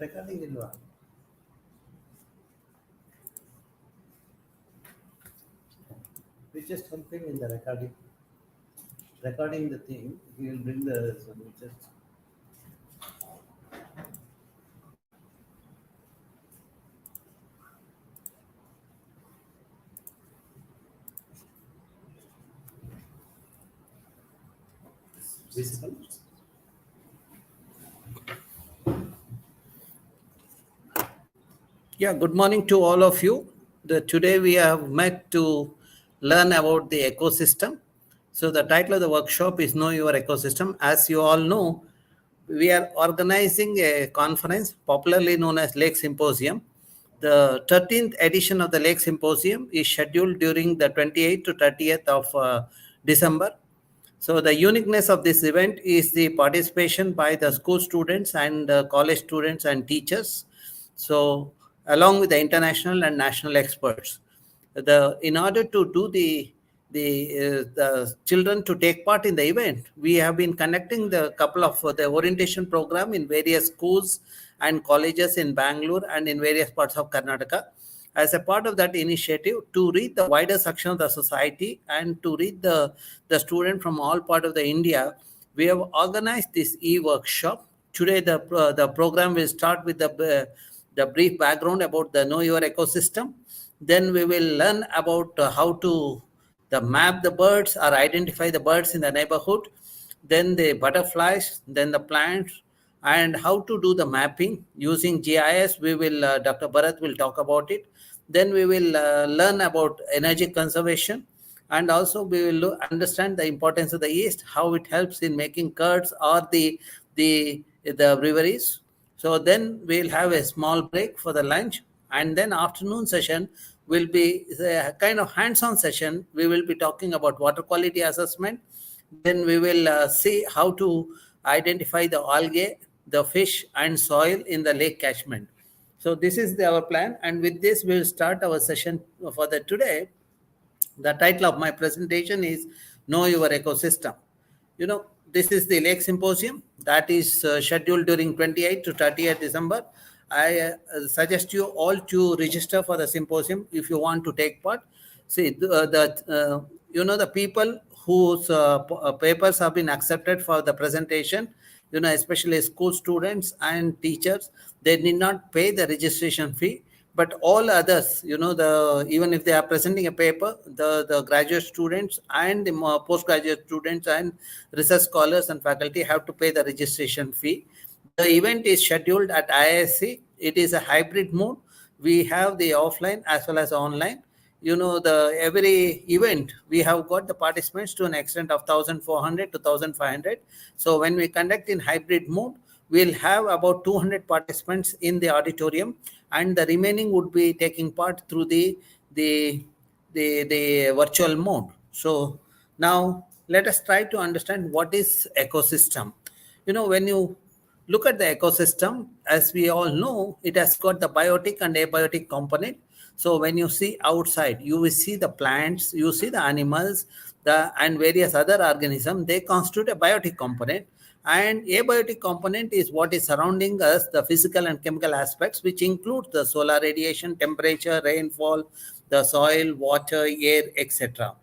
Recording ilva? We just something in the recording. Recording the thing, we will bring the just. Visible. Yeah, good morning to all of you. Today we have met to learn about the ecosystem. So the title of the workshop is Know Your Ecosystem. As you all know, we are organizing a conference popularly known as Lake Symposium. The 13th edition of the Lake Symposium is scheduled during the 28th to 30th of December. So the uniqueness of this event is the participation by the school students and college students and teachers. So along with the international and national experts, in order to do the children to take part in the event, we have been conducting the couple of the orientation program in various schools and colleges in Bangalore and in various parts of Karnataka. As a part of that initiative, to reach the wider section of the society and to reach the student from all part of the India, we have organized this e-workshop. Today, the program will start with the brief background about the Know Your Ecosystem. Then we will learn about how to map the birds or identify the birds in the neighborhood, then the butterflies, then the plants, and how to do the mapping using GIS. Dr. Bharat will talk about it. Then we will learn about energy conservation, and also we will understand the importance of the yeast, how it helps in making curds or the breweries. So then we'll have a small break for the lunch, and then afternoon session will be a kind of hands-on session. We will be talking about water quality assessment. Then we will see how to identify the algae, the fish and soil in the lake catchment. So this is our plan, and with this we'll start our session for the today. The title of my presentation is Know Your Ecosystem. This is the Lake Symposium that is scheduled during 28th to 30th December. I suggest you all to register for the symposium if you want to take part. See, the people whose papers have been accepted for the presentation, especially school students and teachers, they need not pay the registration fee. But all others, even if they are presenting a paper, the graduate students and the postgraduate students and research scholars and faculty have to pay the registration fee. The event is scheduled at IISc. It is a hybrid mode. We have the offline as well as online. Every event, we have got the participants to an extent of 1,400 to 1,500. So when we conduct in hybrid mode, we'll have about 200 participants in the auditorium, and the remaining would be taking part through the virtual mode. So now let us try to understand what is ecosystem. When you look at the ecosystem, as we all know, it has got the biotic and abiotic component. So when you see outside, you will see the plants, you see the animals, and various other organisms. They constitute a biotic component. And abiotic component is what is surrounding us, the physical and chemical aspects, which include the solar radiation, temperature, rainfall, the soil, water, air, etc.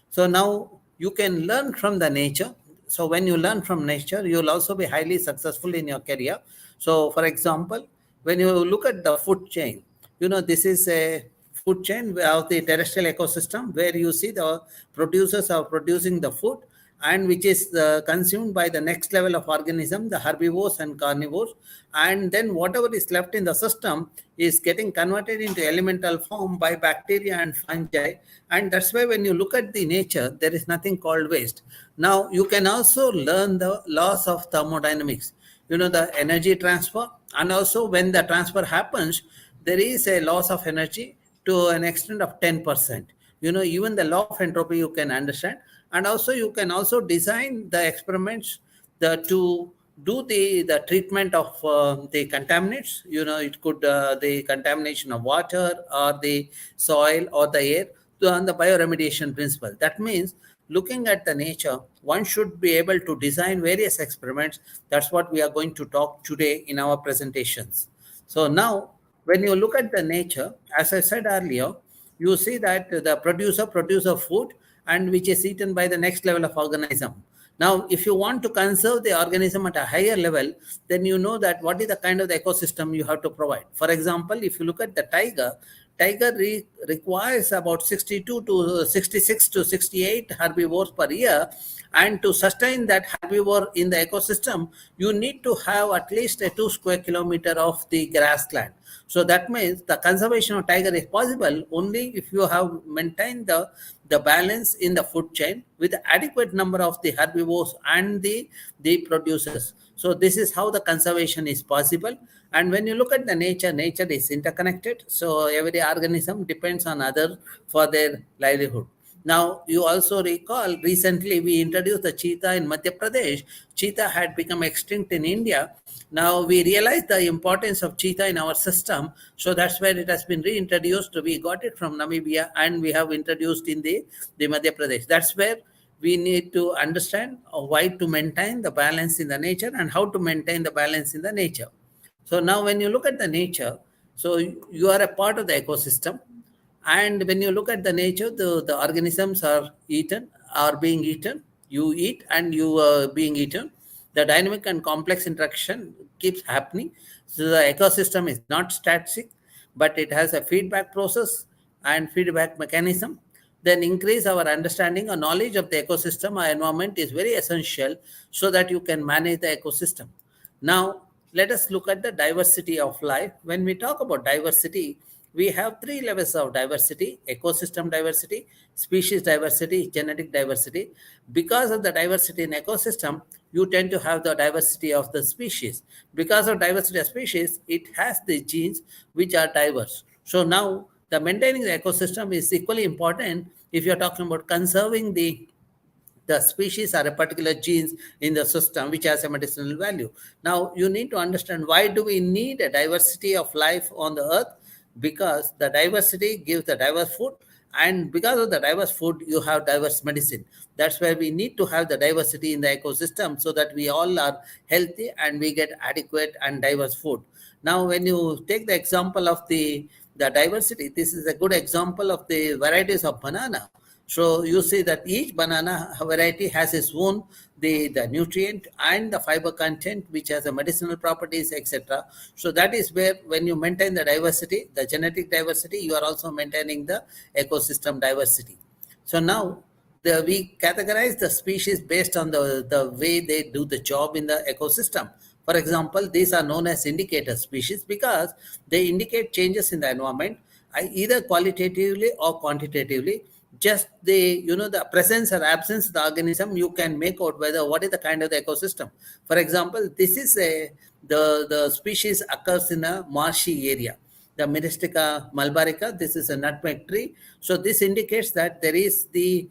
So now you can learn from the nature. So when you learn from nature, you will also be highly successful in your career. So for example, when you look at the food chain, this is a food chain of the terrestrial ecosystem where you see the producers are producing the food, and which is consumed by the next level of organism, the herbivores and carnivores. And then whatever is left in the system is getting converted into elemental form by bacteria and fungi. And that's why when you look at the nature, there is nothing called waste. Now, you can also learn the laws of thermodynamics, the energy transfer. And also when the transfer happens, there is a loss of energy to an extent of 10%. Even the law of entropy you can understand. And also you can also design the experiments to do the treatment of the contaminants. It could the contamination of water or the soil or the air on the bioremediation principle. That means looking at the nature, one should be able to design various experiments. That's what we are going to talk today in our presentations. So now, when you look at the nature, as I said earlier, you see that the producer food and which is eaten by the next level of organism. Now, if you want to conserve the organism at a higher level, then you know that what is the kind of the ecosystem you have to provide. For example, if you look at the tiger requires about 62 to 66 to 68 herbivores per year, and to sustain that herbivore in the ecosystem, you need to have at least a 2 square kilometer of the grassland. So that means the conservation of tiger is possible only if you have maintained the balance in the food chain with adequate number of the herbivores and the producers. So this is how the conservation is possible. And when you look at the nature is interconnected. So every organism depends on other for their livelihood. Now, you also recall recently we introduced the cheetah in Madhya Pradesh. Cheetah had become extinct in India. Now, we realized the importance of cheetah in our system. So that's where it has been reintroduced. We got it from Namibia and we have introduced in the Madhya Pradesh. That's where we need to understand why to maintain the balance in the nature and how to maintain the balance in the nature. So now when you look at the nature, so you are a part of the ecosystem. And when you look at the nature, the organisms are being eaten. You eat and you are being eaten. The dynamic and complex interaction keeps happening. So the ecosystem is not static, but it has a feedback process and feedback mechanism. Then increase our understanding or knowledge of the ecosystem or environment is very essential so that you can manage the ecosystem. Now, let us look at the diversity of life. When we talk about diversity, we have three levels of diversity: ecosystem diversity, species diversity, genetic diversity. Because of the diversity in ecosystem, you tend to have the diversity of the species. Because of diversity of species, it has the genes which are diverse. So now the maintaining the ecosystem is equally important if you're talking about conserving the species or a particular genes in the system which has a medicinal value. Now you need to understand, why do we need a diversity of life on the earth? Because the diversity gives the diverse food, and because of the diverse food you have diverse medicine. That's why we need to have the diversity in the ecosystem so that we all are healthy and we get adequate and diverse food. Now when you take the example of the diversity, this is a good example of the varieties of banana. So you see that each banana variety has its own the nutrient and the fiber content, which has the medicinal properties, etc. So that is where, when you maintain the diversity, the genetic diversity, you are also maintaining the ecosystem diversity. So now we categorize the species based on the way they do the job in the ecosystem. For example, these are known as indicator species because they indicate changes in the environment, either qualitatively or quantitatively. Just the presence or absence of the organism, you can make out whether what is the kind of the ecosystem. For example, this is the species occurs in a marshy area, the Myristica malbarica. This is a nutmeg tree. So this indicates that there is the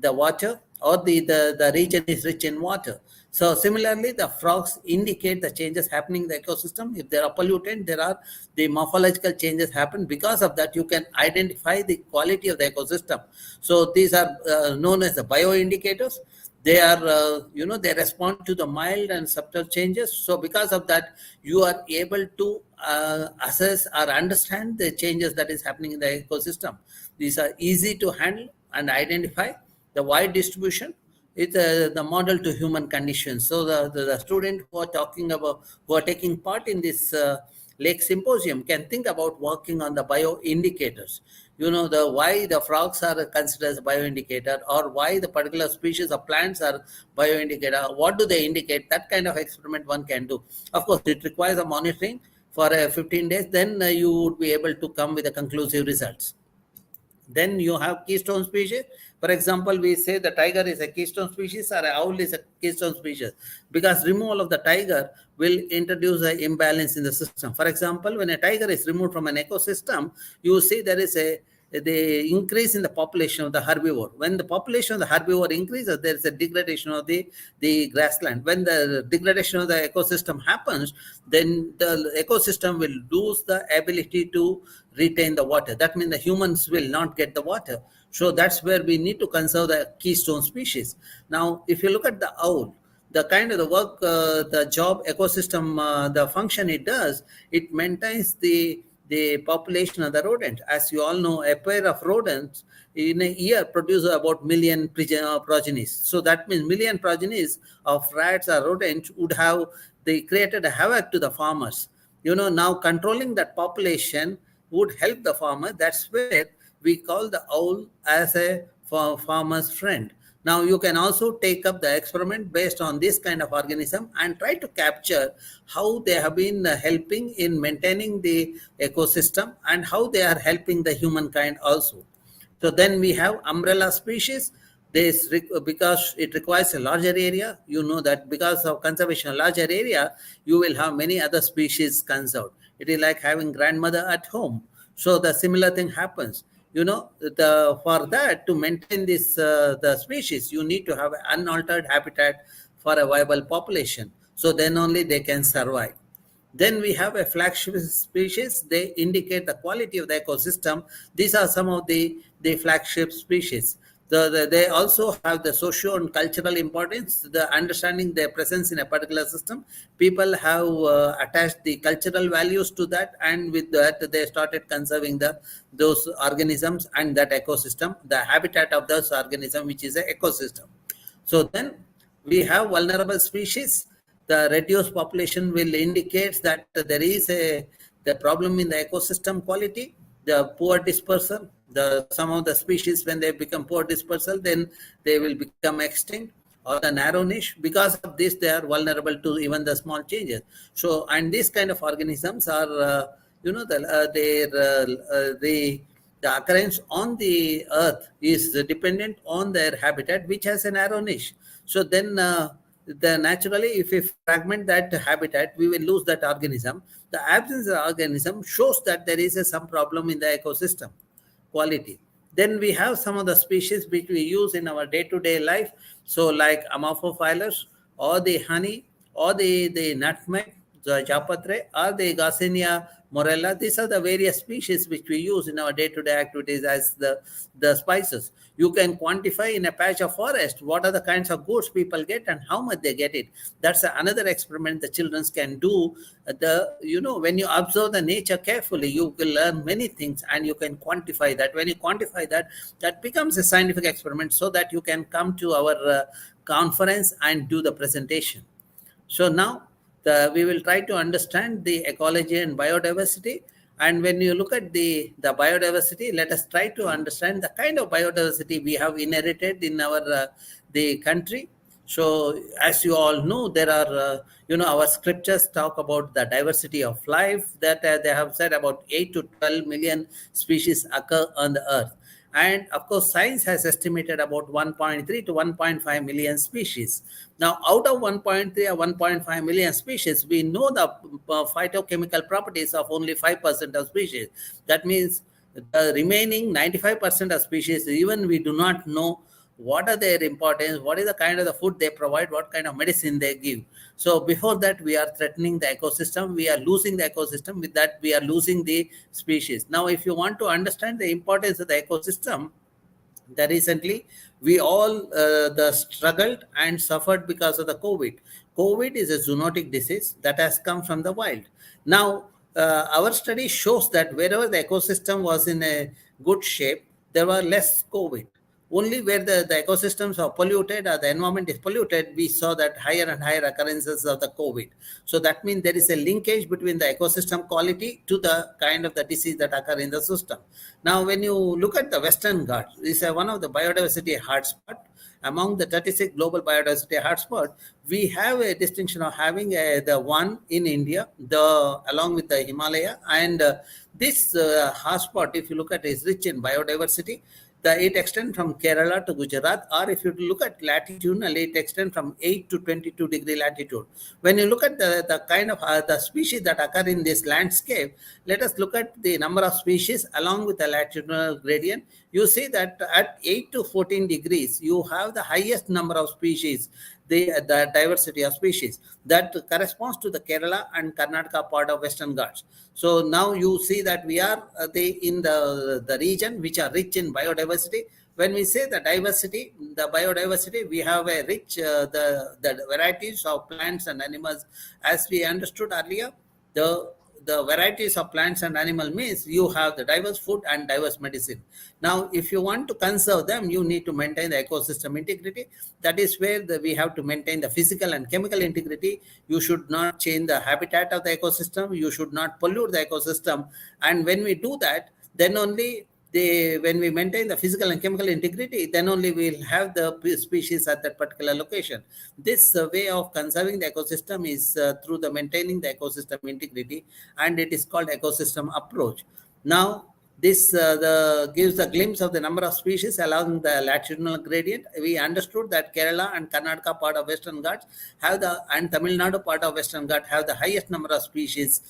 water, or the region is rich in water. So similarly, the frogs indicate the changes happening in the ecosystem. If there are pollutant, there are the morphological changes happen. Because of that, you can identify the quality of the ecosystem. So these are known as the bioindicators. They are, they respond to the mild and subtle changes. So because of that, you are able to assess or understand the changes that is happening in the ecosystem. These are easy to handle and identify. The wide distribution, it's the model to human conditions. So the student who are taking part in this Lake Symposium can think about working on the bioindicators. Why the frogs are considered as a bioindicator, or why the particular species of plants are bioindicator. What do they indicate? That kind of experiment one can do. Of course, it requires a monitoring for 15 days. Then you would be able to come with the conclusive results. Then you have keystone species. For example, we say the tiger is a keystone species or an owl is a keystone species, because removal of the tiger will introduce an imbalance in the system. For example, when a tiger is removed from an ecosystem, you see there is the increase in the population of the herbivore. When the population of the herbivore increases, there is a degradation of the grassland. When the degradation of the ecosystem happens, then the ecosystem will lose the ability to retain the water. That means the humans will not get the water. So that's where we need to conserve the keystone species. Now, if you look at the owl, the kind of the work, the job ecosystem, the function it does, it maintains the population of the rodent. As you all know, a pair of rodents in a year produce about million progenies. So that means million progenies of rats or rodents would have they created a havoc to the farmers. Now controlling that population would help the farmer. That's where we call the owl as a farmer's friend. Now you can also take up the experiment based on this kind of organism and try to capture how they have been helping in maintaining the ecosystem and how they are helping the humankind also. So then we have umbrella species. This because it requires a larger area. You know that because of conservation, a larger area, you will have many other species conserved. It is like having grandmother at home. So the similar thing happens. For that to maintain this the species, you need to have an unaltered habitat for a viable population. So then only they can survive. Then we have a flagship species. They indicate the quality of the ecosystem. These are some of the flagship species. They also have the socio and cultural importance, the understanding their presence in a particular system. People have attached the cultural values to that, and with that they started conserving those organisms and that ecosystem, the habitat of those organisms, which is an ecosystem. So then we have vulnerable species. The reduced population will indicate that there is the problem in the ecosystem quality, the poor dispersal. Some of the species, when they become poor dispersal, then they will become extinct, or the narrow niche. Because of this, they are vulnerable to even the small changes. So, and these kind of organisms are, the occurrence on the earth is dependent on their habitat, which has a narrow niche. So then naturally, if we fragment that habitat, we will lose that organism. The absence of organism shows that there is some problem in the ecosystem quality. Then we have some of the species which we use in our day-to-day life. So like Amorphophilus, or the honey, or the nutmeg, the japatre, or the Garcinia morella. These are the various species which we use in our day-to-day activities as the spices. You can quantify in a patch of forest what are the kinds of goods people get and how much they get it. That's another experiment the children can do. When you observe the nature carefully, you will learn many things and you can quantify that. When you quantify that, that becomes a scientific experiment so that you can come to our conference and do the presentation. So now we will try to understand the ecology and biodiversity. And when you look at the biodiversity, let us try to understand the kind of biodiversity we have inherited in our the country. So as you all know, there are, our scriptures talk about the diversity of life, that they have said about 8 to 12 million species occur on the earth. And of course, science has estimated about 1.3 to 1.5 million species. Now, out of 1.3 or 1.5 million species, we know the phytochemical properties of only 5% of species. That means the remaining 95% of species, even we do not know what are their importance, what is the kind of the food they provide, what kind of medicine they give. So before that, we are threatening the ecosystem, we are losing the ecosystem. With that, we are losing the species. Now, if you want to understand the importance of the ecosystem, that recently we all struggled and suffered because of the COVID. COVID is a zoonotic disease that has come from the wild. Now, our study shows that wherever the ecosystem was in a good shape, there were less COVID. Only where the ecosystems are polluted or the environment is polluted, we saw that higher and higher occurrences of the COVID. So that means there is a linkage between the ecosystem quality to the kind of the disease that occur in the system. Now, when you look at the Western Ghats, this is one of the biodiversity hotspot. Among the 36 global biodiversity hotspots, we have a distinction of having the one in India, along with the Himalaya. And this hotspot, if you look at it, is rich in biodiversity. It extends from Kerala to Gujarat, or if you look at latitudinally, it extends from 8 to 22 degree latitude. When you look at the kind of the species that occur in this landscape, let us look at the number of species along with the latitudinal gradient. You see that at 8 to 14 degrees, you have the highest number of species. the diversity of species that corresponds to the Kerala and Karnataka part of Western Ghats. So now you see that we are in the region which are rich in biodiversity. When we say the biodiversity, we have a rich the varieties of plants and animals. As we understood earlier, the varieties of plants and animal means you have the diverse food and diverse medicine. Now, if you want to conserve them, you need to maintain the ecosystem integrity. That is where we have to maintain the physical and chemical integrity. You should not change the habitat of the ecosystem. You should not pollute the ecosystem. And when we do that, then only when we maintain the physical and chemical integrity, then only we'll have the species at that particular location. This way of conserving the ecosystem is through the maintaining the ecosystem integrity, and it is called ecosystem approach. Now, this gives a glimpse of the number of species along the latitudinal gradient. We understood that Kerala and Karnataka part of Western Ghats and Tamil Nadu part of Western Ghats have the highest number of species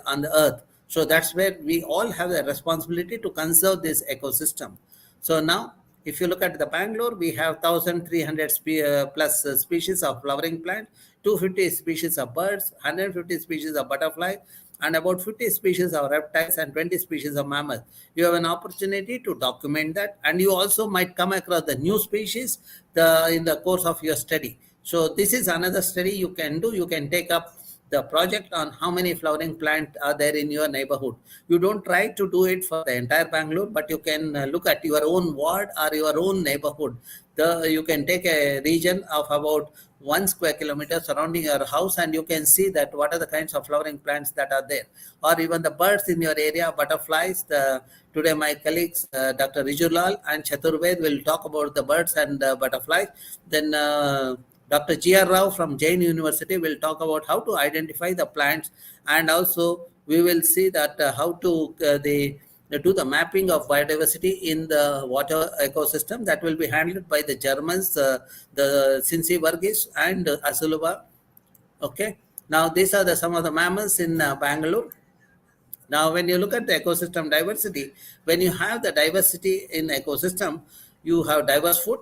on the earth. So that's where we all have the responsibility to conserve this ecosystem. So now, if you look at the Bangalore, we have 1,300 plus species of flowering plants, 250 species of birds, 150 species of butterfly, and about 50 species of reptiles and 20 species of mammals. You have an opportunity to document that, and you also might come across the new species in the course of your study. So this is another study you can do. You can take up the project on how many flowering plants are there in your neighborhood. You don't try to do it for the entire Bangalore, but you can look at your own ward or your own neighborhood. You can take a region of about 1 square kilometer surrounding your house, and you can see that what are the kinds of flowering plants that are there, or even the birds in your area, butterflies. Today my colleagues Dr. Rijulal and Chaturved will talk about the birds and butterflies. Then Dr. G.R. Rao from Jain University will talk about how to identify the plants, and also we will see that how to do the mapping of biodiversity in the water ecosystem. That will be handled by the Germans, the Cincy Varghese and Asuluba. Okay. Now these are some of the mammals in Bangalore. Now, when you look at the ecosystem diversity, when you have the diversity in ecosystem, you have diverse food,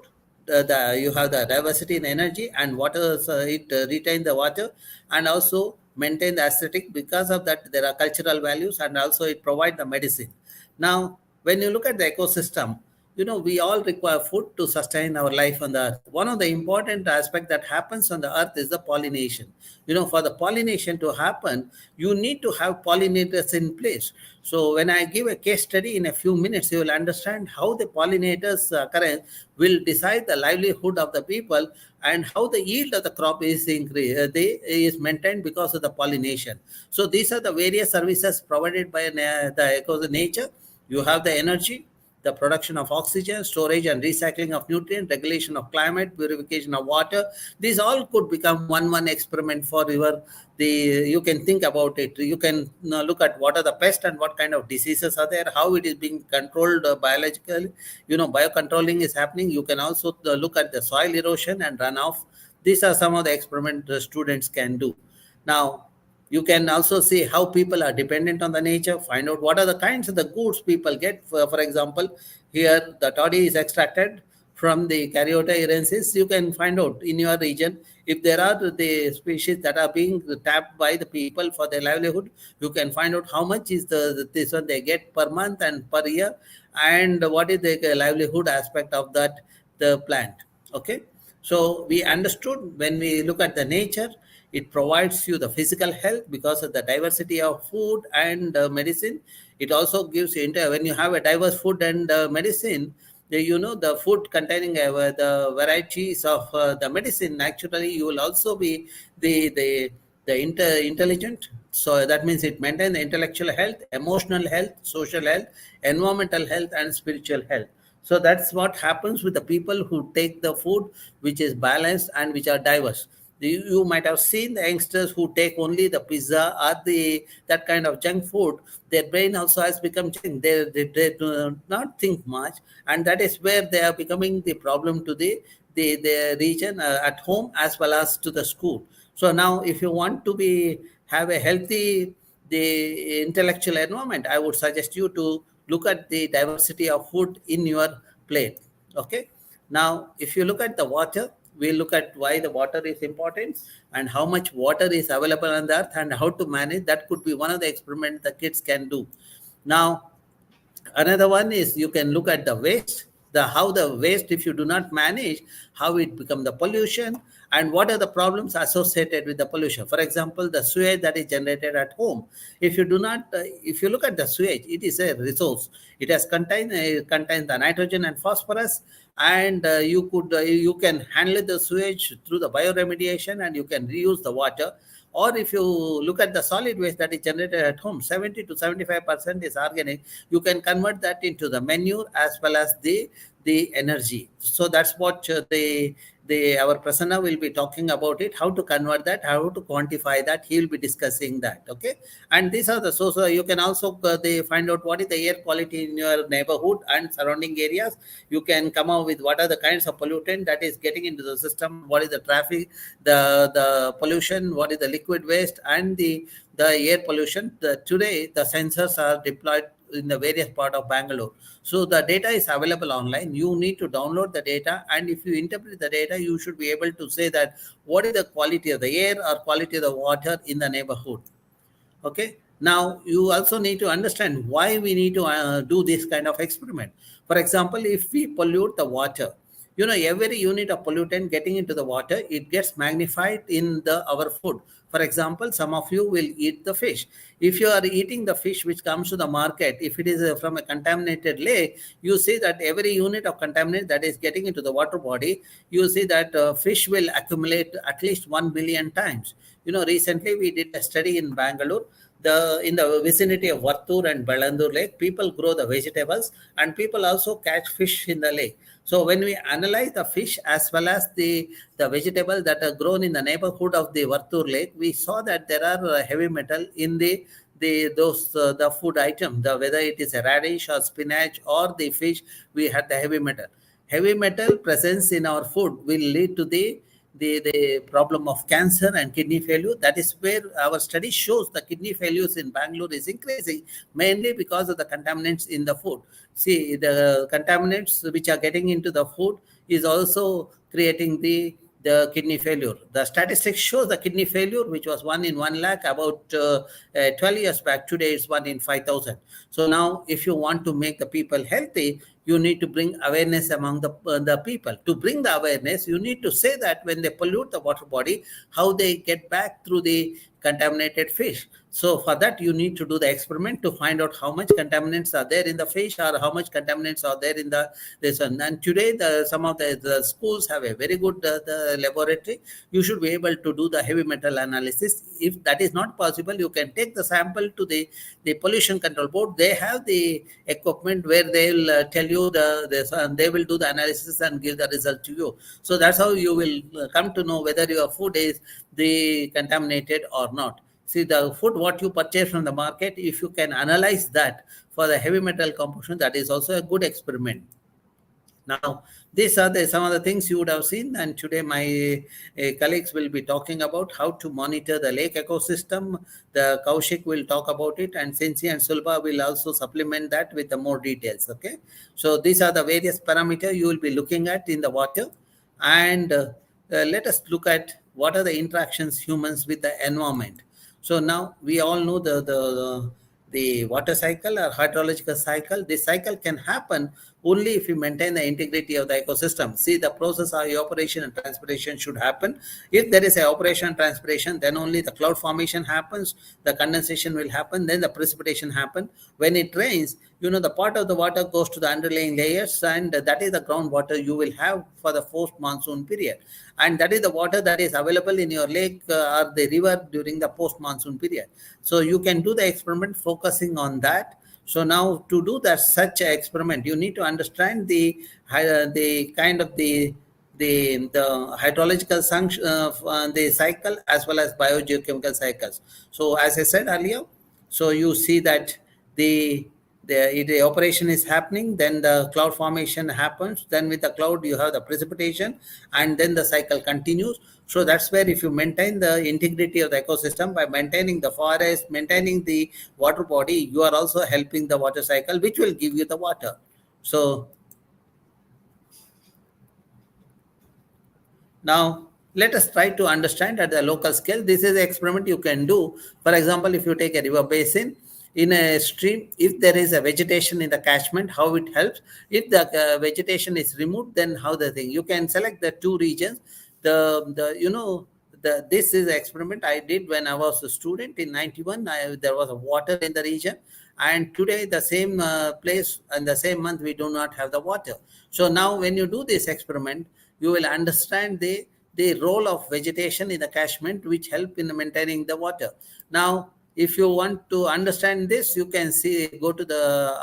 you have the diversity in energy and water, it retain the water and also maintain the aesthetic. Because of that, there are cultural values, and also it provide the medicine. Now, when you look at the ecosystem, we all require food to sustain our life on the earth. One of the important aspects that happens on the earth is the pollination. For the pollination to happen, you need to have pollinators in place. So when I give a case study in a few minutes, you will understand how the pollinators occurrence will decide the livelihood of the people and how the yield of the crop is is maintained because of the pollination. So these are the various services provided by the nature. You have the energy, the production of oxygen, storage and recycling of nutrients, regulation of climate, purification of water. These all could become one experiment for you can think about it. You can look at what are the pests and what kind of diseases are there, how it is being controlled biologically. Biocontrolling is happening. You can also look at the soil erosion and runoff. These are some of the experiments students can do. Now, you can also see how people are dependent on the nature, find out what are the kinds of the goods people get. For example, here the toddy is extracted from the Caryota irensis. You can find out in your region if there are the species that are being tapped by the people for their livelihood. You can find out how much is this one they get per month and per year, and what is the livelihood aspect of the plant. Okay. So we understood when we look at the nature, it provides you the physical health because of the diversity of food and medicine. It also gives you, when you have a diverse food and medicine, the food containing the varieties of the medicine, actually you will also be the intelligent. So that means it maintains the intellectual health, emotional health, social health, environmental health, and spiritual health. So that's what happens with the people who take the food which is balanced and which are diverse. You might have seen the youngsters who take only the pizza or that kind of junk food. Their brain also has become junk. They do not think much, and that is where they are becoming the problem to the region at home as well as to the school. So now, if you want to have a healthy the intellectual environment, I would suggest you to look at the diversity of food in your plate. Okay. Now, if you look at the water, we look at why the water is important and how much water is available on the earth and how to manage. That could be one of the experiments the kids can do. Now, another one is you can look at the waste, the how the waste, if you do not manage, how it become the pollution and what are the problems associated with the pollution. For example, the sewage that is generated at home. If you do not, if you look at the sewage, it is a resource. It has contains the nitrogen and phosphorus, and you can handle the sewage through the bioremediation and you can reuse the water. Or if you look at the solid waste that is generated at home, 70 to 75% is organic. You can convert that into the manure as well as the energy. So that's what our Prasanna will be talking about it, how to convert that, how to quantify that. He will be discussing that. Okay. And these are the so you can also they find out what is the air quality in your neighborhood and surrounding areas. You can come up with what are the kinds of pollutant that is getting into the system, what is the traffic, the pollution, what is the liquid waste, and the air pollution. Today the sensors are deployed in the various part of Bangalore. So the data is available online. You need to download the data, and if you interpret the data, you should be able to say that what is the quality of the air or quality of the water in the neighborhood. Okay. Now you also need to understand why we need to do this kind of experiment. For example, if we pollute the water, every unit of pollutant getting into the water, it gets magnified in our food. For example, some of you will eat the fish. If you are eating the fish which comes to the market, if it is from a contaminated lake, you see that every unit of contaminant that is getting into the water body, you see that fish will accumulate at least 1 billion times. Recently we did a study in Bangalore. In the vicinity of Vartur and Belandur Lake, people grow the vegetables and people also catch fish in the lake. So when we analyze the fish as well as the vegetables that are grown in the neighborhood of the Vartur Lake, we saw that there are heavy metal in the food item, whether it is a radish or spinach or the fish, we had the heavy metal. Heavy metal presence in our food will lead to the problem of cancer and kidney failure. That is where our study shows the kidney failures in Bangalore is increasing, mainly because of the contaminants in the food. See, the contaminants which are getting into the food is also creating the kidney failure. The statistics shows the kidney failure, which was 1 in 1 lakh about 12 years back. Today it's 1 in 5,000. So now if you want to make the people healthy, you need to bring awareness among the people. To bring the awareness, you need to say that when they pollute the water body, how they get back through the contaminated fish. So for that, you need to do the experiment to find out how much contaminants are there in the fish or how much contaminants are there in this one. And today, some of the schools have a very good laboratory. You should be able to do the heavy metal analysis. If that is not possible, you can take the sample to the pollution control board. They have the equipment where they will tell you they will do the analysis and give the result to you. So that's how you will come to know whether your food is contaminated or not. See, the food what you purchase from the market, if you can analyze that for the heavy metal composition, that is also a good experiment. Now, these are some of the things you would have seen, and today my colleagues will be talking about how to monitor the lake ecosystem. The Kaushik will talk about it, and Sensi and Sulba will also supplement that with the more details. Okay, so these are the various parameters you will be looking at in the water, and let us look at what are the interactions humans with the environment. So now we all know the water cycle or hydrological cycle. This cycle can happen only if you maintain the integrity of the ecosystem. See, the process of evaporation and transpiration should happen. If there is evaporation and transpiration, then only the cloud formation happens, the condensation will happen, then the precipitation happen. When it rains, the part of the water goes to the underlying layers, and that is the groundwater you will have for the post-monsoon period. And that is the water that is available in your lake or the river during the post-monsoon period. So you can do the experiment focusing on that. So now to do that such an experiment, you need to understand the kind of the hydrological the cycle as well as biogeochemical cycles. So as I said earlier, so you see that the operation is happening, then the cloud formation happens, then with the cloud you have the precipitation, and then the cycle continues. So that's where if you maintain the integrity of the ecosystem by maintaining the forest, maintaining the water body, you are also helping the water cycle, which will give you the water. So Now, let us try to understand at the local scale. This is an experiment you can do. For example, if you take a river basin, in a stream, if there is a vegetation in the catchment, how it helps. If the vegetation is removed, then how the thing. You can select the two regions. This is an experiment I did when I was a student in 91. There was a water in the region, and today the same place and the same month we do not have the water. So now when you do this experiment, you will understand the role of vegetation in the catchment, which help in maintaining the water. Now, if you want to understand this, you can go to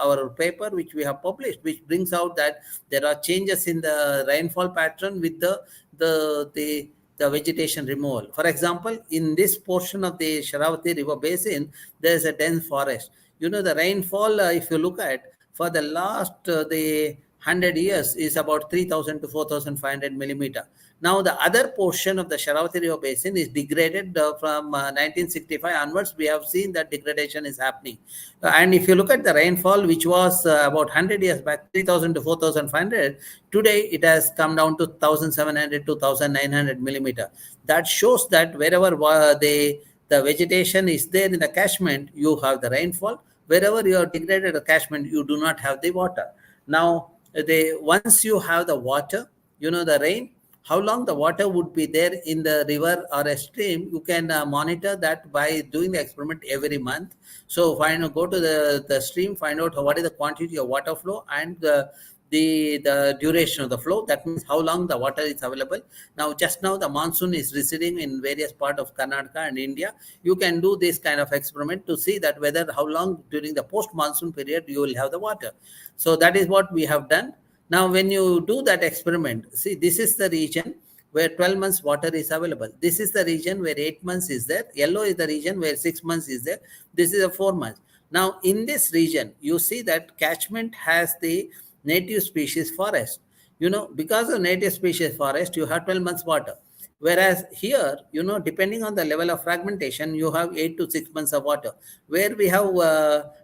our paper which we have published, which brings out that there are changes in the rainfall pattern with the vegetation removal. For example, in this portion of the Sharavati river basin, there is a dense forest. The rainfall, if you look at, for the last the 100 years is about 3,000 to 4,500 millimeter. Now, the other portion of the Sharavati River Basin is degraded from 1965 onwards. We have seen that degradation is happening. And if you look at the rainfall, which was about 100 years back, 3,000 to 4,500, today it has come down to 1,700 to 1,900 millimeter. That shows that wherever the vegetation is there in the catchment, you have the rainfall. Wherever you have degraded the catchment, you do not have the water. Now, once you have the water, the rain, how long the water would be there in the river or a stream, you can monitor that by doing the experiment every month. So go to the stream, find out what is the quantity of water flow and the duration of the flow. That means how long the water is available. Now, just now the monsoon is receding in various parts of Karnataka and India. You can do this kind of experiment to see that how long during the post-monsoon period you will have the water. So that is what we have done. Now, when you do that experiment, see, this is the region where 12 months water is available. This is the region where 8 months is there. Yellow is the region where 6 months is there. This is a 4 months. Now, in this region, you see that catchment has the native species forest. Because of native species forest, you have 12 months water. Whereas here, depending on the level of fragmentation, you have 8 to 6 months of water. Where we have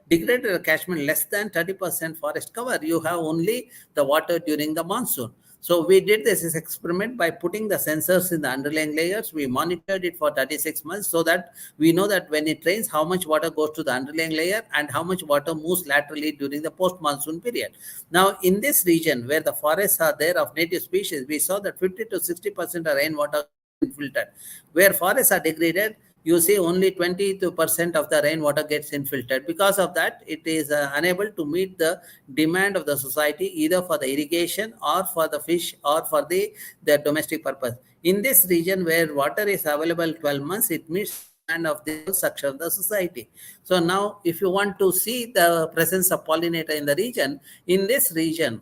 degraded catchment less than 30% forest cover, you have only the water during the monsoon. So we did this experiment by putting the sensors in the underlying layers. We monitored it for 36 months so that we know that when it rains, how much water goes to the underlying layer and how much water moves laterally during the post-monsoon period. Now, in this region where the forests are there of native species, we saw that 50 to 60% of rainwater infiltrated. Where forests are degraded, you see only 20% of the rainwater gets infiltrated. Because of that, it is unable to meet the demand of the society, either for the irrigation or for the fish or for the domestic purpose. In this region where water is available 12 months, it meets the demand of the section of the society. So now, if you want to see the presence of pollinator in the region, in this region,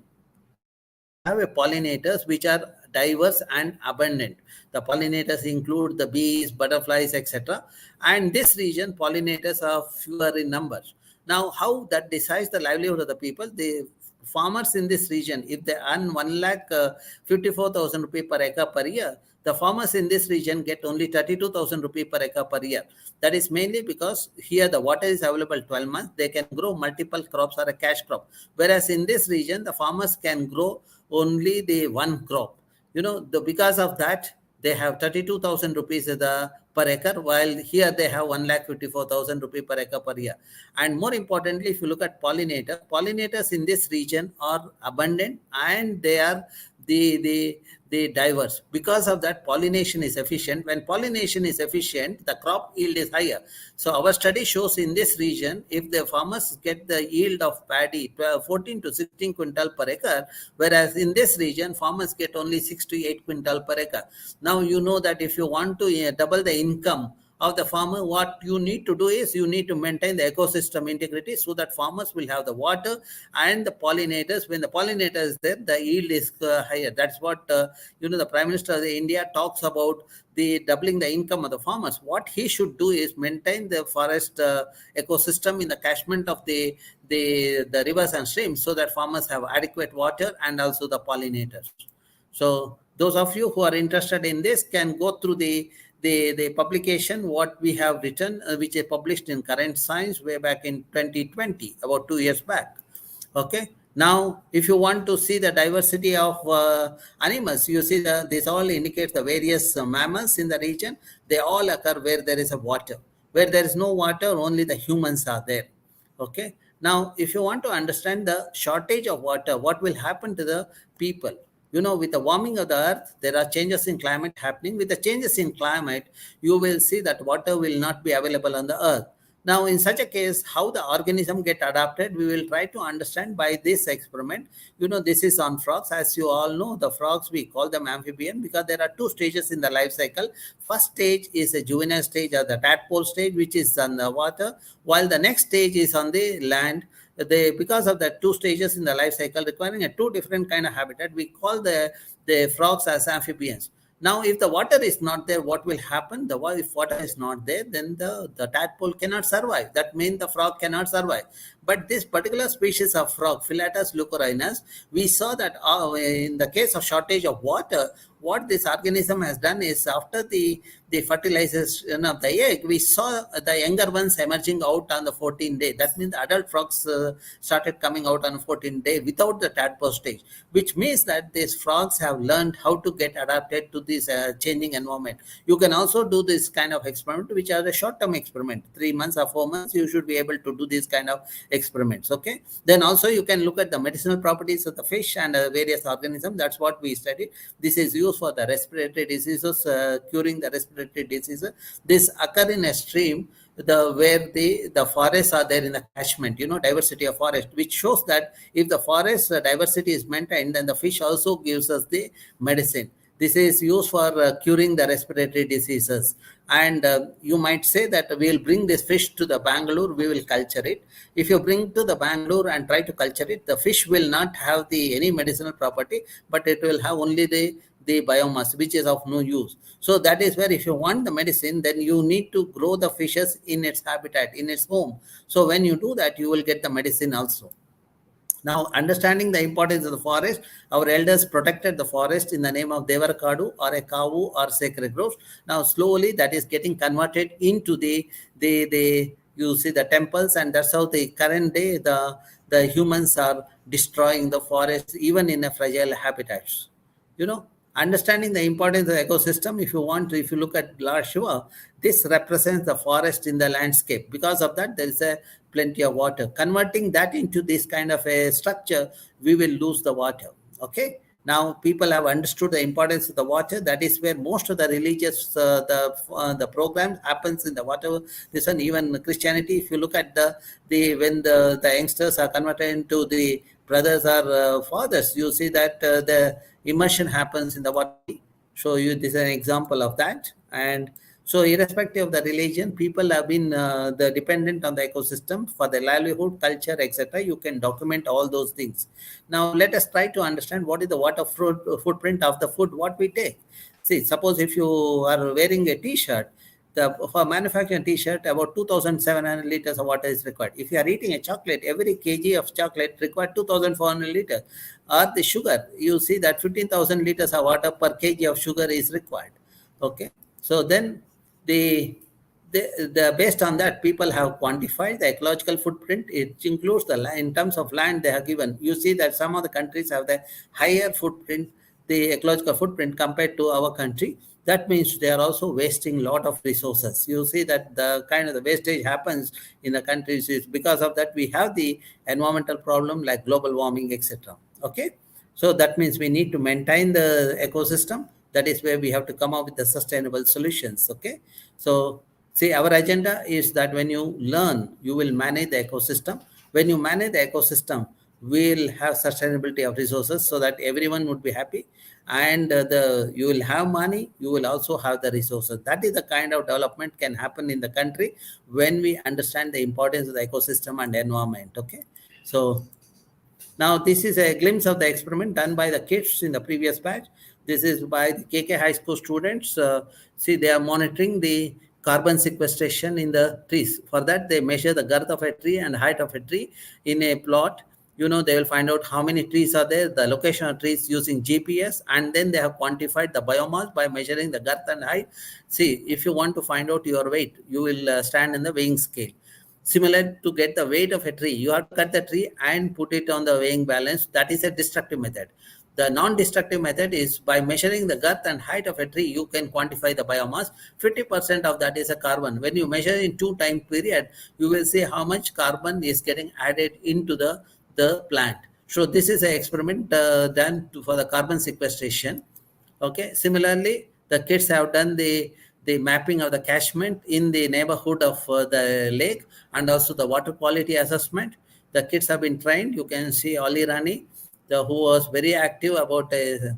you have pollinators which are diverse and abundant. The pollinators include the bees, butterflies, etc. And this region, pollinators are fewer in numbers. Now, how that decides the livelihood of the people? The farmers in this region, if they earn 1,54,000 rupees per acre per year, the farmers in this region get only 32,000 rupees per acre per year. That is mainly because here the water is available 12 months. They can grow multiple crops or a cash crop. Whereas in this region, the farmers can grow only the one crop. Because of that, they have 32,000 rupees per acre, while here they have 1,54,000 rupees per acre per year. And more importantly, if you look at pollinators in this region are abundant and they are the diverse. Because of that, pollination is efficient. When pollination is efficient, the crop yield is higher. So our study shows in this region, if the farmers get the yield of paddy 14 to 16 quintal per acre, whereas in this region, farmers get only 6 to 8 quintal per acre. Now, you know that if you want to double the income of the farmer, what you need to do is you need to maintain the ecosystem integrity so that farmers will have the water and the pollinators. When the pollinator is there, the yield is higher. That's what the Prime Minister of India talks about, the doubling the income of the farmers. What he should do is maintain the forest ecosystem in the catchment of the rivers and streams so that farmers have adequate water and also the pollinators. So those of you who are interested in this can go through the publication what we have written, which is published in Current Science way back in 2020, about 2 years back. Okay. Now, if you want to see the diversity of animals, you see this all indicates the various mammals in the region. They all occur where there is a water. Where there is no water, only the humans are there. Okay. Now, if you want to understand the shortage of water, what will happen to the people? With the warming of the earth, there are changes in climate happening. With the changes in climate, you will see that water will not be available on the earth. Now, in such a case, how the organism get adapted, we will try to understand by this experiment. This is on frogs. As you all know, the frogs, we call them amphibian because there are two stages in the life cycle. First stage is a juvenile stage or the tadpole stage, which is on the water, while the next stage is on the land. Because of the two stages in the life cycle requiring a two different kind of habitat, we call the frogs as amphibians. Now, if the water is not there, what will happen? If water is not there, then the tadpole cannot survive. That means the frog cannot survive. But this particular species of frog, Philatus leucorhinus, we saw that in the case of shortage of water, what this organism has done is after the fertilization of the egg, we saw the younger ones emerging out on the 14th day. That means the adult frogs started coming out on the 14th day without the tadpole stage, which means that these frogs have learned how to get adapted to this changing environment. You can also do this kind of experiment, which are a short-term experiment, 3 months or 4 months. You should be able to do this kind of experiments. Okay. Then also you can look at the medicinal properties of the fish and various organisms. That's what we studied. This is used for the respiratory diseases, curing the respiratory diseases. This occur in a stream where the forests are there in the catchment, diversity of forest, which shows that if the forest diversity is maintained, then the fish also gives us the medicine. This is used for curing the respiratory diseases. And you might say that we'll bring this fish to the Bangalore, we will culture it. If you bring to the Bangalore and try to culture it, the fish will not have any medicinal property, but it will have only the biomass, which is of no use. So that is where if you want the medicine, then you need to grow the fishes in its habitat, in its home. So when you do that, you will get the medicine also. Now, understanding the importance of the forest, our elders protected the forest in the name of Devarakadu or a Kavu or sacred groves. Now, slowly that is getting converted into you see the temples, and that's how the current day the humans are destroying the forest even in a fragile habitats. Understanding the importance of the ecosystem, if you look at Lord Shiva, this represents the forest in the landscape. Because of that, there is plenty of water. Converting that into this kind of a structure, we will lose the water. Okay. Now, people have understood the importance of the water. That is where most of the religious, the program happens in the water. This one, even Christianity, if you look at when the youngsters are converted into the brothers or fathers, you see that the immersion happens in the water. So this is an example of that. And so irrespective of the religion, people have been dependent on the ecosystem for their livelihood, culture, etc. You can document all those things. Now, let us try to understand what is the water footprint of the food, what we take. See, suppose if you are wearing a t-shirt, for manufacturing a t-shirt, about 2,700 liters of water is required. If you are eating a chocolate, every kg of chocolate requires 2,400 liters. Or the sugar, you see that 15,000 liters of water per kg of sugar is required. Okay. So then based on that, people have quantified the ecological footprint. It includes in terms of land they have given. You see that some of the countries have the higher footprint, the ecological footprint compared to our country. That means they are also wasting a lot of resources. You see that the kind of the wastage happens in the countries is because of that we have the environmental problem like global warming, etc. Okay. So that means we need to maintain the ecosystem. That is where we have to come up with the sustainable solutions. Okay. So see, our agenda is that when you learn, you will manage the ecosystem. When you manage the ecosystem, we'll have sustainability of resources so that everyone would be happy, and you will have money, you will also have the resources. That is the kind of development can happen in the country when we understand the importance of the ecosystem and environment. Okay. So now this is a glimpse of the experiment done by the kids in the previous batch. This is by the KK High School students. See, they are monitoring the carbon sequestration in the trees. For that, they measure the girth of a tree and height of a tree in a plot. They will find out how many trees are there, the location of trees using GPS, and then they have quantified the biomass by measuring the girth and height. See, if you want to find out your weight, you will stand in the weighing scale. Similar to get the weight of a tree, you have to cut the tree and put it on the weighing balance. That is a destructive method. The non-destructive method is by measuring the girth and height of a tree, you can quantify the biomass. 50% of that is a carbon. When you measure in 2 time period, you will see how much carbon is getting added into the plant. So this is an experiment done for the carbon sequestration. Okay. Similarly, the kids have done the mapping of the catchment in the neighborhood of the lake, and also the water quality assessment. The kids have been trained. You can see Ali Rani, who was very active about the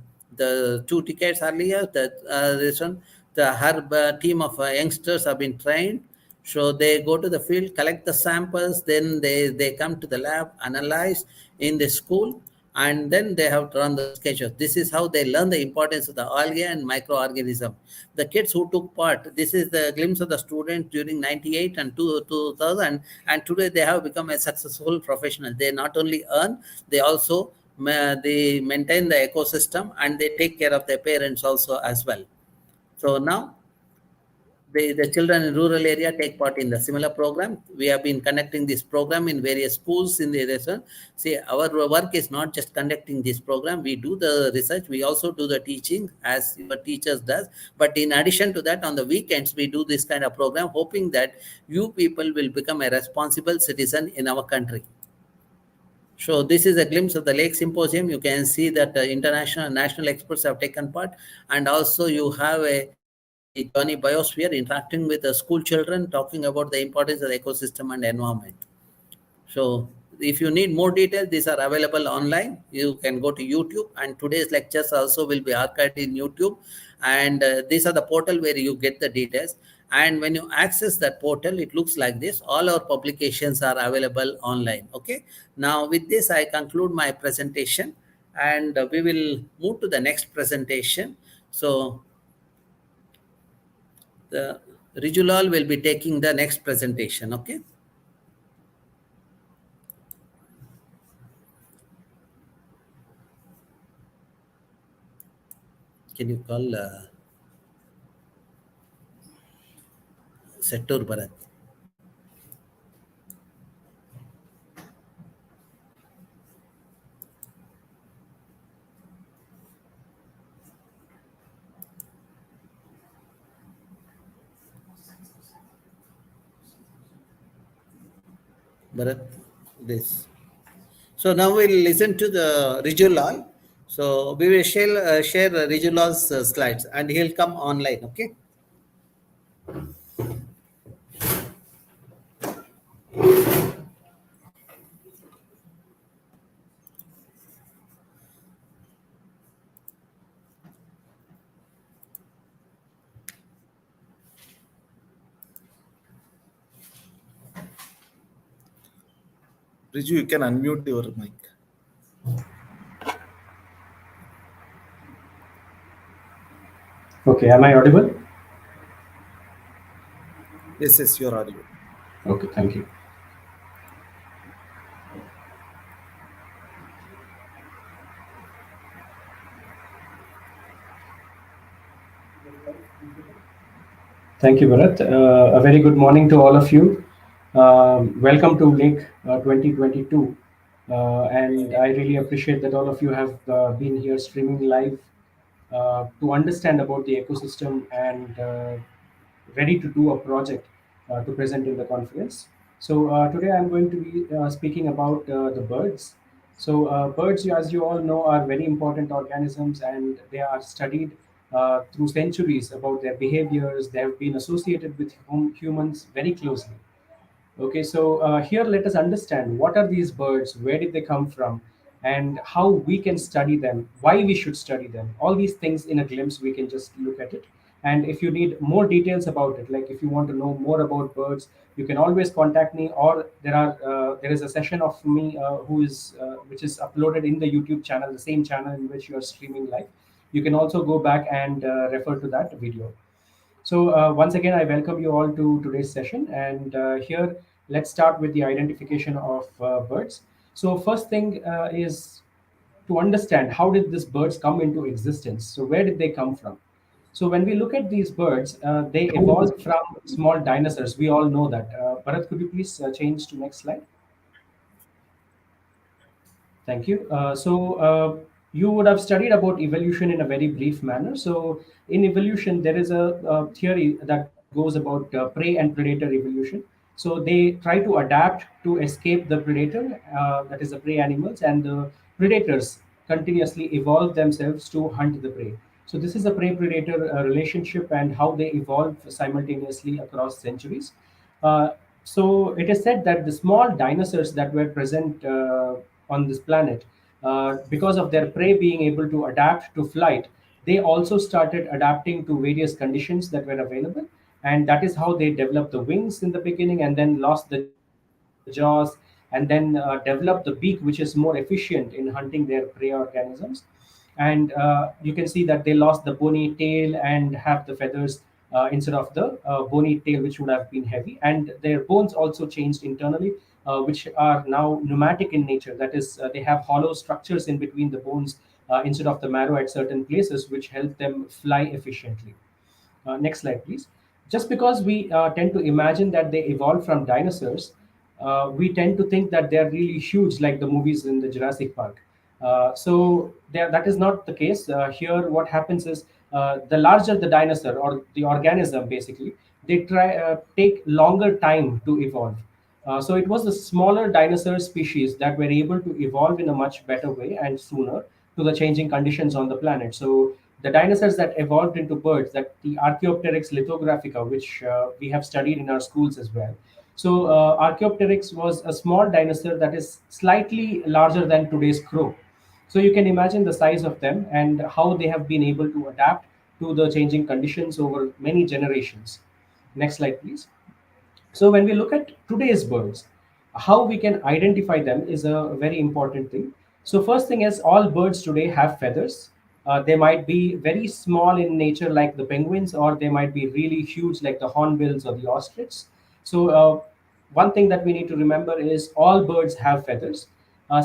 2 decades earlier. This one, her team of youngsters have been trained. So they go to the field, collect the samples, then they come to the lab, analyze in the school, and then they have to run the sketches. This is how they learn the importance of the algae and microorganism. The kids who took part, this is the glimpse of the students during 98 and 2000, and today they have become a successful professional. They not only earn, they also they maintain the ecosystem, and they take care of their parents also as well. So now the children in rural area take part in the similar program. We have been conducting this program in various schools in the region. See, our work is not just conducting this program. We do the research. We also do the teaching as your teachers does. But in addition to that, on the weekends, we do this kind of program, hoping that you people will become a responsible citizen in our country. So this is a glimpse of the Lake Symposium. You can see that international and national experts have taken part, and also you have the Johnny Biosphere interacting with the school children, talking about the importance of the ecosystem and environment. So if you need more details, these are available online. You can go to YouTube, and today's lectures also will be archived in YouTube. And these are the portal where you get the details. And when you access that portal, it looks like this. All our publications are available online. Okay. Now with this, I conclude my presentation, and we will move to the next presentation. So the Rijulal will be taking the next presentation. Okay. Can you call Settur Bharat? Bharat, this. So now we'll listen to the Rijulal. So we will share Rijulal's slides, and he'll come online. Okay. Riju, you can unmute your mic. Okay, am I audible? Yes, you're audible. Okay, thank you. Thank you, Bharat. A very good morning to all of you. Welcome to Lake 2022. And I really appreciate that all of you have been here streaming live to understand about the ecosystem and ready to do a project to present in the conference. So today I'm going to be speaking about the birds. So birds, as you all know, are very important organisms, and they are studied through centuries about their behaviors. They have been associated with humans very closely. Okay, so here let us understand what are these birds, where did they come from, and how we can study them, why we should study them. All these things in a glimpse, we can just look at it. And if you need more details about it, like if you want to know more about birds, you can always contact me, or there is a session of me which is uploaded in the YouTube channel, the same channel in which you are streaming live. You can also go back and refer to that video. So once again, I welcome you all to today's session. And here, let's start with the identification of birds. So first thing is to understand how did these birds come into existence. So where did they come from? So when we look at these birds, they evolved from small dinosaurs. We all know that. Bharat, could you please change to next slide? Thank you. You would have studied about evolution in a very brief manner. So in evolution, there is a theory that goes about prey and predator evolution. So they try to adapt to escape the predator, that is the prey animals, and the predators continuously evolve themselves to hunt the prey. So this is a prey-predator relationship and how they evolve simultaneously across centuries. Uh, so it is said that the small dinosaurs that were present on this planet, because of their prey being able to adapt to flight, they also started adapting to various conditions that were available. And that is how they developed the wings in the beginning, and then lost the jaws, and then developed the beak, which is more efficient in hunting their prey organisms. And you can see that they lost the bony tail and have the feathers instead of the bony tail, which would have been heavy. And their bones also changed internally, which are now pneumatic in nature. That is, they have hollow structures in between the bones instead of the marrow at certain places, which help them fly efficiently. Next slide, please. Just because we tend to imagine that they evolved from dinosaurs, we tend to think that they're really huge, like the movies in the Jurassic Park. That is not the case. Here, what happens is the larger the dinosaur or the organism, basically, they take longer time to evolve. So it was the smaller dinosaur species that were able to evolve in a much better way and sooner to the changing conditions on the planet. So the dinosaurs that evolved into birds, that the Archaeopteryx lithographica, which we have studied in our schools as well. So Archaeopteryx was a small dinosaur that is slightly larger than today's crow. So you can imagine the size of them and how they have been able to adapt to the changing conditions over many generations. Next slide, please. So when we look at today's birds, how we can identify them is a very important thing. So first thing is, all birds today have feathers. They might be very small in nature like the penguins, or they might be really huge like the hornbills or the ostrich. So one thing that we need to remember is all birds have feathers.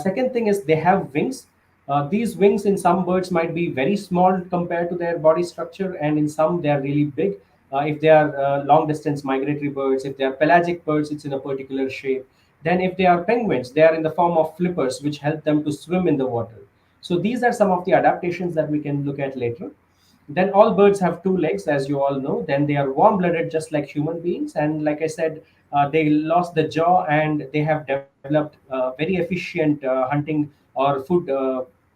Second thing is they have wings. These wings in some birds might be very small compared to their body structure, and in some they are really big. If they are long distance migratory birds, if they are pelagic birds, it's in a particular shape. Then if they are penguins, they are in the form of flippers, which help them to swim in the water. So these are some of the adaptations that we can look at later. Then all birds have two legs, as you all know. Then they are warm-blooded, just like human beings. And like I said, they lost the jaw, and they have developed very efficient hunting or food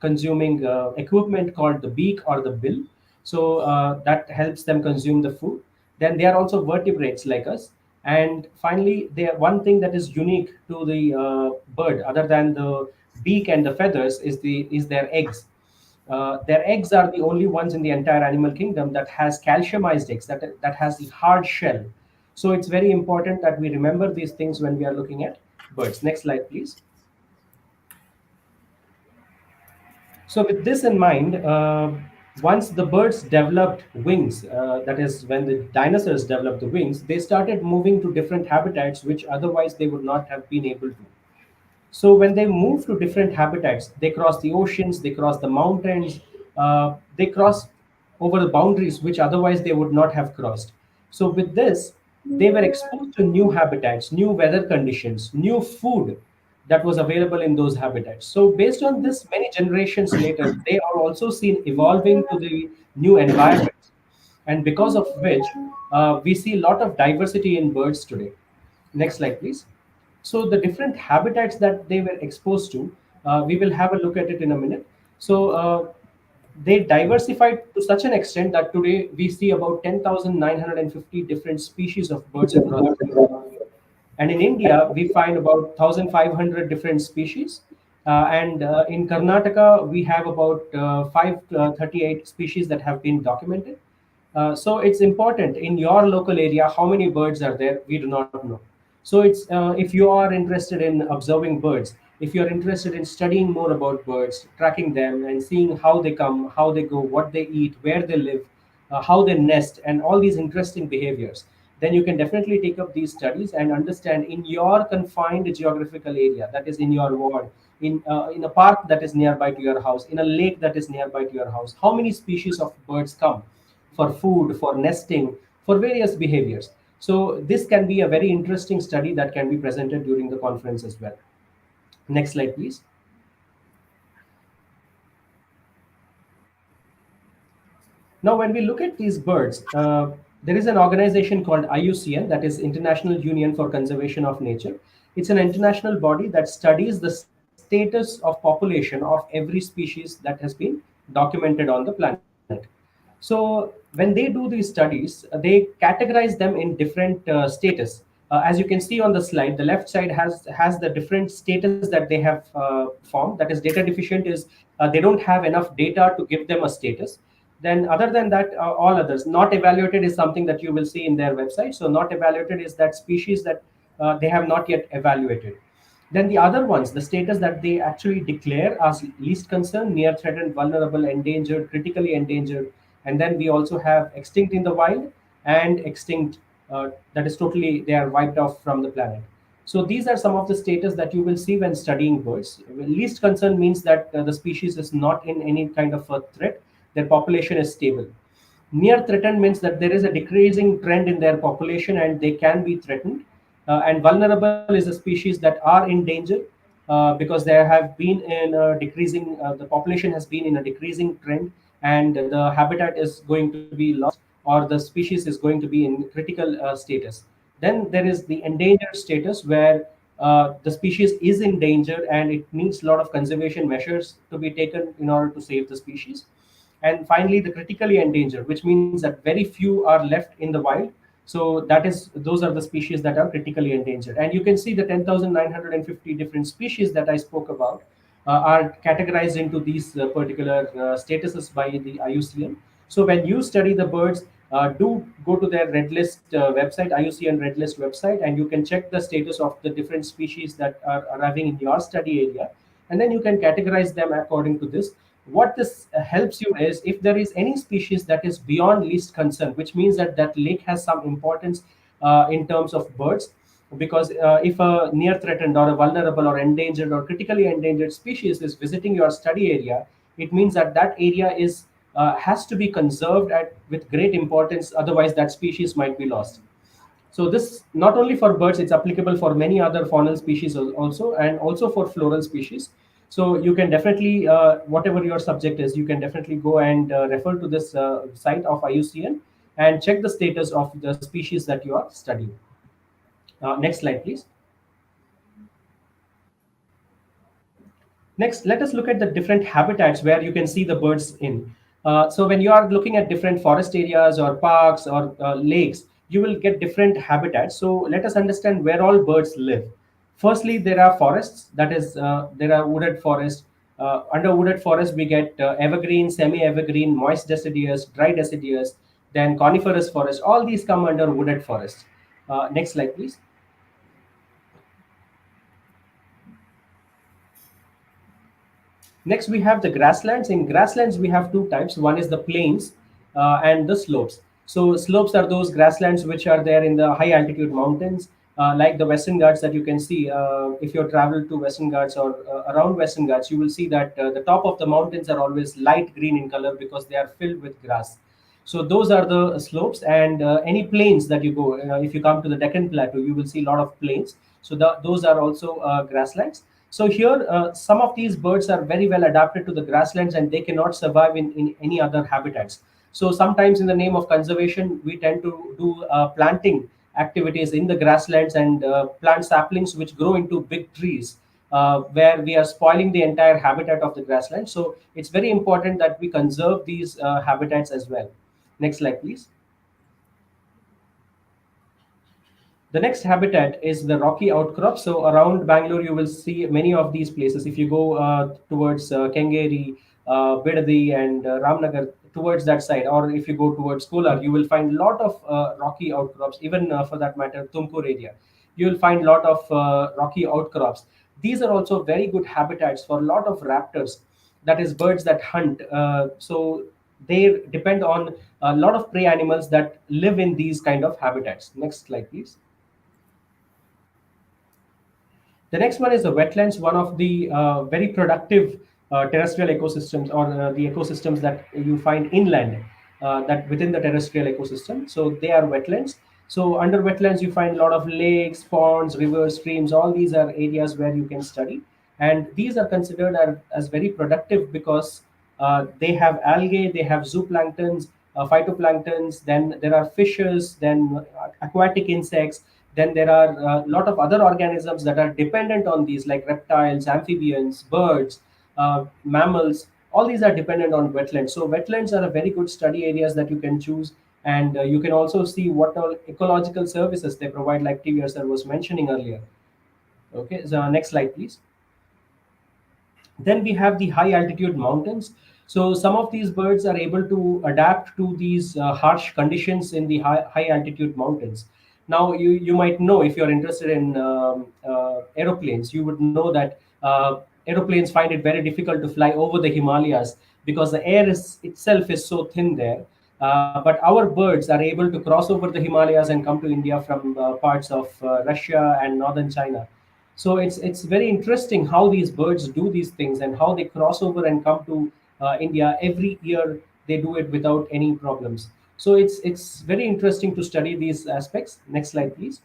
consuming equipment called the beak or the bill. So that helps them consume the food. Then they are also vertebrates like us. And finally, one thing that is unique to the bird, other than the beak and the feathers, is their eggs. Their eggs are the only ones in the entire animal kingdom that has calciumized eggs, that has the hard shell. So it's very important that we remember these things when we are looking at birds. Next slide, please. So with this in mind, once the birds developed wings, that is when the dinosaurs developed the wings, they started moving to different habitats which otherwise they would not have been able to. So when they move to different habitats, they cross the oceans, they cross the mountains, they cross over the boundaries which otherwise they would not have crossed. So with this, they were exposed to new habitats, new weather conditions, new food that was available in those habitats. So based on this, many generations later, they are also seen evolving to the new environments. And because of which, we see a lot of diversity in birds today. Next slide, please. So the different habitats that they were exposed to, we will have a look at it in a minute. So they diversified to such an extent that today we see about 10,950 different species of birds across the globe. And in India, we find about 1,500 different species. And in Karnataka, we have about 538 species that have been documented. So it's important in your local area how many birds are there. We do not know. So it's if you are interested in observing birds, if you're interested in studying more about birds, tracking them and seeing how they come, how they go, what they eat, where they live, how they nest, and all these interesting behaviors, then you can definitely take up these studies and understand in your confined geographical area, that is in your ward, in a park that is nearby to your house, in a lake that is nearby to your house, how many species of birds come. for food, for nesting, for various behaviors. So this can be a very interesting study that can be presented during the conference as well. Next slide, please. Now, when we look at these birds, there is an organization called IUCN, that is International Union for Conservation of Nature. It's an international body that studies the status of population of every species that has been documented on the planet. So when they do these studies, they categorize them in different status. As you can see on the slide, the left side has the different status that they have formed. That is, data deficient is they don't have enough data to give them a status. Then other than that, all others. Not evaluated is something that you will see in their website. So not evaluated is that species that they have not yet evaluated. Then the other ones, the status that they actually declare as least concern, near threatened, vulnerable, endangered, critically endangered. And then we also have extinct in the wild and extinct, that is totally, they are wiped off from the planet. So these are some of the status that you will see when studying birds. Least concern means that the species is not in any kind of a threat, their population is stable. Near threatened means that there is a decreasing trend in their population and they can be threatened. And vulnerable is a species that are in danger because they have been in a decreasing, the population has been in a decreasing trend, and the habitat is going to be lost, or the species is going to be in critical status. Then there is the endangered status, where the species is in danger and it needs a lot of conservation measures to be taken in order to save the species. And finally, the critically endangered, which means that very few are left in the wild. So that is, those are the species that are critically endangered. And you can see the 10,950 different species that I spoke about are categorized into these particular statuses by the IUCN. So when you study the birds, do go to their red list website, IUCN red list website, and you can check the status of the different species that are arriving in your study area, and then you can categorize them according to this. What this helps you is, if there is any species that is beyond least concern, which means that that lake has some importance in terms of birds, because if a near threatened or a vulnerable or endangered or critically endangered species is visiting your study area, it means that that area is has to be conserved with great importance, otherwise that species might be lost. So this not only for birds, it's applicable for many other faunal species also, and also for floral species. So you can definitely, whatever your subject is, you can definitely go and refer to this site of IUCN and check the status of the species that you are studying. Next slide, please. Next, let us look at the different habitats where you can see the birds in. So when you are looking at different forest areas or parks or lakes, you will get different habitats. So let us understand where all birds live. Firstly, there are forests, that is, there are wooded forests. Under wooded forest, we get evergreen, semi-evergreen, moist deciduous, dry deciduous, then coniferous forest. All these come under wooded forest. Next slide, please. Next, we have the grasslands. In grasslands, we have two types. One is the plains and the slopes. So slopes are those grasslands which are there in the high altitude mountains, like the Western Ghats that you can see. If you travel to Western Ghats or around Western Ghats, you will see that the top of the mountains are always light green in color because they are filled with grass. So those are the slopes. And any plains that you go, if you come to the Deccan Plateau, you will see a lot of plains. So those are also grasslands. So here, some of these birds are very well adapted to the grasslands and they cannot survive in any other habitats. So sometimes in the name of conservation, we tend to do planting activities in the grasslands and plant saplings which grow into big trees, where we are spoiling the entire habitat of the grassland. So it's very important that we conserve these habitats as well. Next slide, please. The next habitat is the rocky outcrop. So around Bangalore, you will see many of these places. If you go towards Kengeri, Bidadi, and Ramnagar, towards that side, or if you go towards Kolar, you will find a lot of rocky outcrops. Even for that matter, Tumkur area, you will find a lot of rocky outcrops. These are also very good habitats for a lot of raptors, that is birds that hunt. So they depend on a lot of prey animals that live in these kind of habitats. Next slide, please. The next one is the wetlands, one of the very productive terrestrial ecosystems, or the ecosystems that you find inland. that within the terrestrial ecosystem. So they are wetlands. So under wetlands, you find a lot of lakes, ponds, rivers, streams. All these are areas where you can study, and these are considered as very productive because they have algae, they have zooplanktons, phytoplanktons. Then there are fishes, then aquatic insects. Then there are a lot of other organisms that are dependent on these, like reptiles, amphibians, birds, mammals. All these are dependent on wetlands. So wetlands are a very good study areas that you can choose, and you can also see what all ecological services they provide, like TVR sir was mentioning earlier. Okay, so next slide, please. Then we have the high altitude mountains. So some of these birds are able to adapt to these harsh conditions in the high altitude mountains. Now, you might know, if you're interested in aeroplanes, you would know that aeroplanes find it very difficult to fly over the Himalayas because the air is itself is so thin there. But our birds are able to cross over the Himalayas and come to India from parts of Russia and northern China. So it's very interesting how these birds do these things and how they cross over and come to India every year. They do it without any problems. So it's very interesting to study these aspects. Next slide, please.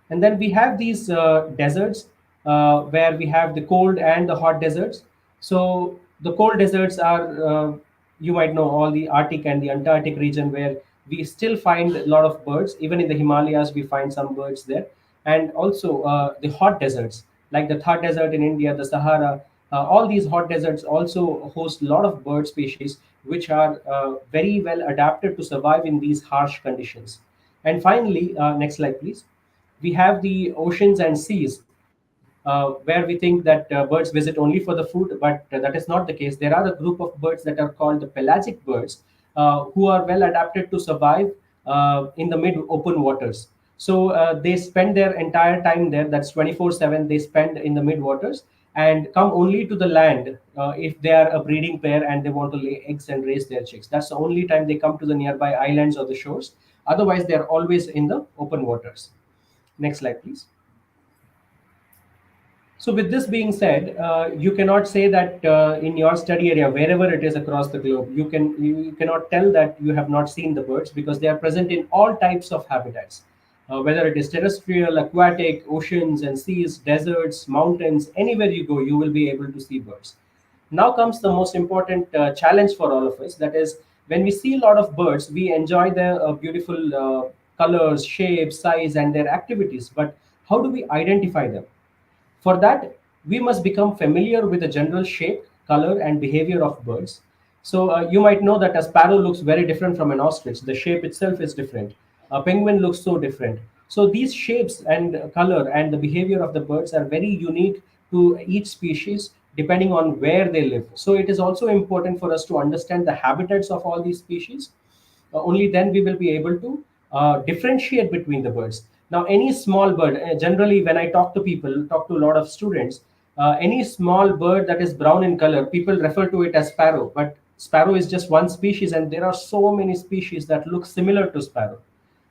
And then we have these deserts where we have the cold and the hot deserts. So the cold deserts are, you might know, all the Arctic and the Antarctic region, where we still find a lot of birds. Even in the Himalayas, we find some birds there. And also the hot deserts, like the Thar Desert in India, the Sahara. All these hot deserts also host a lot of bird species which are very well adapted to survive in these harsh conditions. And finally, next slide, please. We have the oceans and seas, where we think that birds visit only for the food, but that is not the case. There are a group of birds that are called the pelagic birds, who are well adapted to survive in the mid open waters. So they spend their entire time there, that's 24/7, they spend in the mid waters and come only to the land if they are a breeding pair and they want to lay eggs and raise their chicks. That's the only time they come to the nearby islands or the shores. Otherwise, they are always in the open waters. Next slide, please. So, with this being said, you cannot say that in your study area, wherever it is across the globe, you cannot tell that you have not seen the birds, because they are present in all types of habitats, whether it is terrestrial, aquatic, oceans and seas, deserts, mountains. Anywhere you go, you will be able to see birds. Now comes the most important challenge for all of us. That is, when we see a lot of birds, we enjoy their beautiful colors, shapes, size, and their activities. But how do we identify them? For that, we must become familiar with the general shape, color, and behavior of birds. So you might know that a sparrow looks very different from an ostrich. The shape itself is different. A penguin looks so different. So these shapes and color and the behavior of the birds are very unique to each species depending on where they live. So it is also important for us to understand the habitats of all these species. Only then we will be able to differentiate between the birds. Now, any small bird, generally when I talk to people, talk to a lot of students, any small bird that is brown in color, people refer to it as sparrow. But sparrow is just one species, and there are so many species that look similar to sparrow.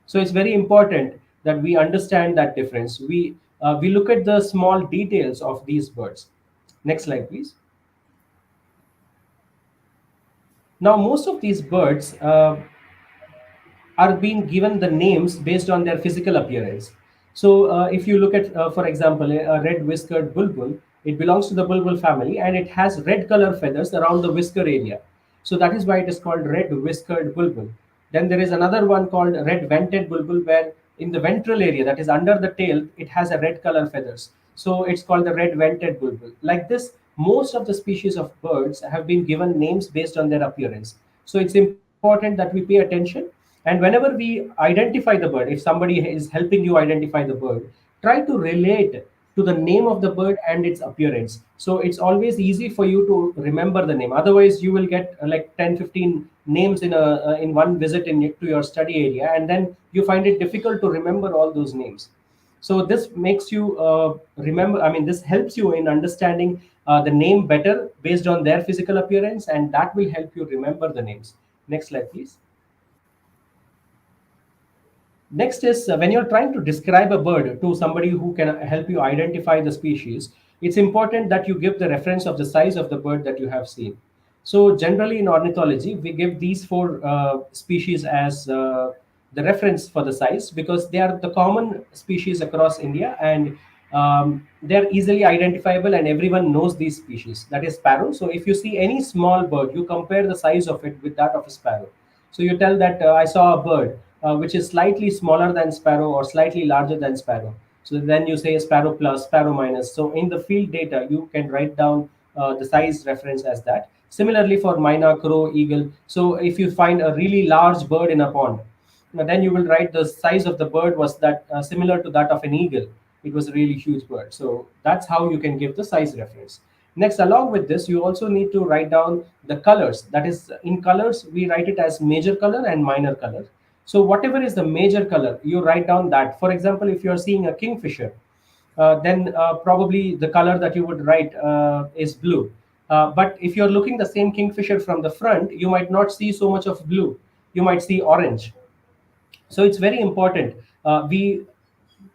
So it's very important that we understand that difference. We look at the small details of these birds. Next slide, please. Now, most of these birds are being given the names based on their physical appearance. So, if you look at, for example, a red whiskered bulbul, it belongs to the bulbul family and it has red color feathers around the whisker area. So, that is why it is called red whiskered bulbul. Then there is another one called red vented bulbul, where in the ventral area, that is under the tail, it has a red color feathers. So, it's called the red vented bulbul. Like this, most of the species of birds have been given names based on their appearance. So, it's important that we pay attention, and whenever we identify the bird, if somebody is helping you identify the bird, try to relate to the name of the bird and its appearance. So it's always easy for you to remember the name. Otherwise, you will get like 10, 15 names in one visit to your study area, and then you find it difficult to remember all those names. So this makes you remember. I mean, this helps you in understanding the name better based on their physical appearance, and that will help you remember the names. Next slide, please. Next is when you're trying to describe a bird to somebody who can help you identify the species, it's important that you give the reference of the size of the bird that you have seen. So generally in ornithology, we give these four species as the reference for the size, because they are the common species across India, and they're easily identifiable and everyone knows these species. That is sparrow. So if you see any small bird, you compare the size of it with that of a sparrow. So you tell that I saw a bird which is slightly smaller than sparrow or slightly larger than sparrow. So then you say sparrow plus, sparrow minus. So in the field data, you can write down the size reference as that. Similarly for myna, crow, eagle. So if you find a really large bird in a pond, then you will write the size of the bird was that similar to that of an eagle. It was a really huge bird. So that's how you can give the size reference. Next, along with this, you also need to write down the colors. That is, in colors, we write it as major color and minor color. So whatever is the major color, you write down that. For example, if you're seeing a kingfisher, then probably the color that you would write is blue. But if you're looking the same kingfisher from the front, you might not see so much of blue. You might see orange. So it's very important we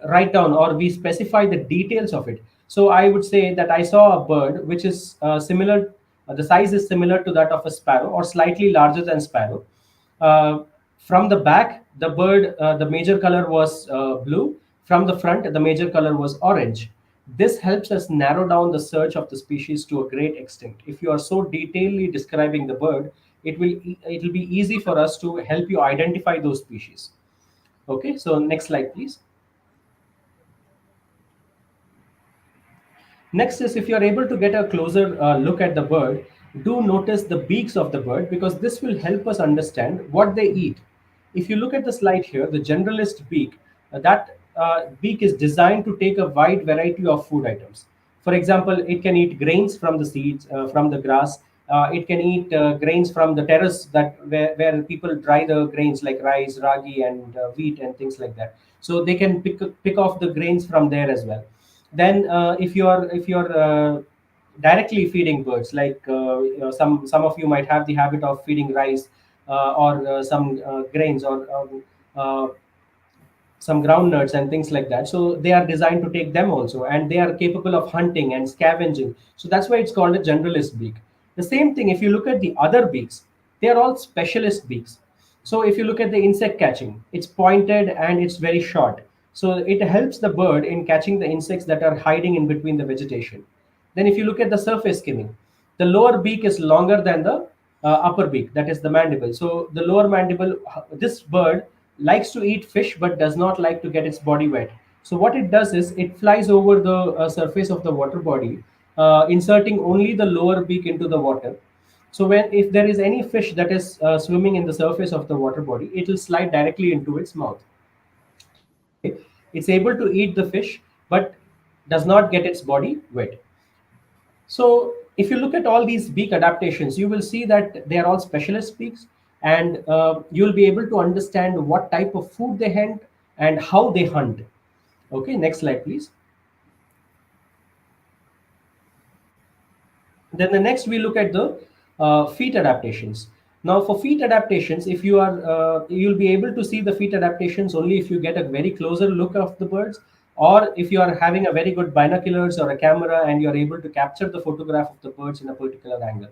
write down or we specify the details of it. So I would say that I saw a bird which is similar, the size is similar to that of a sparrow or slightly larger than sparrow. uh, from the back, the bird, the major color was blue. From the front, the major color was orange. This helps us narrow down the search of the species to a great extent. If you are so detailedly describing the bird, it will be easy for us to help you identify those species. Okay, so next slide, please. Next is, if you are able to get a closer look at the bird, do notice the beaks of the bird, because this will help us understand what they eat. If you look at the slide here, the generalist beak, that beak is designed to take a wide variety of food items. For example, it can eat grains from the seeds, from the grass. It can eat grains from the terrace where people dry the grains like rice, ragi, and wheat and things like that. So they can pick off the grains from there as well. Then if you're directly feeding birds, like some of you might have the habit of feeding rice or some grains or some ground nuts and things like that. So they are designed to take them also, and they are capable of hunting and scavenging. So that's why it's called a generalist beak. The same thing, if you look at the other beaks, they are all specialist beaks. So if you look at the insect catching, it's pointed and it's very short. So it helps the bird in catching the insects that are hiding in between the vegetation. Then if you look at the surface skimming, the lower beak is longer than the upper beak, that is the mandible. So the lower mandible, this bird likes to eat fish but does not like to get its body wet. So what it does is it flies over the surface of the water body, inserting only the lower beak into the water. So when if there is any fish that is swimming in the surface of the water body, it will slide directly into its mouth. So this way, it's able to eat the fish but does not get its body wet. So if you look at all these beak adaptations, you will see that they are all specialist beaks, and you'll be able to understand what type of food they hunt and how they hunt. Okay, next slide, please. Then the next we look at the feet adaptations. Now for feet adaptations, if you are you'll be able to see the feet adaptations only if you get a very closer look of the birds, or if you are having a very good binoculars or a camera and you are able to capture the photograph of the birds in a particular angle.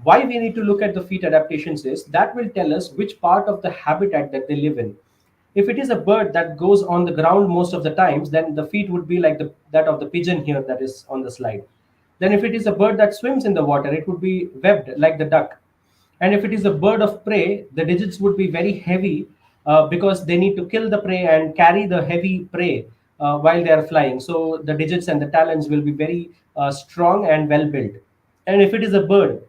Why we need to look at the feet adaptations is that will tell us which part of the habitat that they live in. If it is a bird that goes on the ground most of the times, then the feet would be like that of the pigeon here that is on the slide. Then if it is a bird that swims in the water, it would be webbed like the duck. And if it is a bird of prey, the digits would be very heavy because they need to kill the prey and carry the heavy prey while they are flying. So the digits and the talons will be very strong and well built. And if it is a bird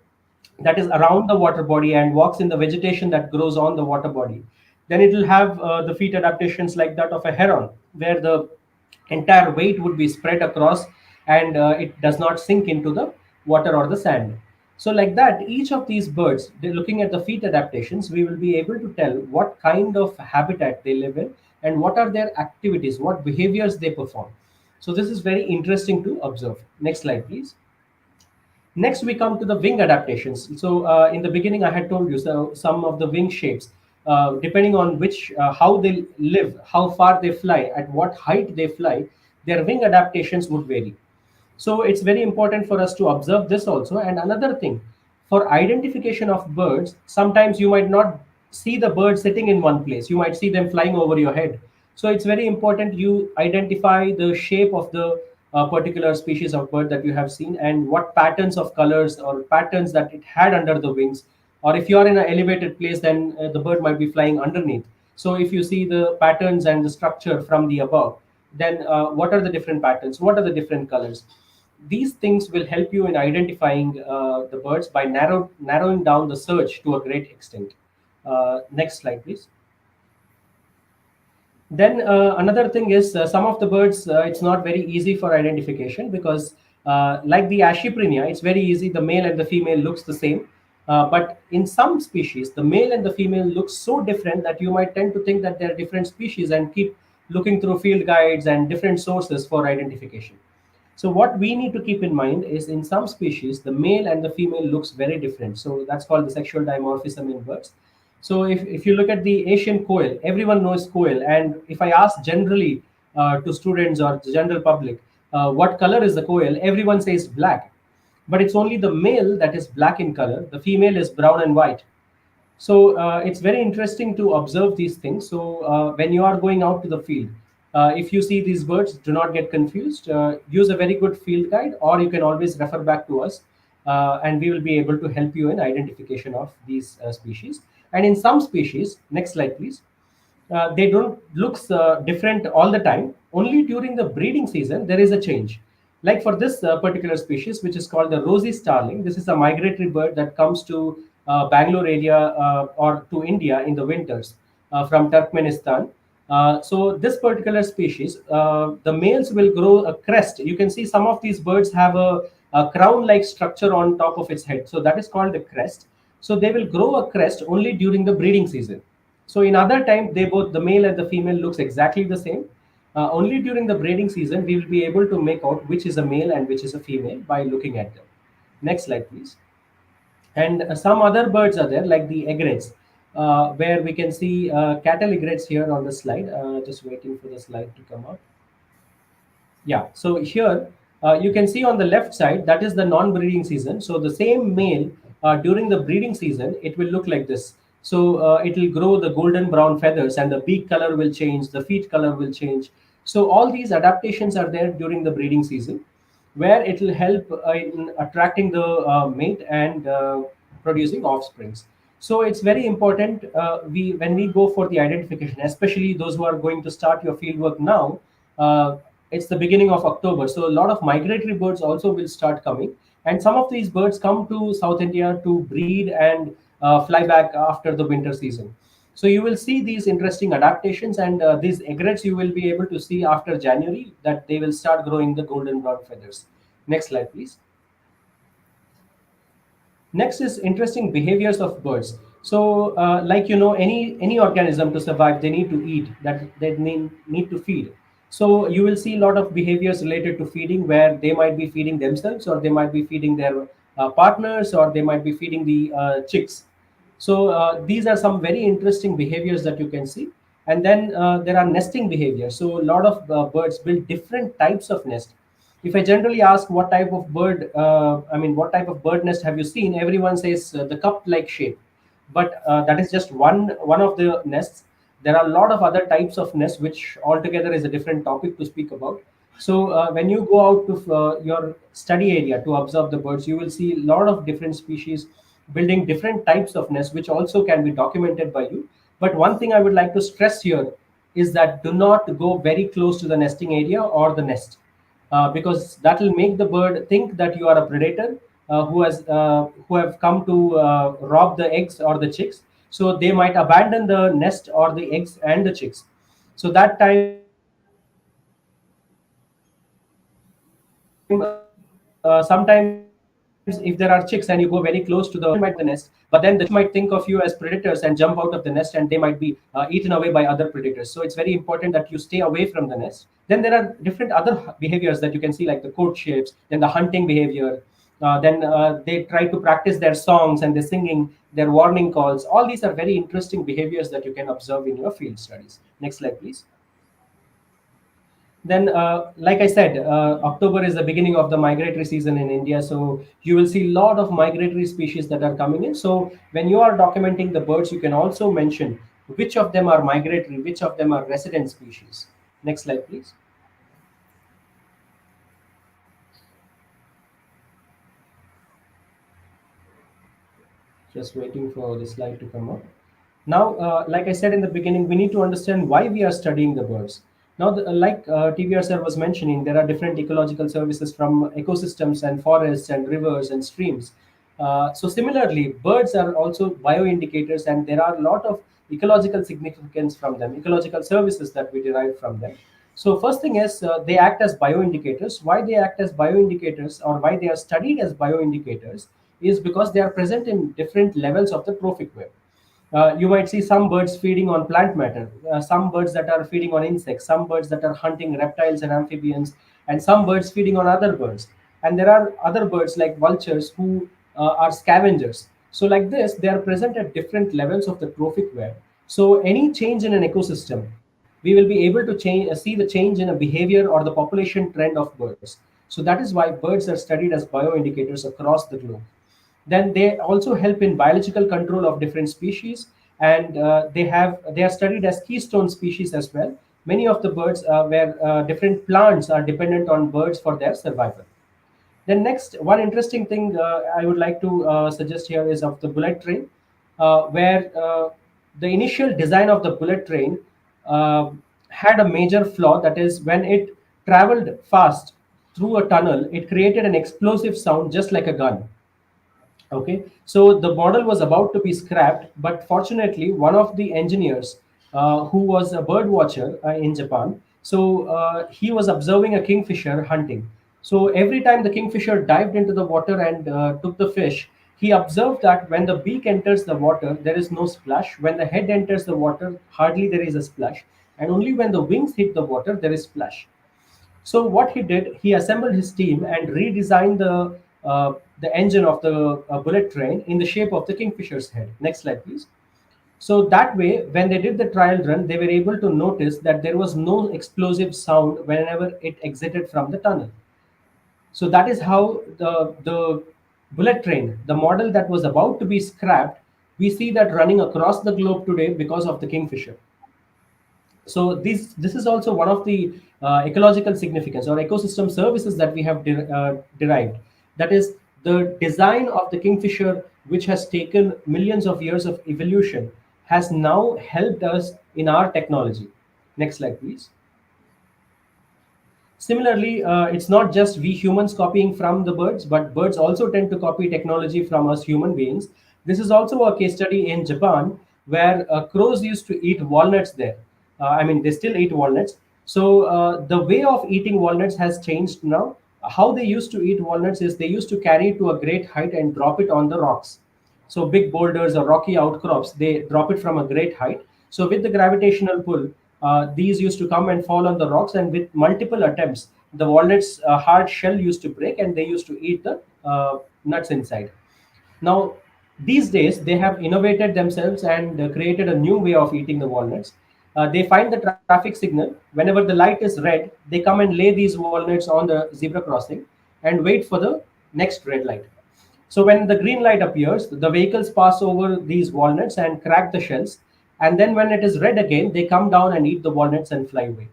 that is around the water body and walks in the vegetation that grows on the water body, then it will have the feet adaptations like that of a heron, where the entire weight would be spread across and it does not sink into the water or the sand. So like that, each of these birds, looking at the feet adaptations, we will be able to tell what kind of habitat they live in and what are their activities, what behaviors they perform. So this is very interesting to observe. Next slide, please. Next, we come to the wing adaptations. So in the beginning, I had told you so some of the wing shapes, depending on how they live, how far they fly, at what height they fly, their wing adaptations would vary. So it's very important for us to observe this also. And another thing, for identification of birds, sometimes you might not see the bird sitting in one place. You might see them flying over your head. So it's very important you identify the shape of the particular species of bird that you have seen, and what patterns of colors or patterns that it had under the wings. Or if you are in an elevated place, then the bird might be flying underneath. So if you see the patterns and the structure from the above, then what are the different patterns? What are the different colors? These things will help you in identifying the birds by narrowing down the search to a great extent. Next slide, please. Then another thing is some of the birds, it's not very easy for identification because like the Ashiprinia, it's very easy. The male and the female looks the same. But in some species, the male and the female looks so different that you might tend to think that they're different species and keep looking through field guides and different sources for identification. So what we need to keep in mind is in some species, the male and the female looks very different. So that's called the sexual dimorphism in birds. So if you look at the Asian quail, everyone knows quail. And if I ask generally to students or the general public, what color is the quail? Everyone says black. But it's only the male that is black in color. The female is brown and white. So it's very interesting to observe these things. So when you are going out to the field, if you see these birds, do not get confused. Use a very good field guide, or you can always refer back to us, and we will be able to help you in identification of these species. And in some species, next slide, please. They don't looks different all the time. Only during the breeding season there is a change. Like for this particular species, which is called the Rosy Starling, this is a migratory bird that comes to Bangalore area or to India in the winters from Turkmenistan. So this particular species, the males will grow a crest. You can see some of these birds have a crown-like structure on top of its head. So that is called a crest. So they will grow a crest only during the breeding season. So in other time, they both, the male and the female, looks exactly the same. Only during the breeding season, we will be able to make out which is a male and which is a female by looking at them. Next slide, please. And some other birds are there, like the egrets, where we can see cattle egrets here on the slide. Just waiting for the slide to come out. Yeah, so here you can see on the left side, that is the non-breeding season. So the same male during the breeding season, it will look like this. So it will grow the golden brown feathers, and the beak color will change, the feet color will change. So all these adaptations are there during the breeding season, where it will help in attracting the mate and producing offsprings. So it's very important we when we go for the identification, especially those who are going to start your fieldwork now. It's the beginning of October, so a lot of migratory birds also will start coming, and some of these birds come to South India to breed and fly back after the winter season. So you will see these interesting adaptations, and these egrets you will be able to see after January that they will start growing the golden brown feathers. Next slide, please. Next is interesting behaviors of birds. So, like any organism to survive, they need to eat. That they need to feed. So you will see a lot of behaviors related to feeding, where they might be feeding themselves, or they might be feeding their partners, or they might be feeding the chicks. So these are some very interesting behaviors that you can see. And then there are nesting behaviors. So a lot of birds build different types of nest. If I generally ask what type of bird, what type of bird nest have you seen? Everyone says the cup-like shape, but that is just one of the nests. There are a lot of other types of nests, which altogether is a different topic to speak about. So when you go out to your study area to observe the birds, you will see a lot of different species building different types of nests, which also can be documented by you. But one thing I would like to stress here is that do not go very close to the nesting area or the nest, because that will make the bird think that you are a predator who have come to rob the eggs or the chicks. So they might abandon the nest or the eggs and the chicks. So that time, sometimes if there are chicks and you go very close to the nest, but then the chicks might think of you as predators and jump out of the nest, and they might be eaten away by other predators. So it's very important that you stay away from the nest. Then there are different other behaviors that you can see, like the courtships, then the hunting behavior. Then they try to practice their songs and they're singing their warning calls. All these are very interesting behaviors that you can observe in your field studies. Next slide, please. Then, like I said, October is the beginning of the migratory season in India. So you will see a lot of migratory species that are coming in. So when you are documenting the birds, you can also mention which of them are migratory, which of them are resident species. Next slide, please. Just waiting for the slide to come up. Now, like I said in the beginning, we need to understand why we are studying the birds. Now, like TVR sir was mentioning, there are different ecological services from ecosystems and forests and rivers and streams. So similarly, birds are also bioindicators, and there are a lot of ecological significance from them, ecological services that we derive from them. So first thing is they act as bioindicators. Why they act as bioindicators, or why they are studied as bioindicators, is because they are present in different levels of the trophic web. You might see some birds feeding on plant matter, some birds that are feeding on insects, some birds that are hunting reptiles and amphibians, and some birds feeding on other birds. And there are other birds like vultures who are scavengers. So, like this, they are present at different levels of the trophic web. So, any change in an ecosystem, we will be able to see the change in a behavior or the population trend of birds. So, that is why birds are studied as bioindicators across the globe. Then they also help in biological control of different species, and they are studied as keystone species as well. Many of the birds where different plants are dependent on birds for their survival. Then next, one interesting thing I would like to suggest here is of the bullet train, where the initial design of the bullet train uh, had a major flaw. That is, when it traveled fast through a tunnel, it created an explosive sound just like a gun. Okay, so the model was about to be scrapped, but fortunately, one of the engineers who was a bird watcher in Japan, so he was observing a kingfisher hunting. So every time the kingfisher dived into the water and took the fish, he observed that when the beak enters the water, there is no splash. When the head enters the water, hardly there is a splash. And only when the wings hit the water, there is splash. So what he did, he assembled his team and redesigned the engine of the bullet train in the shape of the kingfisher's head. Next slide, please. So that way, when they did the trial run, they were able to notice that there was no explosive sound whenever it exited from the tunnel. So that is how the bullet train, the model that was about to be scrapped, we see that running across the globe today because of the kingfisher. So this is also one of the ecological significance or ecosystem services that we have derived. That is the design of the kingfisher, which has taken millions of years of evolution, has now helped us in our technology. Next slide, please. Similarly, it's not just we humans copying from the birds, but birds also tend to copy technology from us human beings. This is also a case study in Japan where crows used to eat walnuts there. I mean, they still eat walnuts. So the way of eating walnuts has changed now. How they used to eat walnuts is they used to carry it to a great height and drop it on the rocks. So big boulders or rocky outcrops, they drop it from a great height. So with the gravitational pull, these used to come and fall on the rocks, and with multiple attempts, the walnut's hard shell used to break, and they used to eat the nuts inside. Now, these days, they have innovated themselves and created a new way of eating the walnuts. They find the traffic signal. Whenever the light is red, they come and lay these walnuts on the zebra crossing and wait for the next red light. So when the green light appears, the vehicles pass over these walnuts and crack the shells. And then when it is red again, they come down and eat the walnuts and fly away.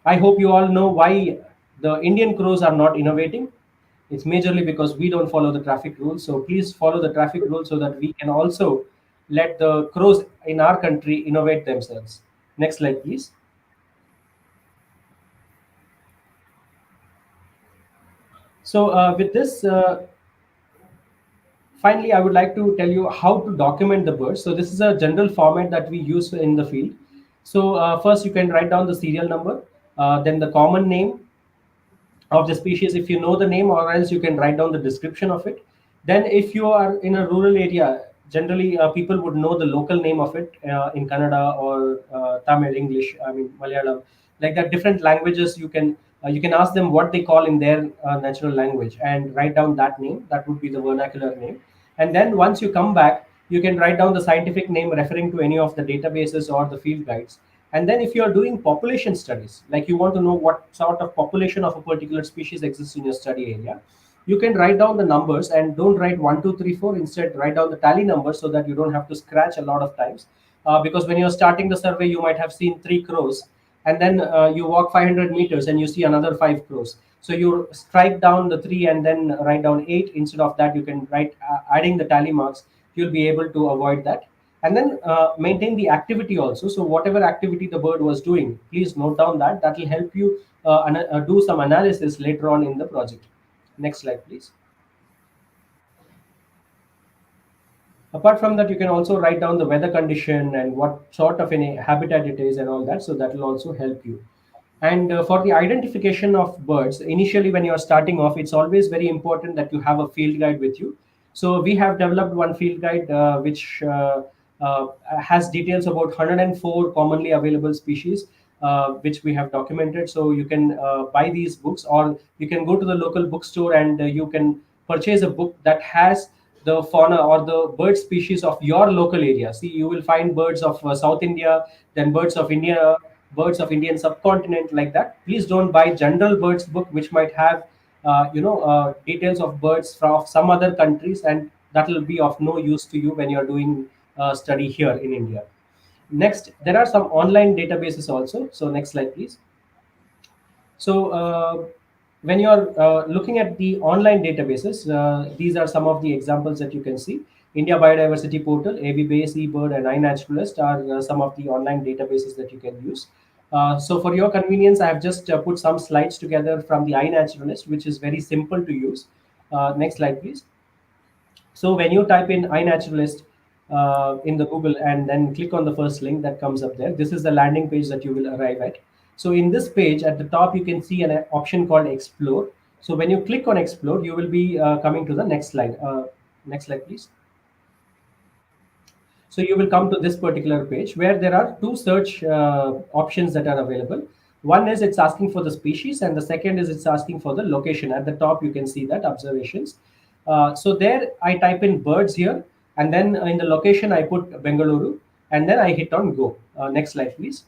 I hope you all know why the Indian crows are not innovating. It's majorly because we don't follow the traffic rules. So please follow the traffic rules so that we can also let the crows in our country innovate themselves. Next slide, please. So with this, finally, I would like to tell you how to document the birds. So this is a general format that we use in the field. So first, you can write down the serial number, then the common name of the species if you know the name, or else you can write down the description of it. Then if you are in a rural area, generally people would know the local name of it in Kannada or Tamil, English, I mean Malayalam, like that. Different languages, you can ask them what they call in their natural language and write down that name. That would be the vernacular name. And then once you come back, you can write down the scientific name referring to any of the databases or the field guides. And then if you are doing population studies, like you want to know what sort of population of a particular species exists in your study area, you can write down the numbers and don't write 1, 2, 3, 4. Instead, write down the tally numbers so that you don't have to scratch a lot of times. Because when you're starting the survey, you might have seen 3 crows, and then you walk 500 meters and you see another 5 crows. So you strike down the 3 and then write down 8. Instead of that, you can write adding the tally marks. You'll be able to avoid that. And then maintain the activity also. So whatever activity the bird was doing, please note down that. That will help you do some analysis later on in the project. Next slide, please. Apart from that, you can also write down the weather condition and what sort of any habitat it is and all that. So that will also help you. And for the identification of birds, initially when you are starting off, it's always very important that you have a field guide with you. So we have developed one field guide which has details about 104 commonly available species, which we have documented. So you can buy these books, or you can go to the local bookstore and you can purchase a book that has the fauna or the bird species of your local area. See, you will find birds of South India, then birds of India, birds of Indian subcontinent, like that. Please don't buy general birds book, which might have details of birds from some other countries, and that will be of no use to you when you're doing study here in India. Next, there are some online databases also. So next slide, please. So when you're looking at the online databases, these are some of the examples that you can see. India Biodiversity Portal, ABBase, eBird, and iNaturalist are some of the online databases that you can use. So for your convenience, I have just put some slides together from the iNaturalist, which is very simple to use. Next slide, please. So when you type in iNaturalist in the Google and then click on the first link that comes up there, this is the landing page that you will arrive at. So in this page at the top, you can see an option called Explore. So when you click on Explore, you will be coming to the next slide. Next slide, please. So you will come to this particular page where there are two search options that are available. One is it's asking for the species, and the second is it's asking for the location. At the top, you can see that observations. So there I type in birds here, and then in the location I put Bengaluru, and then I hit on go. Next slide, please.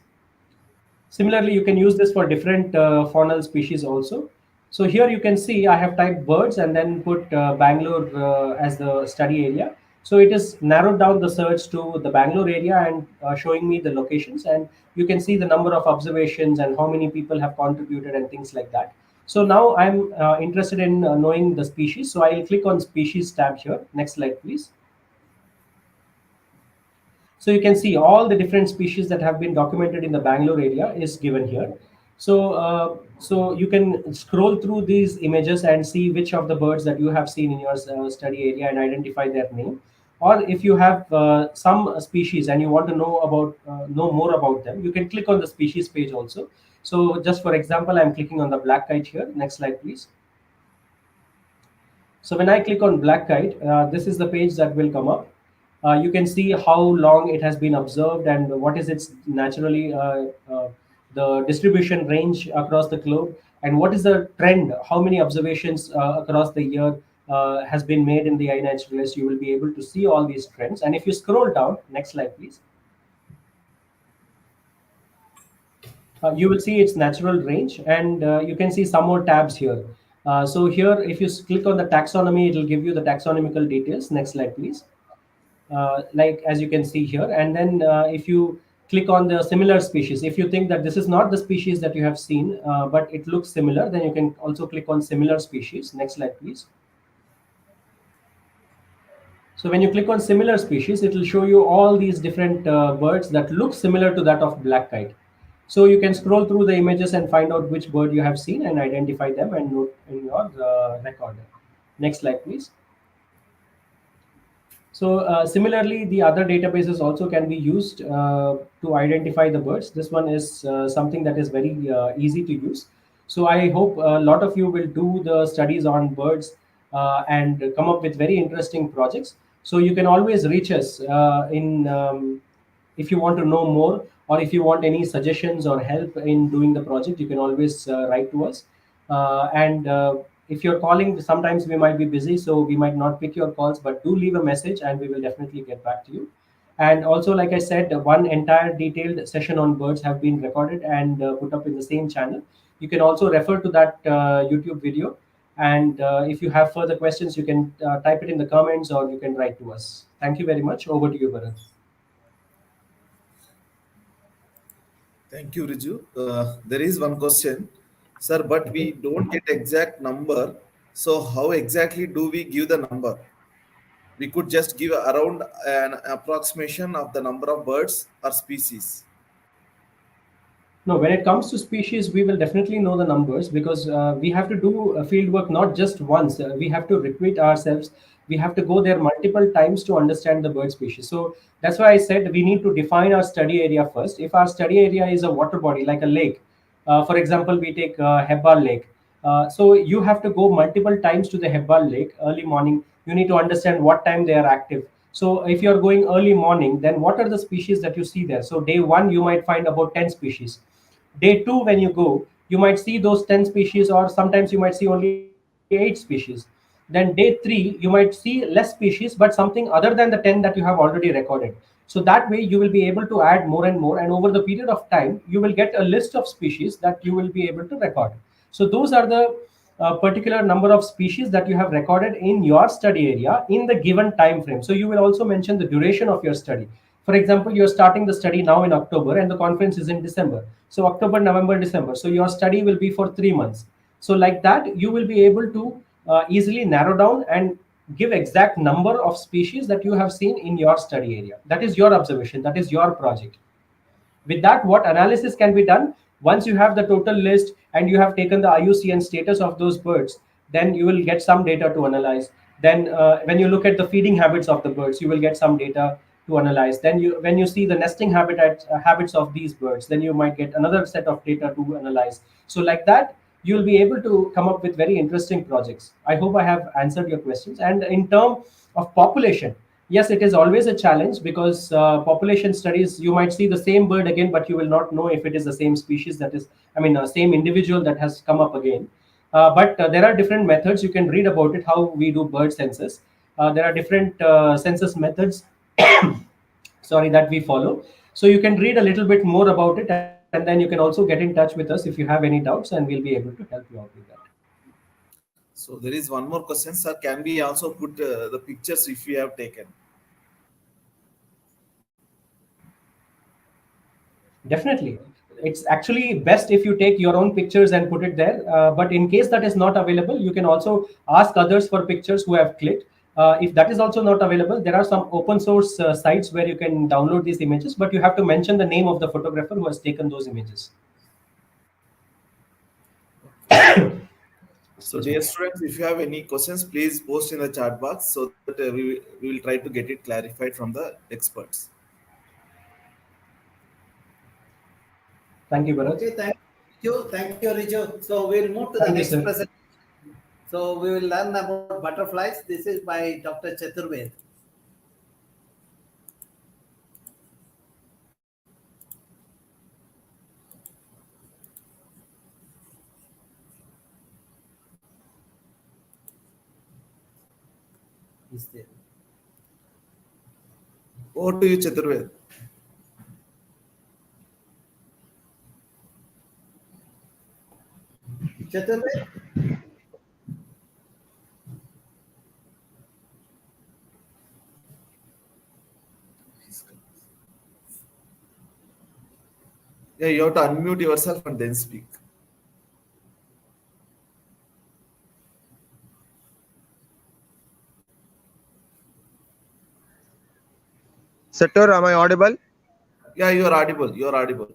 Similarly, you can use this for different faunal species also. So here you can see I have typed birds and then put Bangalore as the study area. So it is narrowed down the search to the Bangalore area and showing me the locations. And you can see the number of observations and how many people have contributed and things like that. So now I'm interested in knowing the species. So I'll click on species tab here. Next slide, please. So you can see all the different species that have been documented in the Bangalore area is given here. So you can scroll through these images and see which of the birds that you have seen in your study area and identify their name. Or if you have some species and you want to know more about them, you can click on the species page also. So just for example, I'm clicking on the black kite here. Next slide, please. So when I click on black kite, this is the page that will come up. You can see how long it has been observed and what is its naturally the distribution range across the globe, and what is the trend, how many observations across the year has been made in the iNaturalist. You will be able to see all these trends. And if you scroll down, next slide, please. You will see its natural range, and you can see some more tabs here. So here, if you click on the taxonomy, it will give you the taxonomical details. Next slide, please. Like as you can see here, and then if you click on the similar species, if you think that this is not the species that you have seen, but it looks similar, then you can also click on similar species. Next slide, please. So when you click on similar species, it will show you all these different birds that look similar to that of black kite. So you can scroll through the images and find out which bird you have seen and identify them and note in your record. Next slide, please. So similarly, the other databases also can be used to identify the birds. This one is something that is very easy to use. So I hope a lot of you will do the studies on birds and come up with very interesting projects. So you can always reach us if you want to know more, or if you want any suggestions or help in doing the project, you can always write to us. And if you're calling, sometimes we might be busy, so we might not pick your calls, but do leave a message and we will definitely get back to you. And also, like I said, one entire detailed session on birds have been recorded and put up in the same channel. You can also refer to that YouTube video. And if you have further questions, you can type it in the comments or you can write to us. Thank you very much. Over to you, Bharat. Thank you, Riju. There is one question, sir, but we Okay. don't get exact number. So how exactly do we give the number? We could just give around an approximation of the number of birds or species. No, when it comes to species, we will definitely know the numbers because we have to do field work not just once. We have to repeat ourselves. We have to go there multiple times to understand the bird species. So that's why I said we need to define our study area first. If our study area is a water body like a lake, for example, we take Hebbal Lake. So you have to go multiple times to the Hebbal Lake early morning. You need to understand what time they are active. So if you're going early morning, then what are the species that you see there? So day one, you might find about 10 species. Day two, when you go, you might see those 10 species, or sometimes you might see only 8 species. Then day three, you might see less species, but something other than the 10 that you have already recorded. So that way, you will be able to add more and more. And over the period of time, you will get a list of species that you will be able to record. So those are the particular number of species that you have recorded in your study area in the given time frame. So you will also mention the duration of your study. For example, you're starting the study now in October and the conference is in December. So October, November, December. So your study will be for 3 months. So like that, you will be able to easily narrow down and give exact number of species that you have seen in your study area. That is your observation. That is your project. With that, what analysis can be done? Once you have the total list and you have taken the IUCN status of those birds, then you will get some data to analyze. Then when you look at the feeding habits of the birds, you will get some data to analyze. Then when you see the nesting habits of these birds, then you might get another set of data to analyze. So like that, you will be able to come up with very interesting projects. I hope I have answered your questions. And in terms of population, yes, it is always a challenge because population studies, you might see the same bird again, but you will not know if it is the same species that is, same individual that has come up again. But there are different methods. You can read about it, how we do bird census. There are different census methods, sorry, that we follow. So you can read a little bit more about it, and then you can also get in touch with us if you have any doubts, and we'll be able to help you out with that. So there is one more question, sir. Can we also put the pictures if we have taken? Definitely. It's actually best if you take your own pictures and put it there. But in case that is not available, you can also ask others for pictures who have clicked. If that is also not available, there are some open source sites where you can download these images, but you have to mention the name of the photographer who has taken those images. So dear students, if you have any questions, please post in the chat box so that we will try to get it clarified from the experts. Thank you, Bharat. Okay, thank you, Riju. So we'll move to the Thank you, next sir. presentation. So we will learn about butterflies. This is by Dr. Chaturved. Is there? Over to you, Chaturved. Chaturved? Yeah, you have to unmute yourself and then speak. Sector, am I audible? Yeah, you are audible. You are audible.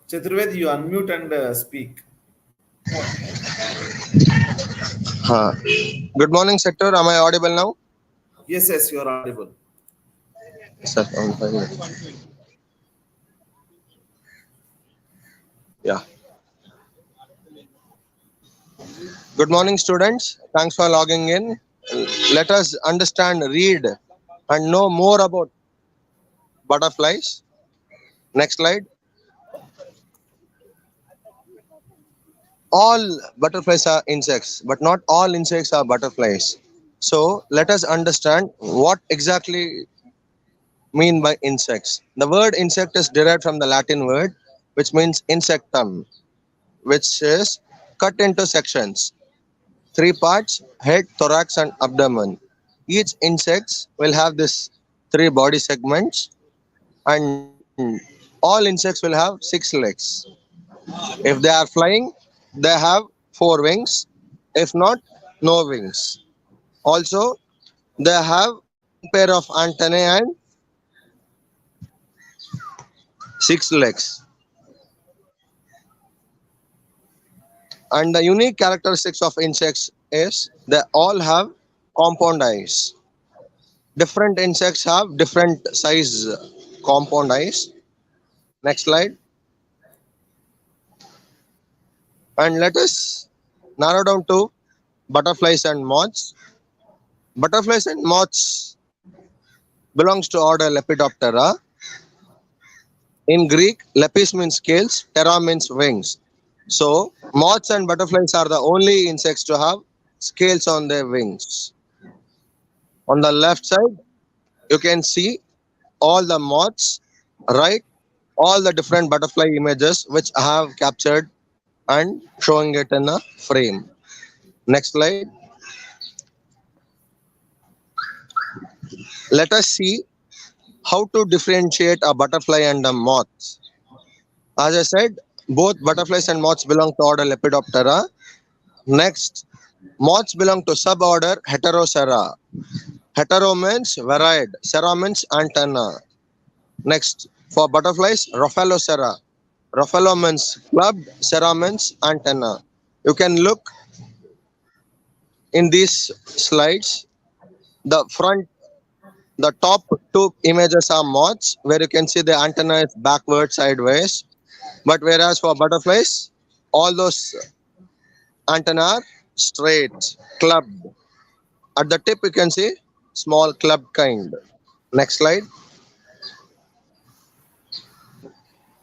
Chaturved, you unmute and speak. Good morning, Sector. Am I audible now? Yes, yes, you are audible. Sir, yeah. Good morning, students. Thanks for logging in. Let us understand, read, and know more about butterflies. Next slide. All butterflies are insects, but not all insects are butterflies. So let us understand what exactly mean by insects. The word insect is derived from the Latin word which means insectum, which is cut into sections. Three parts: head, thorax, and abdomen. Each insects will have this three body segments, and all insects will have 6 legs. If they are flying, they have 4 wings. If not, no wings. Also, they have one pair of antennae and 6 legs. And the unique characteristics of insects is they all have compound eyes. Different insects have different size compound eyes. Next slide. And let us narrow down to butterflies and moths. Butterflies and moths belongs to order Lepidoptera. In Greek, lepis means scales, ptera means wings. So, moths and butterflies are the only insects to have scales on their wings. On the left side, you can see all the moths, right? All the different butterfly images which I have captured and showing it in a frame. Next slide. Let us see how to differentiate a butterfly and a moth. As I said, both butterflies and moths belong to order Lepidoptera. Next, moths belong to suborder Heterocera. Hetero means varied, cera means antenna. Next, for butterflies, Rhophalocera. Rhophalo means clubbed, cera means antenna. You can look in these slides. The top two images are moths, where you can see the antenna is backward, sideways. But whereas for butterflies, all those antennae are straight, clubbed. At the tip, you can see small club kind. Next slide.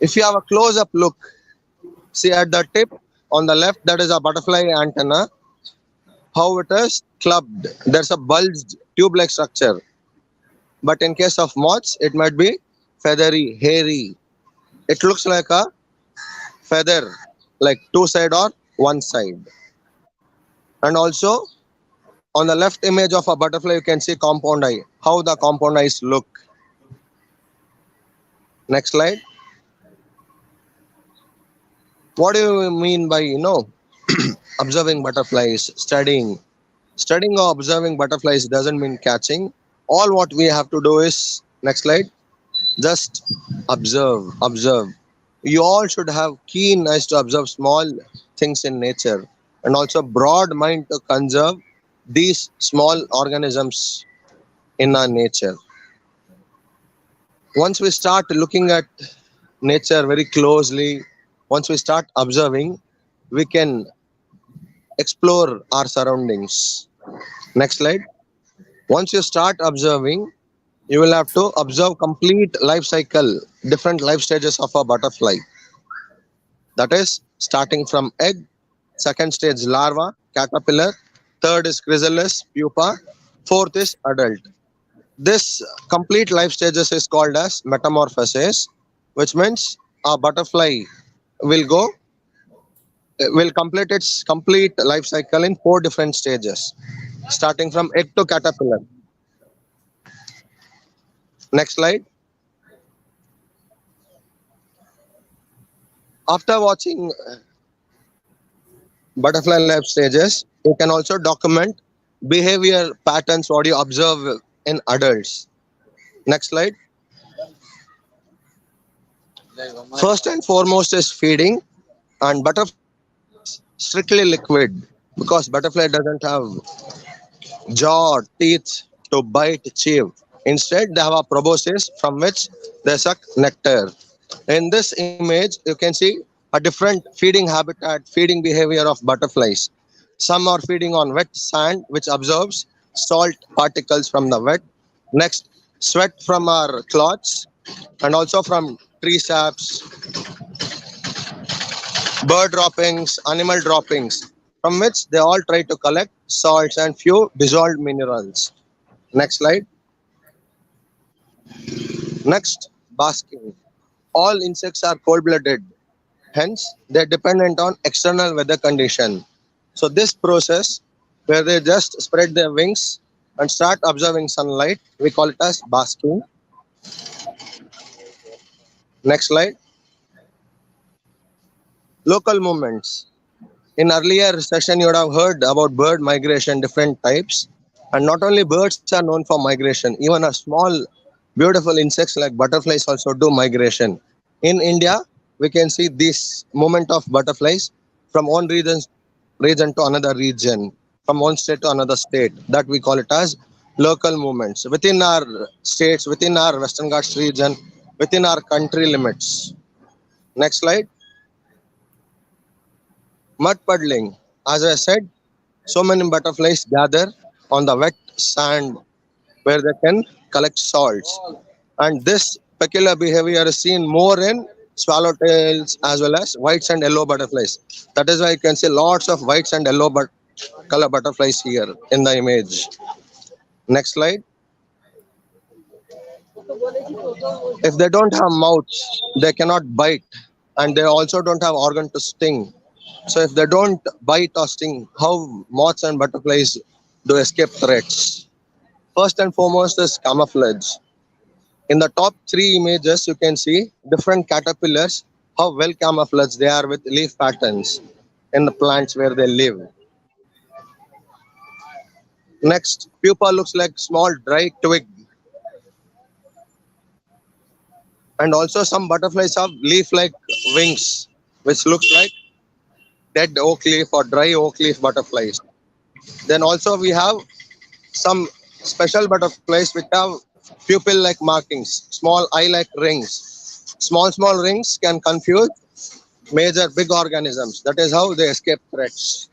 If you have a close-up look, see at the tip on the left, that is a butterfly antenna. How it is clubbed. There's a bulged tube-like structure. But in case of moths, it might be feathery, hairy. It looks like a feather, like two side or one side. And also, on the left image of a butterfly, you can see compound eye. How the compound eyes look. Next slide. What do you mean by, observing butterflies, studying? Studying or observing butterflies doesn't mean catching. All what we have to do is, next slide, just observe. You all should have keen eyes to observe small things in nature and also broad mind to conserve these small organisms in our nature. Once we start looking at nature very closely, once we start observing, we can explore our surroundings. Next slide. Once you start observing, you will have to observe complete life cycle, different life stages of a butterfly. That is starting from egg, second stage larva, caterpillar, third is chrysalis, pupa, fourth is adult. This complete life stages is called as metamorphosis, which means a butterfly will complete its complete life cycle in 4 different stages, starting from egg to caterpillar. Next slide. After watching butterfly life stages, you can also document behavior patterns what you observe in adults. Next slide. First and foremost is feeding, and butterfly strictly liquid because butterfly doesn't have jaw or teeth to bite, chew. Instead, they have a proboscis from which they suck nectar. In this image, you can see a different feeding habitat, feeding behavior of butterflies. Some are feeding on wet sand, which absorbs salt particles from the wet. Next, sweat from our cloths and also from tree saps, bird droppings, animal droppings, from which they all try to collect salts and few dissolved minerals. Next slide. Next, basking. All insects are cold-blooded. Hence, they're dependent on external weather condition. So this process, where they just spread their wings and start observing sunlight, we call it as basking. Next slide. Local movements. In earlier session, you would have heard about bird migration, different types. And not only birds are known for migration, even a small, beautiful insects like butterflies also do migration. In India, we can see this movement of butterflies from one region to another region, from one state to another state. That we call it as local movements within our states, within our Western Ghats region, within our country limits. Next slide. Mud puddling. As I said, so many butterflies gather on the wet sand where they can collect salts. And this peculiar behavior is seen more in swallowtails as well as whites and yellow butterflies. That is why you can see lots of whites and yellow color butterflies here in the image. Next slide. If they don't have mouths, they cannot bite, and they also don't have organ to sting. So if they don't bite or sting, how moths and butterflies do escape threats? First and foremost is camouflage. In the top three images, you can see different caterpillars, how well camouflaged they are with leaf patterns in the plants where they live. Next, pupa looks like small dry twig. And also some butterflies have leaf-like wings, which looks like dead oak leaf or dry oak leaf butterflies. Then also we have some special butterflies which have pupil-like markings, small eye-like rings. Small rings can confuse major big organisms. That is how they escape threats.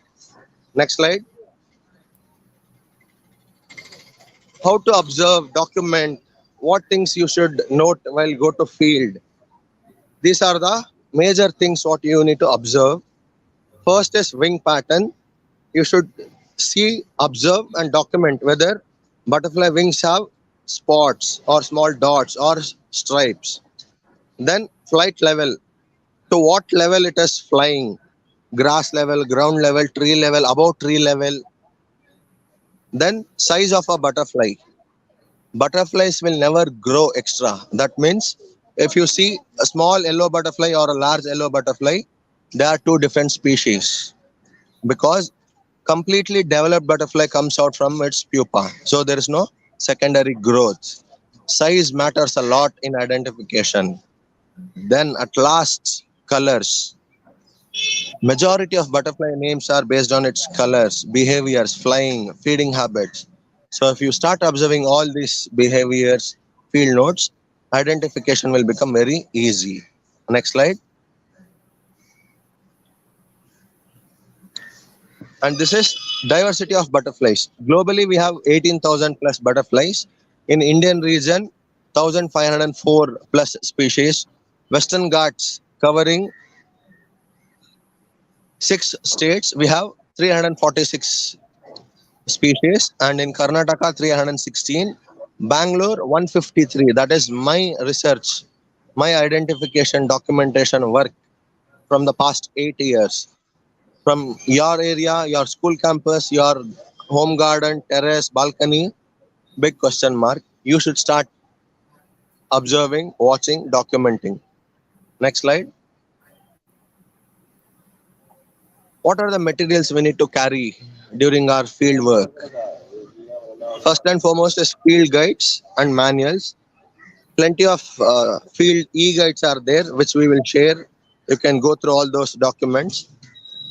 Next slide. How to observe, document, what things you should note while go to field. These are the major things what you need to observe. First is wing pattern. You should see, observe and document whether butterfly wings have spots or small dots or stripes. Then flight level. To what level it is flying? Grass level, ground level, tree level, above tree level. Then size of a butterfly. Butterflies will never grow extra. That means if you see a small yellow butterfly or a large yellow butterfly, they are two different species, because completely developed butterfly comes out from its pupa. So there is no secondary growth. Size matters a lot in identification. Then at last, colors. Majority of butterfly names are based on its colors, behaviors, flying, feeding habits. So if you start observing all these behaviors, field notes, identification will become very easy. Next slide. And this is diversity of butterflies. Globally, we have 18,000 plus butterflies. In Indian region, 1,504 plus species. Western Ghats covering 6 states, we have 346 species, and in Karnataka 316, Bangalore 153. That is my research, my identification documentation work from the past 8 years. From your area, your school campus, your home garden, terrace, balcony, big question mark. You should start observing, watching, documenting. Next slide. What are the materials we need to carry during our field work? First and foremost is field guides and manuals. Plenty of field e-guides are there, which we will share. You can go through all those documents.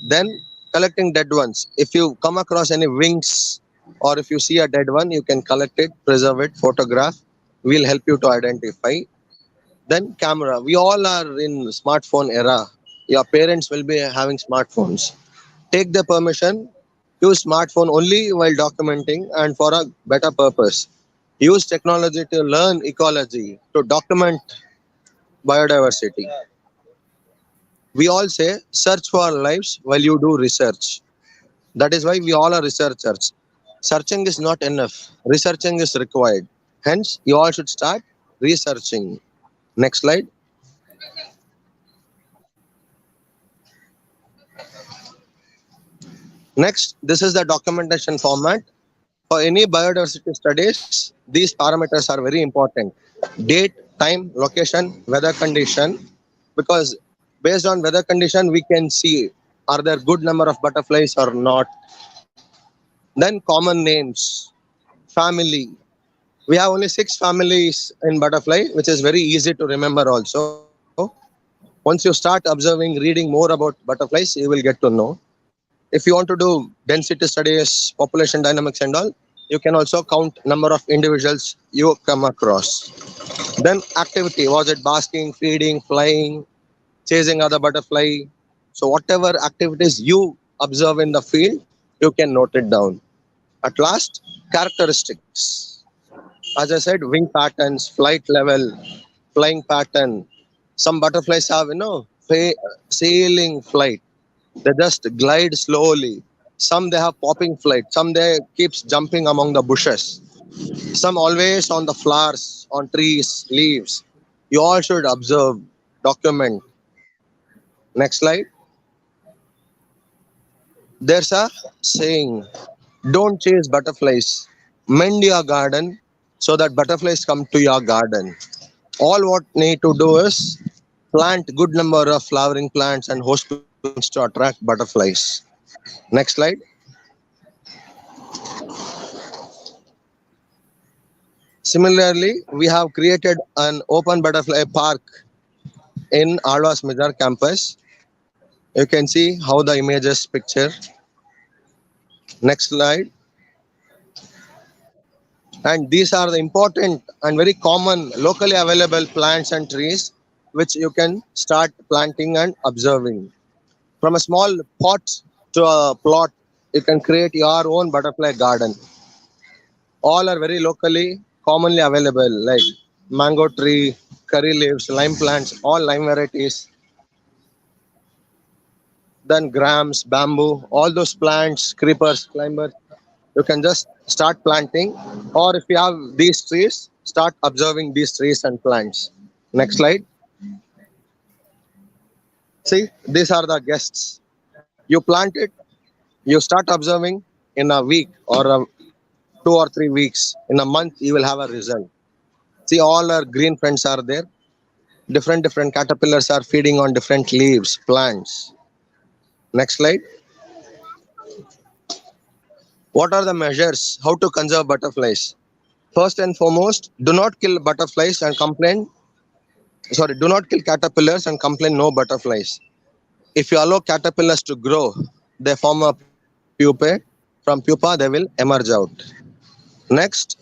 Then collecting dead ones. If you come across any wings or if you see a dead one, you can collect it, preserve it, photograph. We'll help you to identify. Then camera. We all are in smartphone era. Your parents will be having smartphones. Take the permission Use smartphone only while documenting and for a better purpose. Use technology to learn ecology, to document biodiversity. We all say search for lives while you do research. That is why we all are researchers. Searching is not enough. Researching is required. Hence, you all should start researching. Next slide. Next, this is the documentation format. For any biodiversity studies, these parameters are very important. Date, time, location, weather condition. Because based on weather condition, we can see are there good number of butterflies or not. Then common names, family. We have only 6 families in butterfly, which is very easy to remember also. Once you start observing, reading more about butterflies, you will get to know. If you want to do density studies, population dynamics and all, you can also count number of individuals you come across. Then activity, was it basking, feeding, flying, chasing other butterfly? So whatever activities you observe in the field, you can note it down. At last, characteristics. As I said, wing patterns, flight level, flying pattern. Some butterflies have, sailing flight. They just glide slowly. Some they have popping flight. Some they keeps jumping among the bushes. Some always on the flowers, on trees, leaves. You all should observe, document. Next slide. There's a saying, don't chase butterflies. Mend your garden so that butterflies come to your garden. All what need to do is plant good number of flowering plants and host plants to attract butterflies. Next slide. Similarly, we have created an open butterfly park in Alva's Mizar campus. You can see how the images picture. Next slide. And these are the important and very common locally available plants and trees which you can start planting and observing. From a small pot to a plot, you can create your own butterfly garden. All are very locally, commonly available like mango tree, curry leaves, lime plants, all lime varieties. Then grams, bamboo, all those plants, creepers, climbers, you can just start planting. Or if you have these trees, start observing these trees and plants. Next slide. See, these are the guests. You plant it, you start observing in a week or 2 or 3 weeks. In a month, you will have a result. See, all our green friends are there. Different caterpillars are feeding on different leaves, plants. Next slide. What are the measures? How to conserve butterflies? First and foremost, do not kill butterflies and complain. Sorry, do not kill caterpillars and complain no butterflies. If you allow caterpillars to grow, they form a pupae. From pupa, they will emerge out. Next,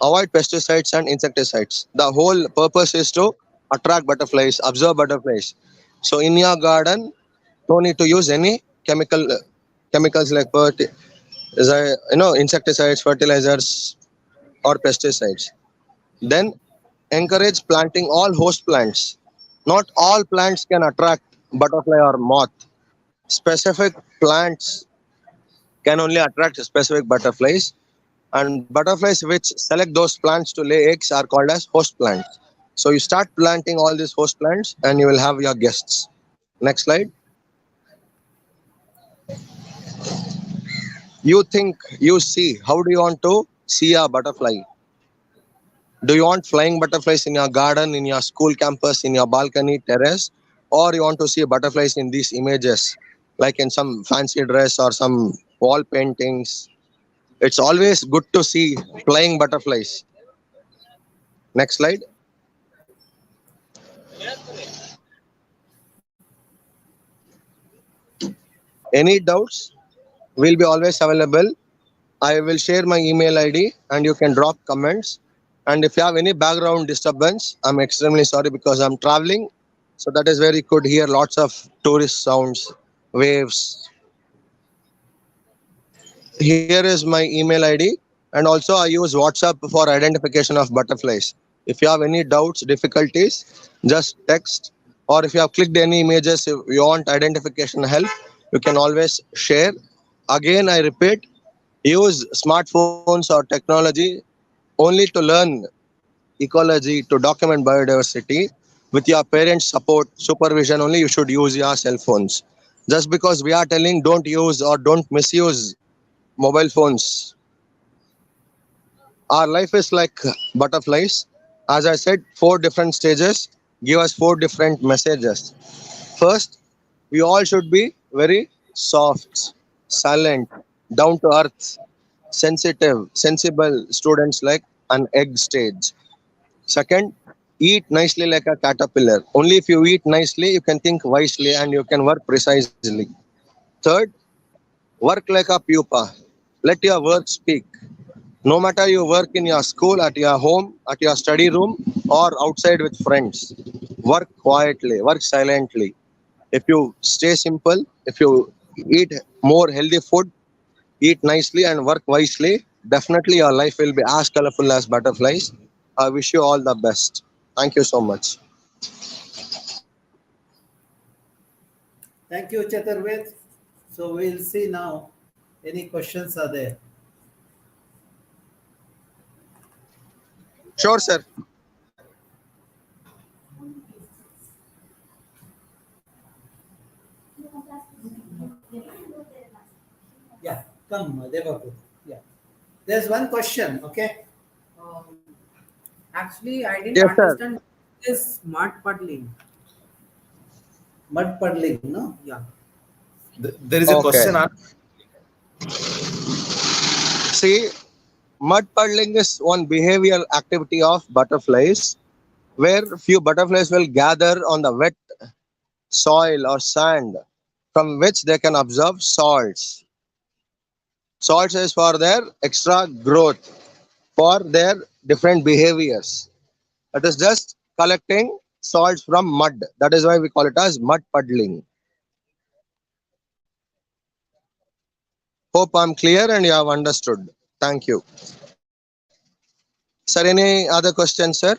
avoid pesticides and insecticides. The whole purpose is to attract butterflies, observe butterflies. So in your garden, don't need to use any chemicals like insecticides, fertilizers, or pesticides. Then encourage planting all host plants. Not all plants can attract butterfly or moth. Specific plants can only attract specific butterflies, and butterflies which select those plants to lay eggs are called as host plants. So you start planting all these host plants and you will have your guests. Next slide. You think, you see, how do you want to see a butterfly? Do you want flying butterflies in your garden, in your school campus, in your balcony, terrace? Or you want to see butterflies in these images, like in some fancy dress or some wall paintings? It's always good to see flying butterflies. Next slide. Any doubts will be always available. I will share my email ID and you can drop comments. And if you have any background disturbance, I'm extremely sorry because I'm traveling. So that is where you could hear lots of tourist sounds, waves. here is my email ID, and also I use WhatsApp for identification of butterflies. If you have any doubts, difficulties, just text, or if you have clicked any images, if you want identification help, you can always share. Again, I repeat, use smartphones or technology only to learn ecology, to document biodiversity. With your parents' support, supervision only, you should use your cell phones. Just because we are telling don't use or don't misuse mobile phones, our life is like butterflies. As I said, four different stages give us four different messages. First, we all should be very soft, silent, down to earth, sensitive, sensible students like an egg stage. Second, eat nicely like a caterpillar. Only if you eat nicely, you can think wisely and you can work precisely. Third, work like a pupa. Let your work speak. No matter you work in your school, at your home, at your study room, or outside with friends, work quietly, work silently. If you stay simple, if you eat more healthy food, eat nicely, and work wisely, definitely your life will be as colorful as butterflies. I wish you all the best. Thank you so much. Thank you, Chaturved. So we'll see now. Any questions are there? Sure, sir. Yeah, come, Devapur. Yeah. There's one question, okay? Um, Actually, I didn't Yes, sir. understand this mud puddling. Mud puddling, no? Yeah. There is a Okay. question. See, mud puddling is one behavioral activity of butterflies where few butterflies will gather on the wet soil or sand from which they can absorb salts. Salts is for their extra growth, for their different behaviors. It is just collecting salts from mud. That is why we call it as mud puddling. Hope I'm clear and you have understood. Thank you. Sir, any other questions, sir?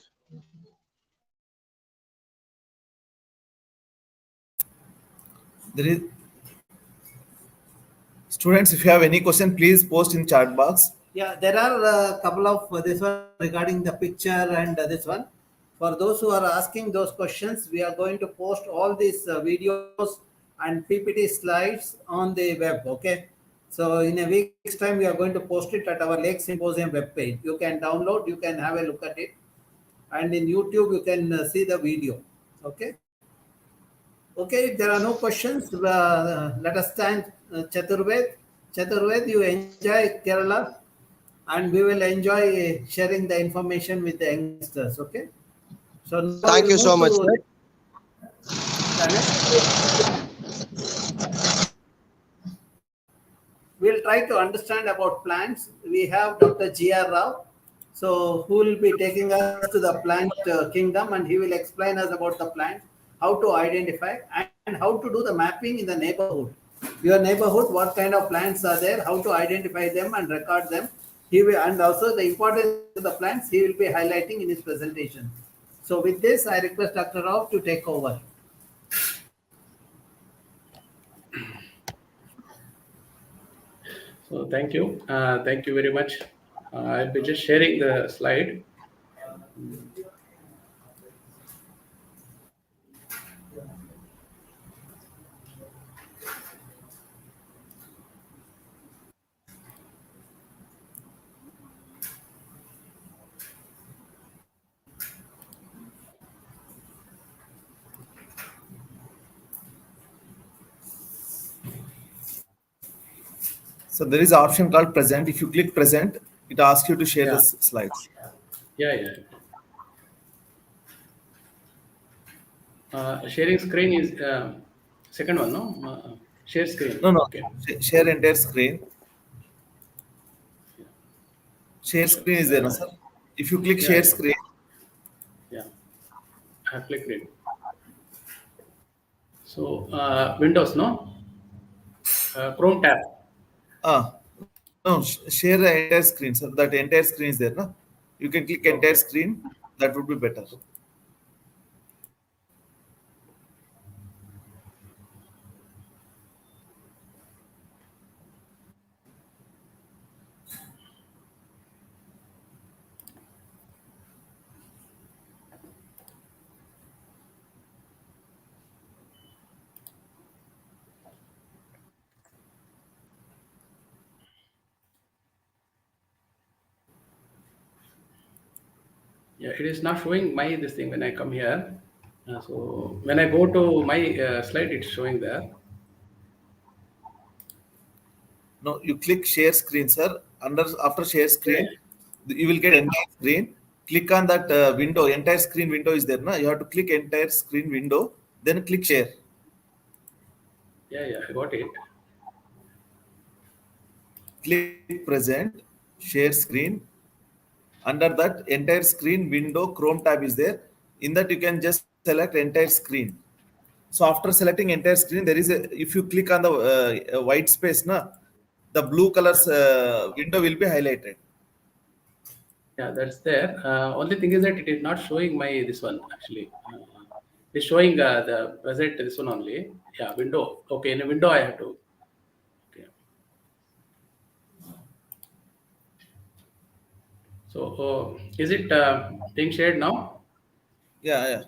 There is students. If you have any question, please post in chat box. Yeah, there are a couple of this one regarding the picture and this one. For those who are asking those questions, we are going to post all these videos and PPT slides on the web. Okay. So in a week's time, we are going to post it at our Lake Symposium webpage. You can download, you can have a look at it, and in YouTube you can see the video. Okay. Okay, if there are no questions, let us thank Chaturved. Chaturved, you enjoy Kerala, and we will enjoy sharing the information with the youngsters. Okay. So now Thank you we'll so move much, to sir. the next. We'll try to understand about plants. We have Dr. G.R. Rao, so who will be taking us to the plant kingdom, and he will explain us about the plant, how to identify, and how to do the mapping in the neighborhood. Your neighborhood, what kind of plants are there, how to identify them and record them. He will, and also the importance of the plants he will be highlighting in his presentation. So with this, I request Dr. Rao to take over. So thank you. Thank you very much. I'll be just sharing the slide. So there is an option called present. If you click present, it asks you to share the Yeah. slides. Yeah. Sharing screen is second one, no? Share screen. No. Okay. Share entire screen. Share Sure. screen is there, no, sir? If you click Yeah, share yeah. screen, Yeah. I have clicked it. So Windows, no? Chrome tab. ah, No, share the entire screen. So that entire screen is there, no? You can click entire Okay. screen. That would be better. Yeah, it is not showing my this thing when I come here. So when I go to my slide, it's showing there. No, you click share screen, sir. After share Yeah, screen, you will get entire screen. Click on that window. Entire screen window is there, na? You have to click entire screen window. Then click share. yeah, yeah, I got it. Click present. Share screen. Under that entire screen window, Chrome tab is there. In that you can just select entire screen. So after selecting entire screen, there is a, if you click on the white space, na, the blue colors window will be highlighted. Yeah, that's there. Only thing is that it is not showing my this one actually. It's showing the present this one only. Yeah, window. Okay, in a window I have to. Okay. So is it being shared now? Yeah, yeah,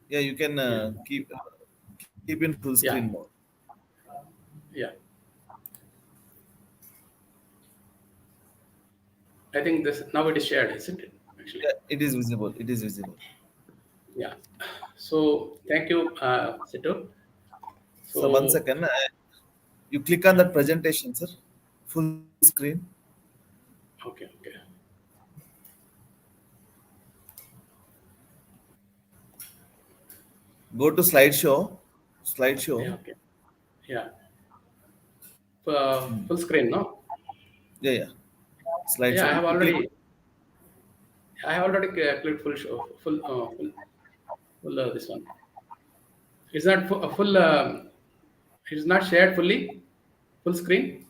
yeah. You can Yeah, keep in full yeah, screen mode. yeah. I think this now it is shared, isn't it? Actually, Yeah, it is visible. It is visible. yeah. So thank you, Setu. So one So second, you click on that presentation, sir. Full screen. okay, okay, Go to slideshow. yeah, Slideshow. okay, yeah. Full screen, no? Yeah, yeah. Yeah, Slideshow. You click. I have already clicked full show, full this one. It's not a full. It is not shared fully, full screen.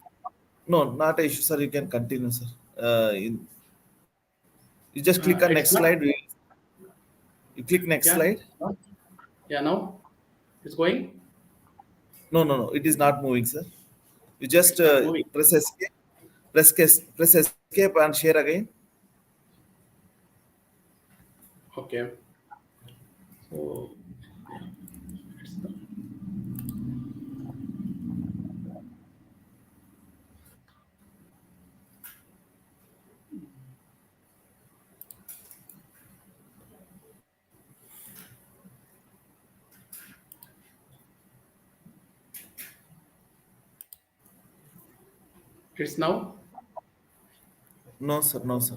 No, not a issue, sir. You can continue, sir. You just click on It's next not. slide. You click next Yeah, slide. no? Yeah. Now it's going. No, no, no. It is not moving, sir. You just It's not moving. press escape. Press escape and share again. Okay. So yeah, it's the, it's now. No, sir. No, sir.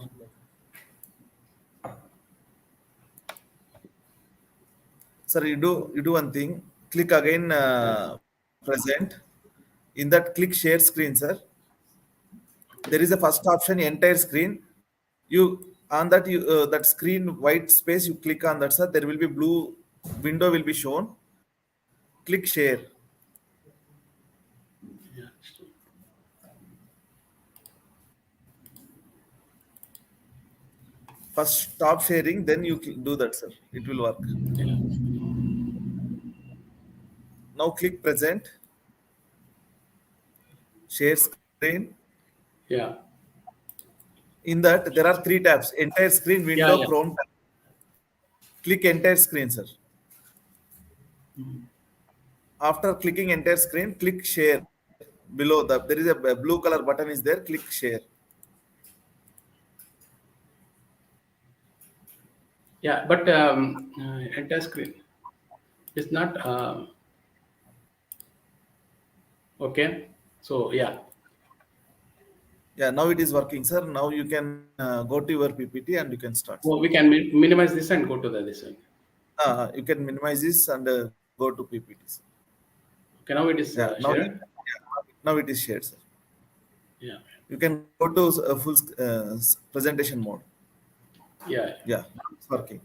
Sir, you do one thing. Click again. Yeah. Present. In that, click share screen, sir. There Okay. is a first option, entire screen. You on that you that screen white space. You click on that, sir. There will be blue window will be shown. Click share. Yeah. First stop sharing, then you do that, sir. It will work. Yeah. Now click present. Share screen. Yeah. In that there are three tabs: entire screen, Yeah. window, Yeah. Chrome tab. Click entire screen, sir. After clicking entire screen, click share. Below there is a blue color button is there. Click share. Yeah. But entire screen is not. Okay. So yeah. Yeah, now it is working, sir. Now you can go to your PPT and you can start, sir. So we can minimize this and go to the this one. You can minimize this and go to PPT, sir. Okay. Now it is Yeah, shared. now it is shared, sir. Yeah. You can go to full presentation mode. Yeah. Yeah, it's working.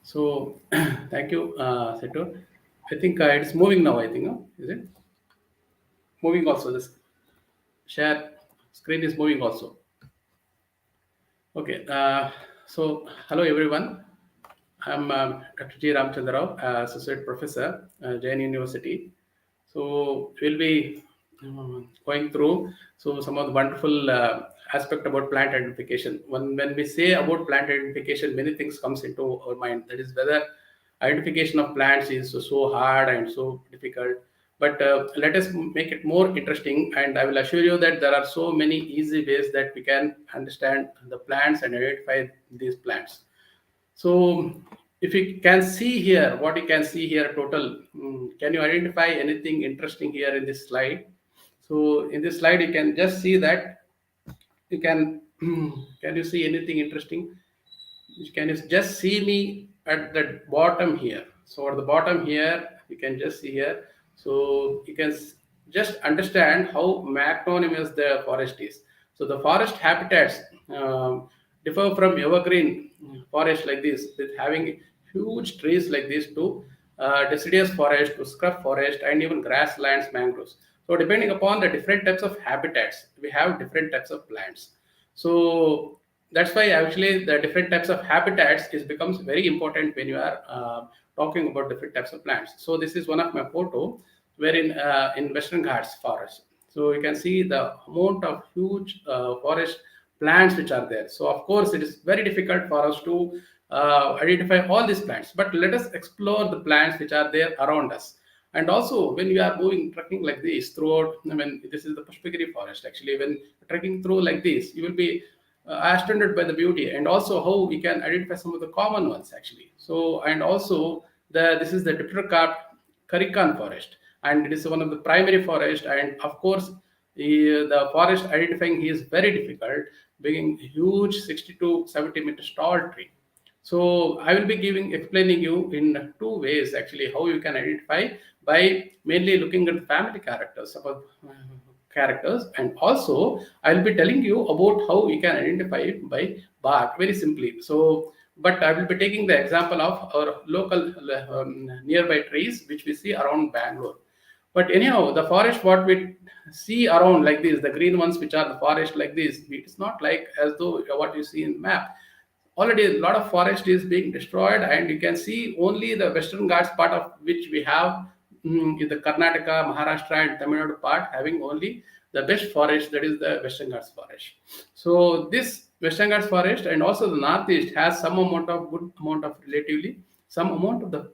So thank you, Seto. I think it's moving now. I think, is it moving also? This. share screen is moving also. Okay, so hello everyone. I'm Dr. G. Ramchandra Rao, Associate Professor, Jain University. So we'll be going through some of the wonderful aspect about plant identification. When we say about plant identification, many things comes into our mind. That is whether identification of plants is so hard and so difficult. But let us make it more interesting, and I will assure you that there are so many easy ways that we can understand the plants and identify these plants. So if you can see here, what you can see here total, can you identify anything interesting here in this slide? So in this slide, you can just see that you can you see anything interesting? Can you just see me at the bottom here? So at the bottom here, you can just see here. So you can just understand how magnanimous the forest is. So the forest habitats differ from evergreen forest like this, with having huge trees like this to deciduous forest to scrub forest and even grasslands, mangroves. So depending upon the different types of habitats, we have different types of plants. So that's why actually the different types of habitats is becomes very important when you are talking about different types of plants. So this is one of my photo wherein in Western Ghats forest. So you can see the amount of huge forest plants which are there. So of course it is very difficult for us to identify all these plants, but let us explore the plants which are there around us. And also when we are moving trekking like this throughout, I mean this is the Pushpagiri forest. Actually when trekking through like this, you will be astounded by the beauty, and also how we can identify some of the common ones actually. So and also this is the Dipterocarp Karikan forest, and it is one of the primary forest, and of course the forest identifying is very difficult, being huge 60 to 70 meters tall tree. So I will be explaining you in two ways actually how you can identify, by mainly looking at the family characters about characters, and also I will be telling you about how we can identify by bark very simply. So but I will be taking the example of our local nearby trees which we see around Bangalore. But anyhow, the forest what we see around like this, the green ones which are the forest like this, it is not like as though what you see in the map. Already a lot of forest is being destroyed, and you can see only the Western Ghats part of which we have in the Karnataka, Maharashtra and Tamil Nadu part having only the best forest, that is the Western Ghats forest. So this Western Ghats forest and also the Northeast has some amount of good amount of relatively some amount of the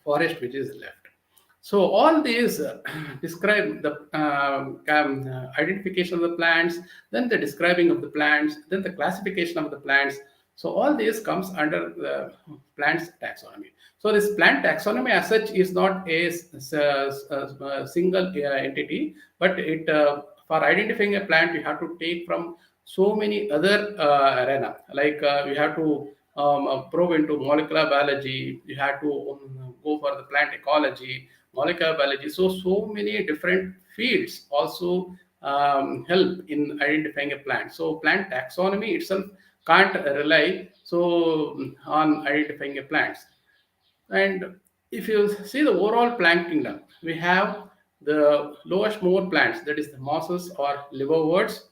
forest which is left. So all these describe the identification of the plants, then the describing of the plants, then the classification of the plants. So all this comes under the plants taxonomy. So this plant taxonomy as such is not a single entity, but it for identifying a plant you have to take from so many other arena. Like you have to probe into molecular biology, you have to go for the plant ecology, molecular biology. So many different fields also help in identifying a plant. So plant taxonomy itself can't rely on identifying a plants. And if you see the overall plant kingdom, we have the lowest more plants, that is the mosses or liverworts,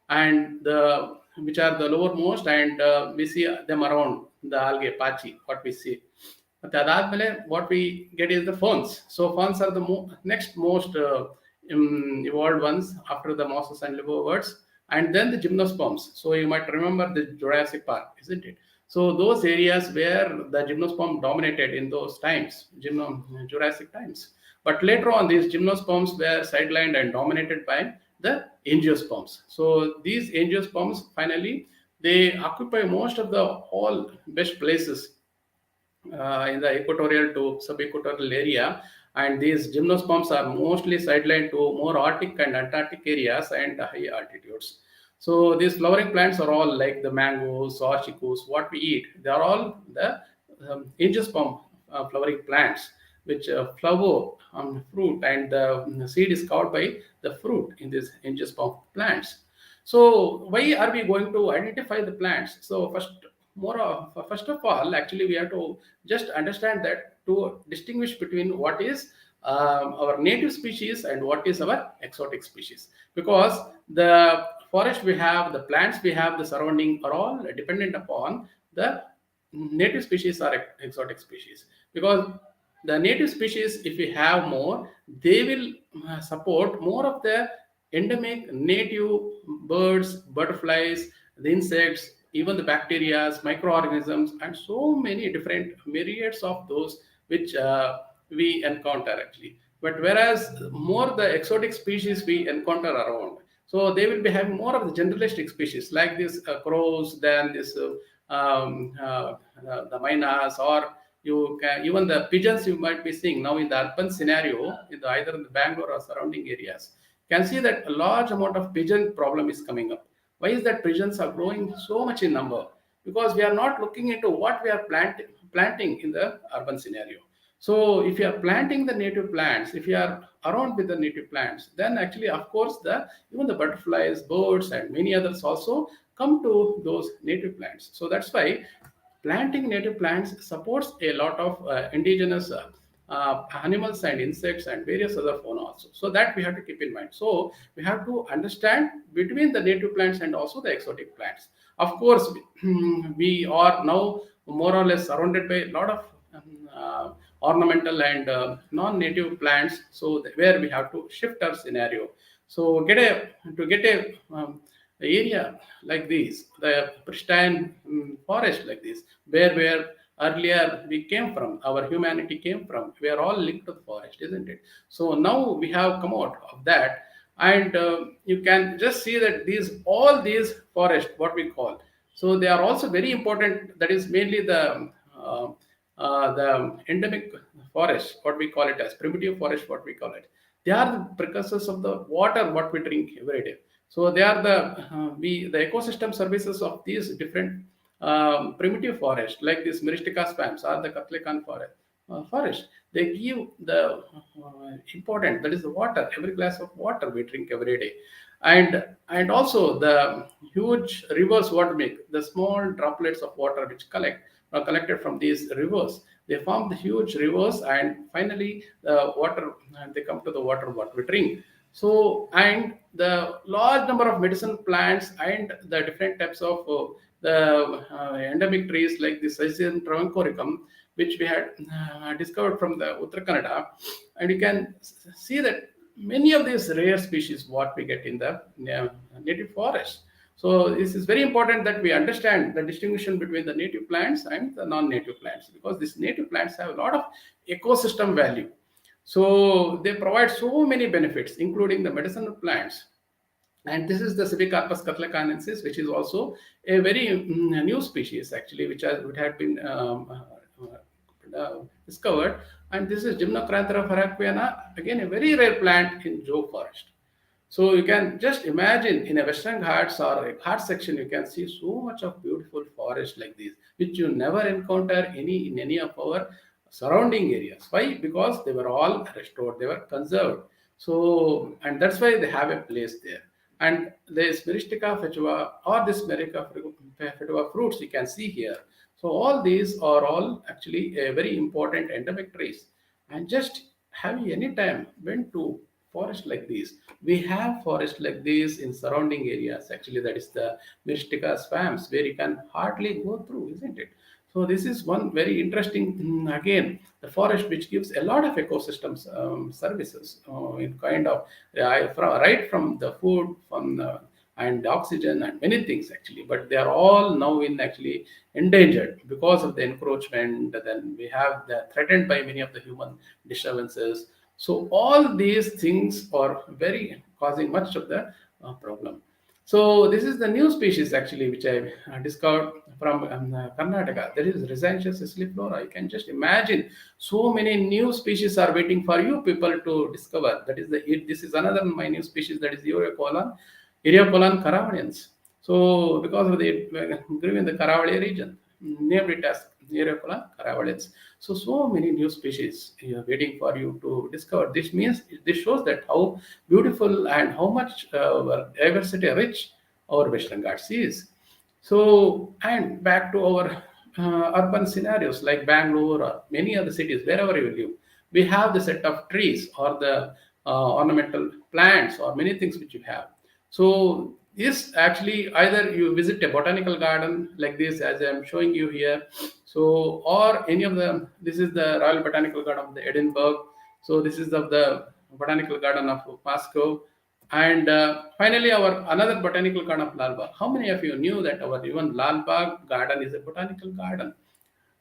and the which are the lowermost, and we see them around the algae patchy, what we see. But what we get is the ferns. So ferns are the next most evolved ones after the mosses and liverworts, and then the gymnosperms. So you might remember the Jurassic Park, isn't it? So those areas where the gymnosperm dominated in those times, Jurassic times. But later on, these gymnosperms were sidelined and dominated by the angiosperms. So these angiosperms finally they occupy most of the all best places in the equatorial to sub-equatorial area, and these gymnosperms are mostly sidelined to more Arctic and Antarctic areas and high altitudes. So these flowering plants are all like the mangoes or chicus, what we eat. They are all the angiosperm flowering plants which flower on fruit, and the seed is covered by the fruit in these angiosperm plants. So why are we going to identify the plants? So first of all, actually we have to just understand that to distinguish between what is our native species and what is our exotic species, because the forest we have, the plants we have, the surrounding are all dependent upon the native species or exotic species. Because the native species, if we have more, they will support more of the endemic native birds, butterflies, the insects, even the bacteria, microorganisms, and so many different myriads of those which we encounter actually. But whereas more the exotic species we encounter around, so they will be having more of the generalistic species like this crows than this the mynas, or you can even the pigeons you might be seeing now in the urban scenario in the, either in the Bangalore or surrounding areas. You can see that a large amount of pigeon problem is coming up. Why is that pigeons are growing so much in number? Because we are not looking into what we are planting in the urban scenario. So if you are planting the native plants, if you are around with the native plants, then actually, of course, the even the butterflies, birds, and many others also come to those native plants. So that's why planting native plants supports a lot of indigenous animals and insects and various other fauna also. So that we have to keep in mind. So we have to understand between the native plants and also the exotic plants. Of course, we are now more or less surrounded by a lot of ornamental and non-native plants. So where we have to shift our scenario. So get a area like this, the pristine forest like this, where earlier we came from, our humanity came from, we are all linked to the forest, isn't it? So now we have come out of that, and you can just see that all these forests, what we call, so they are also very important. That is mainly the endemic forest, what we call it as primitive forest, what we call it. They are the precursors of the water what we drink every day. So they are the ecosystem services of these different primitive forests, like this Myristica swamps or the Katlekan forest. They give the important, that is the water, every glass of water we drink every day. And also the huge rivers what make the small droplets of water which are collected from these rivers. They form the huge rivers, and finally the water, they come to the water what we drink. So, and the large number of medicinal plants and the different types of the endemic trees like the Sicilian Travancoricum, which we had discovered from the Uttara Kannada, and you can see that many of these rare species what we get in the native forest. So this is very important that we understand the distinction between the native plants and the non-native plants, because these native plants have a lot of ecosystem value. So they provide so many benefits, including the medicinal plants. And this is the Civicarpus catlecanensis, which is also a very new species actually, which had been discovered. And this is Gymnocranthera farraquiana, again a very rare plant in Jog forest. So you can just imagine in a Western Ghats or a Ghats section, you can see so much of beautiful forest like this, which you never encounter in any of our surrounding areas. Why? Because they were all restored, they were conserved. So, and that's why they have a place there. And this Myristica fetua or this Myristica fetua fruits you can see here. So all these are all actually a very important endemic trees. And just have you any time went to forest like this? We have forest like this in surrounding areas. Actually, that is the Myristica swamps where you can hardly go through, isn't it? So this is one very interesting, again, the forest which gives a lot of ecosystems services in kind of right from the food, from and oxygen and many things actually. But they are all now in actually endangered because of the encroachment. Then we have the threatened by many of the human disturbances. So all these things are very causing much of the problem. So this is the new species actually which I discovered from Karnataka. That is Rhizantius siciliflora. You can just imagine so many new species are waiting for you people to discover. That is this is another my new species, that is Iucn caravalians. So because of the grew in the Karavali region, named it as Iucn caravalians. So many new species waiting for you to discover. This shows that how beautiful and how much diversity rich our Western Ghats is. So, and back to our urban scenarios like Bangalore or many other cities, wherever you live, we have the set of trees or the ornamental plants or many things which you have. So this actually either you visit a botanical garden like this as I am showing you here, so or any of the, this is the Royal Botanical Garden of the Edinburgh, so this is of the Botanical Garden of Moscow, and finally our another botanical garden of Lalbagh. How many of you knew that our even Lalbagh garden is a botanical garden?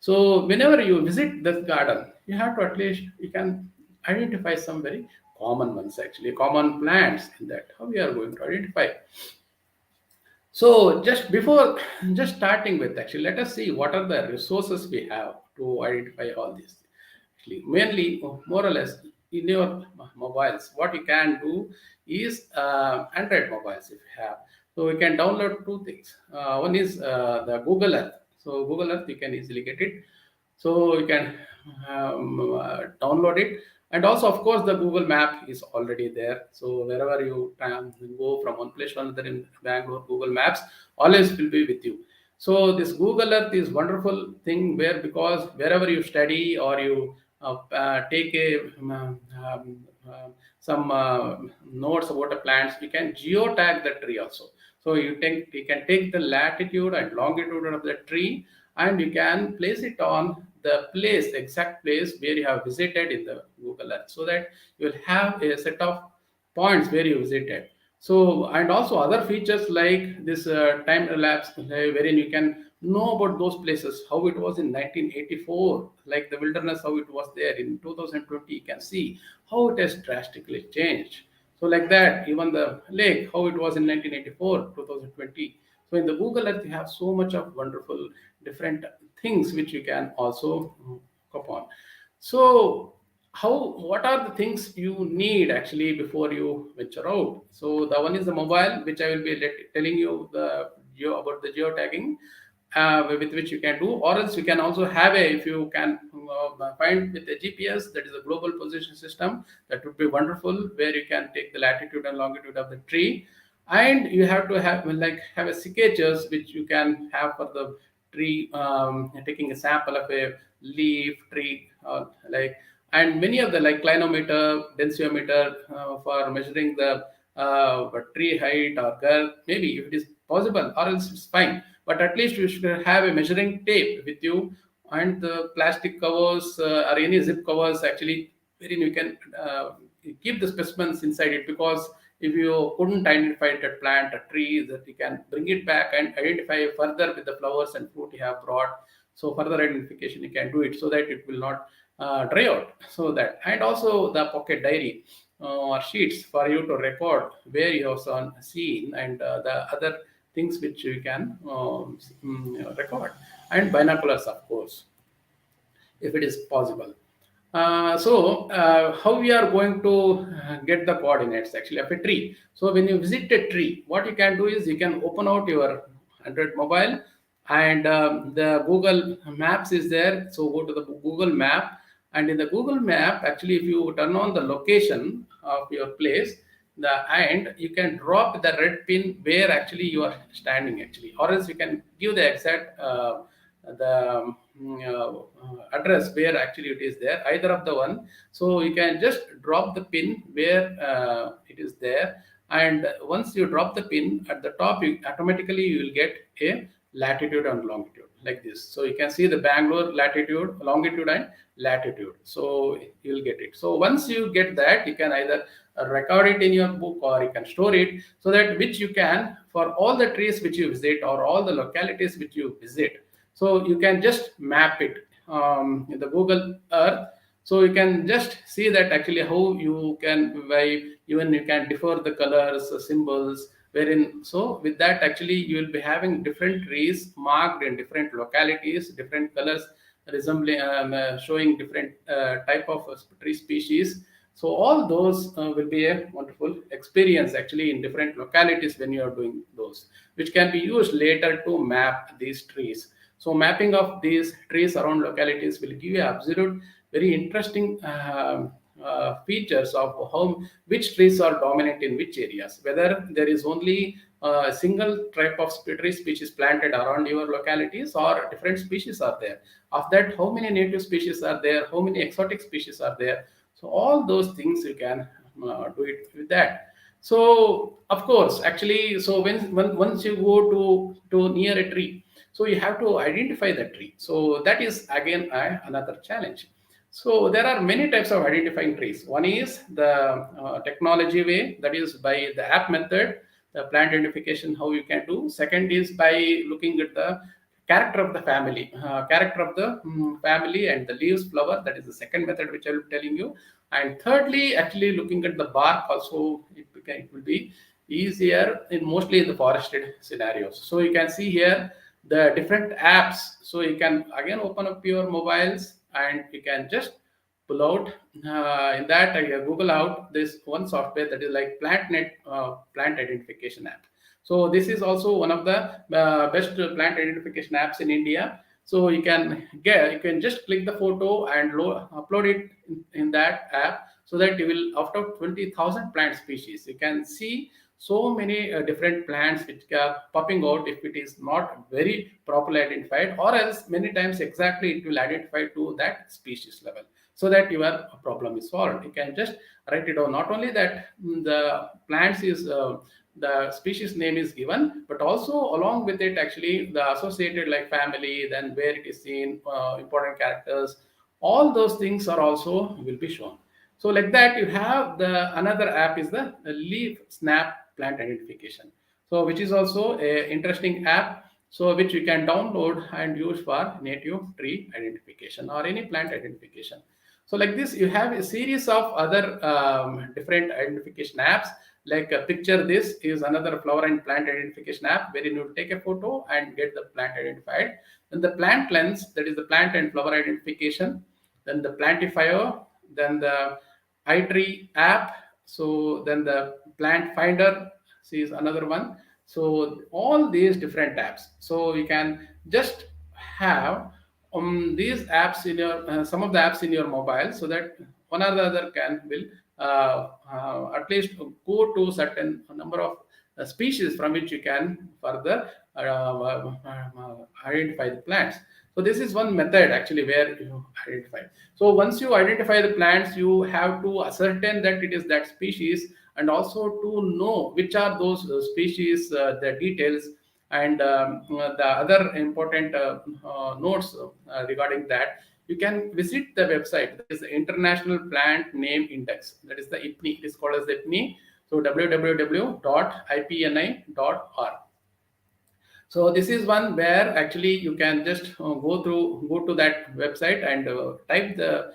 So whenever you visit this garden, you have to at least, you can identify some very common ones, actually common plants in that. How we are going to identify? So just starting with, actually, let us see what are the resources we have to identify all these. Actually, mainly, more or less, in your mobiles, what you can do is Android mobiles if you have. So you can download two things. One is the Google Earth. So Google Earth, you can easily get it. So you can download it. And also, of course, the Google Map is already there. So wherever you go from one place to another in Bangalore, Google Maps always will be with you. So this Google Earth is wonderful thing where, because wherever you study or you take a some notes about the plants, you can geotag the tree also. So you can take the latitude and longitude of the tree, and you can place it on the place, exact place where you have visited in the Google Earth, so that you will have a set of points where you visited. So, and also other features like this time elapse, wherein you can know about those places, how it was in 1984, like the wilderness, how it was there in 2020, you can see how it has drastically changed. So like that, even the lake, how it was in 1984, 2020. So in the Google Earth, you have so much of wonderful different things which you can also look upon. So what are the things you need actually before you venture out? So the one is the mobile, which I will be telling you about the geotagging, with which you can do, or else you can also have if you can find with the GPS, that is a global position system, that would be wonderful, where you can take the latitude and longitude of the tree, and you have to have have a sketches which you can have for the tree, taking a sample of a leaf tree, and many of the clinometer, densiometer, for measuring the tree height or girth, maybe if it is possible, or else it's fine. But at least you should have a measuring tape with you, and the plastic covers or any zip covers, actually, wherein you can keep the specimens inside it, because if you couldn't identify that plant, a tree, that you can bring it back and identify further with the flowers and fruit you have brought. So further identification you can do it, so that it will not dry out. So that, and also the pocket diary or sheets for you to record where you have seen, and the other things which you can record, and binoculars, of course, if it is possible. How we are going to get the coordinates actually of a tree? So when you visit a tree, what you can do is you can open out your Android mobile, and the Google Maps is there. So go to the Google Map, and in the Google Map, actually, if you turn on the location of your place, and you can drop the red pin where actually you are standing, actually, or else you can give the exact the address where actually it is there, either of the one. So you can just drop the pin where it is there, and once you drop the pin at the top, automatically you will get a latitude and longitude like this. So you can see the Bangalore latitude, longitude, and latitude. So you will get it. So once you get that, you can either record it in your book, or you can store it, so that which you can, for all the trees which you visit or all the localities which you visit, so you can just map it in the Google Earth. So you can just see that actually how you can, even you can differ the colors, symbols, wherein, so with that, actually you will be having different trees marked in different localities, different colors, resembling showing different type of tree species. So all those will be a wonderful experience actually in different localities when you are doing those, which can be used later to map these trees. So mapping of these trees around localities will give you absolute very interesting features of which trees are dominant in which areas, whether there is only a single type of tree species planted around your localities, or different species are there? Of that, how many native species are there? How many exotic species are there? So all those things you can do it with that. So of course, actually, so when once you go to near a tree, so you have to identify the tree. So that is again another challenge. So there are many types of identifying trees. One is the technology way, that is by the app method, the plant identification, how you can do. Second is by looking at the character of the family, family and the leaves, flower. That is the second method which I will be telling you. And thirdly, actually looking at the bark also, it will be easier in mostly in the forested scenarios. So you can see here the different apps. So you can again open up your mobiles and you can just pull out in that Google out this one software that is like plant identification app. So this is also one of the best plant identification apps in India. So you can just click the photo and upload it in that app, so that you will, after 20,000 plant species, you can see so many different plants which are popping out if it is not very properly identified, or else many times exactly it will identify to that species level, so that your problem is solved. You can just write it down. Not only that, the plants is the species name is given, but also along with it actually the associated like family, then where it is seen, important characters, all those things are also will be shown. So like that, you have the another app is the leaf snap plant identification, so which is also a interesting app, so which you can download and use for native tree identification or any plant identification. So like this, you have a series of other different identification apps. Like picture this is another flower and plant identification app, wherein you take a photo and get the plant identified. Then the plant lens, that is the plant and flower identification. Then the plantifier, then the iTree app. So then the plant finder is another one. So all these different apps. So you can just have these apps in your some of the apps in your mobile, so that one or the other will at least go to certain number of species from which you can further identify the plants. So this is one method actually where you identify. So once you identify the plants, you have to ascertain that it is that species, and also to know which are those species, the details, and the other important notes regarding that. You can visit the website, that is the International Plant Name Index, that is the IPNI. It is called as the IPNI. So www.ipni.org. So this is one where actually you can just go to that website and type the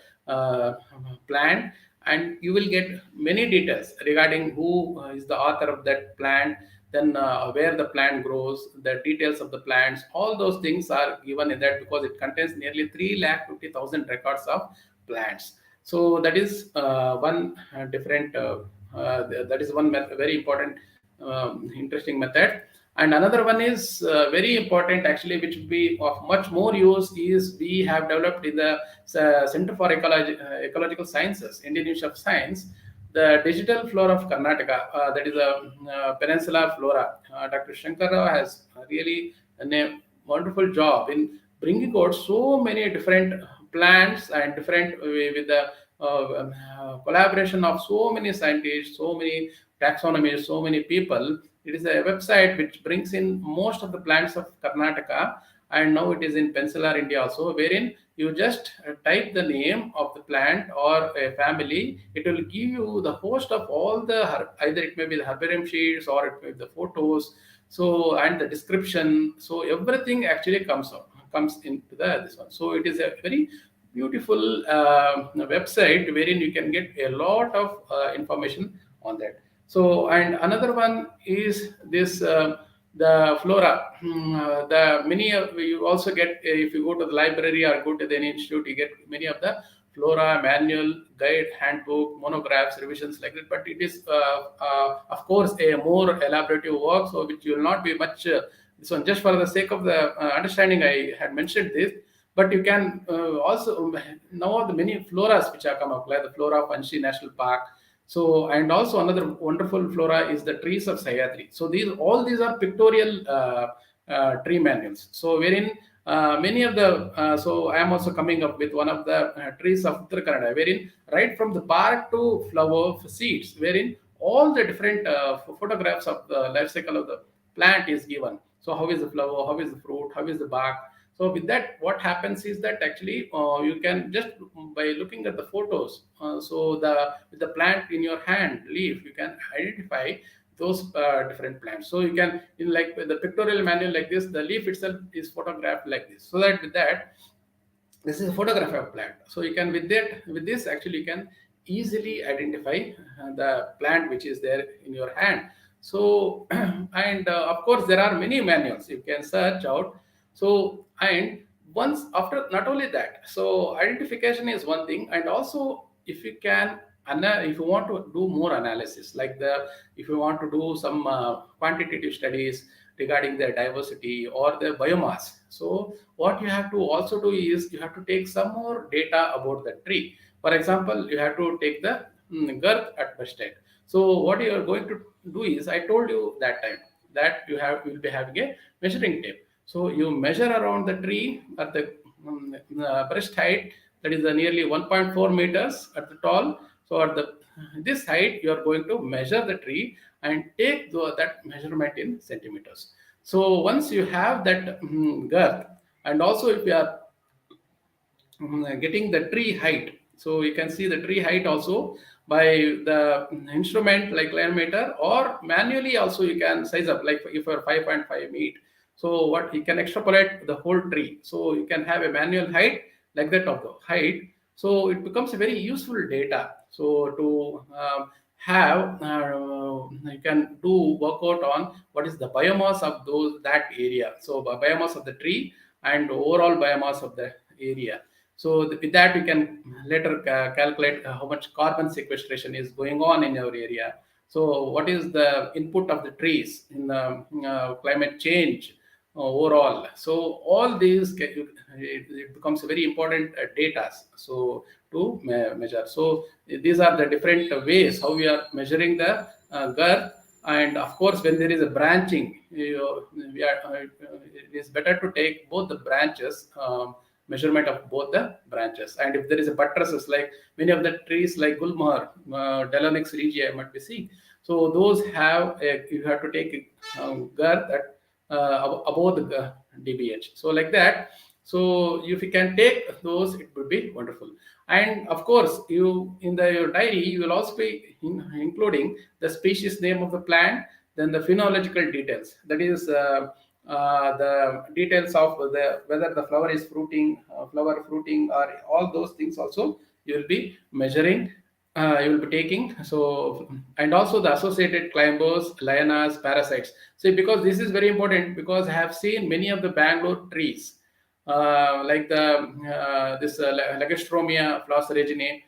plant, and you will get many details regarding who is the author of that plant, then where the plant grows, the details of the plants. All those things are given in that, because it contains nearly 350,000 records of plants. So that is one different. That is one very important, interesting method. And another one is very important actually, which would be of much more use, is we have developed in the Center for Ecological Sciences, Indian Institute of Science, the digital flora of Karnataka, that is a peninsular flora. Dr. Shankar Rao has really done a wonderful job in bringing out so many different plants and different with the collaboration of so many scientists, so many taxonomists, so many people. It is a website which brings in most of the plants of Karnataka, and now it is in Peninsular India also, wherein you just type the name of the plant or a family. It will give you the host of all the, either it may be the herbarium sheets or it may be the photos, so and the description. So everything actually comes into this one. So it is a very beautiful website wherein you can get a lot of information on that. So, and another one is this the flora. The many of you also get, if you go to the library or go to the institute, you get many of the flora manual, guide, handbook, monographs, revisions like that. But it is of course a more elaborative work, so which will not be much. This one, just for the sake of the understanding, I had mentioned this. But you can also know the many floras which have come up, like the flora of Anshi National Park. So, and also another wonderful flora is the trees of Sahyadri. So all these are pictorial tree manuals. So wherein many of the so I am also coming up with one of the trees of Uttara Kannada, wherein right from the bark to flower seeds, wherein all the different photographs of the life cycle of the plant is given. So how is the flower, how is the fruit, how is the bark. So with that, what happens is that actually you can just by looking at the photos, so with the plant in your hand, leaf, you can identify those different plants. So you can, in like the pictorial manual like this, the leaf itself is photographed like this. So that with that, this is a photograph of plant. So you can with this actually you can easily identify the plant which is there in your hand. So and of course there are many manuals you can search out. So and once after, not only that, so identification is one thing, and also if you can if you want to do more analysis, like if you want to do some quantitative studies regarding the diversity or the biomass, so what you have to also do is you have to take some more data about the tree. For example, you have to take the girth at pesticide. So what you are going to do is, I told you that time that you will be having a measuring tape. So you measure around the tree at the breast height, that is nearly 1.4 meters at the tall. So at this height, you are going to measure the tree and take that measurement in centimeters. So once you have that girth, and also if you are getting the tree height, so you can see the tree height also by the instrument like line meter, or manually also you can size up, like if you're 5.5 feet. So what you can extrapolate the whole tree. So you can have a manual height like that of the height. So it becomes a very useful data. So to have you can do work out on what is the biomass of that area. So biomass of the tree and overall biomass of the area. So with that, you can later calculate how much carbon sequestration is going on in your area. So what is the input of the trees in the climate change overall. So all these, it becomes a very important data. So to measure. So these are the different ways how we are measuring the girth. And of course, when there is a branching, it is better to take both the branches. Measurement of both the branches. And if there is a buttresses, like many of the trees like Gulmohar, Delonix regia might be seen. So those you have to take girth at above the dBH. So like that. So if you can take those, it would be wonderful. And of course, you in your diary, you will also be including the species name of the plant, then the phenological details. That is the details of whether the flower is fruiting, or all those things also you will be measuring. You will be taking. So, and also the associated climbers, lianas, parasites. See, because this is very important, because I have seen many of the Bangalore trees, like this Lagestromia flosserigine,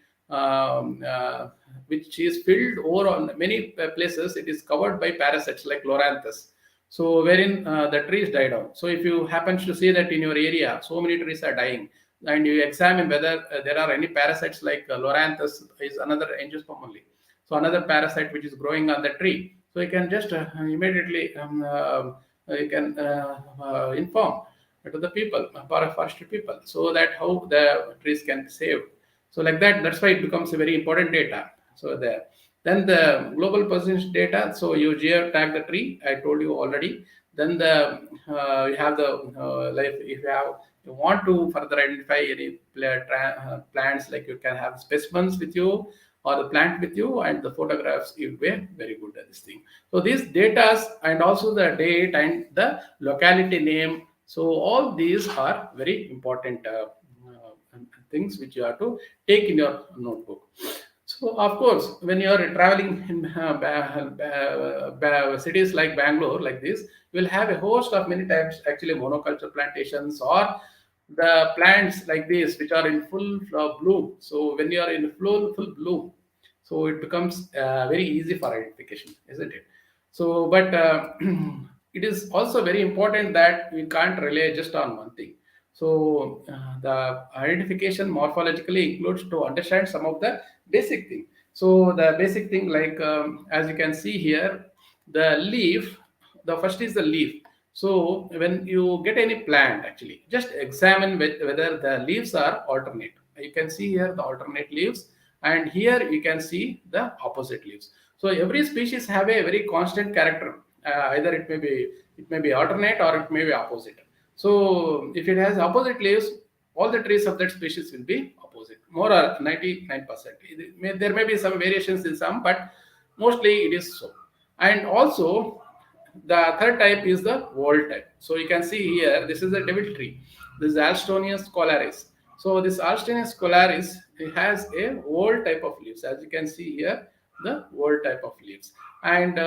which is filled over on many places. It is covered by parasites like Loranthus. So wherein the trees die down. So if you happen to see that in your area, so many trees are dying, and you examine whether there are any parasites like Loranthus is another angiosperm only. So another parasite which is growing on the tree. So you can just immediately you can inform to the people, forestry people, so that how the trees can be saved. So like that, that's why it becomes a very important data. So then the global persistence data. So you geotag the tree. I told you already. Then you have the like if you want to further identify any plants, like you can have specimens with you or the plant with you, and the photographs will be very good at this thing. So these data, and also the date and the locality name. So all these are very important things which you have to take in your notebook. So of course, when you are traveling in cities like Bangalore, like this, you will have a host of many types, actually monoculture plantations, or the plants like this, which are in full bloom. So when you are in full bloom, so it becomes very easy for identification, isn't it? So, but it is also very important that we can't rely just on one thing. So the identification morphologically includes to understand some of the basic things. So the basic thing, like as you can see here, the leaf, the first is the leaf. So when you get any plant, actually, just examine whether the leaves are alternate. You can see here the alternate leaves, and here you can see the opposite leaves. So every species have a very constant character. Either it may be alternate or it may be opposite. So if it has opposite leaves, all the trees of that species will be opposite, more or 99%. There may be some variations in some, but mostly it is so. And also the third type is the whole type. So you can see here, this is a devil tree. This is Alstonea scholaris. So this Alstonea scholaris, it has a whole type of leaves. As you can see here, the whole type of leaves. And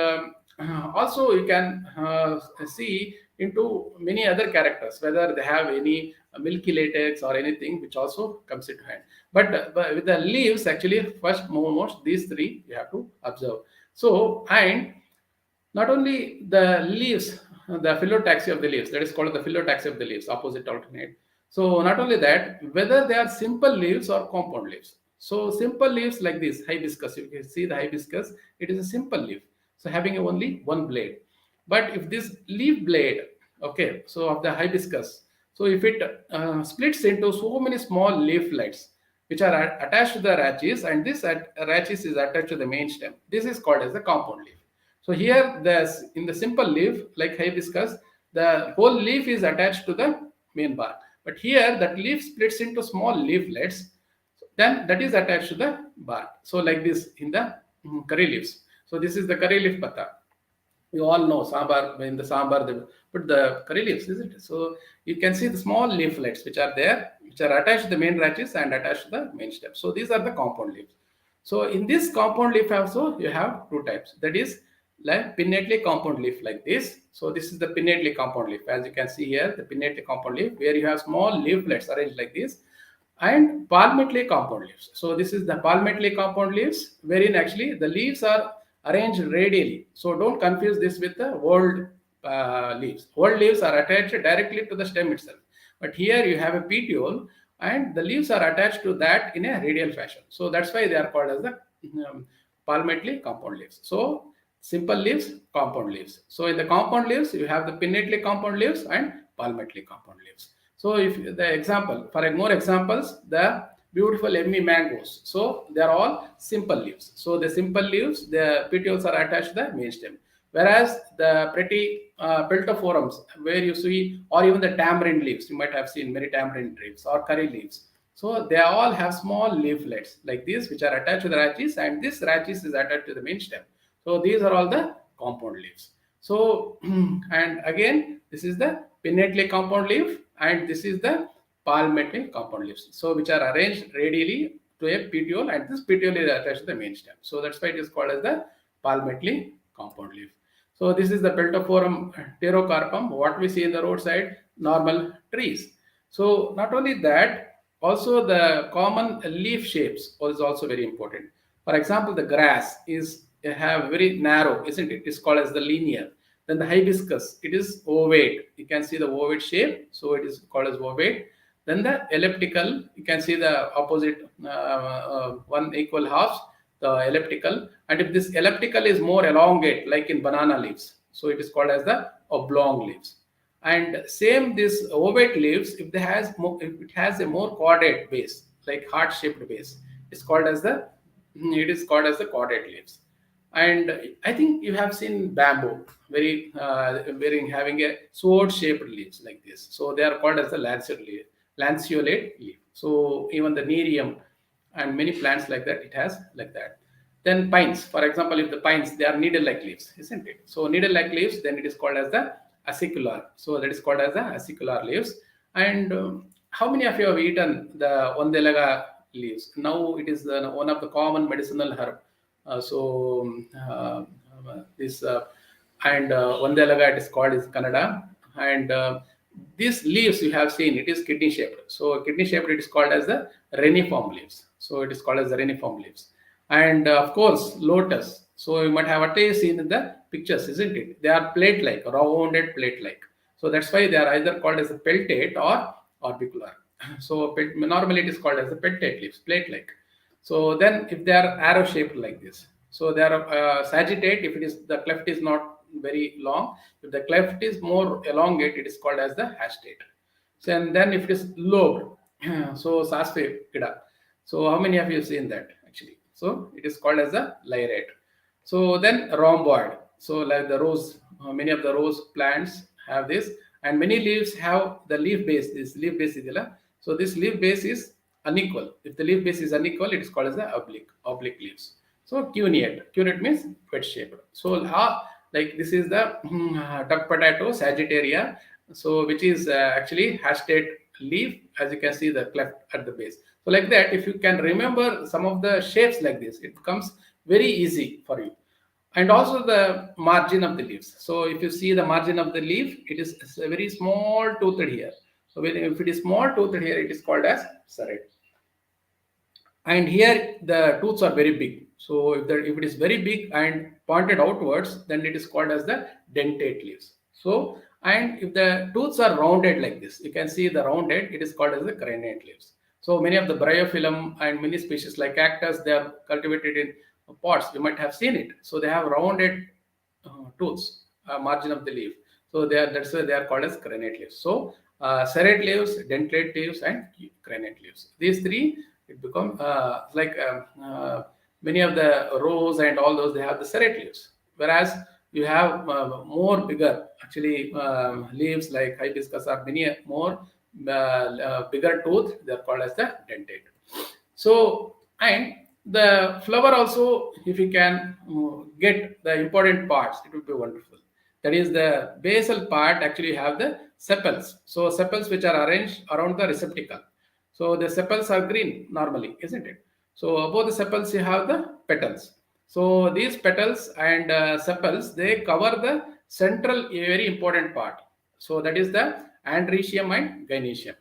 also you can see into many other characters, whether they have any milky latex or anything, which also comes into hand. But with the leaves, actually, most these three you have to observe. So, and not only the leaves, the phyllotaxy of the leaves, that is called the phyllotaxy of the leaves, opposite alternate. So not only that, whether they are simple leaves or compound leaves. So simple leaves like this, hibiscus, you can see the hibiscus, it is a simple leaf. So having only one blade. But if this leaf blade, okay, so of the hibiscus, so if it splits into so many small leaflets, which are attached to the rachis, and this rachis is attached to the main stem, this is called as the compound leaf. So here, in the simple leaf, like hibiscus, the whole leaf is attached to the main bark. But here, that leaf splits into small leaflets, then that is attached to the bark. So like this in the curry leaves. So this is the curry leaf patta. You all know sambar, in the sambar they put the curry leaves, isn't it? So you can see the small leaflets which are there, which are attached to the main rachis and attached to the main stem. So these are the compound leaves. So in this compound leaf also you have two types. That is like pinnately compound leaf like this. So this is the pinnately compound leaf. As you can see here, the pinnately compound leaf, where you have small leaflets arranged like this, and palmately compound leaves. So this is the palmately compound leaves, wherein actually the leaves are arranged radially. So don't confuse this with the whorled leaves. Whorled leaves are attached directly to the stem itself. But here you have a petiole, and the leaves are attached to that in a radial fashion. So that's why they are called as the palmately compound leaves. So simple leaves, compound leaves. So in the compound leaves, you have the pinnately compound leaves and palmately compound leaves. So if the example, for more examples, the beautiful emmy mangoes. So they are all simple leaves. So the simple leaves, the petioles are attached to the main stem. Whereas the pretty peltoforums, where you see, or even the tamarind leaves, you might have seen many tamarind leaves or curry leaves. So they all have small leaflets like this, which are attached to the rachis, and this rachis is attached to the main stem. So these are all the compound leaves. So, and again, this is the pinnately compound leaf, and this is the palmately compound leaves. So which are arranged radially to a petiole, and this petiole is attached to the main stem. So that's why it is called as the palmately compound leaf. So this is the Peltophorum pterocarpum, what we see in the roadside normal trees. So not only that, also the common leaf shapes is also very important. For example, the grass is have very narrow, isn't it? It's called as the linear. Then the hibiscus, it is ovate. You can see the ovate shape, so it is called as ovate. Then the elliptical, you can see the opposite one equal halves, the elliptical. And if this elliptical is more elongate, like in banana leaves, so it is called as the oblong leaves. And same this ovate leaves, if it has a more chordate base, like heart-shaped base, it is called as the chordate leaves. And I think you have seen bamboo, very having a sword-shaped leaves like this. So they are called as the lanceolate leaf. So even the nerium and many plants like that, it has like that. Then pines, for example, if the pines, they are needle-like leaves, isn't it? So needle-like leaves, then it is called as the acicular. So that is called as the acicular leaves. And how many of you have eaten the Ondelaga leaves? Now it is one of the common medicinal herb. Ondelaga, it is called is Kannada. And these leaves you have seen, it is kidney shaped. So kidney shaped, it is called as the reniform leaves. So it is called as the reniform leaves. And of course, lotus. So you might have at least seen in the pictures, isn't it? They are plate-like, rounded plate-like. So that's why they are either called as a peltate or orbicular. So normally it is called as the peltate leaves, plate-like. So then if they are arrow shaped like this, so they are sagittate if it is the cleft is not very long. If the cleft is more elongate, it is called as the hastate. So and then if it is lobed, so saspe kida. So how many of you have seen that actually? So it is called as a lyrate. So then rhomboid. So like the rose, many of the rose plants have this, and many leaves have the leaf base. This leaf base is so this leaf base is unequal. If the leaf base is unequal, it is called as the oblique leaves. So cuneate means wedge shaped. So like this is the duck potato Sagittaria, so which is actually hastate leaf, as you can see the cleft at the base. So like that, if you can remember some of the shapes like this, it becomes very easy for you. And also the margin of the leaves. So if you see the margin of the leaf, it is a very small toothed here. So if it is small toothed here, it is called as serrate. And here the tooths are very big. So if it is very big and pointed outwards, then it is called as the dentate leaves. So and if the tooths are rounded like this, you can see the rounded, it is called as the crenate leaves. So many of the bryophyllum and many species like cactus, they are cultivated in pots. You might have seen it. So they have rounded tooths, margin of the leaf. So that's why they are called as crenate leaves. So serrate leaves, dentate leaves, and crenate leaves. These three, it become many of the rose and all those, they have the serrate leaves. Whereas you have more bigger actually leaves like hibiscus or many more bigger tooth, they are called as the dentate. So and the flower also, if you can get the important parts, it would be wonderful. That is the basal part actually have the sepals. So sepals which are arranged around the receptacle. So the sepals are green normally, isn't it? So above the sepals you have the petals. So these petals and sepals, they cover the central very important part. So that is the andrecium and gynoecium.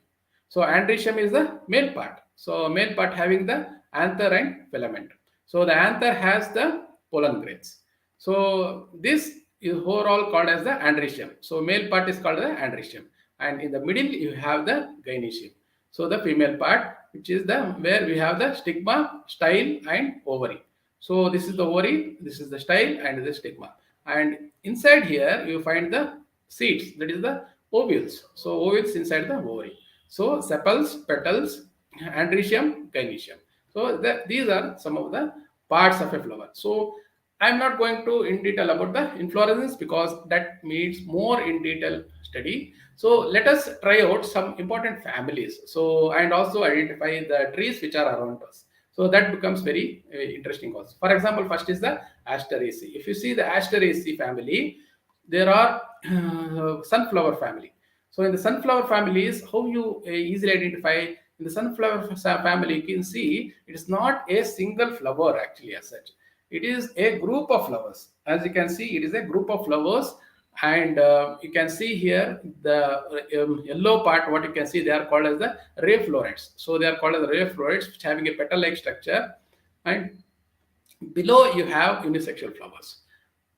So andrecium is the male part. So male part having the anther and filament. So the anther has the pollen grains. So this is overall called as the andrecium. So male part is called the andrecium, and in the middle you have the gynoecium. So the female part, which is the where we have the stigma, style, and ovary. So this is the ovary, this is the style, and the stigma. And inside here you find the seeds, that is the ovules. So ovules inside the ovary. So sepals, petals, andrecium, gynoecium. So these are some of the parts of a flower. So I'm not going to in detail about the inflorescence because that needs more in detail study. So let us try out some important families. So and also identify the trees which are around us. So that becomes very interesting also. For example, first is the Asteraceae. If you see the Asteraceae family, there are sunflower family. So in the sunflower families, how you easily identify in the sunflower family, you can see it is not a single flower actually as such. It is a group of flowers. As you can see, it is a group of flowers, and you can see here the yellow part. What you can see, they are called as the ray florets. So they are called as ray florets, which having a petal-like structure, and below you have unisexual flowers.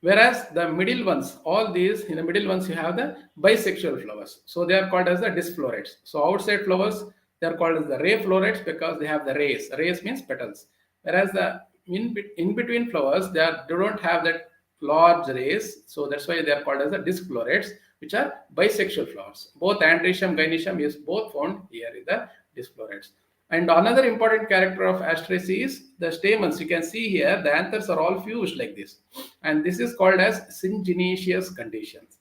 Whereas the middle ones, all these in the middle ones, you have the bisexual flowers. So they are called as the disc florets. So outside flowers, they are called as the ray florets because they have the rays. Rays means petals. Whereas the in between flowers, they don't have that large rays. So that's why they are called as the disc florets, which are bisexual flowers. Both andrecium, gynoecium is both found here in the disc florets. And another important character of Asteraceae is the stamens. You can see here the anthers are all fused like this, and this is called as syngenesious conditions.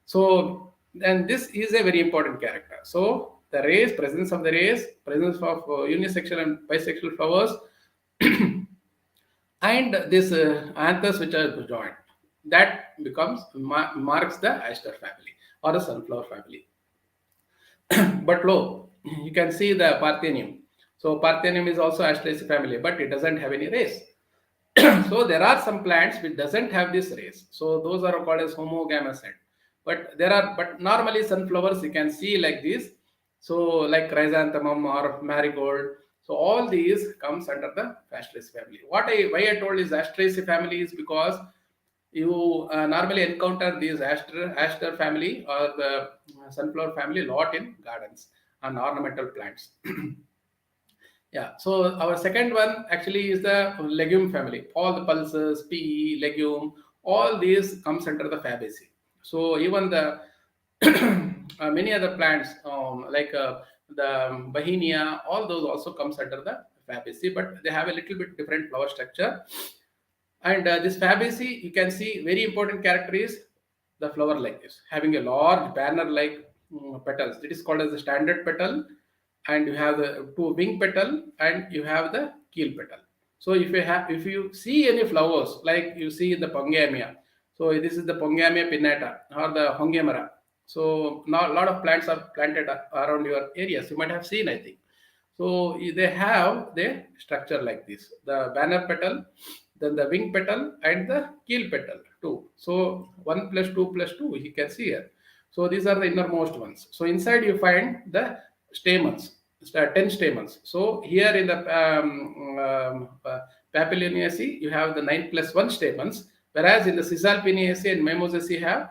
So and this is a very important character. So the rays, presence of the rays, presence of unisexual and bisexual flowers, and this anthers which are joined, that becomes marks the aster family or the sunflower family. But low, you can see the Parthenium. So Parthenium is also Asteraceae family, but it doesn't have any rays. So there are some plants which doesn't have this rays. So those are called as homogamous head. But normally sunflowers you can see like this. So like chrysanthemum or marigold. So all these comes under the Asteraceae family. Why I told is Asteraceae family is because you normally encounter these aster family or the sunflower family a lot in gardens and ornamental plants. Yeah, so our second one actually is the legume family. All the pulses, pea, legume, all these comes under the Fabaceae. So even the many other plants like the Bauhinia, all those also comes under the Fabaceae, but they have a little bit different flower structure. And this Fabaceae, you can see very important character is the flower like this, having a large banner-like petals. It is called as the standard petal, and you have the two wing petal, and you have the keel petal. So if you see any flowers like you see in the Pongamia, so this is the Pongamia pinnata or the Hongamera. So now a lot of plants are planted around your areas. You might have seen, I think. So they have the structure like this: the banner petal, then the wing petal, and the keel petal too. So 1 plus 2 plus 2, you can see here. So these are the innermost ones. So inside you find the stamens, 10 stamens. So here in the Papilionaceae, you have the 9 plus 1 stamens, whereas in the Cisalpinaceae and Mimosaceae have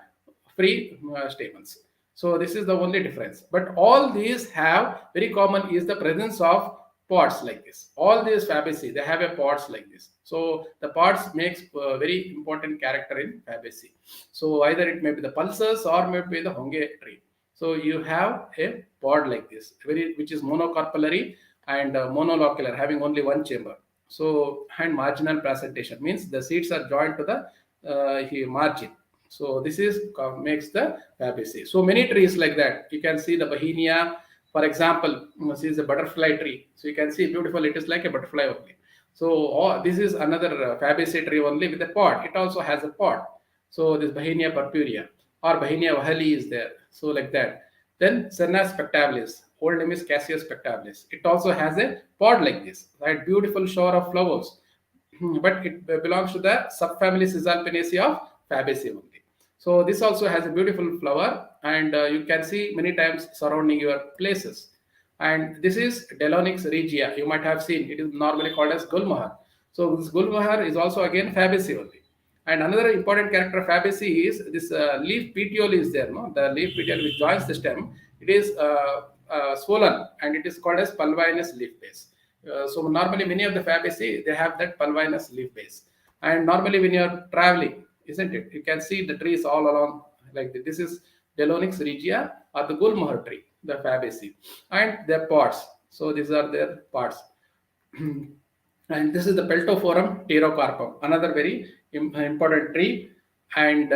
free stamens. So this is the only difference. But all these have very common is the presence of pods like this. All these Fabaceae, they have a pods like this. So the pods makes very important character in Fabaceae. So either it may be the pulses or may be the honge tree. So you have a pod like this, which is monocarpellary and monolocular, having only one chamber. So and marginal placentation means the seeds are joined to the margin. So this is makes the Fabaceae. So many trees like that. You can see the Bauhinia, for example. This is a butterfly tree. So you can see beautiful. It is like a butterfly only. So this is another Fabaceae tree only with a pod. It also has a pod. So this Bauhinia purpurea or Bauhinia vahali is there. So like that. Then Senna spectabilis. Old name is Cassia spectabilis. It also has a pod like this. Right? Beautiful shower of flowers. But it belongs to the subfamily Cisalpinaceae of Fabaceae only. So this also has a beautiful flower, and you can see many times surrounding your places. And this is Delonix regia. You might have seen it is normally called as Gulmohar. So this Gulmohar is also again Fabaceae only. And another important character of Fabaceae is this leaf petiole is there. No, the leaf petiole which joins the stem. It is swollen, and it is called as pulvinous leaf base. So normally many of the Fabaceae they have that pulvinous leaf base. And normally when you are traveling, isn't it? You can see the trees all along like this. This is Delonix regia or the Gulmohar tree, the Fabaceae, and their pods. So these are their pods. And this is the Peltophorum pterocarpum, another very important tree, and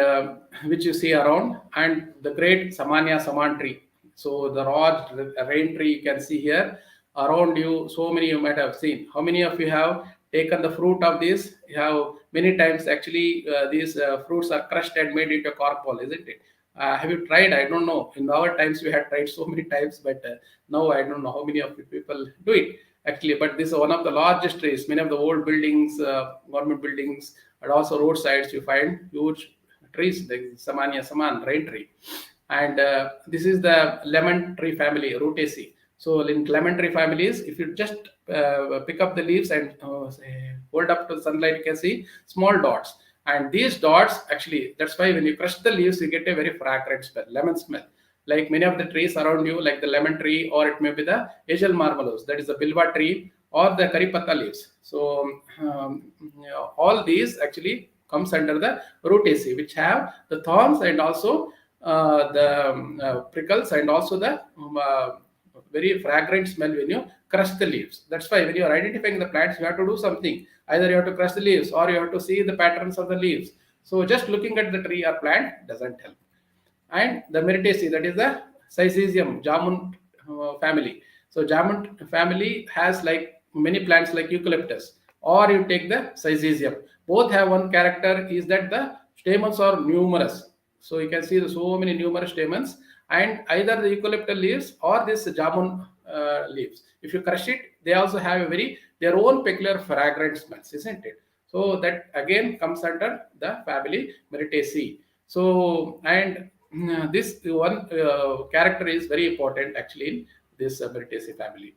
which you see around, and the great Samania saman tree. So the large rain tree you can see here around you. So many you might have seen. How many of you have taken the fruit of this? You have many times actually these fruits are crushed and made into a cork ball, isn't it? Have you tried? I don't know. In our times we had tried so many times, but now I don't know how many of you people do it actually. But this is one of the largest trees. Many of the old buildings, government buildings, and also roadsides, you find huge trees like Samania saman, rain tree. And this is the lemon tree family, Rutaceae. So in lemon tree families, if you just pick up the leaves and hold up to the sunlight, you can see small dots. And these dots, actually, that's why when you crush the leaves, you get a very fragrant smell, lemon smell. Like many of the trees around you, like the lemon tree, or it may be the Asian marmalose, that is the bilwa tree, or the karipata leaves. So all these actually comes under the Rutaceae, which have the thorns and also the prickles and also the very fragrant smell when you crush the leaves. That's why when you are identifying the plants, you have to do something. Either you have to crush the leaves or you have to see the patterns of the leaves. So just looking at the tree or plant doesn't help. And the Myrtaceae, that is the Syzygium, Jamun family. So Jamun family has like many plants like eucalyptus, or you take the Syzygium. Both have one character is that the stamens are numerous. So you can see so many numerous stamens, and either the eucalyptus leaves or this Jamun leaves. If you crush it, they also have a their own peculiar fragrant smells, isn't it? So that again comes under the family Myrtaceae. So and this one character is very important actually in this Myrtaceae family.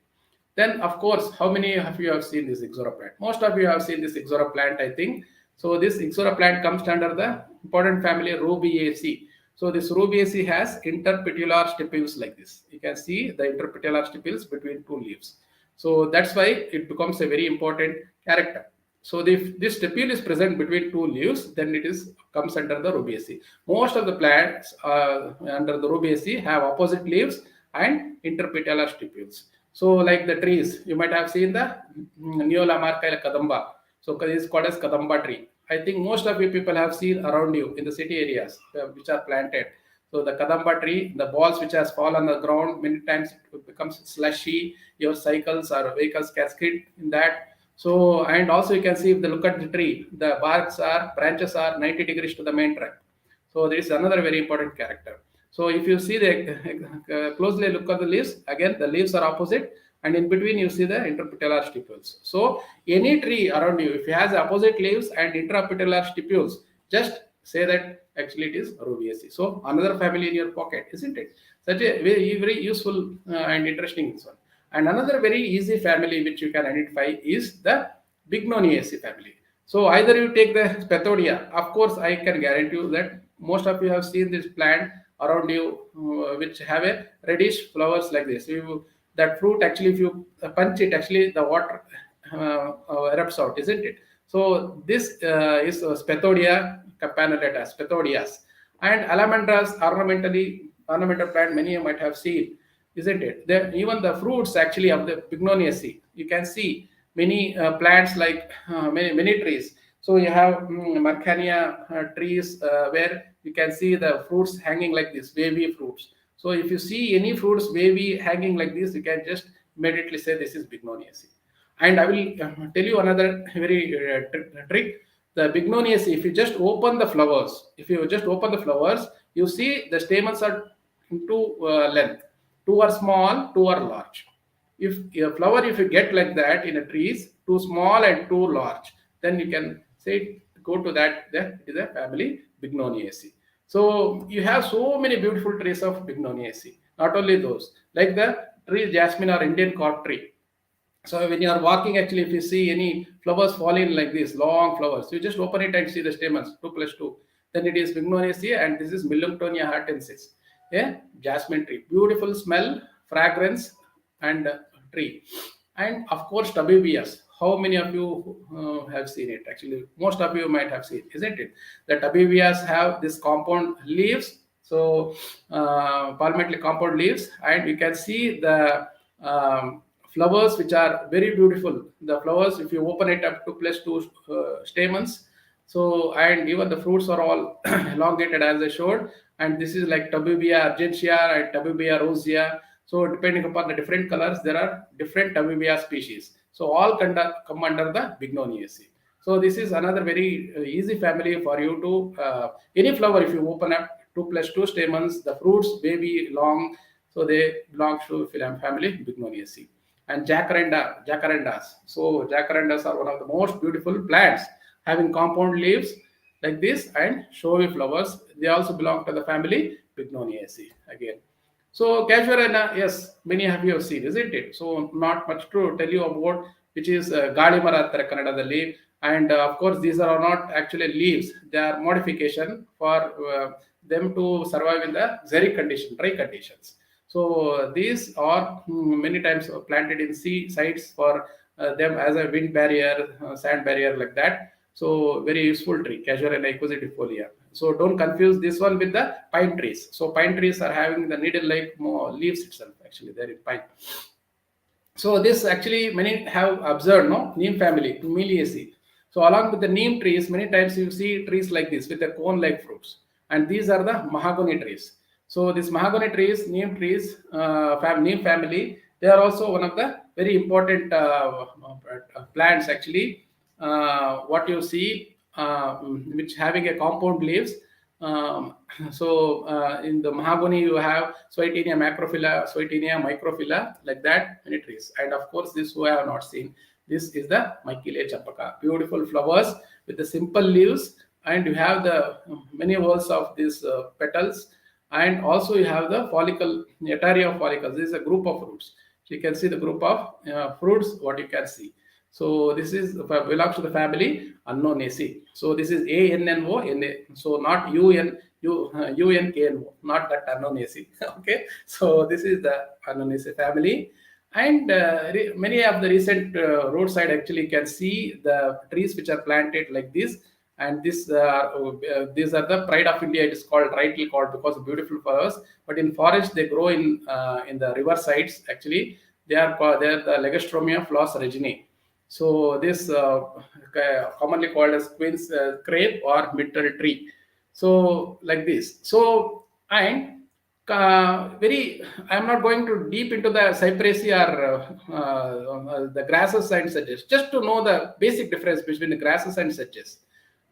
Then, of course, how many of you have seen this Ixora plant? Most of you have seen this Ixora plant, I think. So this Ixora plant comes under the important family Rubiaceae. So this Rubiaceae has interpetular stipules like this. You can see the interpetular stipules between two leaves. So that's why it becomes a very important character. So if this stipule is present between two leaves, then it is comes under the Rubiaceae. Most of the plants under the Rubiaceae have opposite leaves and interpetallar stipules. So like the trees, you might have seen the Neolamarca kadamba. So it is called as kadamba tree. I think most of you people have seen around you in the city areas which are planted. So the kadamba tree, the balls which has fallen on the ground, many times it becomes slushy. Your cycles or vehicles cascade in that. So, and also you can see if they look at the tree, the branches are 90 degrees to the main trunk. So there is another very important character. So if you see the closely look at the leaves, again the leaves are opposite, and in between you see the interpetallar stipules. So any tree around you, if it has opposite leaves and interpetallar stipules, just say that actually it is Rubiaceae. So another family in your pocket, isn't it? Such a very useful and interesting one. And another very easy family which you can identify is the Bignoniaceae family. So either you take the Spathodia. Of course, I can guarantee you that most of you have seen this plant around you, which have a reddish flowers like this. That fruit actually, if you punch it, actually the water erupts out, isn't it? So this is Spathodia campanulata, Spathodias, and Alamandras ornamental plant. Many you might have seen, isn't it? Even the fruits actually of the Bignoniaceae, you can see many plants like many trees. So you have Marcania trees where you can see the fruits hanging like this, wavy fruits. So if you see any fruits wavy hanging like this, you can just immediately say this is Bignoniaceae. And I will tell you another very trick. The Bignoniaceae, if you just open the flowers, you see the stamens are in two length. Two are small, two are large. If a flower, if you get like that in a trees, too small and too large, then you can say go to that it is a family Bignoniaceae. So you have so many beautiful trees of Bignoniaceae. Not only those, like the tree jasmine or Indian cork tree. So when you are walking, actually, if you see any flowers falling like this, long flowers, you just open it and see the stamens, 2 plus 2. Then it is Bignoniaceae, and this is Millingtonia hartensis, a jasmine tree. Beautiful smell, fragrance, and tree. And of course, tabibias. How many of you have seen it? Actually, most of you might have seen, isn't it? The tabibias have this compound leaves, so palmately compound leaves, and you can see the flowers which are very beautiful. The flowers, if you open it up to plus 2 stamens, so and even the fruits are all elongated as I showed, and this is like Tabibia argentea and Tabibia rosea. So depending upon the different colors, there are different Tabibia species. So all come under the Bignoniaceae. So this is another very easy family for you to any flower, if you open up 2 plus 2 stamens, the fruits may be long, so they belong to family Bignoniaceae. And jacarandas. So jacarandas are one of the most beautiful plants, having compound leaves like this and showy flowers. They also belong to the family Bignoniaceae again. So casuarina, yes, many of you have seen, isn't it? So not much to tell you about, which is Galimara Kannadadalli. And of course, these are not actually leaves. They are modification for them to survive in the xeric condition, dry conditions. So these are many times planted in sea sites for them as a wind barrier, sand barrier like that. So very useful tree, Casuarina equisetifolia. So don't confuse this one with the pine trees. So pine trees are having the needle-like leaves itself. Actually, they're in pine. So this actually many have observed, no, neem family, Meliaceae. So along with the neem trees, many times you see trees like this with the cone-like fruits, and these are the mahogany trees. So these mahogany trees, neem trees, neem family, they are also one of the very important plants actually. What you see, which having a compound leaves. In the mahogany you have Swietenia macrophylla, Swietenia microphylla, like that, many trees. And of course, this who I have not seen, this is the Mycelia champaca. Beautiful flowers with the simple leaves, and you have the many whorls of these petals, and also you have the follicle, etaria of follicles. This is a group of fruits. So you can see the group of fruits, what you can see. So this is belongs to the family Annonaceae. So this is ANNO, so not UNKNO, not that Annonaceae. Okay, so this is the Annonaceae family. And many of the recent roadside actually can see the trees which are planted like this. And these are the pride of India. It is called, rightly called, because of beautiful flowers. But in forest they grow in the river sides. Actually, they are the Legostromia flos reginae. So this commonly called as queen's crab or myrtle tree. So like this. So and very, I'm not going to deep into the cypressy or the grasses and sedges, just to know the basic difference between the grasses and sedges.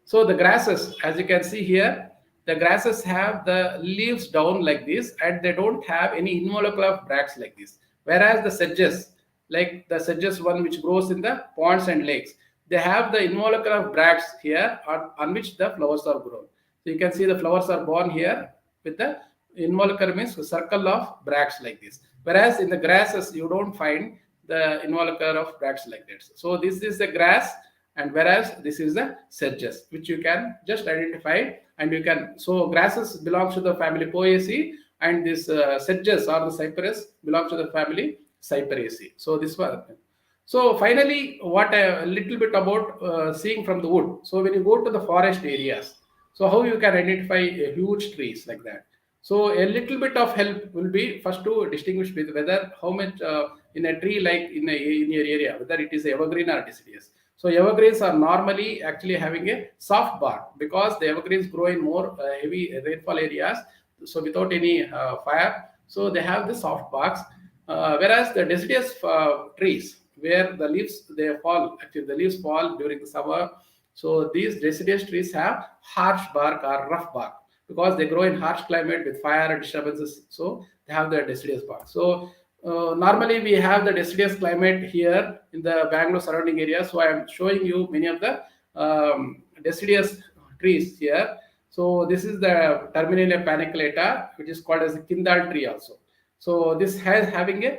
So the grasses, as you can see here, the grasses have the leaves down like this, and they don't have any involucre of bracts like this. Whereas the sedges, like the sedges one which grows in the ponds and lakes, they have the involucre of bracts here on which the flowers are grown. So you can see the flowers are born here with the involucre, means a circle of bracts like this. Whereas in the grasses, you don't find the involucre of bracts like that. So this is the grass, and whereas this is the sedges, which you can just identify. And you can, so grasses belongs to the family Poaceae, and this sedges or the cypress belongs to the family Cyperaceae. So this one. So finally, what a little bit about seeing from the wood. So when you go to the forest areas, so how you can identify huge trees like that. So a little bit of help will be first to distinguish with whether how much in a tree, like in your area, whether it is evergreen or deciduous. So evergreens are normally actually having a soft bark, because the evergreens grow in more heavy rainfall areas, so without any fire. So they have the soft barks, whereas the deciduous trees, where the leaves they fall, actually the leaves fall during the summer. So these deciduous trees have harsh bark or rough bark, because they grow in harsh climate with fire and disturbances. So they have the deciduous bark. So normally we have the deciduous climate here in the Bangalore surrounding area. So I am showing you many of the deciduous trees here. So this is the Terminalia paniculata, which is called as the Kindal tree also. So this has having a,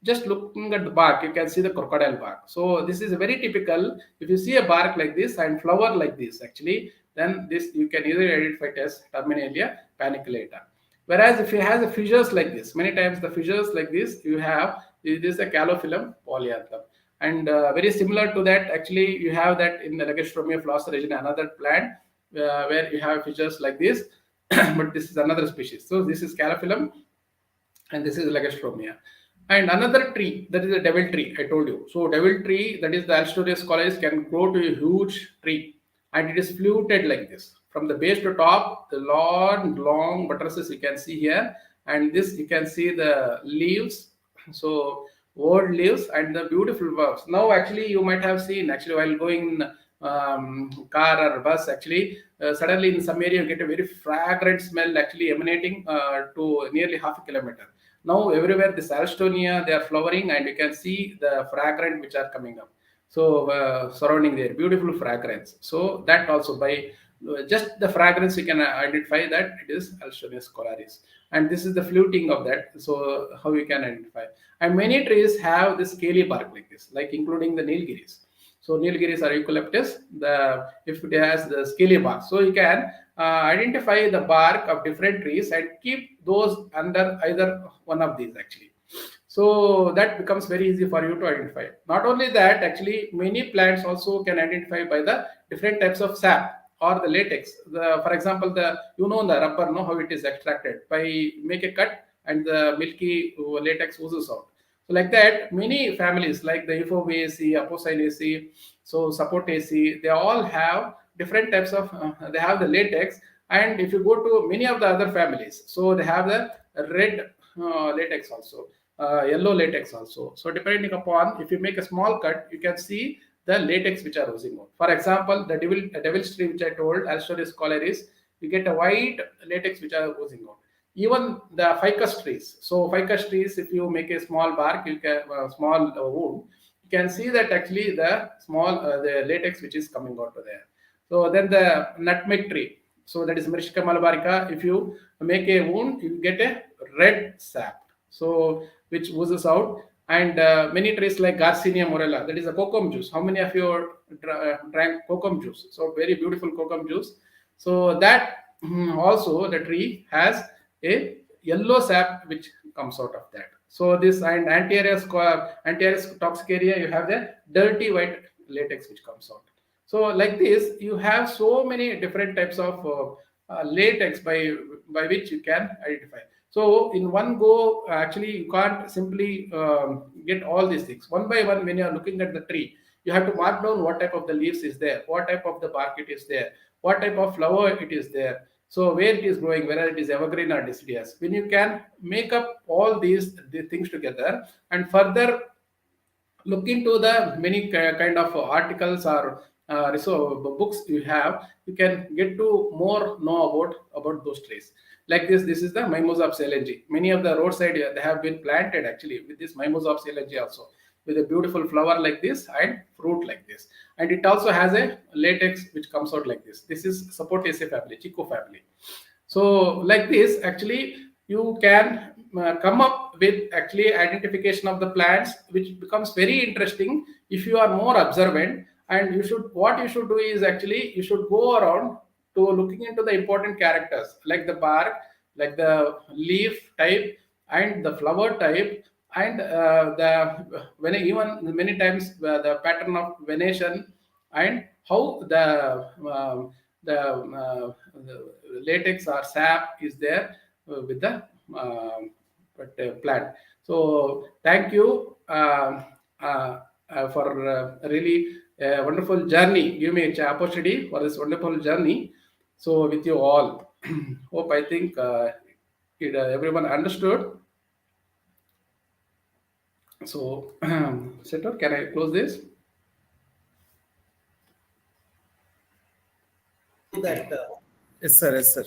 just looking at the bark, you can see the crocodile bark. So this is very typical. If you see a bark like this and flower like this, actually, then this you can either identify it as Terminalia paniculata. Whereas if it has a fissures like this, many times the fissures like this, you have, this is a Calophyllum polyanthum. And very similar to that, actually, you have that in the Legostromia flos reginae, another plant where you have fissures like this, but this is another species. So this is Calophyllum, and this is Legostromia. And another tree, that is a devil tree, I told you. So devil tree, that is the Alstorius collis, can grow to a huge tree, and it is fluted like this. From the base to top, the long buttresses you can see here, and this you can see the leaves. So old leaves and the beautiful verbs. Now actually you might have seen, actually while going car or bus, actually suddenly in some area you get a very fragrant smell actually emanating to nearly half a kilometer. Now everywhere this Alstonia, they are flowering, and you can see the fragrance which are coming up. So surrounding there, beautiful fragrance. So that also by just the fragrance you can identify that it is Alstonia scolaris. And this is the fluting of that. So how you can identify. And many trees have this scaly bark like this, like including the Nilgiris. So Nilgiris or eucalyptus, if it has the scaly bark, so you can identify the bark of different trees and keep those under either one of these actually. So that becomes very easy for you to identify. Not only that, actually many plants also can identify by the different types of sap or the latex. For example, the rubber, how it is extracted by make a cut and the milky latex oozes out. So like that, many families like the Euphorbiaceae, Apocynaceae, so Sapotaceae, they all have different types of, they have the latex. And if you go to many of the other families, so they have the red latex also, yellow latex also. So depending upon, if you make a small cut, you can see the latex which are oozing out. For example, the devil's tree which I told, Alstorius scolaris, you get a white latex which are oozing out. Even the ficus trees. So ficus trees, if you make a small bark, you can small wound, you can see that actually the small the latex which is coming out of there. So then the nutmeg tree. So that is Myristica malabarica. If you make a wound, you get a red sap. So which oozes out. And many trees like Garcinia morella, that is a kokum juice. How many of you drank kokum juice? So very beautiful kokum juice. So that also the tree has a yellow sap which comes out of that. So this and anti-areas toxic area, you have the dirty white latex which comes out. So like this, you have so many different types of latex by which you can identify. So in one go, actually, you can't simply get all these things one by one. When you are looking at the tree, you have to mark down what type of the leaves is there, what type of the bark it is there, what type of flower it is there. So where it is growing, whether it is evergreen or deciduous. When you can make up all these things together and further look into the many kind of articles or books you have, you can get to more know about those trees. Like this is the Mimosa of Selenji. Many of the roadside they have been planted actually with this Mimosa of Selenji also, with a beautiful flower like this and fruit like this. And it also has a latex which comes out like this. This is Sapotaceae family, Chico family. So like this, actually, you can come up with actually identification of the plants, which becomes very interesting if you are more observant. And what you should do is actually you should go around to looking into the important characters like the bark, like the leaf type, and the flower type, and even many times the pattern of venation, and how the latex or sap is there with the plant. So thank you for really a wonderful journey. Give me an opportunity for this wonderful journey. So with you all, hope I think everyone understood. So, Setor, can I close this? That Yes, sir. Yes, sir.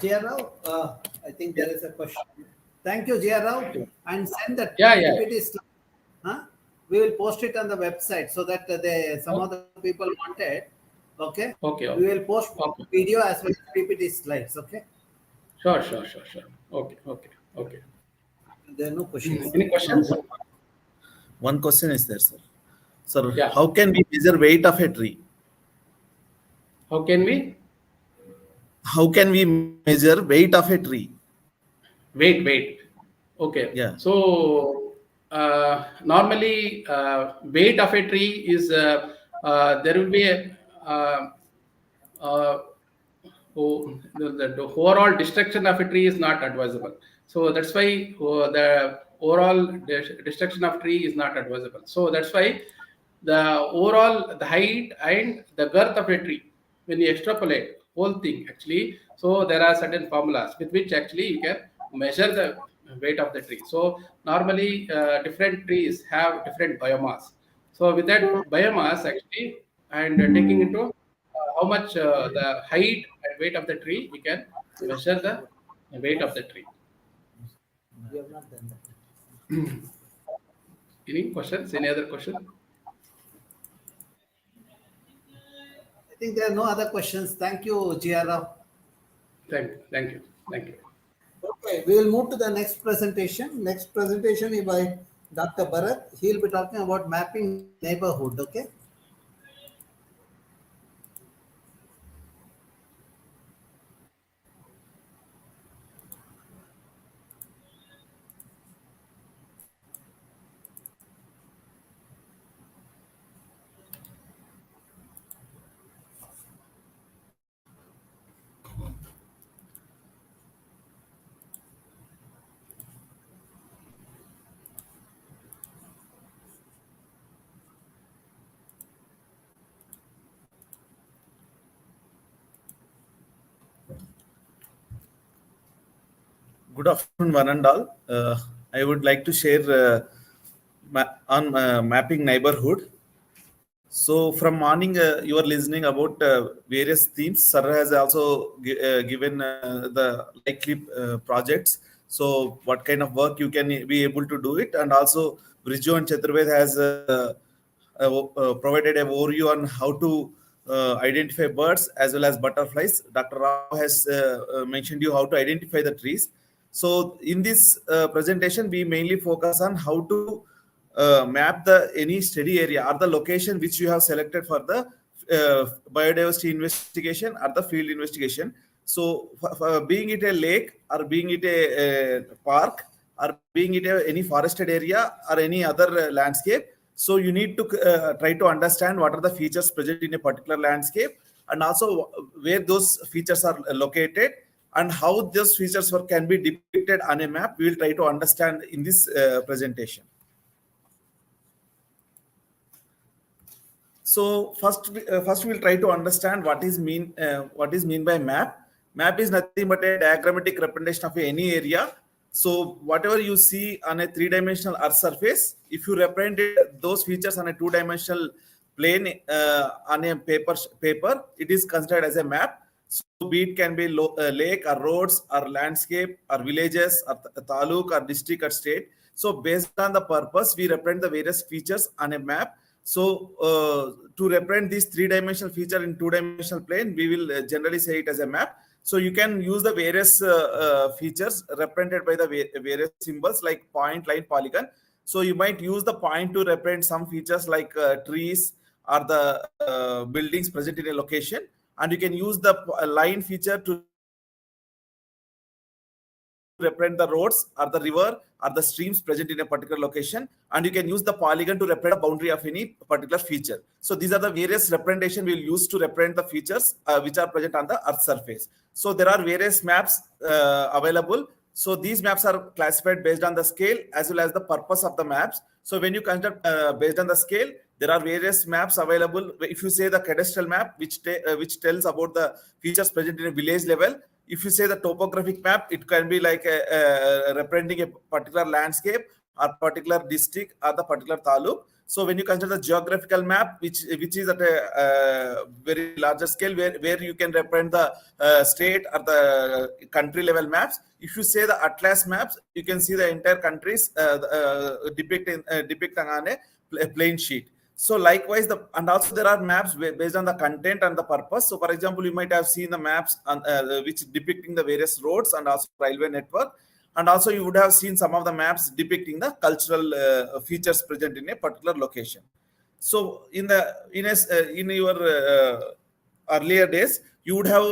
J.R. Rao, I think there is a question. Thank you, J.R. Rao, and send that Yeah. PPT slide. Huh? We will post it on the website so that some of the people wanted. Okay. Okay. We will post video as well as PPT slides. Okay. Sure. Okay. There are no questions. Any questions? One question is there, sir. Sir, Yeah. how can we measure weight of a tree? How can we? How can we measure weight of a tree? Wait. Okay. Yeah. So normally weight of a tree is there will be a the overall destruction of a tree is not advisable. So that's why the overall destruction of tree is not advisable. So that's why the height and the girth of a tree, when you extrapolate whole thing actually, so there are certain formulas with which actually you can measure the weight of the tree. So normally different trees have different biomass. So with that biomass actually, and taking into how much the height and weight of the tree, we can measure the weight of the tree. We have not done that. Any questions? Any other question? I think there are no other questions. Thank you, J.R. Rao. Thank you. Okay, we will move to the next presentation. Next presentation is by Dr. Bharat. He will be talking about mapping neighborhood. Okay. Good afternoon, one and all. I would like to share on mapping neighborhood. So from morning, you are listening about various themes. Sir has also given the likely projects. So what kind of work you can be able to do it, and also Brijo and Chaturved has provided an overview on how to identify birds as well as butterflies. Dr. Rao has mentioned you how to identify the trees. So in this presentation, we mainly focus on how to map the any study area or the location which you have selected for the biodiversity investigation or the field investigation. So being it a lake or being it a park or being it any forested area or any other landscape, so you need to try to understand what are the features present in a particular landscape, and also where those features are located, and how those features can be depicted on a map. We will try to understand in this presentation. So first we'll try to understand what is mean by map. Map is nothing but a diagrammatic representation of any area. So whatever you see on a three-dimensional Earth surface, if you represent those features on a two-dimensional plane on a paper, it is considered as a map. So be it can be lake or roads or landscape or villages or taluk or district or state. So based on the purpose, we represent the various features on a map. So to represent this three-dimensional feature in two-dimensional plane, we will generally say it as a map. So you can use the various features represented by the various symbols like point, line, polygon. So you might use the point to represent some features like trees or the buildings present in a location, and you can use the line feature to represent the roads or the river or the streams present in a particular location, and you can use the polygon to represent the boundary of any particular feature. So these are the various representation we will use to represent the features which are present on the Earth surface. So there are various maps available. So these maps are classified based on the scale as well as the purpose of the maps. So when you consider based on the scale, there are various maps available. If you say the cadastral map, which tells about the features present in a village level. If you say the topographic map, it can be like representing a particular landscape or particular district or the particular taluk. So when you consider the geographical map, which is at a very larger scale, where you can represent the state or the country level maps. If you say the atlas maps, you can see the entire countries depicted on a plain sheet. So likewise, and also there are maps based on the content and the purpose. So for example, you might have seen the maps which depicting the various roads and also railway network. And also you would have seen some of the maps depicting the cultural features present in a particular location. So in your earlier days, you would have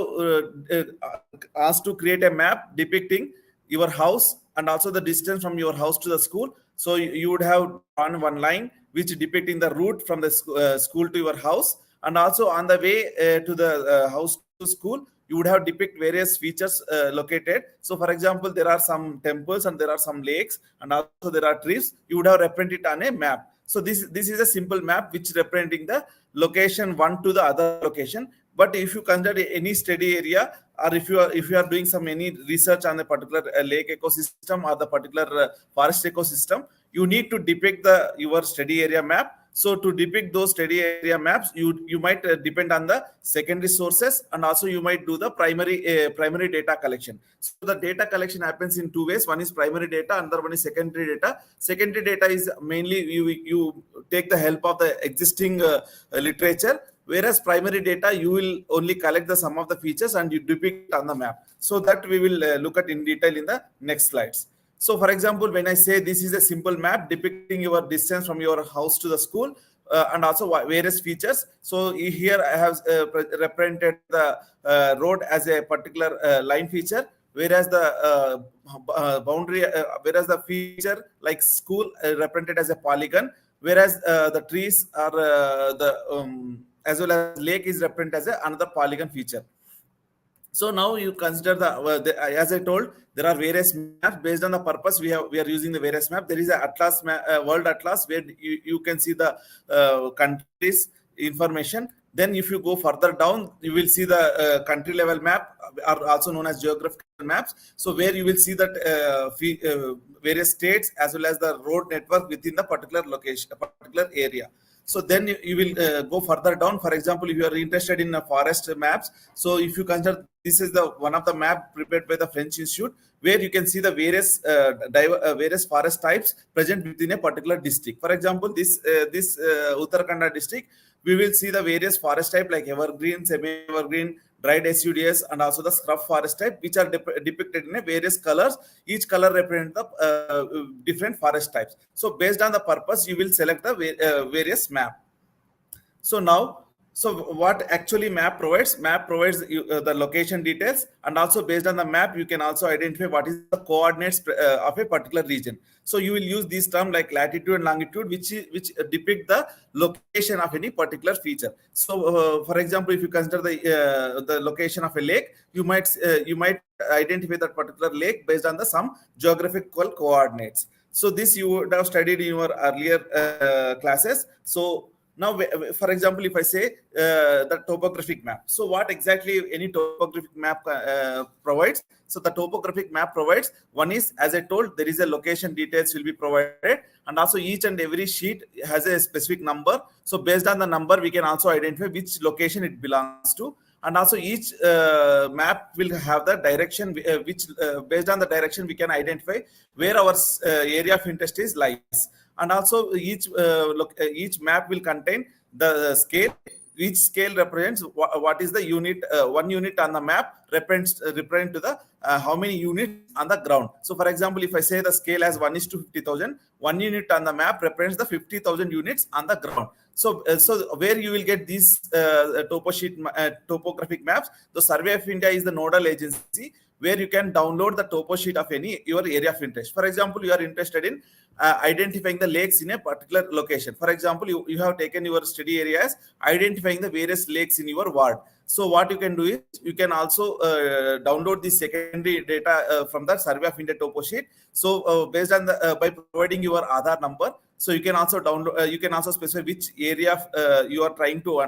asked to create a map depicting your house and also the distance from your house to the school. So you would have drawn one line which depicting the route from the school to your house, and also on the way to the house to school, you would have depict various features located. So for example, there are some temples and there are some lakes and also there are trees. You would have represented it on a map. So this is a simple map which representing the location one to the other location. But if you consider any study area, or if you are doing any research on a particular lake ecosystem or the particular forest ecosystem, you need to depict your study area map. So to depict those study area maps, you might depend on the secondary sources, and also you might do the primary data collection. So the data collection happens in two ways. One is primary data, another one is secondary data. Secondary data is mainly you take the help of the existing literature, whereas primary data you will only collect the sum of the features and you depict on the map. So that we will look at in detail in the next slides. So for example, when I say this is a simple map depicting your distance from your house to the school and also various features. So here I have represented the road as a particular line feature, whereas the boundary, whereas the feature like school represented as a polygon, whereas the trees are as well as lake is represented as another polygon feature. So now you consider as I told, there are various maps based on the purpose. We are using the various maps. There is a atlas world atlas where you can see the countries information. Then if you go further down, you will see the country level map, are also known as geographical maps. So where you will see that various states as well as the road network within the particular location, a particular area. So then you will go further down. For example, if you are interested in forest maps, so if you consider this is one of the map prepared by the French Institute, where you can see the various various forest types present within a particular district. For example, this Uttarakhand district, we will see the various forest type like evergreen, semi-evergreen, dried deciduous, and also the scrub forest type, which are depicted in various colors. Each color represents the different forest types. So based on the purpose, you will select the various map. So now So what actually map provides? Map provides you, the location details, and also based on the map, you can also identify what is the coordinates of a particular region. So you will use these terms like latitude and longitude, which depict the location of any particular feature. So, for example, if you consider the location of a lake, you might identify that particular lake based on the some geographical coordinates. So this you would have studied in your earlier classes. So now, for example, if I say the topographic map, so what exactly any topographic map provides? So the topographic map provides, one is, as I told, there is a location details will be provided, and also each and every sheet has a specific number. So based on the number, we can also identify which location it belongs to. And also each map will have the direction, which based on the direction we can identify where our area of interest is lies. And also each map will contain the scale. Each scale represents what is the unit. One unit on the map represent to the how many units on the ground. So for example, if I say the scale as 1:50,000, 1 unit on the map represents the 50,000 units on the ground. So where you will get these topographic maps? The Survey of India is the nodal agency where you can download the topo sheet of your area of interest. For example, you are interested in identifying the lakes in a particular location. For example, you have taken your study areas identifying the various lakes in your ward. So what you can do is you can also download the secondary data from the Survey of India topo sheet. So based on the by providing your Aadhaar number, so you can also download. You can also specify which area you are trying to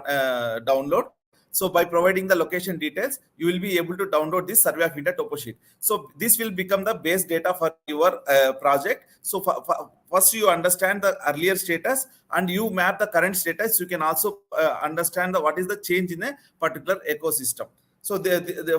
download. So by providing the location details, you will be able to download this Survey of India topo sheet. So this will become the base data for your project. So first you understand the earlier status and you map the current status. You can also understand what is the change in a particular ecosystem. So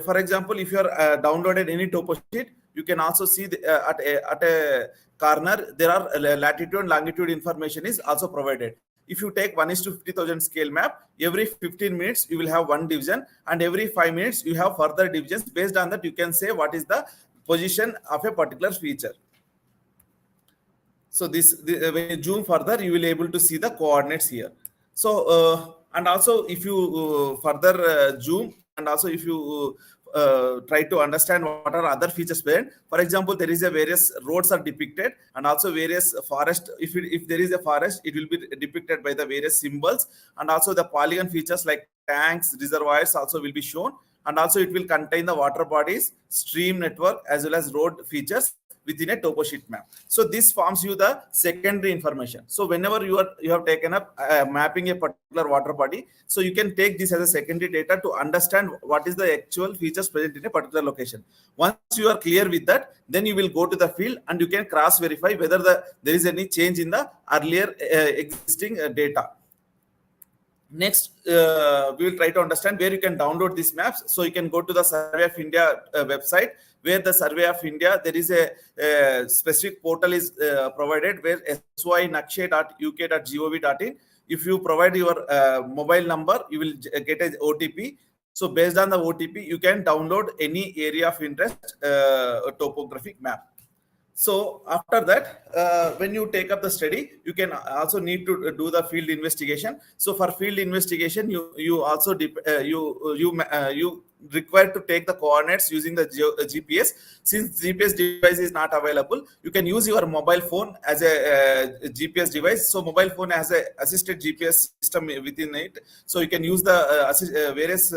for example, if you are downloaded any topo sheet, you can also see at a corner there are latitude and longitude information is also provided. If you take 1:50,000 scale map, every 15 minutes you will have one division, and every 5 minutes you have further divisions. Based on that, you can say what is the position of a particular feature. So when you zoom further, you will be able to see the coordinates here. So and also if you further zoom, and also if you try to understand what are other features present. For example, there is a various roads are depicted, and also various forest. If there is a forest, it will be depicted by the various symbols, and also the polygon features like tanks, reservoirs also will be shown, and also it will contain the water bodies, stream network, as well as road features within a topo sheet map. So this forms you the secondary information. So whenever you have taken up mapping a particular water body, so you can take this as a secondary data to understand what is the actual features present in a particular location. Once you are clear with that, then you will go to the field and you can cross verify whether there is any change in the earlier existing data. Next, we will try to understand where you can download these maps. So you can go to the Survey of India website, where the Survey of India, there is a specific portal is provided where soinakshe.uk.gov.in. If you provide your mobile number, you will get an OTP. So based on the OTP, you can download any area of interest topographic map. So after that, when you take up the study, you can also need to do the field investigation. So for field investigation, you also you required to take the coordinates using the GPS. Since GPS device is not available, you can use your mobile phone as a GPS device. So mobile phone has a assisted GPS system within it. So you can use the various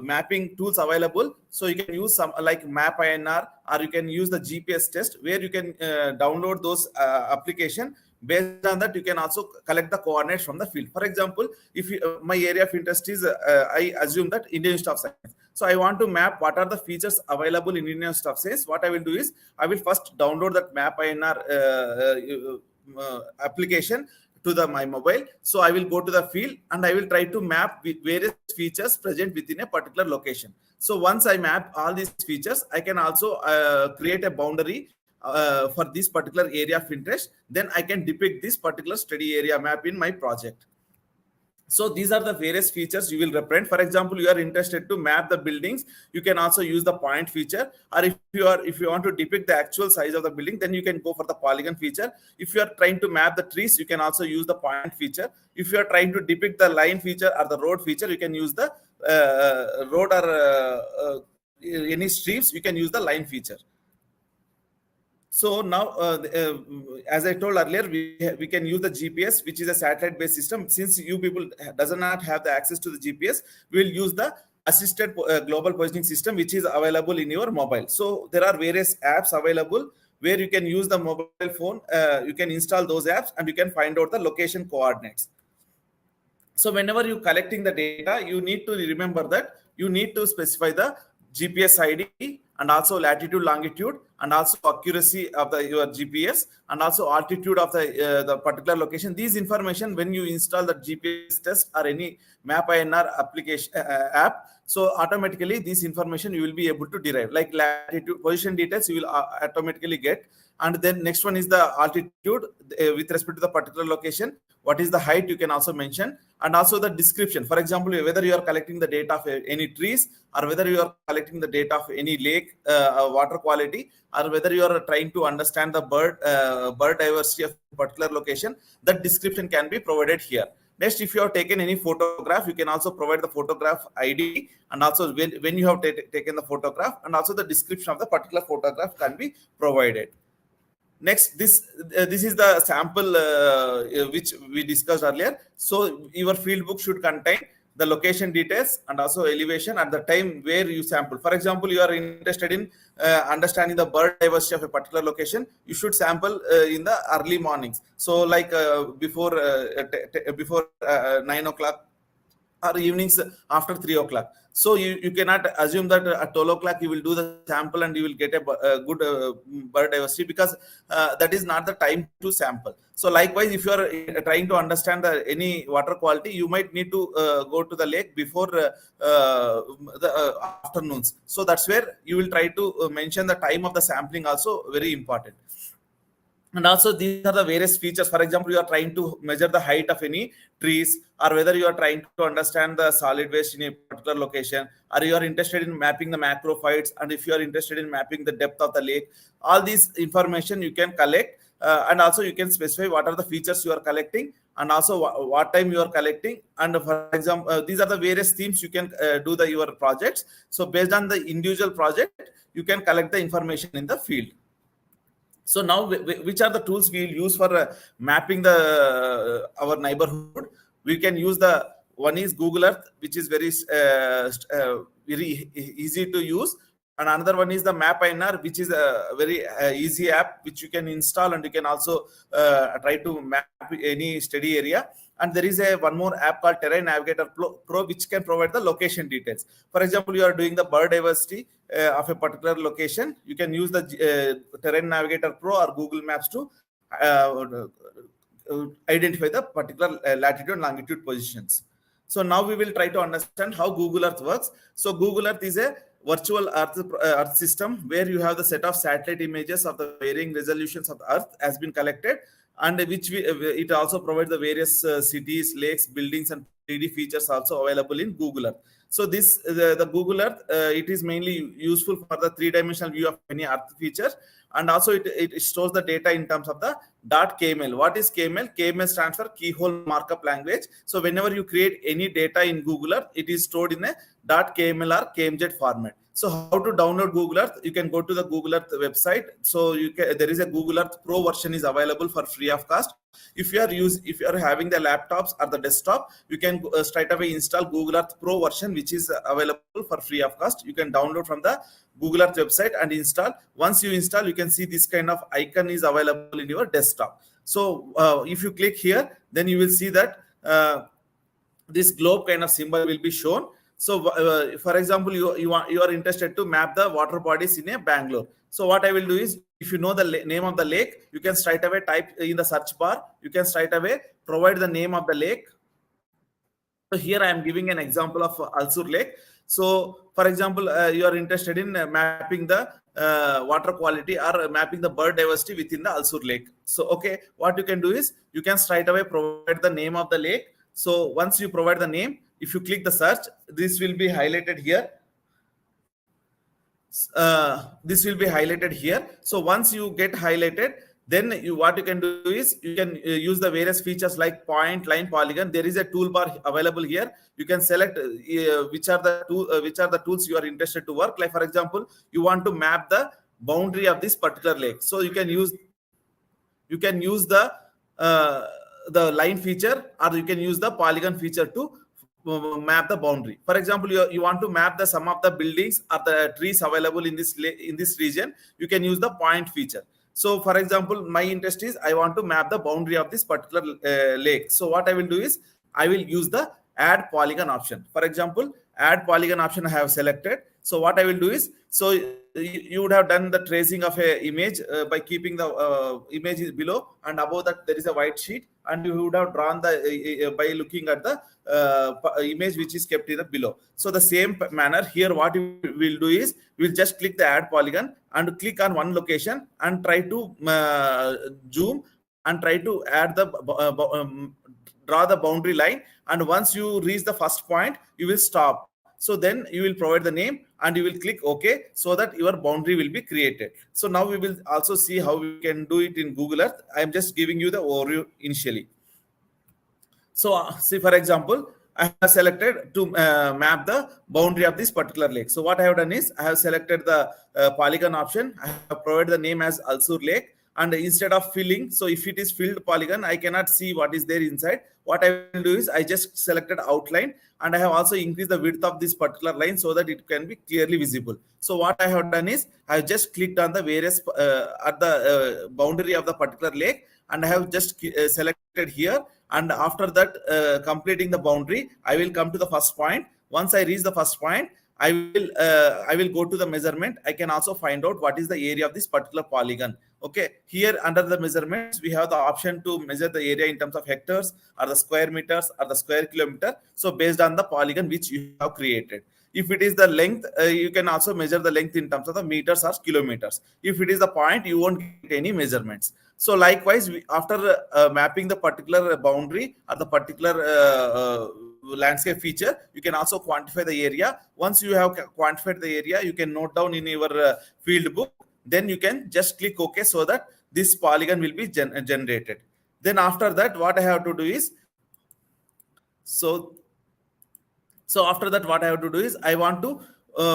mapping tools available. So you can use some like MapINR, or you can use the GPS test, where you can download those application. Based on that, you can also collect the coordinates from the field. For example, if my area of interest is, I assume that Indian Institute of Science. So I want to map what are the features available in Indian Institute of Science. What I will do is, I will first download that MapINR application to my mobile. So I will go to the field and I will try to map various features present within a particular location. So once I map all these features, I can also create a boundary for this particular area of interest. Then I can depict this particular study area map in my project. So these are the various features you will represent. For example, you are interested to map the buildings, you can also use the point feature. Or if you want to depict the actual size of the building, then you can go for the polygon feature. If you are trying to map the trees, you can also use the point feature. If you are trying to depict the line feature or the road feature, you can use the road or any streams, you can use the line feature. So now, as I told earlier, we can use the GPS, which is a satellite-based system. Since you people does not have the access to the GPS, we will use the assisted global positioning system, which is available in your mobile. So there are various apps available where you can use the mobile phone. You can install those apps and you can find out the location coordinates. So whenever you collecting the data, you need to remember that you need to specify the GPS ID and also latitude, longitude, and also accuracy of your GPS, and also altitude of the particular location. These information, when you install the GPS test or any MapINR application app, so automatically this information you will be able to derive, like latitude, position details you will automatically get. And then next one is the altitude with respect to the particular location. What is the height you can also mention, and also the description. For example, whether you are collecting the data of any trees, or whether you are collecting the data of any lake water quality, or whether you are trying to understand the bird diversity of a particular location, that description can be provided here. Next, if you have taken any photograph, you can also provide the photograph ID, and also when you have taken the photograph, and also the description of the particular photograph can be provided. Next, this is the sample which we discussed earlier. So your field book should contain the location details and also elevation at the time where you sample. For example, you are interested in understanding the bird diversity of a particular location, you should sample in the early mornings. So like before 9 o'clock or evenings after 3 o'clock. So you cannot assume that at 12 o'clock you will do the sample and you will get a good bird diversity, because that is not the time to sample. So likewise, if you are trying to understand any water quality, you might need to go to the lake before the afternoons. So that's where you will try to mention the time of the sampling, also very important. And also these are the various features. For example, you are trying to measure the height of any trees, or whether you are trying to understand the solid waste in a particular location, or you are interested in mapping the macrophytes, and if you are interested in mapping the depth of the lake. All these information you can collect, and also you can specify what are the features you are collecting, and also what time you are collecting. And for example, these are the various themes you can do your projects. So based on the individual project, you can collect the information in the field. So now, which are the tools we will use for mapping our neighborhood? We can use one is Google Earth, which is very easy to use, and another one is the MapINR, which is a very easy app which you can install, and you can also try to map any steady area. And there is one more app called Terrain Navigator Pro, which can provide the location details. For example, you are doing the bird diversity of a particular location. You can use the Terrain Navigator Pro or Google Maps to identify the particular latitude and longitude positions. So now we will try to understand how Google Earth works. So Google Earth is a virtual Earth system where you have the set of satellite images of the varying resolutions of the Earth has been collected, and which it also provides the various cities, lakes, buildings, and 3D features also available in Google Earth. So the Google Earth, it is mainly useful for the three-dimensional view of any Earth feature, and also it stores the data in terms of the .kml. What is KML? KML stands for Keyhole Markup Language. So whenever you create any data in Google Earth, it is stored in a .kml or KMZ format. So how to download Google Earth? You can go to the Google Earth website. So there is a Google Earth Pro version is available for free of cost. If you are having the laptops or the desktop, you can straight away install Google Earth Pro version, which is available for free of cost. You can download from the Google Earth website and install. Once you install, you can see this kind of icon is available in your desktop. So if you click here, then you will see that this globe kind of symbol will be shown. So for example, you are interested to map the water bodies in a Bangalore. So what I will do is, if you know the name of the lake, you can straight away type in the search bar. You can straight away provide the name of the lake. So here I am giving an example of Alsur Lake. So for example, you are interested in mapping the water quality or mapping the bird diversity within the Alsur Lake. So okay, what you can do is, you can straight away provide the name of the lake, So once you provide the name, if you click the search, this will be highlighted here. This will be highlighted here. So once you get highlighted, then what you can do is you can use the various features like point, line, polygon. There is a toolbar available here. You can select which are the tools you are interested to work. Like for example, you want to map the boundary of this particular lake. So you can use the line feature, or you can use the polygon feature to map the boundary. For example, you want to map the sum of the buildings or the trees available in this region. You can use the point feature. So for example, my interest is I want to map the boundary of this particular lake. So what I will do is I will use the add polygon option. For example, add polygon option I have selected. So what I will do is, so you would have done the tracing of a image by keeping the image below, and above that there is a white sheet, and you would have drawn the by looking at the image which is kept in the below. So the same manner here, what we will do is we will just click the add polygon and click on one location and try to zoom and try to add the draw the boundary line. And once you reach the first point, you will stop. So then you will provide the name and you will click OK, so that your boundary will be created. So now we will also see how we can do it in Google Earth. I am just giving you the overview initially. So see, for example, I have selected to map the boundary of this particular lake. So what I have done is I have selected the polygon option. I have provided the name as Alsur Lake. And instead of filling, so if it is filled polygon, I cannot see what is there inside. What I will do is I just selected outline, and I have also increased the width of this particular line so that it can be clearly visible. So what I have done is I have just clicked on the various at the boundary of the particular lake, and I have just selected here. And after that, completing the boundary, I will come to the first point. Once I reach the first point, I will go to the measurement. I can also find out what is the area of this particular polygon. Okay, here under the measurements, we have the option to measure the area in terms of hectares or the square meters or the square kilometer. So based on the polygon which you have created. If it is the length, you can also measure the length in terms of the meters or kilometers. If it is the point, you won't get any measurements. So likewise, after mapping the particular boundary or the particular landscape feature, you can also quantify the area. Once you have quantified the area, you can note down in your field book. Then you can just click OK, so that this polygon will be generated. Then after that, what I have to do is, so after that, what I have to do is I want to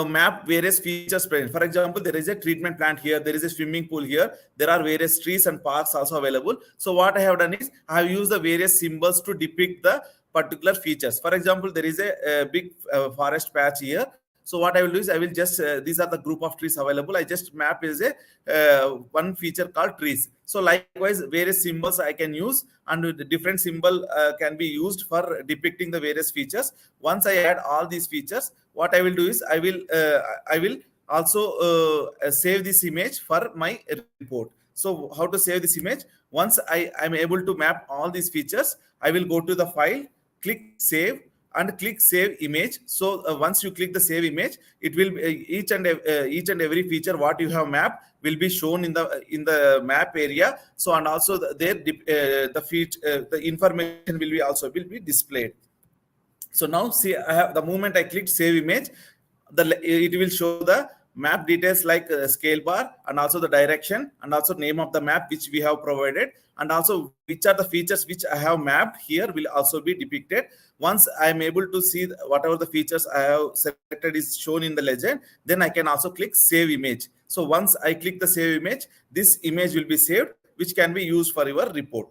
map various features. For example, there is a treatment plant here, there is a swimming pool here, there are various trees and parks also available. So what I have done is I have used the various symbols to depict the particular features. For example, there is a big forest patch here. So what I will do is I will just these are the group of trees available. I just map is a one feature called trees. So likewise, various symbols I can use, and the different symbol can be used for depicting the various features. Once I add all these features, what I will do is I will also save this image for my report. So how to save this image? Once I am able to map all these features, I will go to the file, click save, and click save image. So once you click the save image, it will each and every feature what you have mapped will be shown in the map area. So and also the information will be displayed. So now see, the moment I click save image, it will show the map details like scale bar, and also the direction, and also name of the map which we have provided, and also which are the features which I have mapped here will also be depicted. Once I am able to see whatever the features I have selected is shown in the legend, then I can also click save image. So once I click the save image, this image will be saved, which can be used for your report.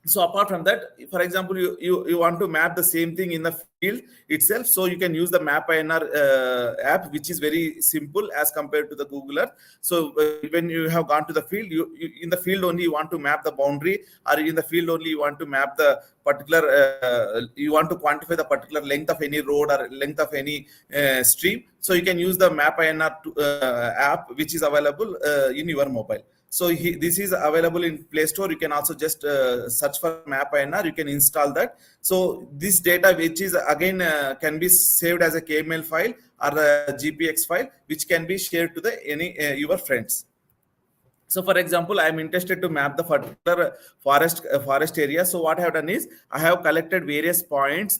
So apart from that, for example, you want to map the same thing in the field itself. So you can use the Map INR app, which is very simple as compared to the Google Earth. So when you have gone to the field, you in the field only you want to map the boundary, or in the field only you want to map the particular, you want to quantify the particular length of any road or length of any stream. So you can use the Map INR app, which is available in your mobile. So this is available in Play Store. You can also just search for Map INR. You can install that. So this data, which is again can be saved as a KML file or a GPX file, which can be shared to your friends. So for example, I am interested to map the particular forest area. So what I have done is I have collected various points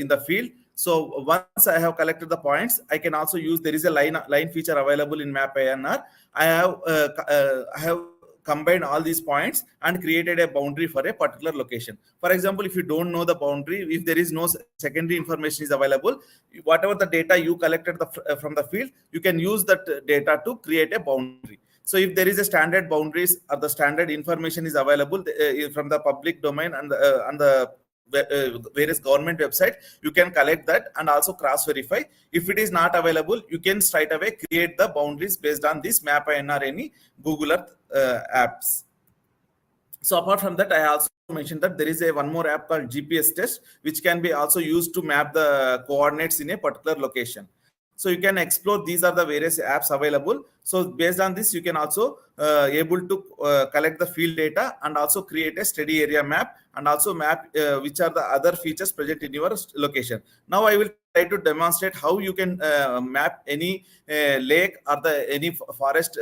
in the field. So once I have collected the points, I can also use, there is a line feature available in map INR. I have combined all these points and created a boundary for a particular location. For example, if you don't know the boundary, if there is no secondary information is available, whatever the data you collected from the field, you can use that data to create a boundary. So if there is a standard boundaries or the standard information is available from the public domain and the various government website, you can collect that and also cross verify. If it is not available, you can straight away create the boundaries based on this map INR any Google Earth apps. So apart from that, I also mentioned that there is one more app called GPS test, which can be also used to map the coordinates in a particular location. So you can explore, these are the various apps available. So based on this, you can also able to collect the field data and also create a steady area map and also map which are the other features present in your location. Now I will try to demonstrate how you can map any lake or any forest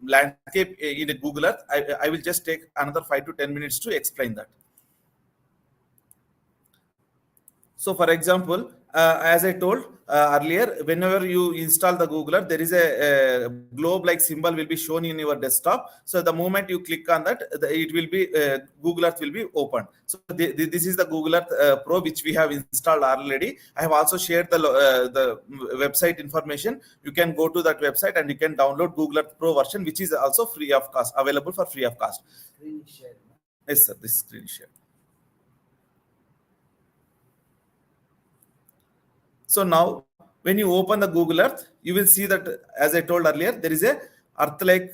landscape in a Google Earth. I will just take another 5 to 10 minutes to explain that. So for example, as I told earlier, whenever you install the Google Earth, there is a globe-like symbol will be shown in your desktop. So the moment you click on that, it will be Google Earth will be opened. So this is the Google Earth Pro, which we have installed already. I have also shared the website information. You can go to that website and you can download Google Earth Pro version, which is also free of cost, available for free of cost. Screen share. Yes, sir. This screen share. So now, when you open the Google Earth, you will see that, as I told earlier, there is a Earth-like,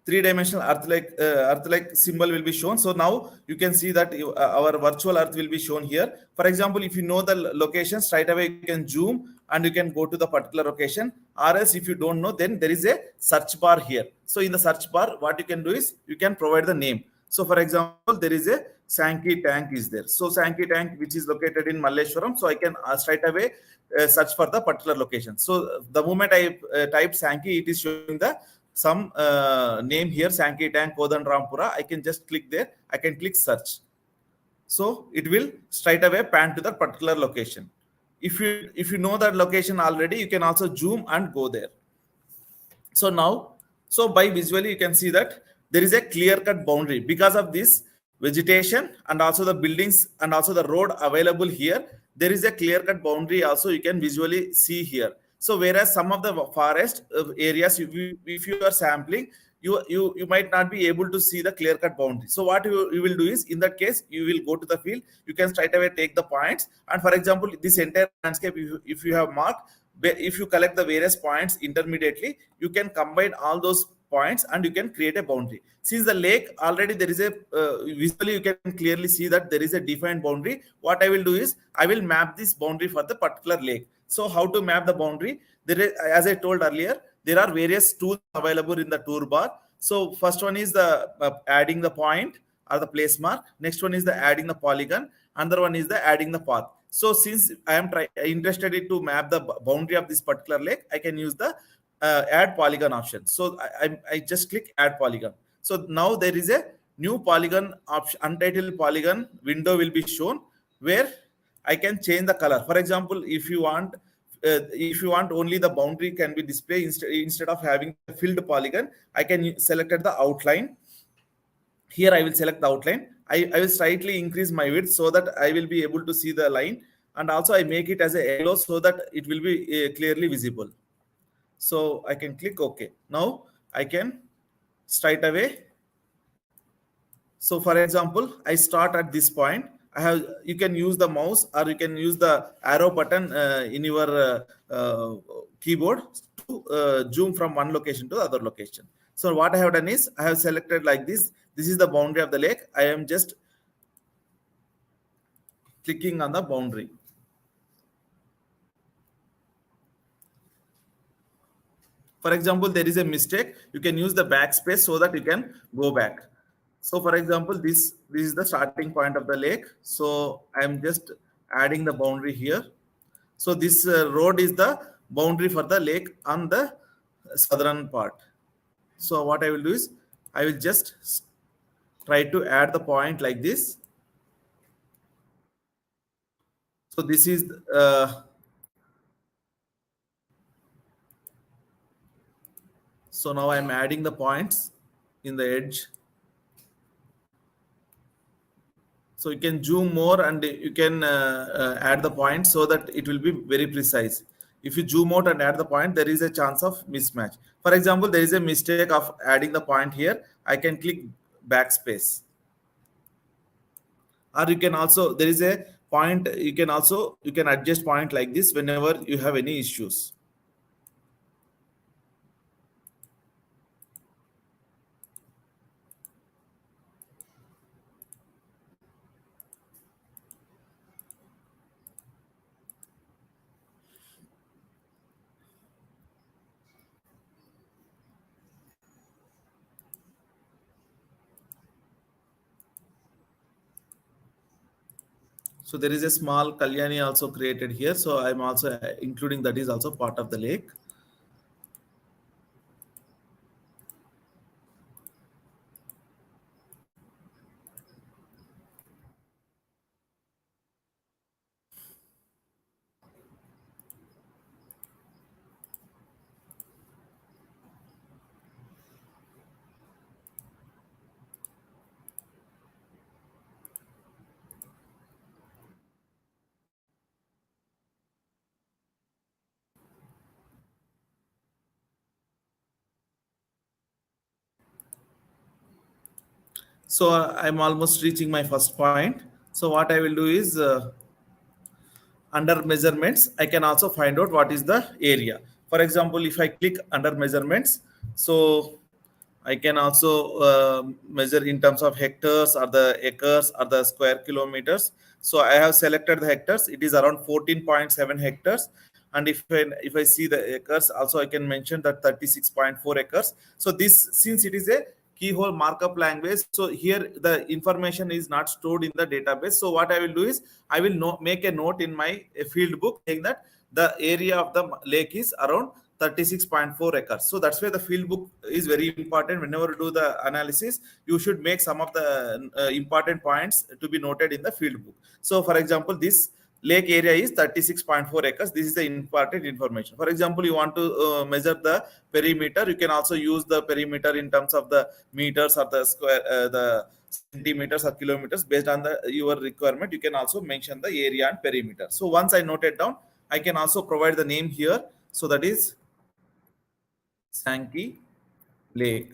three-dimensional Earth-like symbol will be shown. So now you can see that our virtual Earth will be shown here. For example, if you know the location, straight away you can zoom and you can go to the particular location. Or else, if you don't know, then there is a search bar here. So in the search bar, what you can do is you can provide the name. So for example, there is a Sankey tank is there. So Sankey tank, which is located in Malleshwaram. So I can straight away search for the particular location. So the moment I type Sankey, it is showing the some name here, Sankey tank, Kodanrampura. I can just click there. I can click search. So it will straight away pan to that particular location. If you know that location already, you can also zoom and go there. So now, so by visually, you can see that there is a clear-cut boundary. Because of this vegetation and also the buildings and also the road available here, there is a clear-cut boundary also you can visually see here. So whereas some of the forest areas, if you are sampling, you might not be able to see the clear-cut boundary. So what you will do is, in that case, you will go to the field, you can straight away take the points. And for example, this entire landscape, if you have marked, if you collect the various points intermediately, you can combine all those points and you can create a boundary. Since the lake already there is a visually you can clearly see that there is a defined boundary. What I will do is I will map this boundary for the particular lake. So how to map the boundary? There is, as I told earlier, there are various tools available in the toolbar. So first one is the adding the point or the place mark. Next one is the adding the polygon. Another one is the adding the path. So since I am interested in to map the boundary of this particular lake, I can use the add polygon option. So I just click add polygon. So now there is a new polygon option, untitled polygon window will be shown, where I can change the color. For example, if you want only the boundary can be displayed instead of having a filled polygon, I can select the outline. Here I will select the outline. I will slightly increase my width so that I will be able to see the line, and also I make it as a yellow so that it will be clearly visible. So I can click OK. Now I can straight away. So for example, I start at this point. You can use the mouse or you can use the arrow button in your keyboard to zoom from one location to the other location. So what I have done is I have selected like this. This is the boundary of the lake. I am just clicking on the boundary. For example, there is a mistake. You can use the backspace so that you can go back. So for example, this is the starting point of the lake. So I am just adding the boundary here. So this road is the boundary for the lake on the southern part. So what I will do is I will just try to add the point like this. So this is so now I'm adding the points in the edge. So you can zoom more and you can add the points so that it will be very precise. If you zoom out and add the point, there is a chance of mismatch. For example, there is a mistake of adding the point here. I can click backspace. Or you can also, there is a point, you can adjust point like this whenever you have any issues. So there is a small Kalyani also created here. So I'm also including that is also part of the lake. So I'm almost reaching my first point. So what I will do is under measurements, I can also find out what is the area. For example, if I click under measurements, so I can also measure in terms of hectares or the acres or the square kilometers. So I have selected the hectares. It is around 14.7 hectares. And if I see the acres, also I can mention that 36.4 acres. So this, since it is a keyhole markup language, so here the information is not stored in the database. So what I will do is I will make a note in my field book saying that the area of the lake is around 36.4 acres. So that's why the field book is very important. Whenever you do the analysis, you should make some of the important points to be noted in the field book. So for example, this lake area is 36.4 acres. This is the important information. For example, you want to measure the perimeter. You can also use the perimeter in terms of the meters or the square, the centimeters or kilometers based on your requirement. You can also mention the area and perimeter. So once I note it down, I can also provide the name here. So that is Sankey Lake.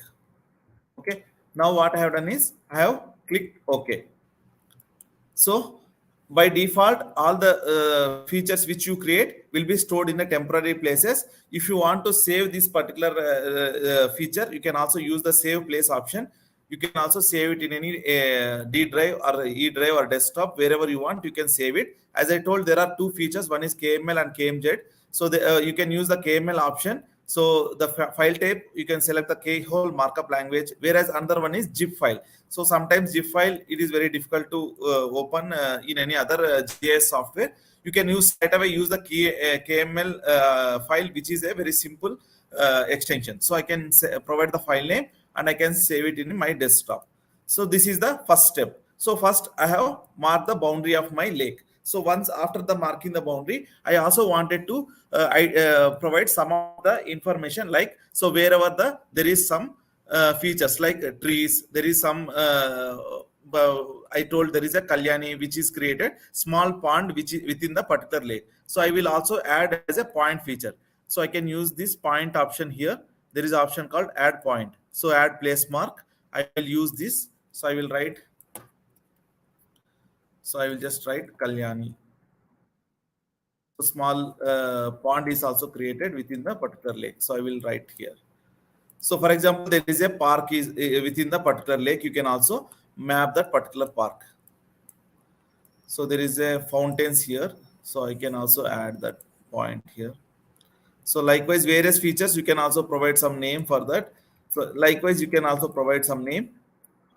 Okay. Now what I have done is I have clicked OK. So by default, all the features which you create will be stored in the temporary places. If you want to save this particular feature, you can also use the save place option. You can also save it in any D drive or E drive or desktop, wherever you want, you can save it. As I told, there are two features. One is KML and KMZ. So you can use the KML option. So the file type, you can select the keyhole markup language, whereas another one is zip file. So sometimes zip file, it is very difficult to open in any other GIS software. You can use right away use the KML file, which is a very simple extension. So I can provide the file name and I can save it in my desktop. So this is the first step. So first I have marked the boundary of my lake. So once after the marking the boundary, I also wanted to provide some of the information, like, so wherever there is some features like trees, there is some I told there is a Kalyani which is created, small pond which is within the particular lake. So I will also add as a point feature. So I can use this point option here. There is an option called add point. So add place mark. I will use this. So I will write. So I will just write Kalyani. So small pond is also created within the particular lake. So I will write here. So for example, there is a park is within the particular lake. You can also map that particular park. So there is a fountains here. So I can also add that point here. So likewise, various features, you can also provide some name for that. So likewise, you can also provide some name.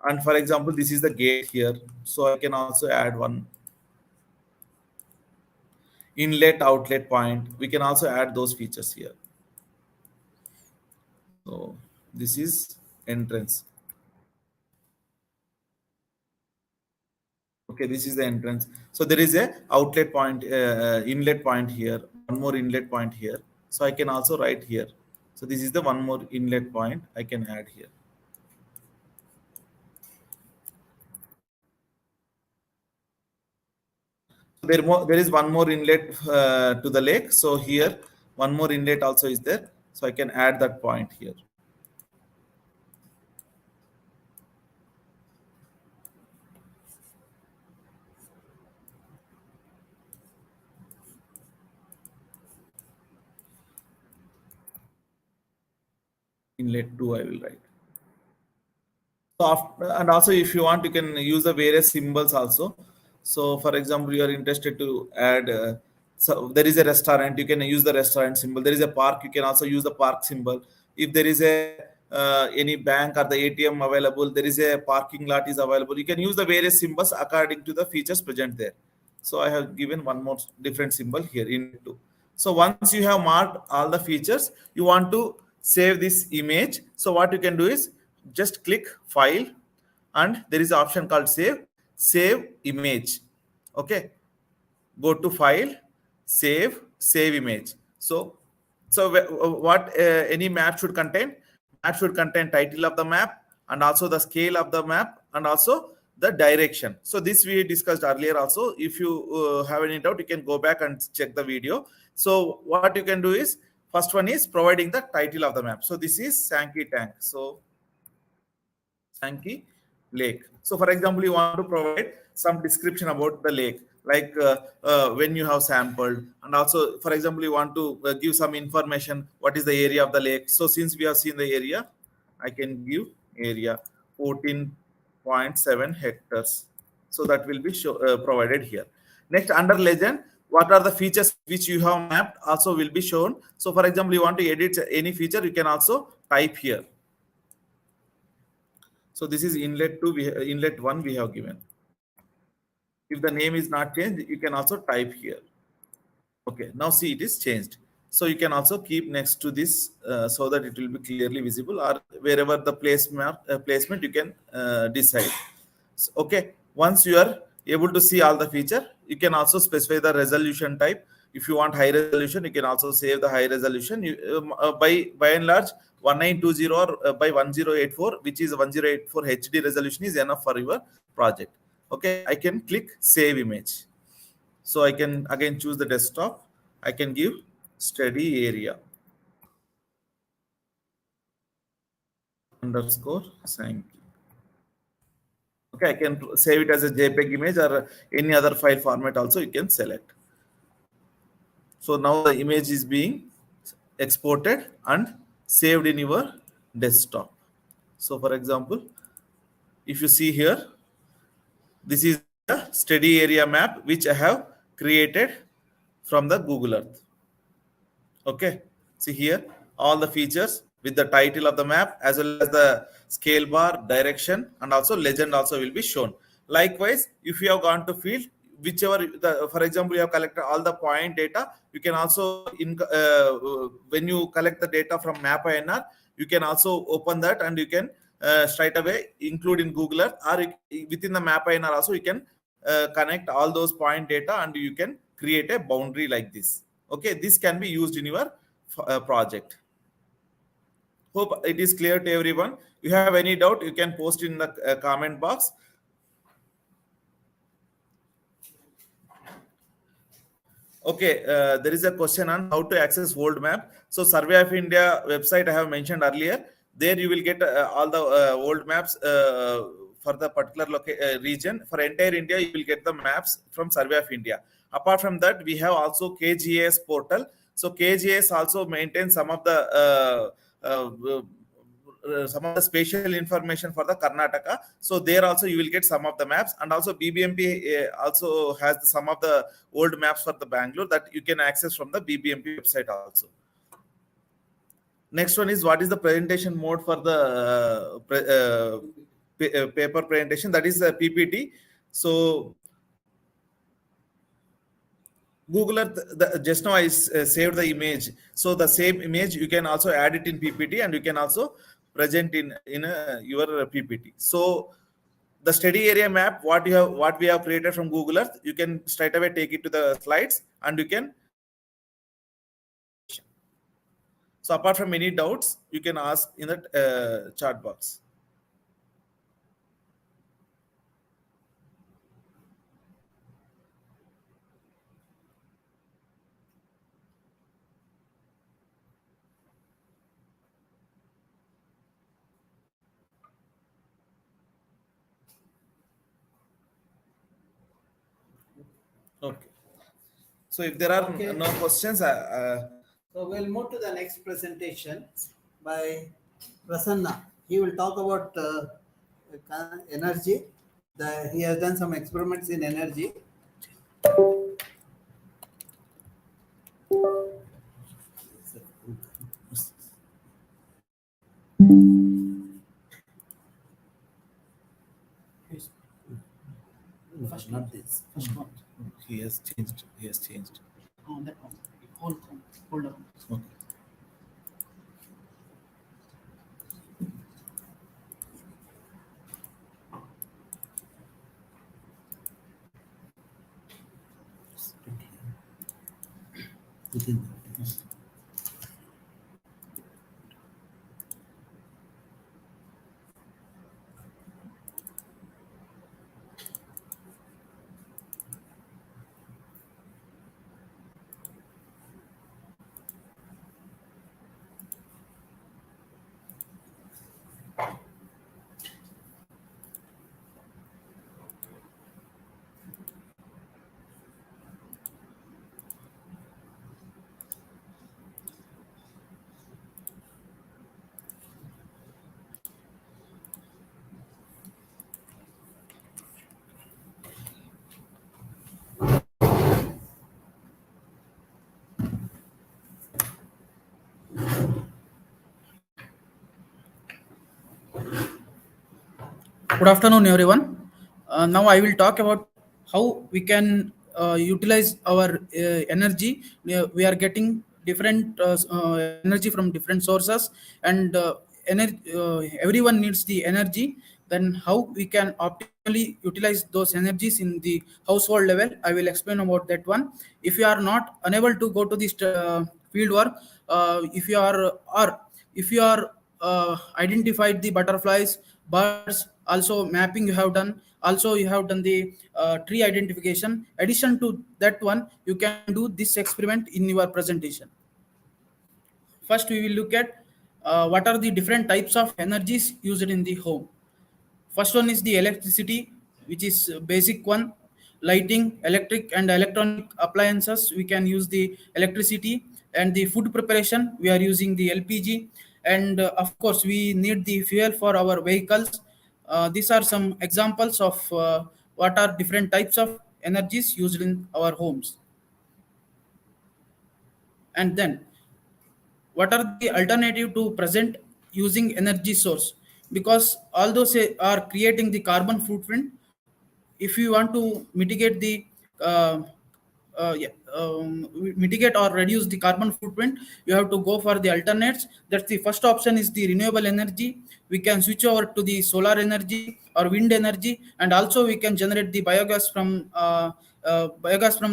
And for example, this is the gate here. So I can also add one inlet outlet point. We can also add those features here. This is entrance. Okay, this is the entrance. So there is a outlet point, inlet point here, one more inlet point here. So I can also write here. So this is the one more inlet point I can add here. So there is one more inlet to the lake. So here one more inlet also is there. So I can add that point here. Inlet 2 I will write. So and also if you want, you can use the various symbols also. So for example, you are interested to add, so there is a restaurant, you can use the restaurant symbol. There is a park, you can also use the park symbol. If there is a any bank or the ATM available, there is a parking lot is available, you can use the various symbols according to the features present there. So I have given one more different symbol here in two. So once you have marked all the features, you want to save this image. So what you can do is just click file, and there is an option called save image. Okay, go to file, save image. So what any map should contain? Map should contain title of the map, and also the scale of the map, and also the direction. So this we discussed earlier also. If you have any doubt, you can go back and check the video. So what you can do is, first one is providing the title of the map. So this is Sankey Tank. So Sankey Lake. So for example, you want to provide some description about the lake, like when you have sampled, and also for example, you want to give some information, what is the area of the lake. So since we have seen the area, I can give area 14.7 hectares. So that will be provided here. Next, under legend, what are the features which you have mapped also will be shown. So for example, you want to edit any feature, you can also type here. So this is inlet 2, inlet 1 we have given. If the name is not changed, you can also type here. Okay, now see, it is changed. So you can also keep next to this so that it will be clearly visible, or wherever the placement you can decide. So, okay, once you are able to see all the feature, you can also specify the resolution type. If you want high resolution, you can also save the high resolution. By and large, 1920 or by 1084, which is 1084 HD resolution is enough for your project. Okay, I can click save image. So I can again choose the desktop. I can give study area underscore Sankey. Okay, I can save it as a JPEG image or any other file format also you can select. So now the image is being exported and saved in your desktop. So for example, if you see here, this is the study area map which I have created from the Google Earth. Okay, see here all the features with the title of the map as well as the scale bar, direction, and also legend also will be shown. Likewise, if you have gone to field, whichever for example, you have collected all the point data, you can also when you collect the data from map INR, you can also open that and you can straight away include in Google Earth, or within the map INR also you can connect all those point data and you can create a boundary like this. Okay, this can be used in your project. Hope it is clear to everyone. If you have any doubt, you can post in the comment box. Okay, there is a question on how to access world map. So Survey of India website I have mentioned earlier. There you will get all the world maps for the particular region. For entire India, you will get the maps from Survey of India. Apart from that, we have also KGS portal. So KGS also maintains some of the spatial information for the Karnataka. So there also you will get some of the maps, and also BBMP also has some of the old maps for the Bangalore that you can access from the BBMP website also. Next one is, what is the presentation mode for the paper presentation? That is the PPT. So Google Earth, just now I saved the image. So the same image, you can also add it in PPT, and you can also present in your PPT. So the study area map, what we have created from Google Earth, you can straight away take it to the slides and you can ask the question. So apart from any doubts, you can ask in the chat box. Okay. So if there are Okay. no questions, So we'll move to the next presentation by Prasanna. He will talk about energy. He has done some experiments in energy. First, not this. First one. he has changed. He has changed. Oh, that one. Hold on. Okay. Good afternoon, everyone. Now I will talk about how we can utilize our energy. We are getting different energy from different sources, and everyone needs the energy. Then how we can optimally utilize those energies in the household level? I will explain about that one. If you are not unable to go to this field work, if you are identified the butterflies, birds, also mapping you have done, also you have done the tree identification. Addition to that one, you can do this experiment in your presentation. First we will look at what are the different types of energies used in the home. First one is the electricity, which is basic one. Lighting, electric and electronic appliances, we can use the electricity. And the food preparation, we are using the LPG. And of course, we need the fuel for our vehicles. These are some examples of what are different types of energies used in our homes. And then what are the alternative to present using energy source, because all those are creating the carbon footprint. If you want to mitigate the uh, yeah, mitigate or reduce the carbon footprint, you have to go for the alternates. That's the first option is the renewable energy. We can switch over to the solar energy or wind energy, and also we can generate the biogas from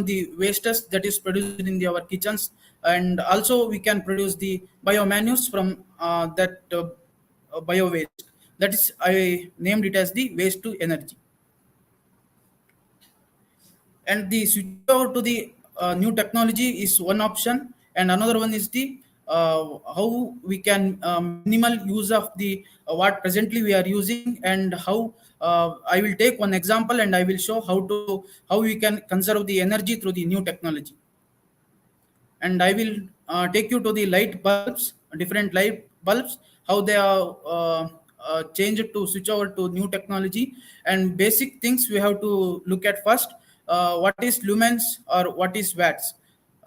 the wastes that is produced in our kitchens, and also we can produce the biomanures from that bio waste. That is, I named it as the waste to energy. And the switch over to the new technology is one option, and another one is the how we can minimal use of the what presently we are using, and how I will take one example and I will show how we can conserve the energy through the new technology. And I will take you to the light bulbs, different light bulbs, how they are changed to switch over to new technology. And basic things we have to look at first. What is lumens or what is watts?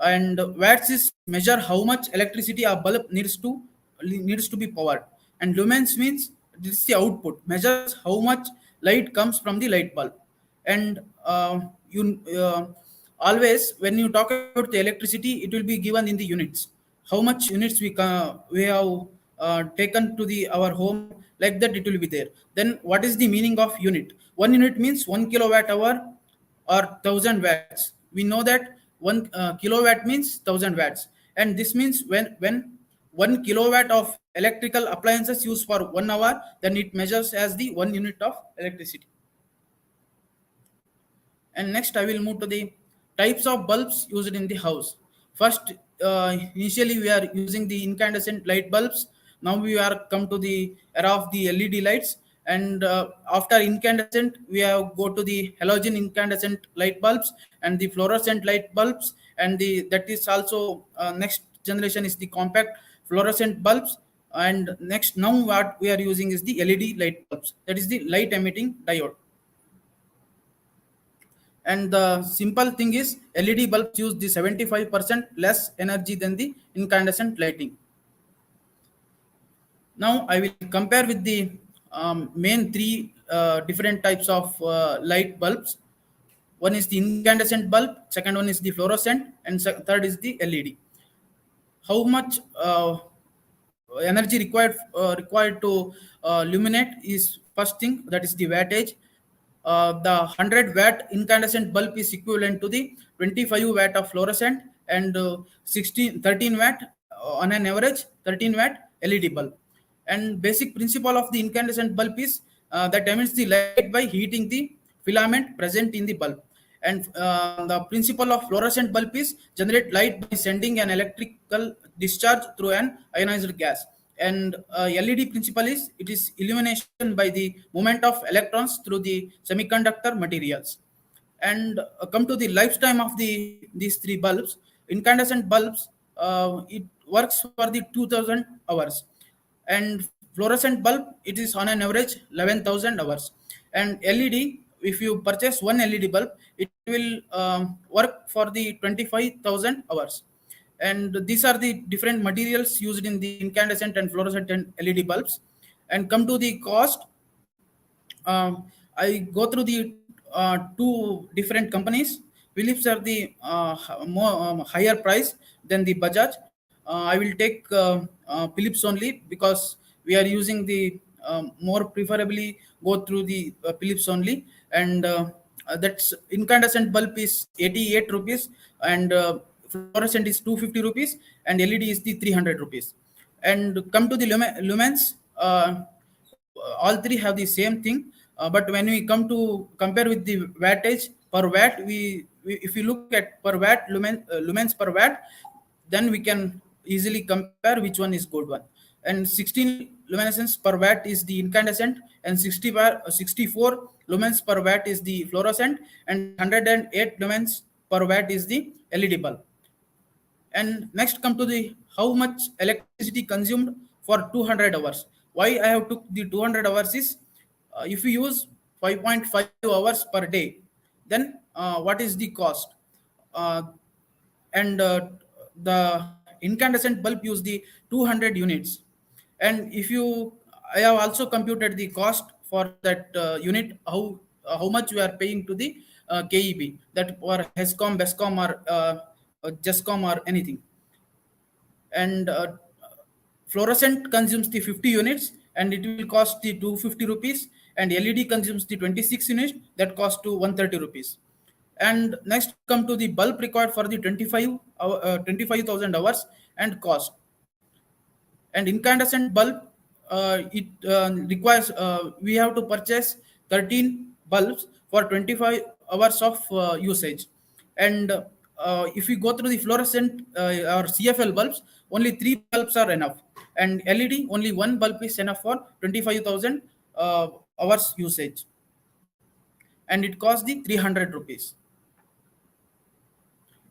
And watts is measure how much electricity a bulb needs to be powered, and lumens means this is the output, measures how much light comes from the light bulb. And you always when you talk about the electricity, it will be given in the units, how much units we have taken to the our home, like that it will be there. Then what is the meaning of unit? 1 unit means 1 kWh or 1000 watts. We know that 1 kilowatt means 1000 watts, and this means when 1 kilowatt of electrical appliances used for 1 hour, then it measures as the 1 unit of electricity. And next I will move to the types of bulbs used in the house. First, initially we are using the incandescent light bulbs. Now we are come to the era of the LED lights, and after incandescent we have go to the halogen incandescent light bulbs and the fluorescent light bulbs, and the that is also next generation is the compact fluorescent bulbs. And next, now what we are using is the LED light bulbs, that is the light emitting diode. And the simple thing is LED bulbs use the 75% less energy than the incandescent lighting. Now I will compare with the main three different types of light bulbs. One is the incandescent bulb, second one is the fluorescent, and third is the LED. How much energy required to illuminate is first thing, that is the wattage. The 100-watt incandescent bulb is equivalent to the 25-watt of fluorescent, and 13-watt on an average 13-watt LED bulb. And basic principle of the incandescent bulb is that emits the light by heating the filament present in the bulb. And the principle of fluorescent bulb is generate light by sending an electrical discharge through an ionized gas. And LED principle is it is illumination by the movement of electrons through the semiconductor materials. And come to the lifetime of these three bulbs. Incandescent bulbs, it works for the 2000 hours, and fluorescent bulb it is on an average 11,000 hours. And LED, if you purchase one LED bulb, it will work for the 25,000 hours. And these are the different materials used in the incandescent and fluorescent and LED bulbs. And come to the cost, I go through the two different companies. Philips are the more higher price than the Bajaj. I will take Philips only because we are using the more preferably go through the Philips only. And that's incandescent bulb is 88 rupees, and fluorescent is 250 rupees, and LED is the 300 rupees. And come to the lumens, all three have the same thing, but when we come to compare with the wattage per watt, we if you look at per watt lumens per watt, then we can easily compare which one is good one. And 16 luminescence per watt is the incandescent, and 64 lumens per watt is the fluorescent, and 108 lumens per watt is the LED bulb. And next come to the how much electricity consumed for 200 hours. Why I have took the 200 hours is if you use 5.5 hours per day, then what is the cost? And the incandescent bulb use the 200 units. And if you, I have also computed the cost for that unit, how much we are paying to the KEB, that or HESCOM, BESCOM, or JESCOM or anything. And fluorescent consumes the 50 units, and it will cost the 250 rupees, and LED consumes the 26 units, that cost to 130 rupees. And next come to the bulb required for the 25,000 hours and cost. And incandescent bulb, it requires we have to purchase 13 bulbs for 25 hours of usage. And if we go through the fluorescent or CFL bulbs, only 3 bulbs are enough, and LED only 1 bulb is enough for 25,000 hours usage, and it costs the 300 rupees.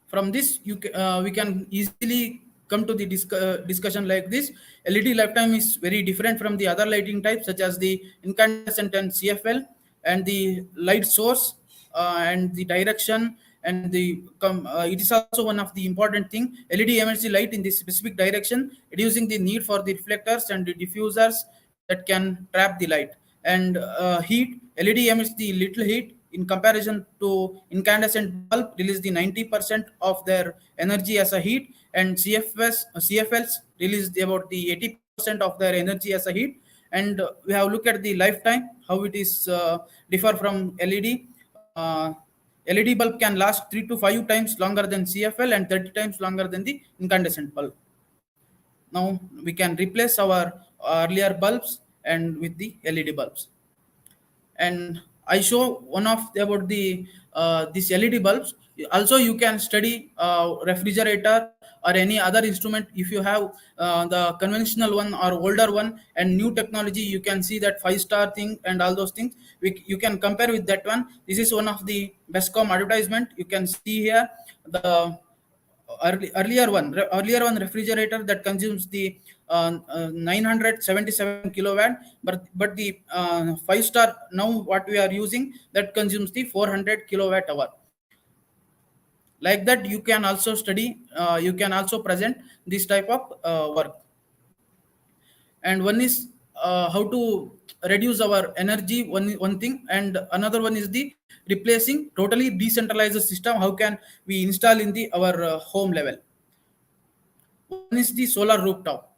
From this, we can easily come to the discussion like this. LED lifetime is very different from the other lighting types, such as the incandescent and CFL, and the light source and the direction, and the it is also one of the important thing. LED emits the light in the specific direction, reducing the need for the reflectors and the diffusers that can trap the light. And heat, LED emits the little heat in comparison to incandescent bulb, release the 90% of their energy as a heat, and CFLs release about the 60% of their energy as a heat. And we have looked at the lifetime, how it is differ from LED. LED bulb can last 3 to 5 times longer than CFL and 30 times longer than the incandescent bulb. Now we can replace our earlier bulbs and with the LED bulbs. And I show one of about the these LED bulbs. Also, you can study refrigerator or any other instrument. If you have the conventional one or older one and new technology, you can see that 5-star thing and all those things. You can compare with that one. This is one of the Bestcom advertisement. You can see here the earlier one refrigerator that consumes the 977 kilowatt, but the 5-star now what we are using that consumes the 400 kilowatt hour. Like that, you can also study, you can also present this type of work. And one is how to reduce our energy, one thing, and another one is the replacing totally decentralized system. How can we install in the our home level? One is the solar rooftop.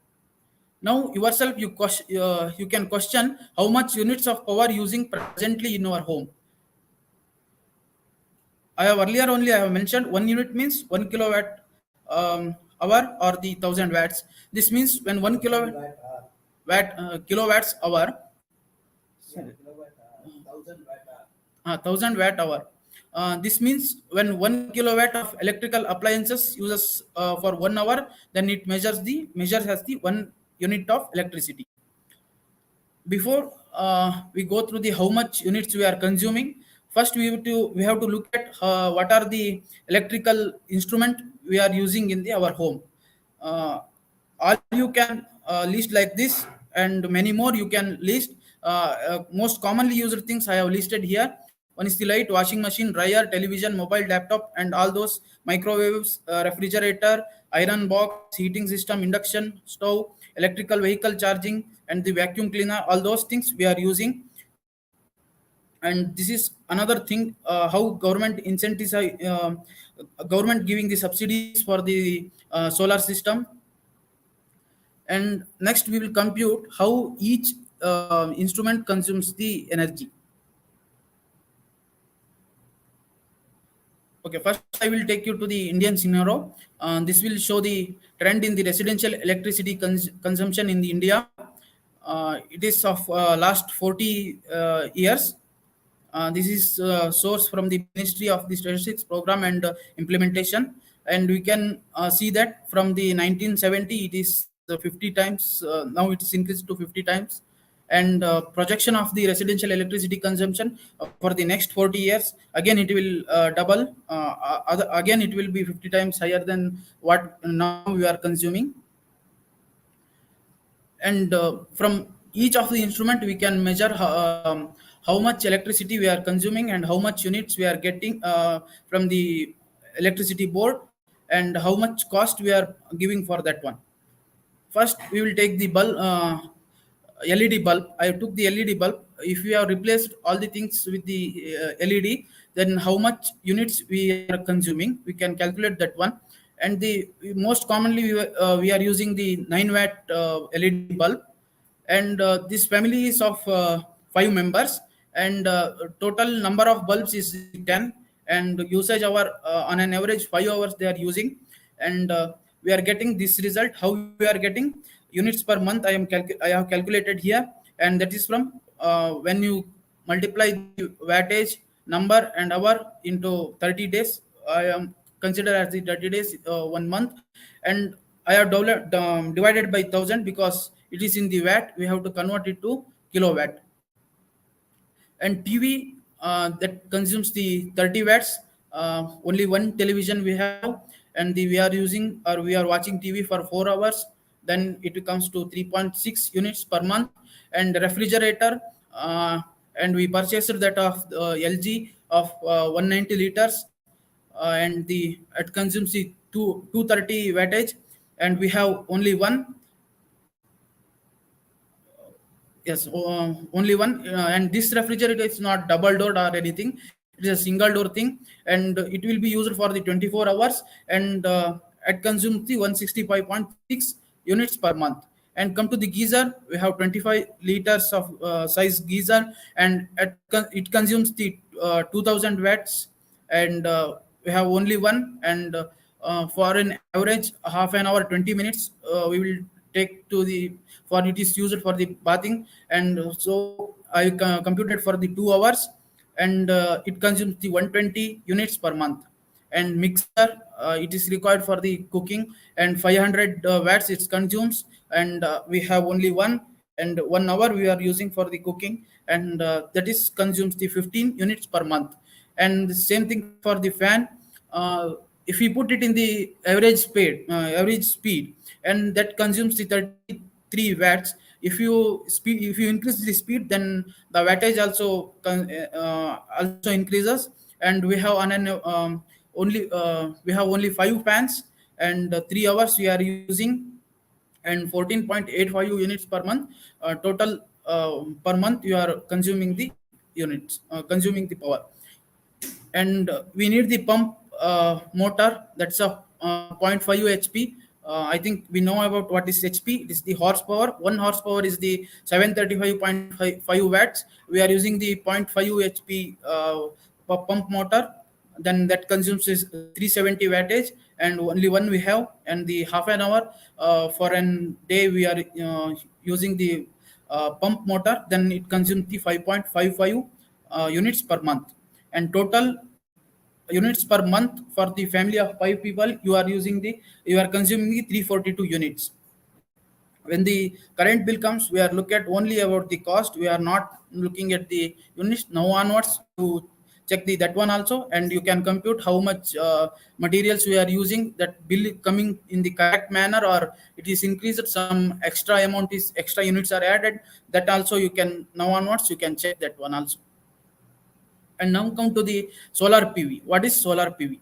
Now yourself you can question how much units of power using presently in our home. I have mentioned 1 unit means 1 kilowatt hour or the 1000 watts. This means when 1 kilowatts hour, 1000 watt hour. This means when 1 kilowatt of electrical appliances uses for 1 hour, then it measures as the 1 unit of electricity. Before we go through the how much units we are consuming, first we have to look at what are the electrical instrument we are using in our home. All you can list like this, and many more you can list. Most commonly used things I have listed here. One is the light, washing machine, dryer, television, mobile, laptop, and all those microwaves, refrigerator, iron box, heating system, induction stove, electrical vehicle charging, and the vacuum cleaner. All those things we are using. And this is another thing, how government government giving the subsidies for the solar system. And next we will compute how each instrument consumes the energy. Okay, first I will take you to the Indian scenario. This will show the trend in the residential electricity consumption in the India. It is of last 40 years. This is source from the Ministry of the Statistics Program and Implementation. And we can see that from the 1970, it is 50 times. Now it is increased to 50 times. And projection of the residential electricity consumption for the next 40 years, again it will double. Again it will be 50 times higher than what now we are consuming. And from each of the instrument we can measure how much electricity we are consuming and how much units we are getting from the electricity board, and how much cost we are giving for that one. First we will take the bulb, LED bulb. I took the LED bulb. If we have replaced all the things with the LED, then how much units we are consuming, we can calculate that one. And the most commonly we are using the 9-watt LED bulb. And this family is of 5 members, and total number of bulbs is 10, and usage hour on an average 5 hours they are using. And we are getting this result. How we are getting units per month, I have calculated here, and that is from when you multiply the wattage number and hour into 30 days. I am consider as the 30 days 1 month, and I have divided by 1000 because it is in the watt. We have to convert it to kilowatt. And TV that consumes the 30 watts. Only one television we have, and we are using or we are watching TV for 4 hours. Then it comes to 3.6 units per month. And refrigerator, and we purchased that of LG of 190 liters, and it consumes the 230 wattage, and we have only one. Yes, only one. And this refrigerator is not double door or anything. It is a single door thing, and it will be used for the 24 hours, and it consumes the 165.6 units per month. And come to the geyser, we have 25 liters of size geyser, and it consumes the 2000 watts, and we have only one. And for an average half an hour, 20 minutes, we will take to the for it is used for the bathing. And so I computed for the 2 hours, and it consumes the 120 units per month. And mixer, it is required for the cooking, and 500 watts it consumes, and we have only one, and 1 hour we are using for the cooking, and that is consumes the 15 units per month. And the same thing for the fan. If we put it in the average speed, and that consumes the 33 watts. If you increase the speed, then the wattage also increases. And we have only 5 fans, and 3 hours we are using, and 14.85 units per month. Total per month you are consuming the units, consuming the power. And we need the pump motor, that's a zero point 0.5 HP. I think we know about what is HP. It is the horsepower. 1 horsepower is the 735.5 watts. We are using the zero point 0.5 HP pump motor. Then that consumes is 370 wattage, and only one we have. And the half an hour for a day we are using the pump motor. Then it consumes the 5.55 units per month. And total units per month for the family of 5 people, you are consuming the 342 units. When the current bill comes, we are look at only about the cost. We are not looking at the units. Now onwards, to check that one also, and you can compute how much materials we are using. That bill coming in the correct manner, or it is increased. Some extra units are added. That also you can, now onwards you can check that one also. And now come to the solar PV. What is solar PV?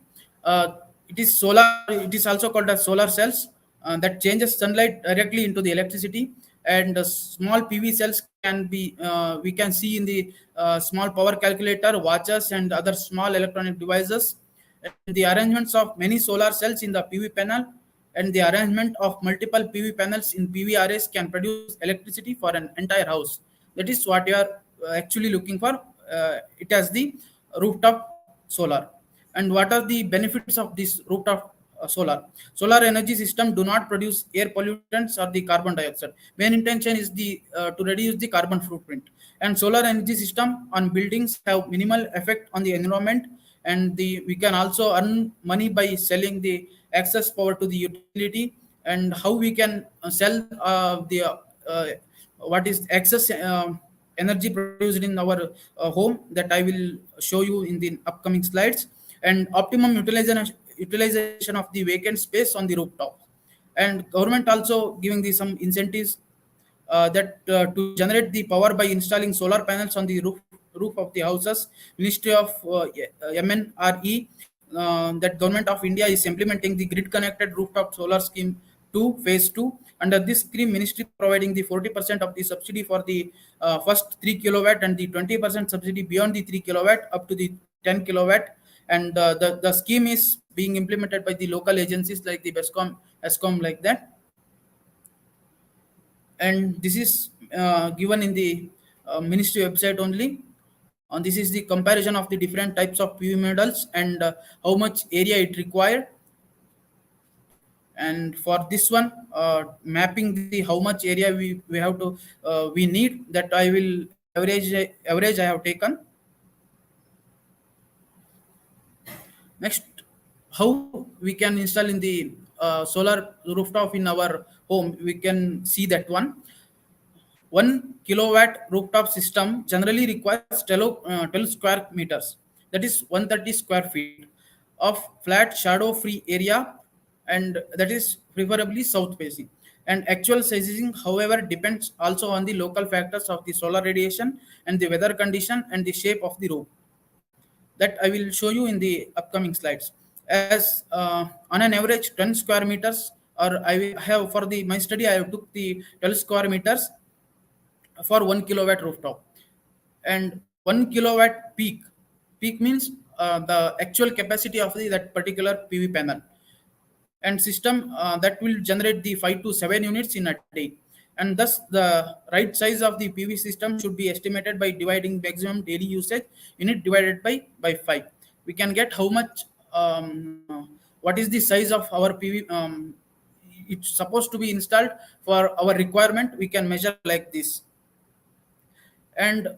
It is solar. It is also called as solar cells that changes sunlight directly into the electricity. And small PV cells can be we can see in the small power calculator, watches, and other small electronic devices. And the arrangements of many solar cells in the PV panel, and the arrangement of multiple PV panels in PV arrays can produce electricity for an entire house. That is what you are actually looking for. It has the rooftop solar. And what are the benefits of this rooftop solar energy system? Do not produce air pollutants or the carbon dioxide. Main intention is the to reduce the carbon footprint. And solar energy system on buildings have minimal effect on the environment. And we can also earn money by selling the excess power to the utility. And how we can sell the what is excess energy produced in our home, that I will show you in the upcoming slides. And optimum utilization of the vacant space on the rooftop. And government also giving the some incentives that to generate the power by installing solar panels on the roof of the houses. Ministry of MNRE, that government of India is implementing the grid connected rooftop solar scheme 2 phase 2. Under this scheme, ministry providing the 40% of the subsidy for the first 3 kilowatt, and the 20% subsidy beyond the 3 kilowatt up to the 10 kilowatt. And the scheme is being implemented by the local agencies like the ESCOM, like that. And this is given in the ministry website only. And this is the comparison of the different types of PV models, and how much area it required. And for this one, mapping the how much area we have to we need, that I will average I have taken. Next, how we can install in the solar rooftop in our home, we can see that one. 1 kilowatt rooftop system generally requires 12 square meters, that is 130 square feet of flat shadow free area, and that is preferably south facing. And actual sizing, however, depends also on the local factors of the solar radiation and the weather condition and the shape of the roof. That I will show you in the upcoming slides. As on an average 10 square meters, or I will have for the my study, I took the 12 square meters for 1 kilowatt rooftop. And 1 kilowatt peak means the actual capacity of that particular PV panel. And system that will generate the 5 to 7 units in a day. and thus the right size of the PV system should be estimated by dividing maximum daily usage unit divided by 5. We can get how much, what is the size of our PV, it's supposed to be installed for our requirement. We can measure like this. And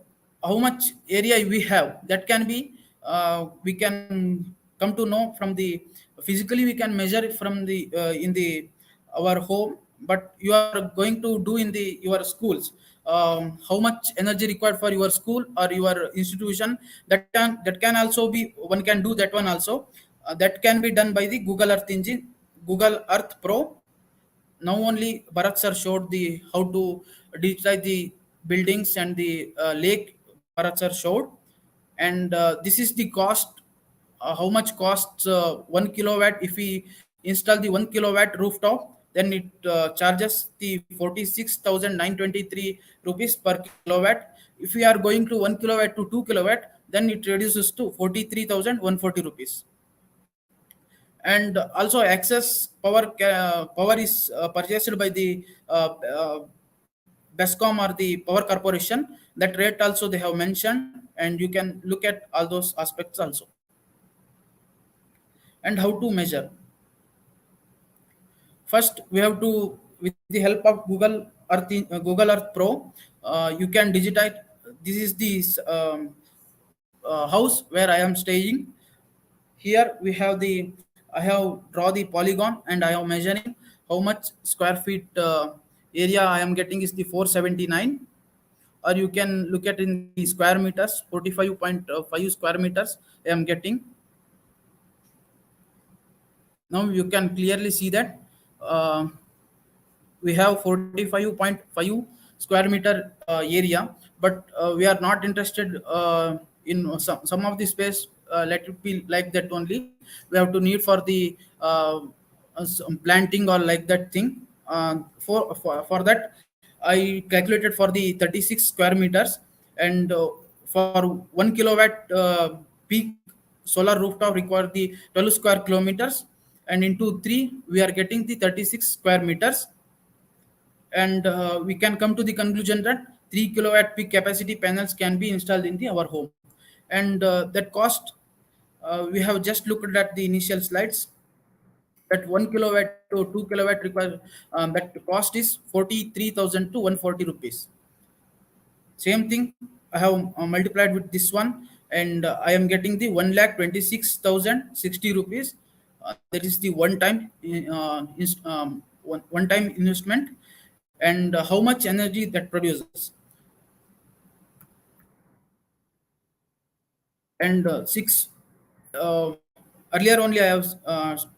how much area we have, that can be, we can come to know from the, physically we can measure it from the, in the our home, but you are going to do in the your schools, how much energy required for your school or your institution, that can also be, one can do that one also. That can be done by the Google Earth engine, Google Earth Pro. Now only Bharat sir showed the how to digitize the buildings and the lake. Bharat sir showed, and this is the cost. How much costs 1 kilowatt? If we install the 1 kilowatt rooftop, then it charges the 46,923 rupees per kilowatt. If we are going to 1 kilowatt to 2 kilowatt, then it reduces to 43,140 rupees. And also access power is purchased by the Bescom or the power corporation. That rate also they have mentioned, and you can look at all those aspects also. And how to measure? First, we have to, with the help of Google Earth Pro, you can digitize. This is the house where I am staying. Here we have the, I have draw the polygon and I am measuring how much square feet area I am getting is the 479, or you can look at in the square meters, 45.5 square meters I am getting. Now you can clearly see that we have 45.5 square meter area, but we are not interested in some of the space. Let it be like that only. We have to need for the some planting or like that thing. For that, I calculated for the 36 square meters, and for 1 kilowatt peak solar rooftop require the 12 square kilometers, and into 3 we are getting the 36 square meters. And we can come to the conclusion that 3 kilowatt peak capacity panels can be installed in our home. And that cost, we have just looked at the initial slides, that 1 kilowatt to 2 kilowatt require, that cost is 43,000 to 140 rupees. Same thing I have multiplied with this one, and I am getting the 1,26,060 rupees. That is the one time investment, and how much energy that produces. And uh, earlier only I have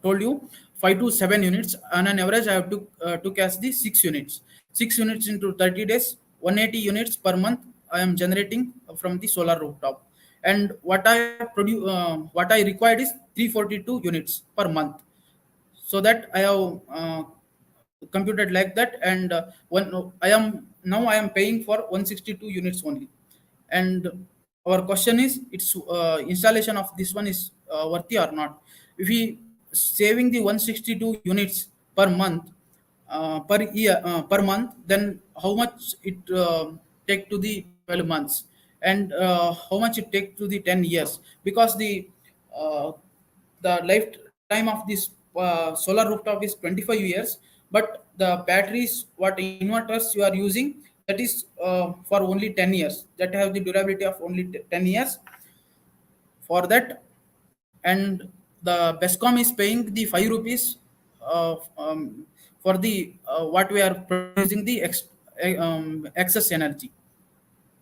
told you 5 to 7 units. On an average, I have took as the 6 units. 6 units into 30 days, 180 units per month I am generating from the solar rooftop. And what I required is 342 units per month. So that I have computed like that, and I am paying for 162 units only. And our question is, its installation of this one is worthy or not. If we saving the 162 units per month, per year, per month, then how much it take to the 12 months, and how much it take to the 10 years, because uh, the lifetime of this solar rooftop is 25 years, but the batteries, what inverters you are using, that is for only 10 years, that have the durability of only 10 years for that. And the Bescom is paying the 5 rupees for the what we are producing the excess energy,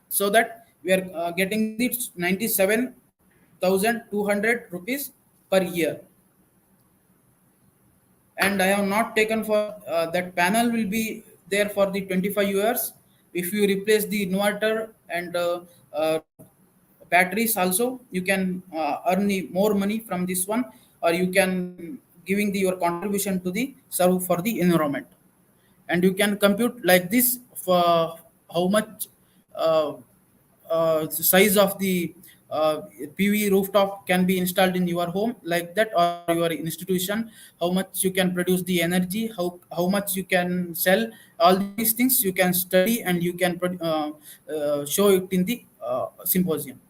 so that we are getting the 97,200 rupees per year. And I have not taken for that panel will be there for the 25 years. If you replace the inverter and uh, batteries also, you can earn more money from this one, or you can giving your contribution to the serve for the environment. And you can compute like this for how much size of the PV rooftop can be installed in your home like that, or your institution, how much you can produce the energy, how much you can sell, all these things you can study and you can show it in the symposium.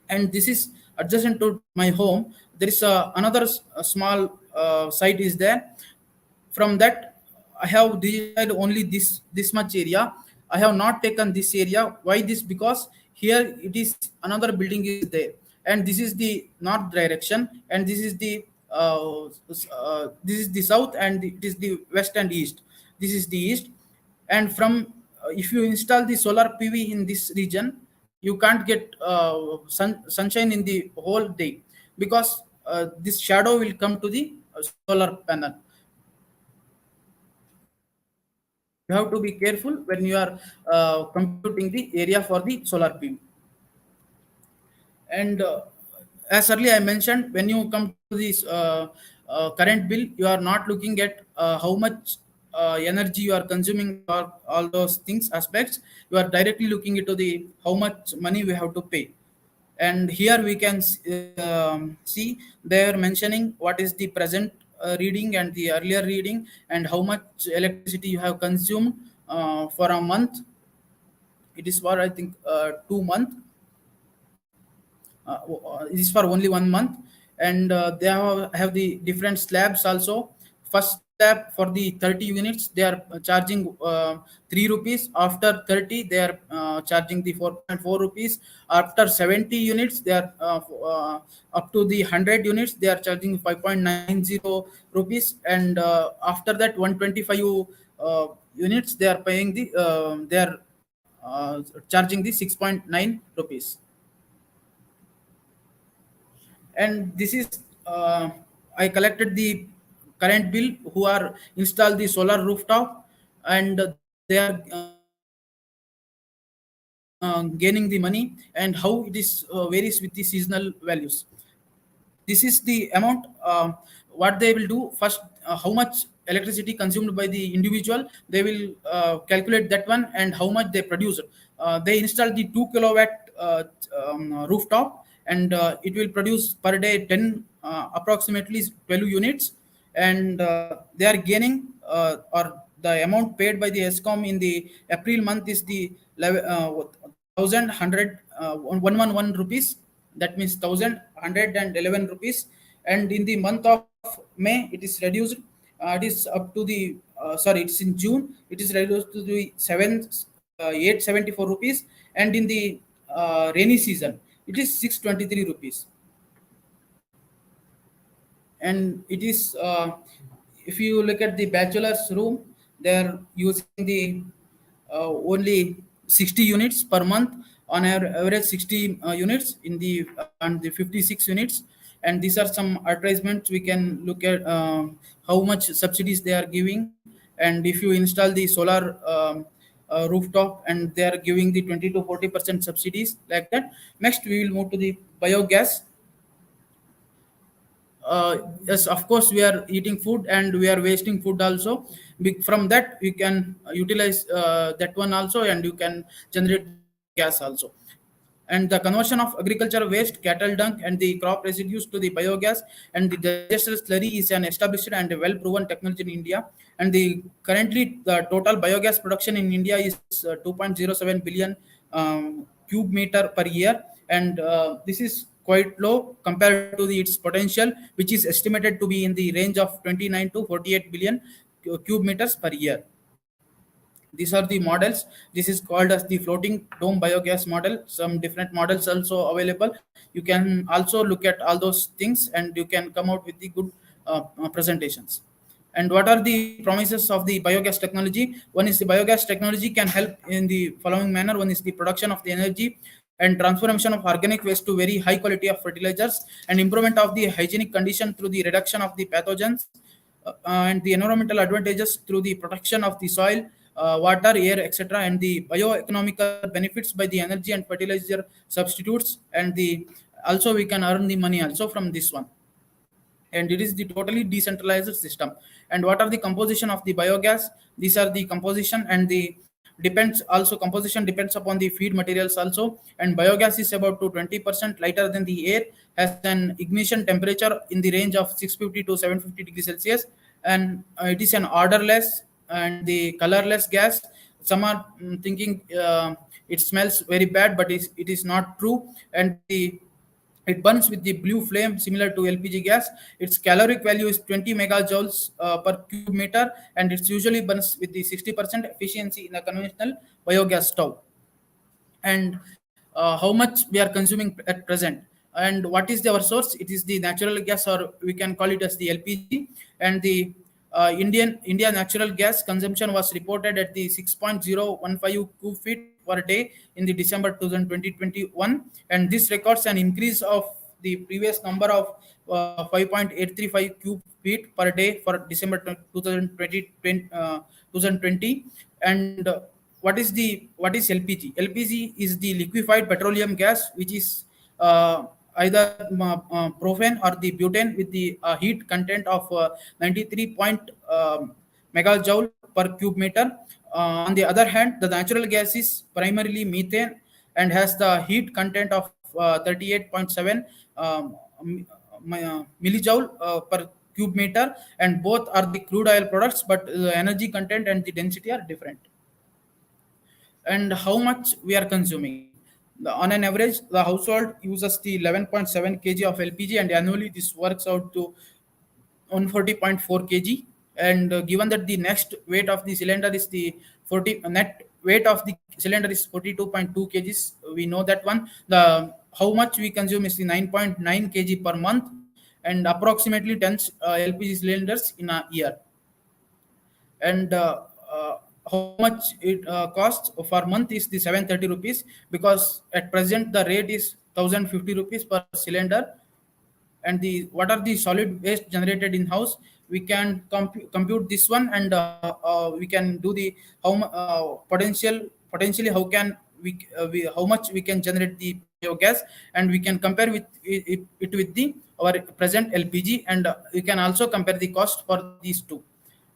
And this is adjacent to my home. There is another small site is there. From that, I have desired only this much area. I have not taken this area. Why this? Because here it is another building is there, and this is the north direction, and this is the south, and it is the west and east. This is the east, and from if you install the solar PV in this region, you can't get sunshine in the whole day, because this shadow will come to the solar panel. You have to be careful when you are computing the area for the solar PV. And as earlier I mentioned, when you come to this current bill, you are not looking at how much energy you are consuming or all those things aspects. You are directly looking into the how much money we have to pay. And here we can see they are mentioning what is the present reading and the earlier reading, and how much electricity you have consumed for a month. It is for, I think, 2 months. It is for only 1 month. And they have the different slabs also. First slab for the 30 units, they are charging 3 rupees. After 30, they are charging the 4.4 rupees. After 70 units, they are up to the 100 units, they are charging 5.90 rupees. And after that 125 units, they are paying the they are charging the 6.9 rupees. And this is I collected the current bill who are installed the solar rooftop, and they are gaining the money, and how it is varies with the seasonal values. This is the amount. What they will do first, how much electricity consumed by the individual, they will calculate that one, and how much they produce. They install the 2 kilowatt rooftop, and it will produce per day 10 approximately 12 units. And they are gaining, or the amount paid by the ESCOM in the April month is the 111 rupees. That means 1,111 rupees. And in the month of May, it is reduced. It is up to the it's in June. It is reduced to the 874 rupees. And in the rainy season, it is 623 rupees. And it is if you look at the bachelor's room, they are using the only 60 units per month, on average 60 units in the and the 56 units. And these are some advertisements. We can look at how much subsidies they are giving. And if you install the solar rooftop, and they are giving the 20 to 40% subsidies like that. Next, we will move to the biogas. Yes, of course, we are eating food and we are wasting food also. From that, we can utilize that one also, and you can generate gas also. And the conversion of agricultural waste, cattle dung, and the crop residues to the biogas and the digester slurry is an established and well-proven technology in India. And currently the total biogas production in India is 2.07 billion cube meter per year, and this is quite low compared to its potential, which is estimated to be in the range of 29 to 48 billion cube meters per year. These are the models. This is called as the floating dome biogas model. Some different models also available. You can also look at all those things, and you can come out with the good presentations. And what are the promises of the biogas technology? One is the biogas technology can help in the following manner. One is the production of the energy and transformation of organic waste to very high quality of fertilizers, and improvement of the hygienic condition through the reduction of the pathogens, and the environmental advantages through the protection of the soil, water, air, etc., and the bioeconomical benefits by the energy and fertilizer substitutes. And also we can earn the money also from this one. And it is the totally decentralized system. And what are the composition of the biogas? These are the composition and the depends also, composition depends upon the feed materials also, and biogas is about to 20% lighter than the air, has an ignition temperature in the range of 650 to 750 degrees Celsius, and it is an odorless and the colorless gas. Some are thinking it smells very bad, but it is not true. And it burns with the blue flame similar to LPG gas. Its caloric value is 20 megajoules per cube meter, and it usually burns with the 60% efficiency in a conventional biogas stove. And how much we are consuming at present, and what is our source? It is the natural gas, or we can call it as the LPG. And the India natural gas consumption was reported at the 6.015 cube feet per day in the December 2021, and this records an increase of the previous number of 5.835 cube feet per day for December 2020. And what is LPG? LPG is the liquefied petroleum gas, which is either propane or the butane with the heat content of 93 megajoule per cube meter. On the other hand, the natural gas is primarily methane and has the heat content of 38.7 millijoule per cube meter, and both are the crude oil products, but the energy content and the density are different. And how much we are consuming. On an average, the household uses the 11.7 kg of LPG, and annually this works out to 140.4 kg. And given that the next weight of the cylinder is the 40 net weight of the cylinder is 42.2 kgs, we know that one. The how much we consume is the 9.9 kg per month, and approximately 10 LPG cylinders in a year. And how much it costs for month is the 730 rupees, because at present the rate is 1050 rupees per cylinder. And the what are the solid waste generated in house, we can compute this one, and we can do the potentially how can we how much we can generate the biogas, and we can compare with it with the our present LPG, and we can also compare the cost for these two.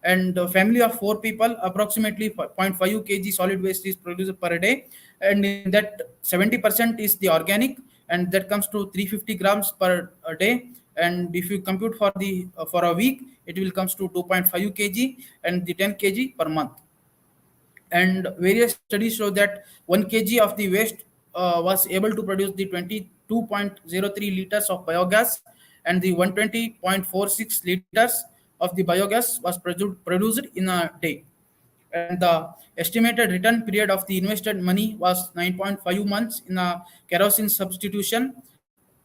And a family of 4 people, approximately 0.5 kg solid waste is produced per day, and in that 70% is the organic, and that comes to 350 grams per day. And if you compute for the for a week, it will comes to 2.5 kg and the 10 kg per month. And various studies show that 1 kg of the waste was able to produce the 22.03 liters of biogas, and the 120.46 liters of the biogas was produced in a day. And the estimated return period of the invested money was 9.5 months in a kerosene substitution.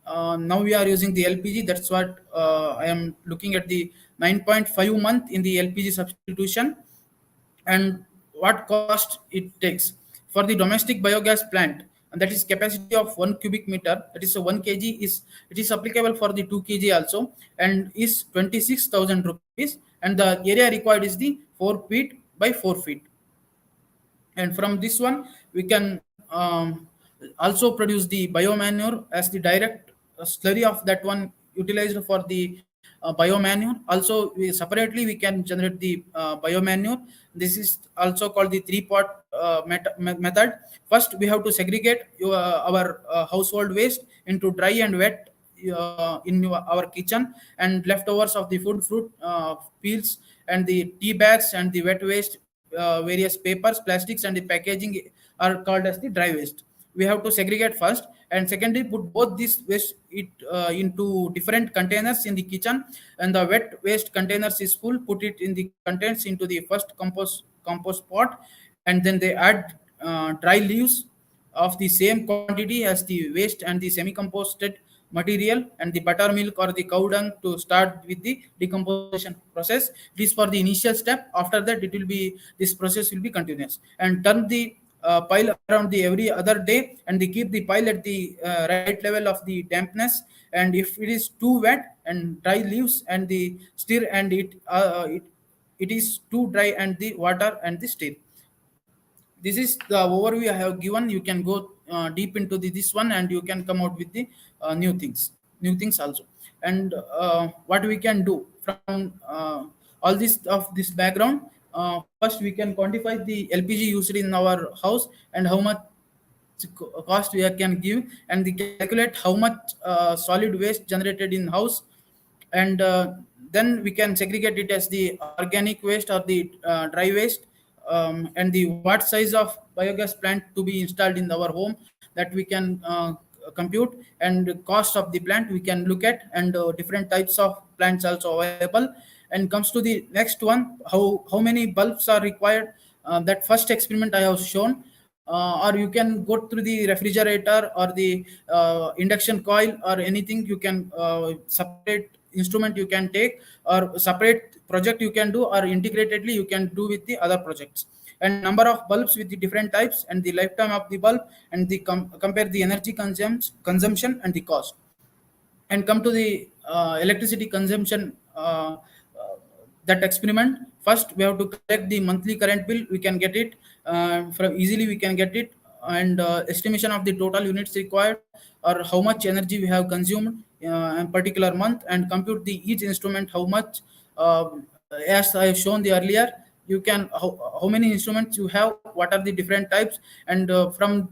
Now we are using the LPG. That's what I am looking at, the 9.5 month in the LPG substitution. And what cost it takes for the domestic biogas plant, and that is capacity of 1 cubic meter, that is a 1 kg, is it is applicable for the 2 kg also, and is 26,000 rupees, and the area required is the 4 feet by 4 feet. And from this one we can also produce the biomanure as the direct slurry of that one utilized for the biomanure. Also separately we can generate the biomanure. This is also called the 3-pot method. First we have to segregate our household waste into dry and wet in our kitchen, and leftovers of the food, fruit peels, and the tea bags, and the wet waste, various papers, plastics, and the packaging are called as the dry waste. We have to segregate first, and secondly put both these waste into different containers in the kitchen, and the wet waste containers is full, put it in the contents into the first compost pot, and then they add dry leaves of the same quantity as the waste and the semi-composted material, and the buttermilk or the cow dung to start with the decomposition process. This for the initial step. After that, it will be this process will be continuous, and turn the pile around the every other day, and they keep the pile at the right level of the dampness. And if it is too wet and dry leaves and the stir, and it is too dry and the water and the stir. This is the overview I have given. You can go deep into this one, and you can come out with the new things also. And what we can do from all this of this background, first we can quantify the LPG used in our house and how much cost we can give, and we calculate how much solid waste generated in house, and then we can segregate it as the organic waste or the dry waste, and the what size of biogas plant to be installed in our home, that we can compute, and cost of the plant we can look at, and different types of plants also available. And comes to the next one, how many bulbs are required. That first experiment I have shown, or you can go through the refrigerator or the induction coil or anything. You can separate instrument you can take, or separate project you can do, or integratedly you can do with the other projects, and number of bulbs with the different types, and the lifetime of the bulb, and the compare the energy consumption and the cost, and come to the electricity consumption. That experiment, first we have to collect the monthly current bill. We can get it from easily, we can get it, and estimation of the total units required, or how much energy we have consumed in particular month, and compute the each instrument how much, as I have shown the earlier. You can how many instruments you have, what are the different types, and from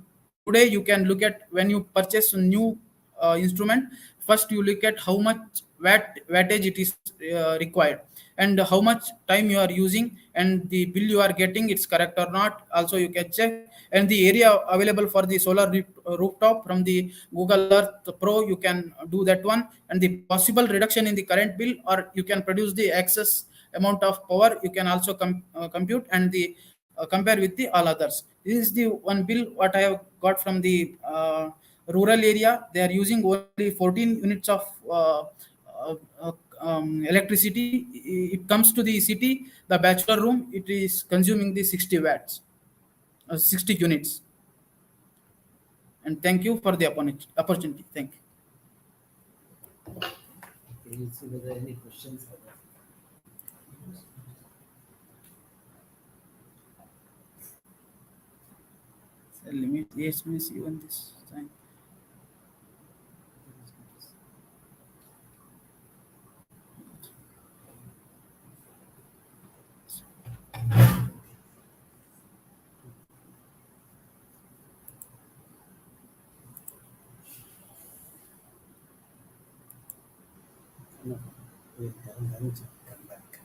today you can look at when you purchase a new instrument. First you look at how much wattage it is required, and how much time you are using, and the bill you are getting, it's correct or not, also you can check, and the area available for the solar rooftop from the Google Earth Pro, you can do that one, and the possible reduction in the current bill, or you can produce the excess amount of power, you can also compute, and the compare with the all others. This is the one bill what I have got from the rural area. They are using only 14 units of electricity. It comes to the city, the bachelor room, it is consuming the 60 watts, 60 units. And thank you for the opportunity. Thank you. We'll see whether any questions are there. Limit, yes, miss, even this time. No, we'll have lunch and come back.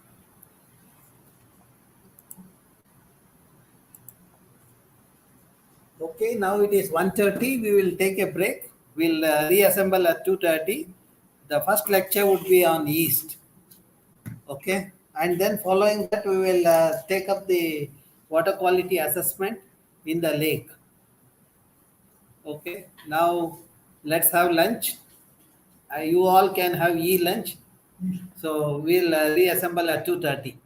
Okay, now it is 1:30. We will take a break. We'll reassemble at 2:30. The first lecture would be on yeast. Okay, and then following that, we will take up the water quality assessment in the lake. Okay, now let's have lunch. You all can have lunch. So we'll reassemble at 2:30.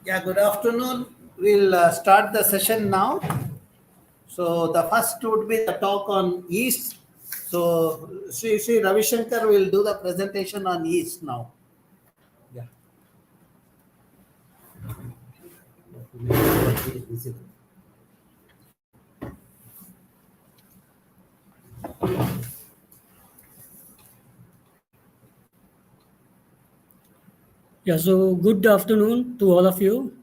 Yeah, good afternoon. We'll start the session now. So the first would be the talk on yeast. So Sri Ravi Shankar will do the presentation on yeast now. Yeah. Yeah, so good afternoon to all of you.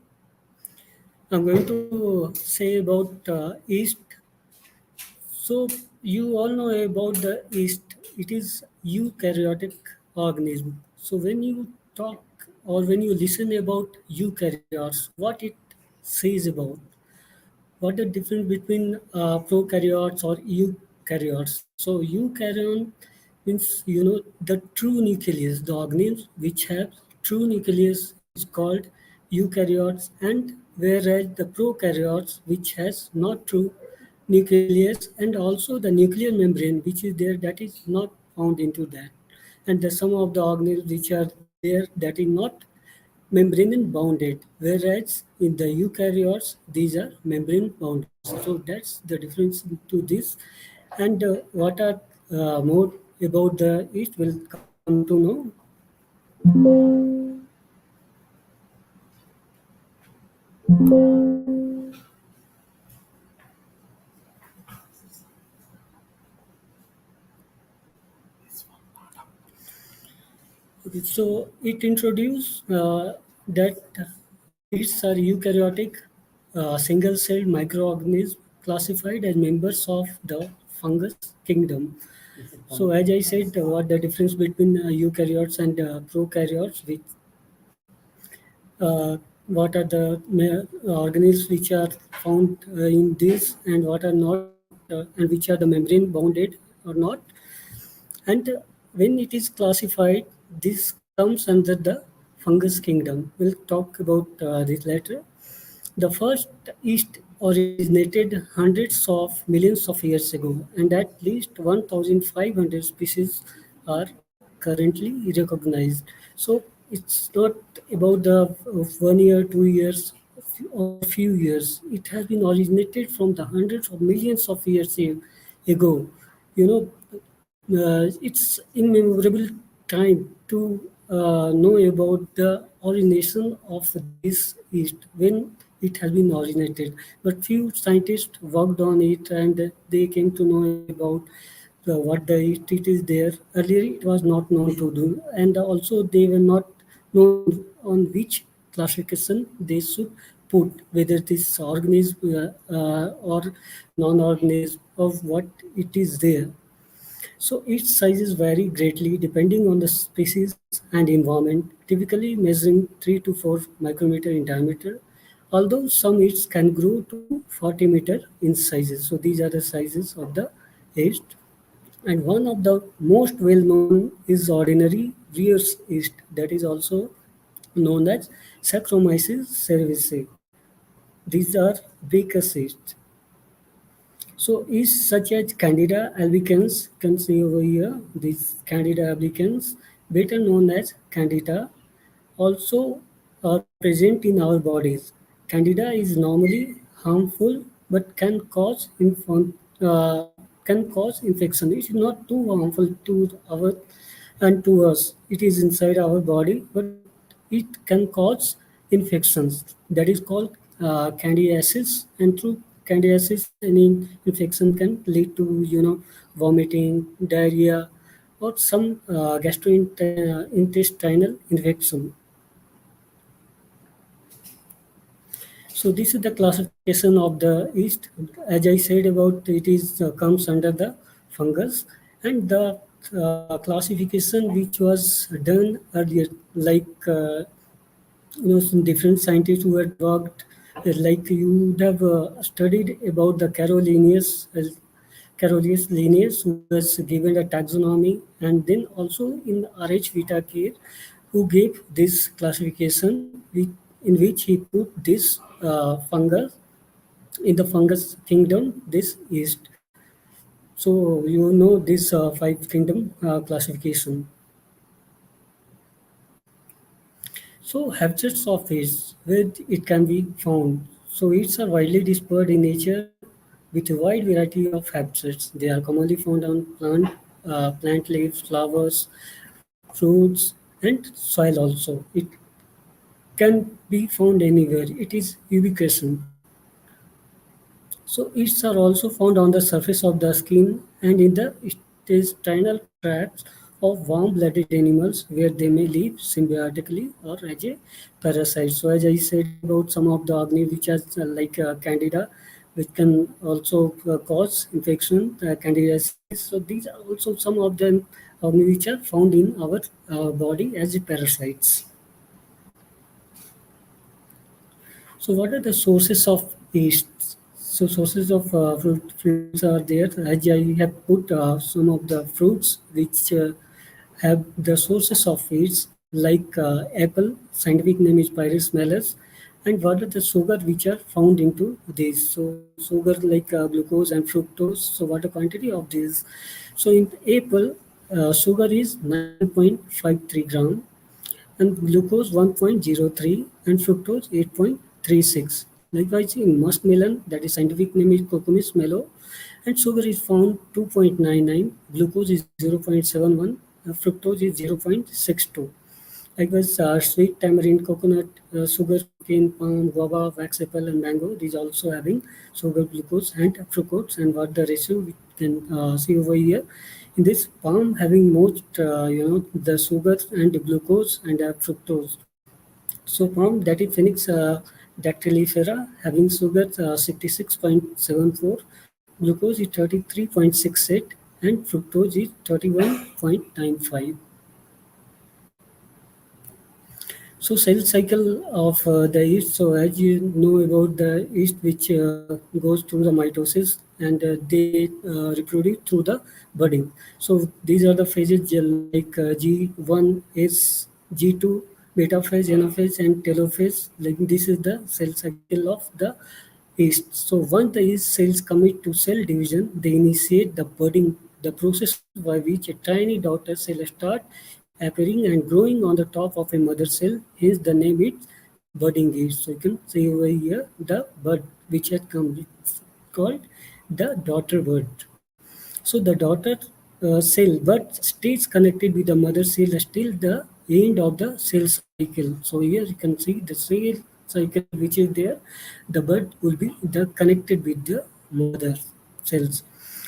I'm going to say about yeast. So you all know about the yeast. It is eukaryotic organism. So when you talk or when you listen about eukaryotes, what it says about what the difference between prokaryotes or eukaryotes. So eukaryon means the true nucleus, the organisms which have true nucleus is called eukaryotes, and whereas the prokaryotes which has not true nucleus and also the nuclear membrane which is there, that is not found into that, and the some of the organisms which are there that is not membrane bounded, whereas in the eukaryotes these are membrane bounded. So that's the difference to this. And what are more about the yeast will come to know. Okay, so it introduced that yeasts are eukaryotic single-celled microorganisms classified as members of the fungus kingdom. So as I said, what the difference between eukaryotes and prokaryotes, which what are the organisms which are found in this and what are not, and which are the membrane bounded or not. And when it is classified, this comes under the fungus kingdom. We'll talk about this later. The first yeast originated hundreds of millions of years ago, and at least 1,500 species are currently recognized. So it's not about the 1 year, 2 years, or few years. It has been originated from the hundreds of millions of years ago. You know, it's immemorable time to know about the origination of this yeast when it has been originated. But few scientists worked on it and they came to know about what the yeast it is there. Earlier it was not known to do, and also they were not known on which classification they should put, whether this organism or non-organism of what it is there. So its sizes vary greatly depending on the species and environment, typically measuring 3 to 4 micrometer in diameter, although some yeasts can grow to 40 meter in sizes. So these are the sizes of the yeast. And one of the most well-known is ordinary Rear's yeast, that is also known as Saccharomyces cerevisiae. These are Baker's yeast. So yeast such as Candida albicans, you can see over here, these Candida albicans, better known as Candida, also are present in our bodies. Candida is normally harmful but can cause infection. It is not too harmful to our and to us. It is inside our body, but it can cause infections. That is called candidiasis, and through candidiasis, any infection can lead to vomiting, diarrhea, or some gastrointestinal infection. So this is the classification of the yeast. As I said about it is comes under the fungus, and the classification which was done earlier, like some different scientists who had worked, like you would have studied about the Carolus Linnaeus, who was given a taxonomy, and then also in R.H. Whitaker, who gave this classification, in which he put this fungus in the fungus kingdom, this yeast. So you know this five kingdom classification. So habitats of yeast, where it can be found. So yeasts are widely dispersed in nature with a wide variety of habitats. They are commonly found on plant leaves, flowers, fruits, and soil also. It can be found anywhere. It is ubiquitous. So yeasts are also found on the surface of the skin and in the intestinal tracts of warm-blooded animals where they may live symbiotically or as a parasite. So as I said about some of the organisms which are like candida, which can also cause infection, candidiasis. So these are also some of them organisms which are found in our body as parasites. So what are the sources of yeast? So sources of fruits are there. As I have put some of the fruits which have the sources of yeast like apple, scientific name is Pyrus mellus, and what are the sugar which are found into these. So sugar like glucose and fructose. So what a quantity of these. So in apple, sugar is 9.53 gram and glucose 1.03 and fructose 8.36. Likewise, in muskmelon, that is scientific name is Cucumis mellow, and sugar is found 2.99, glucose is 0.71, fructose is 0.62. Likewise, sweet tamarind, coconut, sugar cane, palm, guava, wax apple, and mango. These also having sugar, glucose, and fructose. And what the ratio we can see over here. In this palm having most, the sugar and the glucose and fructose. So palm that is Phoenix dactylifera having sugar 66.74, glucose is 33.68, and fructose is 31.95. So cell cycle of the yeast. So as you know about the yeast, which goes through the mitosis and they reproduce through the budding. So these are the phases like G1 is G2 beta phase, anaphase, and telophase. Like this is the cell cycle of the yeast. So once the yeast cells commit to cell division, they initiate the budding, the process by which a tiny daughter cell start appearing and growing on the top of a mother cell. Hence the name is budding yeast. So you can see over here the bud which had come. It's called the daughter bud. So the daughter cell bud stays connected with the mother cell till the end of the cell cycle. So here you can see the cell cycle which is there. The bud will be connected with the mother cells.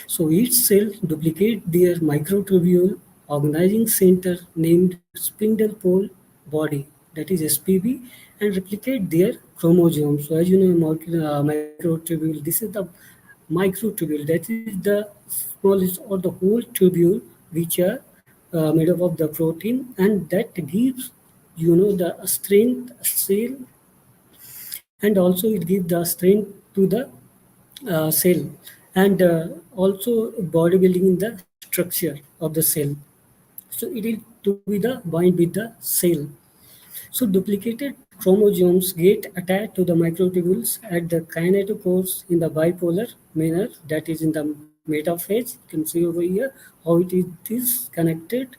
So each cell duplicate their microtubule organizing center named spindle pole body, that is SPB, and replicate their chromosomes. So as you know, microtubule, this is the microtubule, that is the smallest or the whole tubule which are made up of the protein, and that gives the strength cell, and also it gives the strength to the cell, and also bodybuilding in the structure of the cell. So it is to be the bind with the cell. So duplicated chromosomes get attached to the microtubules at the kinetochores in the bipolar manner, that is in the metaphase. You can see over here how it is connected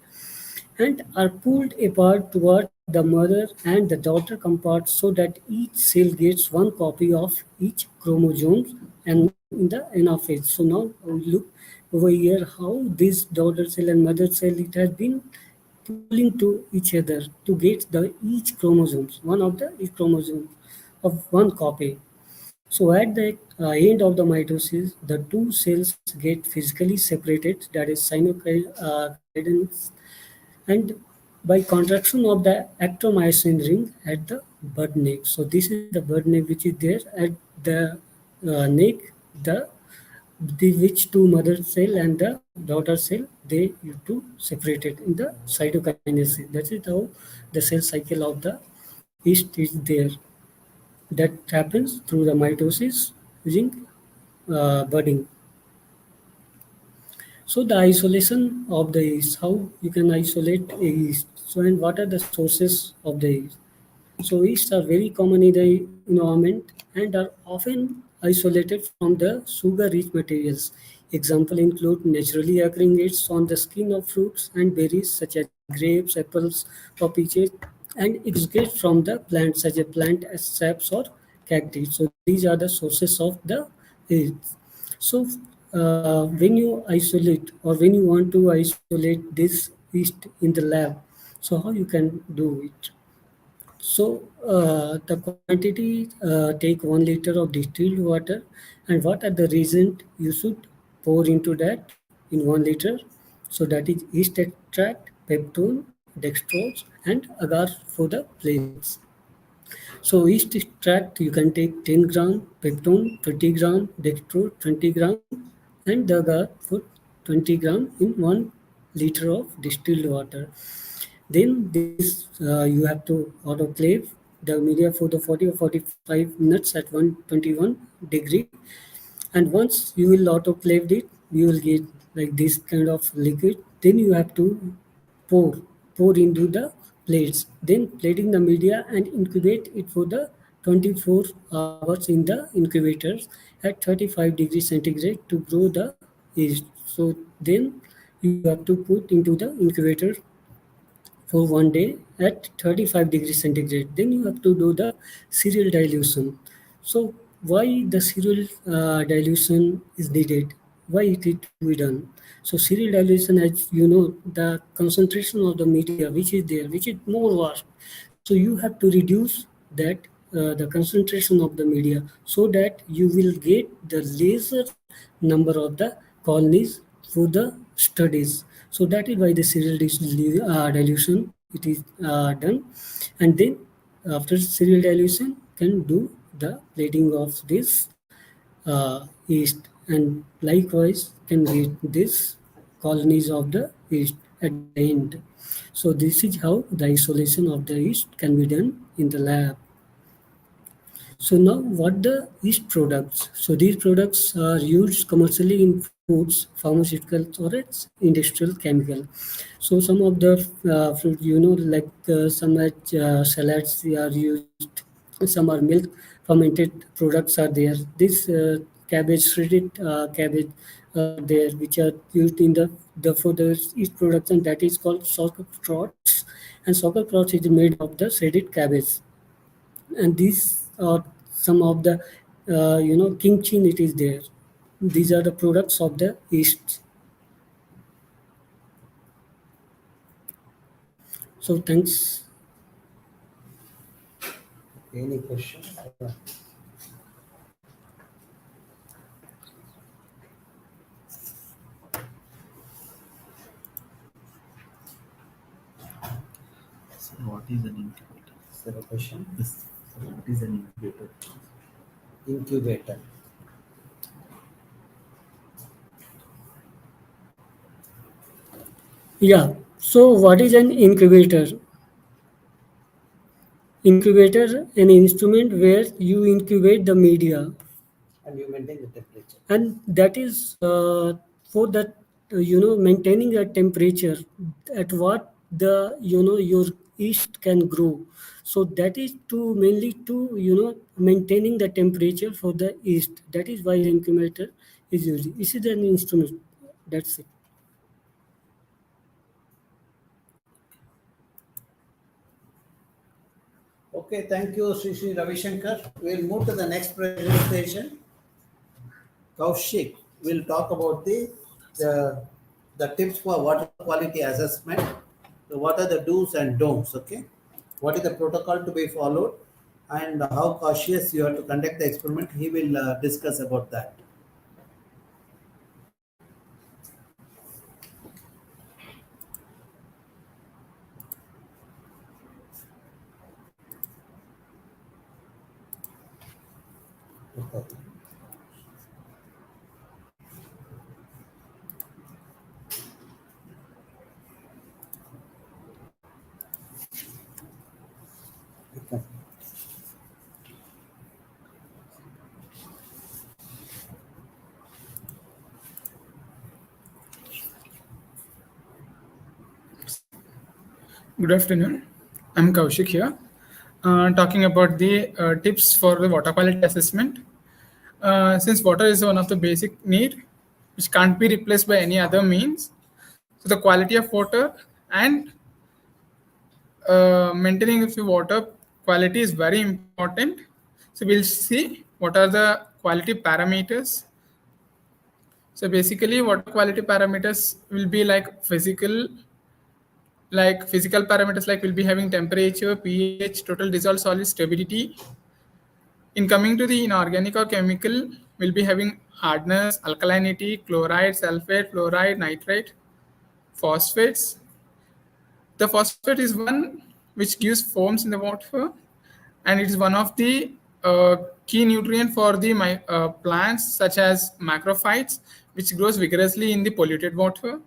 and are pulled apart toward the mother and the daughter compartments so that each cell gets one copy of each chromosome and in the anaphase. So now we look over here how this daughter cell and mother cell, it has been pulling to each other to get the each chromosomes, one of the each chromosome of one copy. So at the end of the mitosis, the two cells get physically separated, that is synocydins, and by contraction of the actomyosin ring at the bud neck. So this is the bud neck which is there at the neck, the which two mother cell and the daughter cell, they used to separated in the cytokinesis. That is how the cell cycle of the yeast is there. That happens through the mitosis using budding. So the isolation of the yeast, how you can isolate a yeast. So and what are the sources of the yeast? So yeasts are very common in the environment and are often isolated from the sugar-rich materials. Example include naturally occurring yeasts on the skin of fruits and berries such as grapes, apples, or peaches. and exudates from the plant, such as plant saps or cacti. So these are the sources of the heat. So when you isolate or when you want to isolate this yeast in the lab, so how you can do it? So the quantity, take 1 liter of distilled water, and what are the reagent you should pour into that in 1 liter? So that is yeast extract, peptone, dextrose, and agar for the plates. So yeast extract you can take 10 gram, peptone 20 gram, dextrose 20 gram, and the agar for 20 gram in 1 liter of distilled water. Then this you have to autoclave the media for the 40 or 45 minutes at 121 degree. And once you will autoclave it, you will get like this kind of liquid. Then you have to pour pour into the plates. Then plating the media and incubate it for the 24 hours in the incubators at 35 degrees centigrade to grow the yeast. So then you have to put into the incubator for 1 day at 35 degrees centigrade. Then you have to do the serial dilution. So why the serial dilution is needed? Why it is to be done? So serial dilution, as you know, the concentration of the media which is there, which is more vast. So you have to reduce that the concentration of the media so that you will get the lesser number of the colonies for the studies. So that is why the serial dilution it is done, and then after serial dilution can do the plating of this yeast, and likewise can get this colonies of the yeast at the end. So this is how the isolation of the yeast can be done in the lab. So now what the yeast products? So these products are used commercially in foods, pharmaceuticals, or its industrial chemical. So some of the fruit, like some salads are used, some are milk fermented products are there. This cabbage, shredded cabbage there, which are used in the for the yeast production, that is called sauerkraut, and sauerkraut is made of the shredded cabbage. And these are some of the kimchi it is there. These are the products of the yeast. So thanks. Any question? What is an incubator? Is there a question? Yes. What is an incubator? Incubator. Yeah. So what is an incubator? Incubator, an instrument where you incubate the media, And you maintain the temperature. and that is for that maintaining a temperature at what the your yeast can grow. So that is to mainly to maintaining the temperature for the yeast. That is why the incubator is used. This is an instrument. That's it. Okay, thank you, Sri Ravi Shankar. We'll move to the next presentation. Kaushik will talk about the tips for water quality assessment. So what are the do's and don'ts? Okay, what is the protocol to be followed, and how cautious you have to conduct the experiment? He will discuss about that. Good afternoon. I'm Kaushik here, talking about the tips for the water quality assessment. Since water is one of the basic need, which can't be replaced by any other means, so the quality of water and maintaining of the water quality is very important. So we'll see what are the quality parameters. So basically, water quality parameters will be like physical parameters, like we'll be having temperature, pH, total dissolved solid stability. In coming to the inorganic or chemical, we'll be having hardness, alkalinity, chloride, sulfate, fluoride, nitrate, phosphates. The phosphate is one which gives foams in the water, and it is one of the key nutrient for the plants such as macrophytes, which grows vigorously in the polluted water.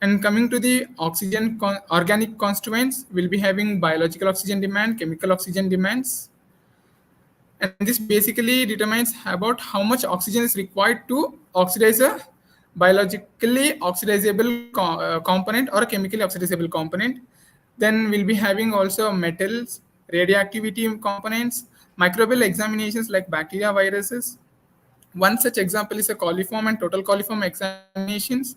And coming to the oxygen organic constituents, we'll be having biological oxygen demand, chemical oxygen demands. And this basically determines about how much oxygen is required to oxidize a biologically oxidizable component or a chemically oxidizable component. Then we'll be having also metals, radioactivity components, microbial examinations like bacteria, viruses. One such example is a coliform and total coliform examinations,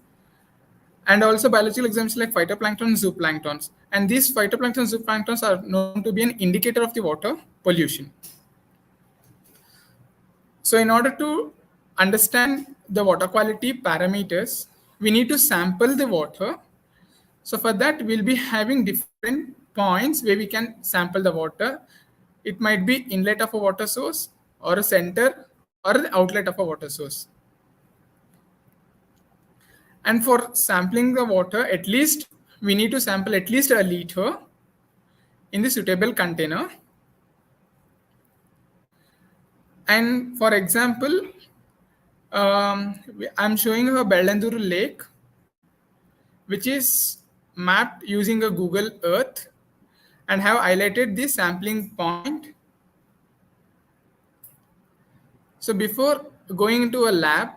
and also biological examinations like phytoplankton, zooplanktons. And these phytoplankton, zooplanktons are known to be an indicator of the water pollution. So in order to understand the water quality parameters, we need to sample the water. So for that, we'll be having different points where we can sample the water. It might be inlet of a water source, or a center, or the outlet of a water source. And for sampling the water, at least we need to sample at least a liter in the suitable container. And for example, I'm showing a Bellandur lake, which is mapped using a Google Earth, and have highlighted the sampling point. So before going into a lab,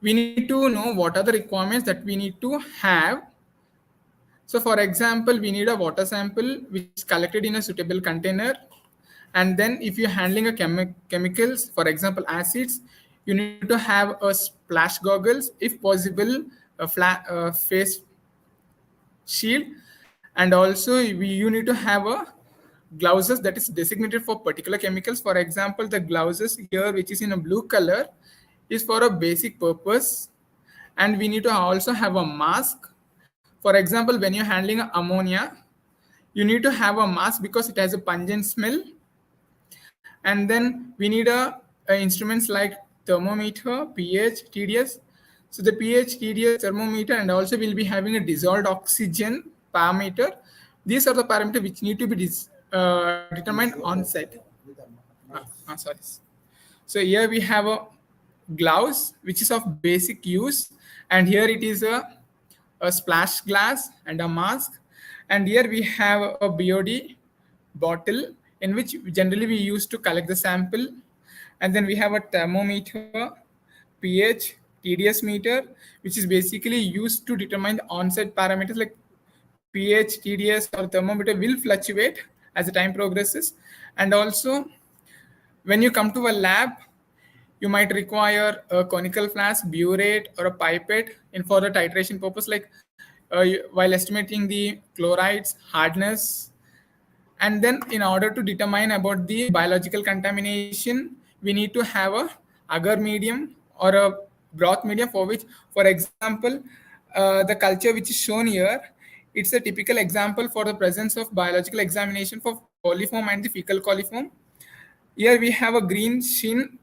we need to know what are the requirements that we need to have. So for example, we need a water sample which is collected in a suitable container. And then if you're handling a chemicals, for example, acids, you need to have a splash goggles, if possible, a face shield. And also you need to have a glasses that is designated for particular chemicals. For example, the glasses here, which is in a blue color, is for a basic purpose. And we need to also have a mask. For example, when you're handling ammonia, you need to have a mask because it has a pungent smell. And then we need instruments like thermometer, pH, TDS. So the pH, TDS, thermometer, and also we'll be having a dissolved oxygen parameter. These are the parameters which need to be determined on site. Sorry. So here we have a gloves, which is of basic use. And here it is a splash glass and a mask. And here we have a BOD bottle, in which generally we use to collect the sample. And then we have a thermometer, pH, TDS meter, which is basically used to determine the on-site parameters like pH, TDS, or thermometer will fluctuate as the time progresses. And also, when you come to a lab, you might require a conical flask, burette, or a pipette for the titration purpose, like while estimating the chlorides, hardness. And then in order to determine about the biological contamination, we need to have a agar medium or a broth medium, for which, for example, the culture which is shown here, it's a typical example for the presence of biological examination for coliform and the fecal coliform. Here we have a green sheen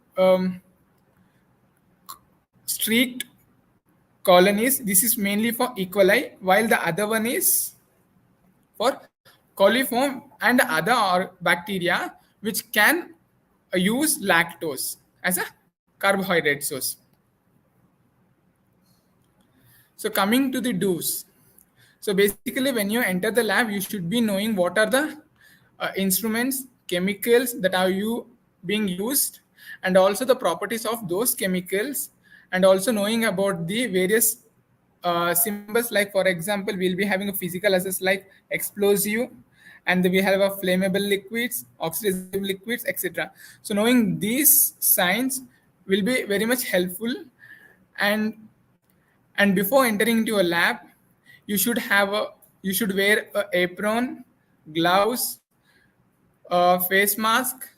streaked colonies. This is mainly for E. coli, while the other one is for coliform and other bacteria which can use lactose as a carbohydrate source. So coming to the do's. So basically, when you enter the lab, you should be knowing what are the instruments, chemicals that are being used, and also the properties of those chemicals, and also knowing about the various symbols. Like, for example, we'll be having a physical assess like explosive, and we have a flammable liquids, oxidative liquids, etc. So knowing these signs will be very much helpful. And before entering into a lab, you should wear an apron, gloves, face mask,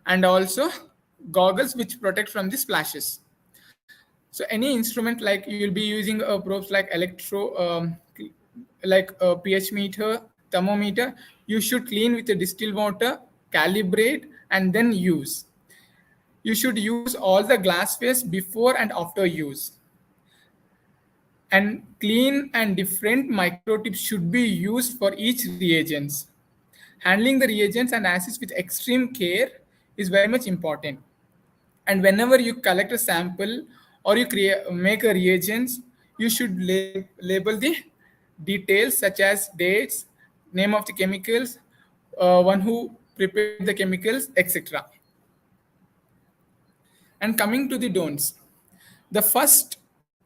and also goggles which protect from the splashes. So any instrument, like you'll be using probes like like a pH meter, thermometer, you should clean with the distilled water, calibrate, and then use. You should use all the glass face before and after use. And clean and different microtips should be used for each reagents. Handling the reagents and acids with extreme care is very much important. And whenever you collect a sample or you make a reagents, you should label the details such as dates, name of the chemicals, one who prepared the chemicals, etc. And coming to the don'ts, the first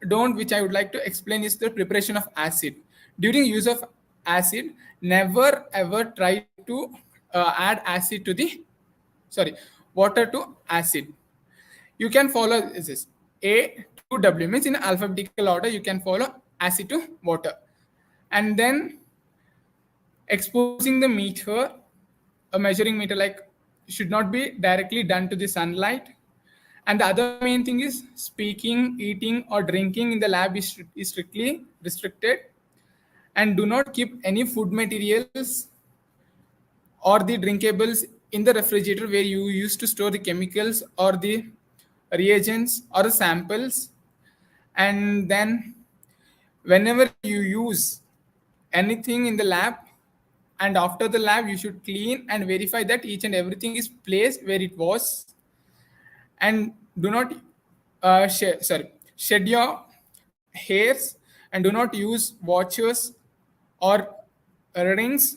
don't which I would like to explain is the preparation of acid. During use of acid, never ever try to add acid to the water to acid. You can follow this A to W, means in alphabetical order you can follow acid to water, and then exposing the meter, a measuring meter, like should not be directly done to the sunlight. And the other main thing is speaking, eating, or drinking in the lab is strictly restricted. And do not keep any food materials or the drinkables in the refrigerator where you used to store the chemicals or the reagents or the samples. And then whenever you use anything in the lab, and after the lab, you should clean and verify that each and everything is placed where it was. And do not shed your hairs, and do not use watches or rings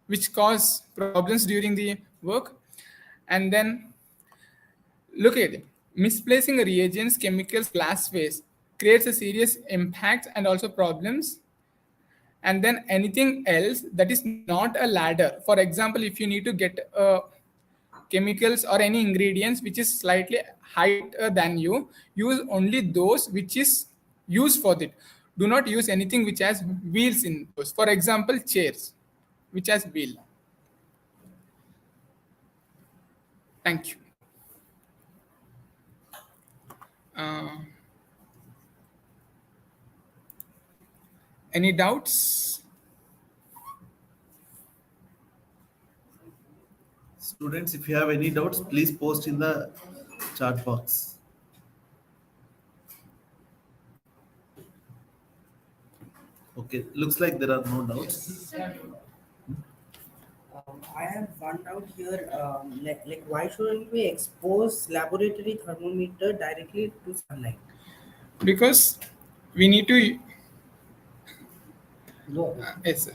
which cause problems during the work. And then look at it. Misplacing reagents, chemicals, glass waste creates a serious impact and also problems. And then anything else that is not a ladder. For example, if you need to get chemicals or any ingredients which is slightly higher than you, use only those which is used for it. Do not use anything which has wheels in those. For example, chairs which has wheel. Thank you. Any doubts? Students, if you have any doubts, please post in the chat box. Okay, looks like there are no doubts. I have found out here, like why shouldn't we expose laboratory thermometer directly to sunlight? Because we need to yes, sir.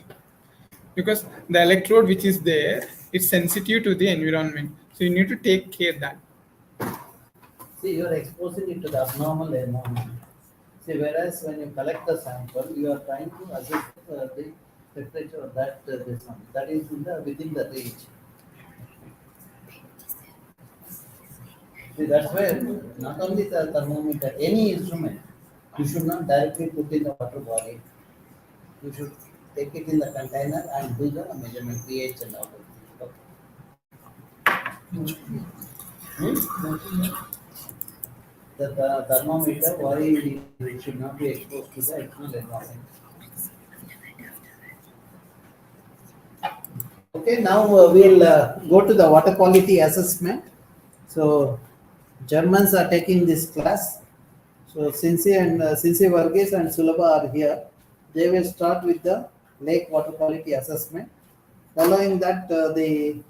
Because the electrode which is there, it's sensitive to the environment, so you need to take care that. See, you are exposing it to the abnormal environment. See, whereas when you collect the sample, you are trying to assess the temperature of this one. That is within the range. See, that's where not only the thermometer, any instrument, you should not directly put in the water body. You should take it in the container and do the measurement, pH and all of things. The thermometer, why it should not be exposed to the external environment. Okay, now we'll go to the water quality assessment. So Germans are taking this class. So Cincy Varghese and Sulabha are here. They will start with the lake water quality assessment. Following that, the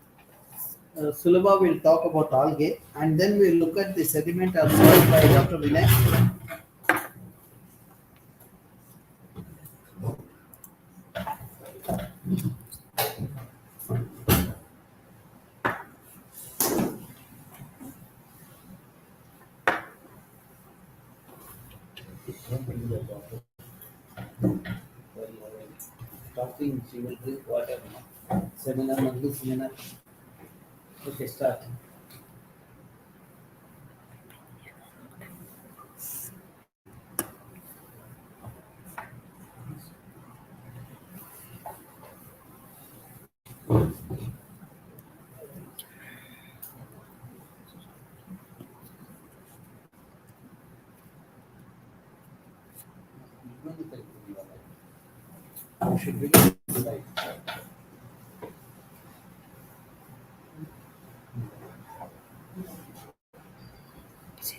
Sulabha will talk about algae, and then we'll look at the sediment and soil by Dr. Vinay. Talking, she will drink water. Seminar, monthly seminar. Okay, start. Should we get this slide?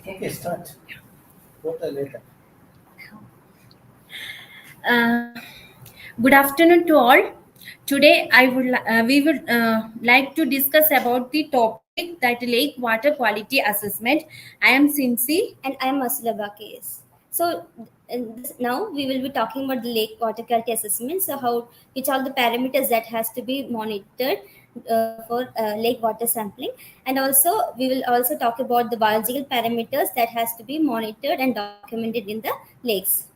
Okay, start. What later? Good afternoon to all. Today, we would like to discuss about the topic that lake water quality assessment. I am Cincy. And I'm Maslaba Case. So now we will be talking about the lake water quality assessment. So which are the parameters that has to be monitored for lake water sampling, and also we will also talk about the biological parameters that has to be monitored and documented in the lakes.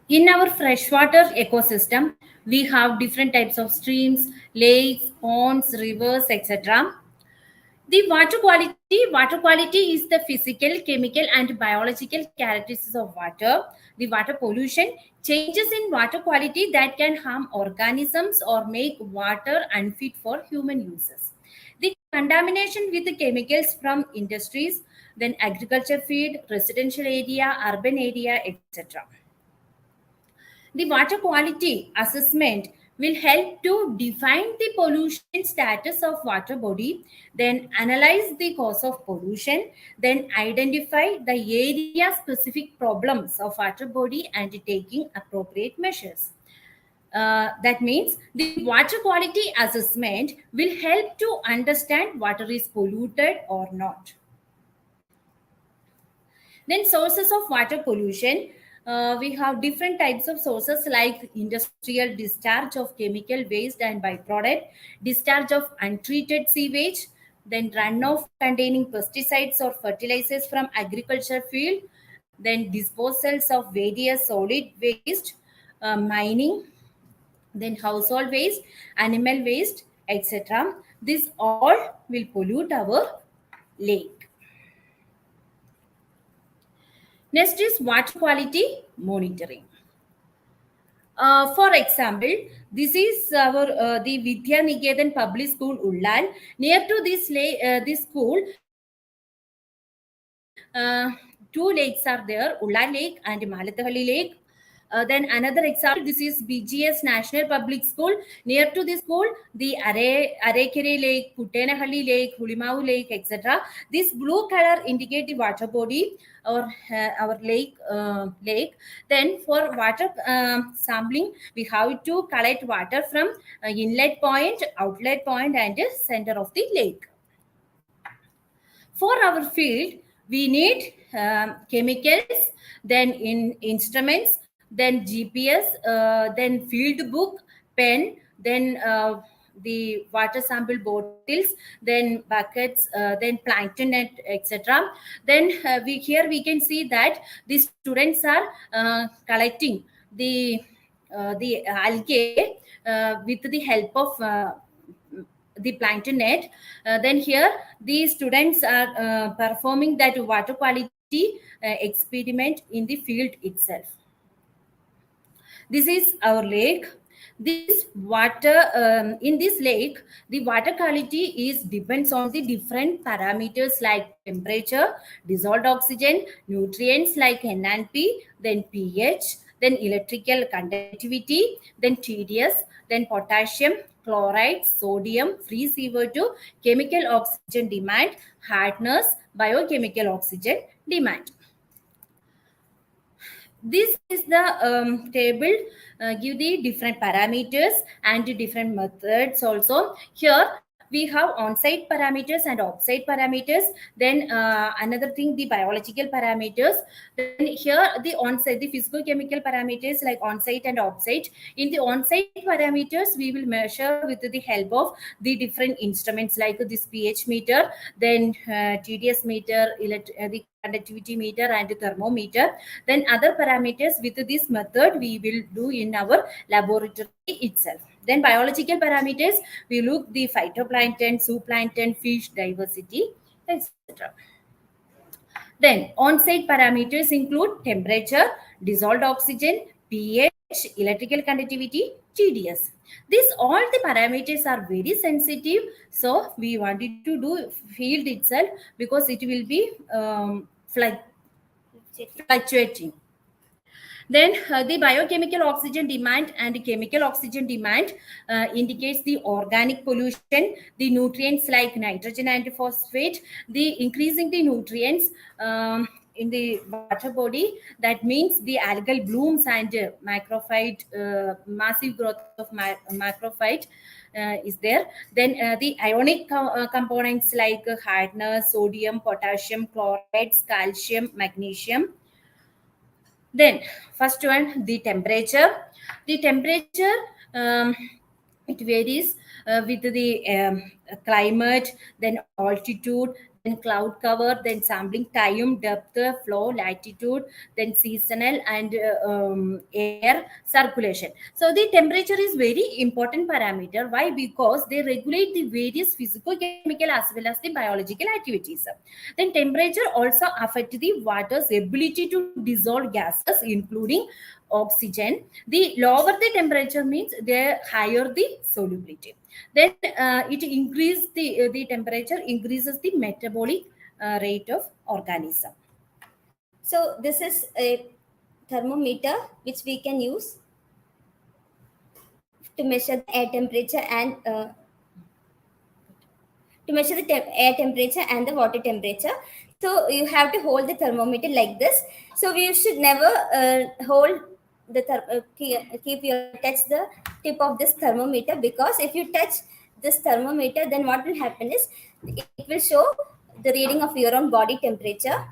In our freshwater ecosystem, we have different types of streams, lakes, ponds, rivers, etc. The water quality is the physical, chemical, and biological characteristics of water. The water pollution, changes in water quality that can harm organisms or make water unfit for human uses. The contamination with the chemicals from industries, then agriculture feed, residential area, urban area, etc. The water quality assessment will help to define the pollution status of water body, then analyze the cause of pollution, then identify the area specific problems of water body and taking appropriate measures. That means the water quality assessment will help to understand water is polluted or not. Then sources of water pollution. We have different types of sources like industrial discharge of chemical waste and byproduct, discharge of untreated sewage, then runoff containing pesticides or fertilizers from agriculture field, then disposals of various solid waste, mining, then household waste, animal waste, etc. This all will pollute our lake. Next is water quality monitoring. For example, this is our the Vidya Niketan Public School Ullal. Near to this school, two lakes are there: Ullal Lake and Malathahalli Lake. Then another example, this is BGS National Public School. Near to this school, the Arekere Lake, Puttenahalli Lake, Hulimau Lake, etc. This blue color indicate the water body or our lake. Then for water sampling, we have to collect water from inlet point, outlet point, and center of the lake. For our field, we need chemicals, then instruments, then GPS, then field book, pen, then the water sample bottles, then buckets, then plankton net, etc. Then we can see that the students are collecting the algae with the help of the plankton net. Then here the students are performing that water quality experiment in the field itself. This is our lake. This water in this lake, the water quality depends on the different parameters like temperature, dissolved oxygen, nutrients like N and P, then pH, then electrical conductivity, then TDS, then potassium, chloride, sodium, free CO2, chemical oxygen demand, hardness, biochemical oxygen demand. This is the table, give the different parameters and the different methods also. Here we have on-site parameters and off-site parameters. Then another thing, the biological parameters. Then here the on-site, the physical-chemical parameters like on-site and off-site. In the on-site parameters, we will measure with the help of the different instruments like this pH meter, then TDS meter, the conductivity meter and thermometer. Then other parameters with this method we will do in our laboratory itself. Then biological parameters, we look the phytoplankton, zooplankton, fish diversity, etc. Then on-site parameters include temperature, dissolved oxygen, pH, electrical conductivity, TDS. All the parameters are very sensitive, so we wanted to do field itself because it will be fluctuating. Then the biochemical oxygen demand and chemical oxygen demand indicates the organic pollution, the nutrients like nitrogen and phosphate, the increasing the nutrients in the water body. That means the algal blooms and macrophyte, massive growth of macrophyte is there. Then the ionic components like hardness, sodium, potassium, chlorides, calcium, magnesium. Then first one, the temperature. The temperature, it varies with the climate, then altitude, then cloud cover, then sampling time, depth, flow, latitude, then seasonal and air circulation. So the temperature is very important parameter. Why? Because they regulate the various physical, chemical as well as the biological activities. Then temperature also affect the water's ability to dissolve gases, including oxygen. The lower the temperature means the higher the solubility. Then it increases the temperature increases the metabolic rate of organism. So this is a thermometer which we can use to measure the air temperature and air temperature and the water temperature. So you have to hold the thermometer like this. So we should never hold the keep your touch the tip of this thermometer, because if you touch this thermometer, then what will happen is it will show the reading of your own body temperature.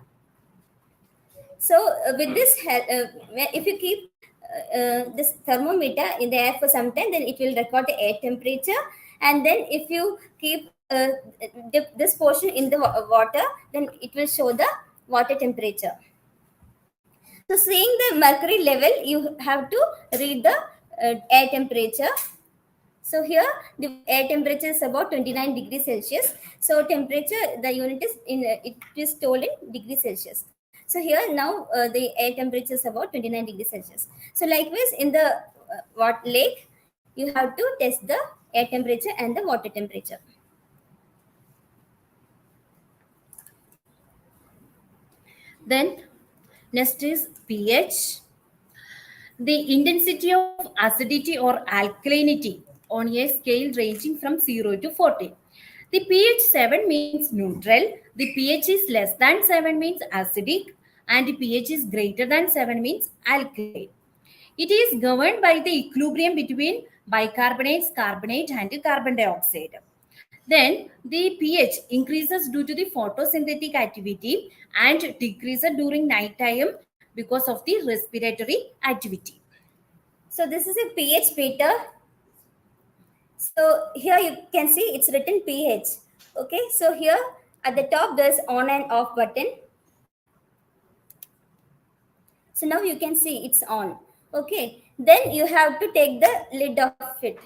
So with this, if you keep this thermometer in the air for some time, then it will record the air temperature. And then if you keep dip this portion in the water, then it will show the water temperature. So seeing the mercury level, you have to read the air temperature. So here the air temperature is about 29 degrees Celsius. So temperature, the unit is it is told in degrees Celsius. So here now the air temperature is about 29 degrees Celsius. So likewise in the lake, you have to test the air temperature and the water temperature. Then next is pH. The intensity of acidity or alkalinity on a scale ranging from 0 to 40. The pH 7 means neutral, the pH is less than 7 means acidic, and the pH is greater than 7 means alkaline. It is governed by the equilibrium between bicarbonates, carbonate, and carbon dioxide. Then the pH increases due to the photosynthetic activity and decreases during night time because of the respiratory activity. So this is a pH meter. So here you can see it's written pH. Okay, so here at the top there's on and off button. So now you can see it's on. Okay, then you have to take the lid of it.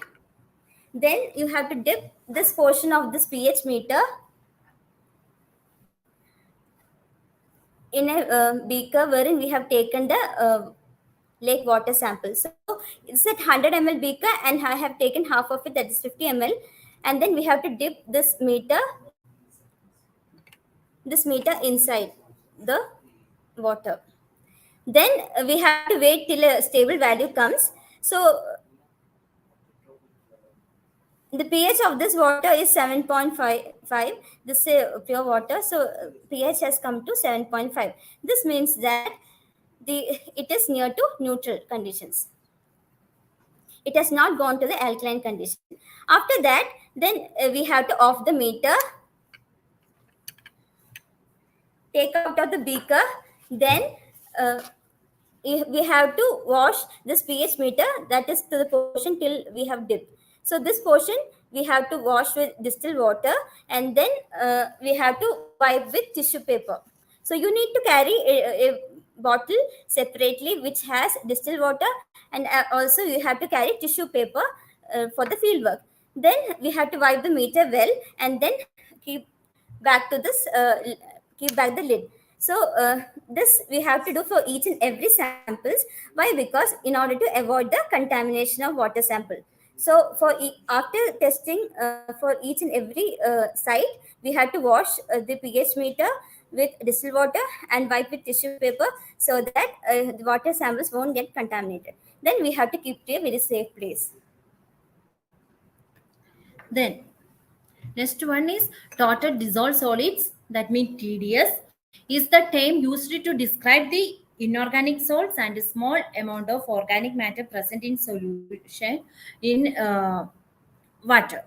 Then you have to dip this portion of this pH meter in a beaker wherein we have taken the lake water sample. So it's at 100 ml beaker and I have taken half of it, that is 50 ml. And then we have to dip this meter inside the water. Then we have to wait till a stable value comes. So the pH of this water is 7.55. This is pure water. So pH has come to 7.5. This means that it is near to neutral conditions. It has not gone to the alkaline condition. After that, then we have to off the meter, take out of the beaker, then we have to wash this pH meter, that is to the portion till we have dipped. So this portion we have to wash with distilled water, and then we have to wipe with tissue paper. So you need to carry a bottle separately which has distilled water, and also you have to carry tissue paper for the field work. Then we have to wipe the meter well, and then keep back the lid. So this we have to do for each and every samples. Why? Because in order to avoid the contamination of water sample. So after testing for each and every site, we have to wash the pH meter with distilled water and wipe with tissue paper so that the water samples won't get contaminated. Then we have to keep it a very safe place. Then next one is total dissolved solids, that means TDS, is the term used to describe the inorganic salts and a small amount of organic matter present in solution in water.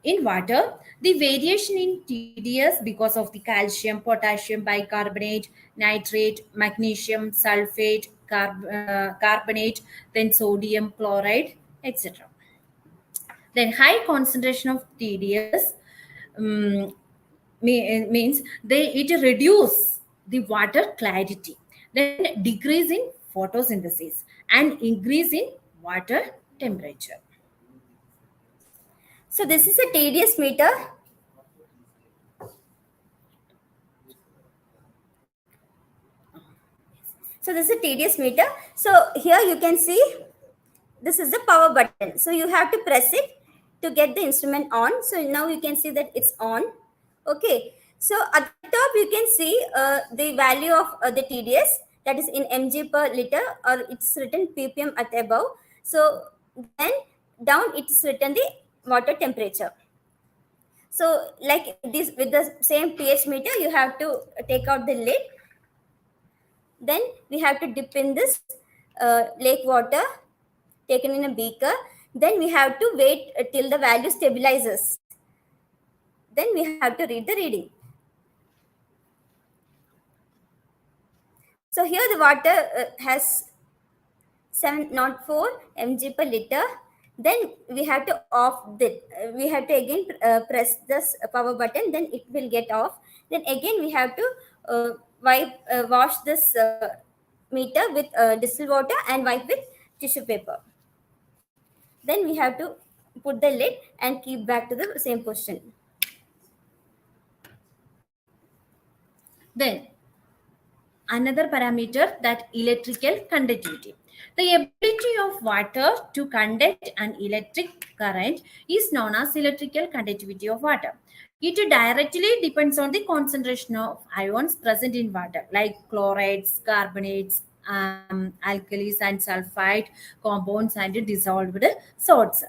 In water, the variation in TDS because of the calcium, potassium, bicarbonate, nitrate, magnesium, sulfate, carbonate, then sodium chloride, etc. Then high concentration of TDS means it reduce the water clarity, then decrease in photosynthesis and increase in water temperature. So this is a TDS meter. So this is a TDS meter. So here you can see this is the power button. So you have to press it to get the instrument on. So now you can see that it's on. Okay. So at the top you can see the value of the TDS, that is in mg per liter, or it's written ppm at above. So then down it's written the water temperature. So like this, with the same pH meter, you have to take out the lid. Then we have to dip in this lake water taken in a beaker. Then we have to wait till the value stabilizes. Then we have to read the reading. So here the water has 704 mg per liter. Then we have to off the, we have to again press this power button, then it will get off. Then again we have to wash this meter with distilled water and wipe with tissue paper. Then we have to put the lid and keep back to the same position. Then another parameter, that electrical conductivity. The ability of water to conduct an electric current is known as electrical conductivity of water. It directly depends on the concentration of ions present in water, like chlorides, carbonates, alkalis and sulfide compounds and dissolved salts.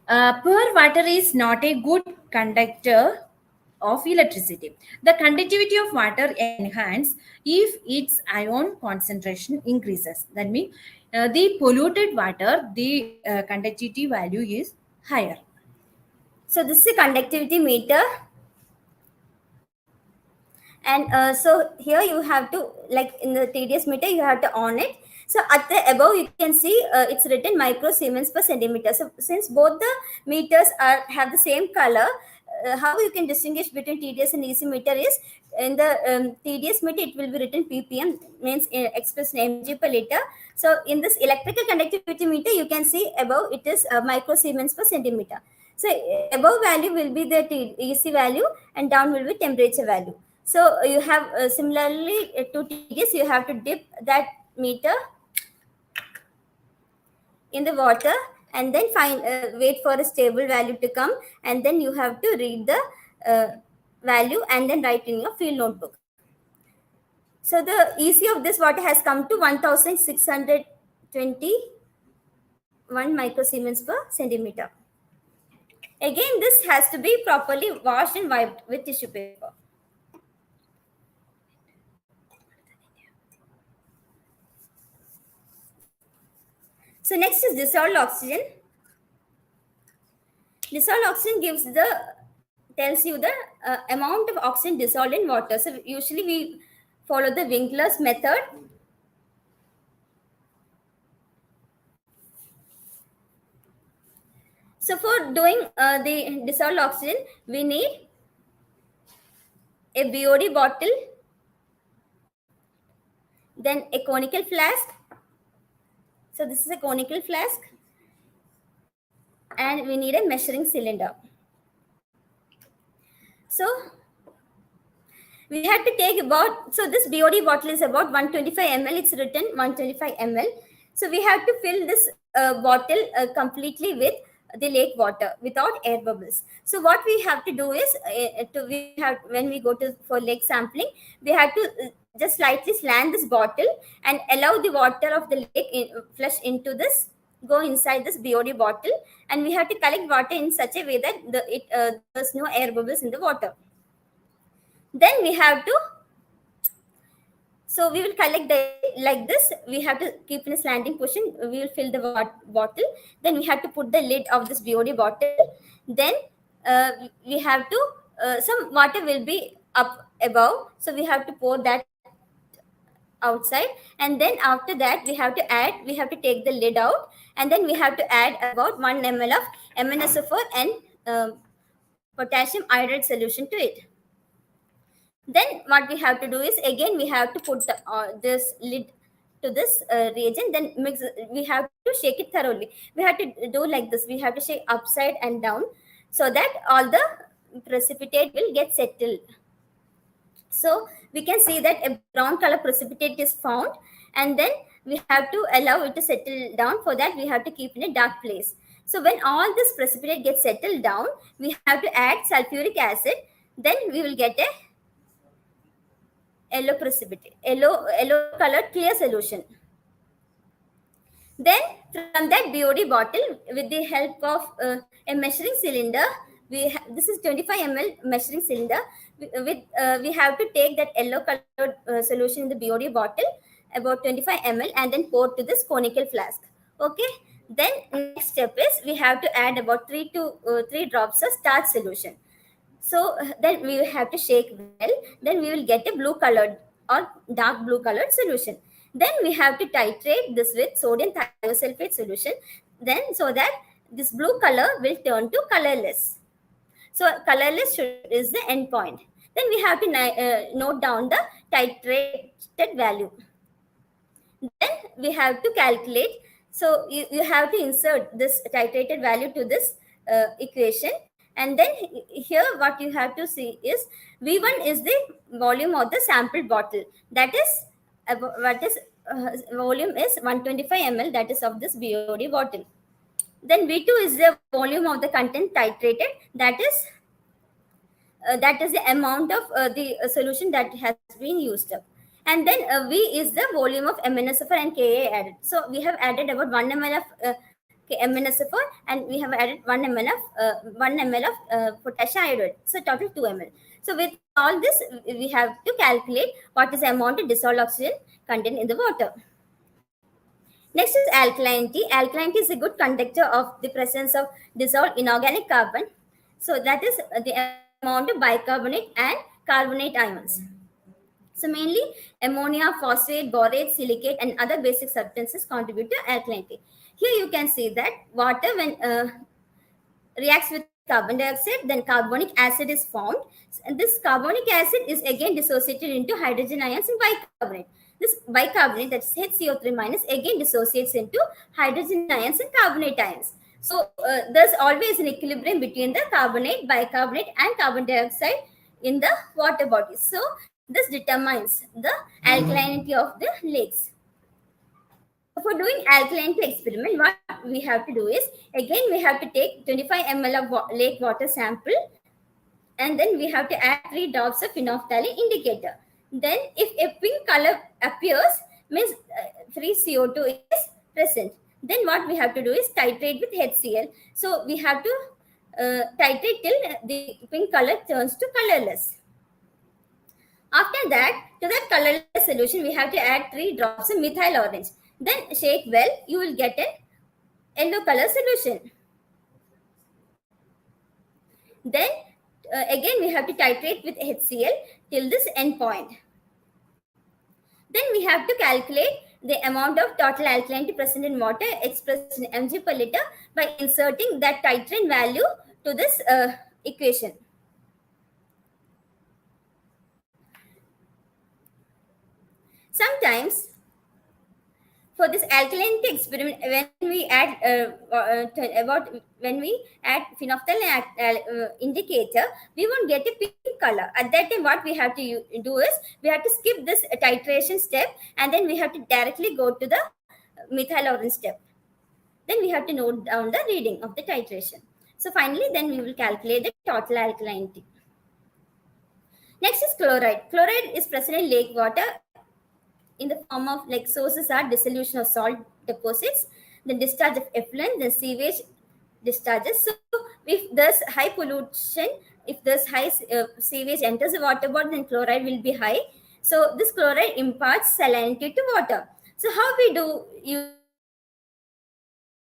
Pure water is not a good conductor of electricity. The conductivity of water enhances if its ion concentration increases. That means the polluted water, the conductivity value is higher. So this is a conductivity meter. And so here you have to, like in the TDS meter, you have to on it. So at the above you can see it's written microsiemens per centimeter. So since both the meters have the same color, how you can distinguish between TDS and EC meter is, in the TDS meter it will be written ppm, means expressed in mg per liter. So in this electrical conductivity meter you can see above it is microsiemens per centimeter. So above value will be the EC value and down will be temperature value. So you have similarly to TDS, you have to dip that meter in the water and then wait for a stable value to come, and then you have to read the value and then write in your field notebook. So the EC of this water has come to 1621 microsiemens per centimeter. Again, this has to be properly washed and wiped with tissue paper. So next is dissolved oxygen. Dissolved oxygen tells you the amount of oxygen dissolved in water. So usually we follow the Winkler's method. So for doing the dissolved oxygen, we need a BOD bottle, then a conical flask. So this is a conical flask, and we need a measuring cylinder. So we had to take about, so this BOD bottle is about 125 ml. It's written 125 ml. So we have to fill this bottle completely with the lake water without air bubbles. So what we have to do is, when we go to for lake sampling, we have to just slightly slant this bottle and allow the water of the lake flush into this, go inside this BOD bottle, and we have to collect water in such a way that there's no air bubbles in the water. Then we have to, so we will collect like this. We have to keep in a slanting position. We will fill the bottle. Then we have to put the lid of this BOD bottle. Then we have to, some water will be up above. So we have to pour that outside. And then after that, we have to take the lid out. And then we have to add about 1 ml of MnSO4 and potassium iodide solution to it. Then what we have to do is, again we have to put this lid to this reagent, then mix. We have to shake it thoroughly. We have to do like this. We have to shake upside and down so that all the precipitate will get settled. So we can see that a brown color precipitate is found, and then we have to allow it to settle down. For that, we have to keep in a dark place. So when all this precipitate gets settled down, we have to add sulfuric acid. Then we will get a yellow precipitate, yellow colored clear solution. Then from that BOD bottle, with the help of a measuring cylinder, this is 25 ml measuring cylinder. We have to take that yellow colored solution in the BOD bottle, about 25 ml, and then pour to this conical flask. Okay. Then next step is, we have to add about 3 drops of starch solution. So then we will have to shake well. Then we will get a blue colored or dark blue colored solution. Then we have to titrate this with sodium thiosulfate solution. Then, so that this blue color will turn to colorless. So colorless is the end point. Then we have to note down the titrated value. Then we have to calculate. So you have to insert this titrated value to this equation. And then here what you have to see is, V1 is the volume of the sample bottle. That is, volume is 125 ml, that is of this BOD bottle. Then V2 is the volume of the content titrated. That is the amount of the solution that has been used up. And then V is the volume of MnSO4 and Ka added. So we have added about 1 ml of MnSO4, and we have added 1 ml of potassium iodide. So total 2 ml. So with all this, we have to calculate what is the amount of dissolved oxygen content in the water. Next is alkalinity. Alkalinity is a good conductor of the presence of dissolved inorganic carbon. So that is the amount of bicarbonate and carbonate ions. So mainly ammonia, phosphate, borate, silicate, and other basic substances contribute to alkalinity. Here you can see that water, when reacts with carbon dioxide, then carbonic acid is formed. And this carbonic acid is again dissociated into hydrogen ions and bicarbonate. This bicarbonate, that is HCO3 minus, again dissociates into hydrogen ions and carbonate ions. So there's always an equilibrium between the carbonate, bicarbonate, and carbon dioxide in the water bodies. So this determines the alkalinity of the lakes. For doing alkalinity experiment, what we have to do is, again we have to take 25 ml of lake water sample, and then we have to add 3 drops of phenolphthalein indicator. Then if a pink color appears, means free CO2 is present. Then what we have to do is titrate with HCl. So we have to titrate till the pink color turns to colorless. After that, to that colorless solution, we have to add 3 drops of methyl orange. Then shake well, you will get a yellow color solution. Then again we have to titrate with HCl till this end point. Then we have to calculate the amount of total alkalinity present in water expressed in mg per liter by inserting that titrant value to this equation. Sometimes for this alkalinity experiment, when we add phenolphthalein indicator, we won't get a pink color. At that time, what we have to do is, we have to skip this titration step, and then we have to directly go to the methyl orange step. Then we have to note down the reading of the titration. So finally, then we will calculate the total alkalinity. Next is chloride. Chloride is present in lake water in the form of, like, sources are dissolution of salt deposits, then discharge of effluent, then sewage discharges. So if there's high pollution, if there's high sewage enters the water body, then chloride will be high. So this chloride imparts salinity to water. So how we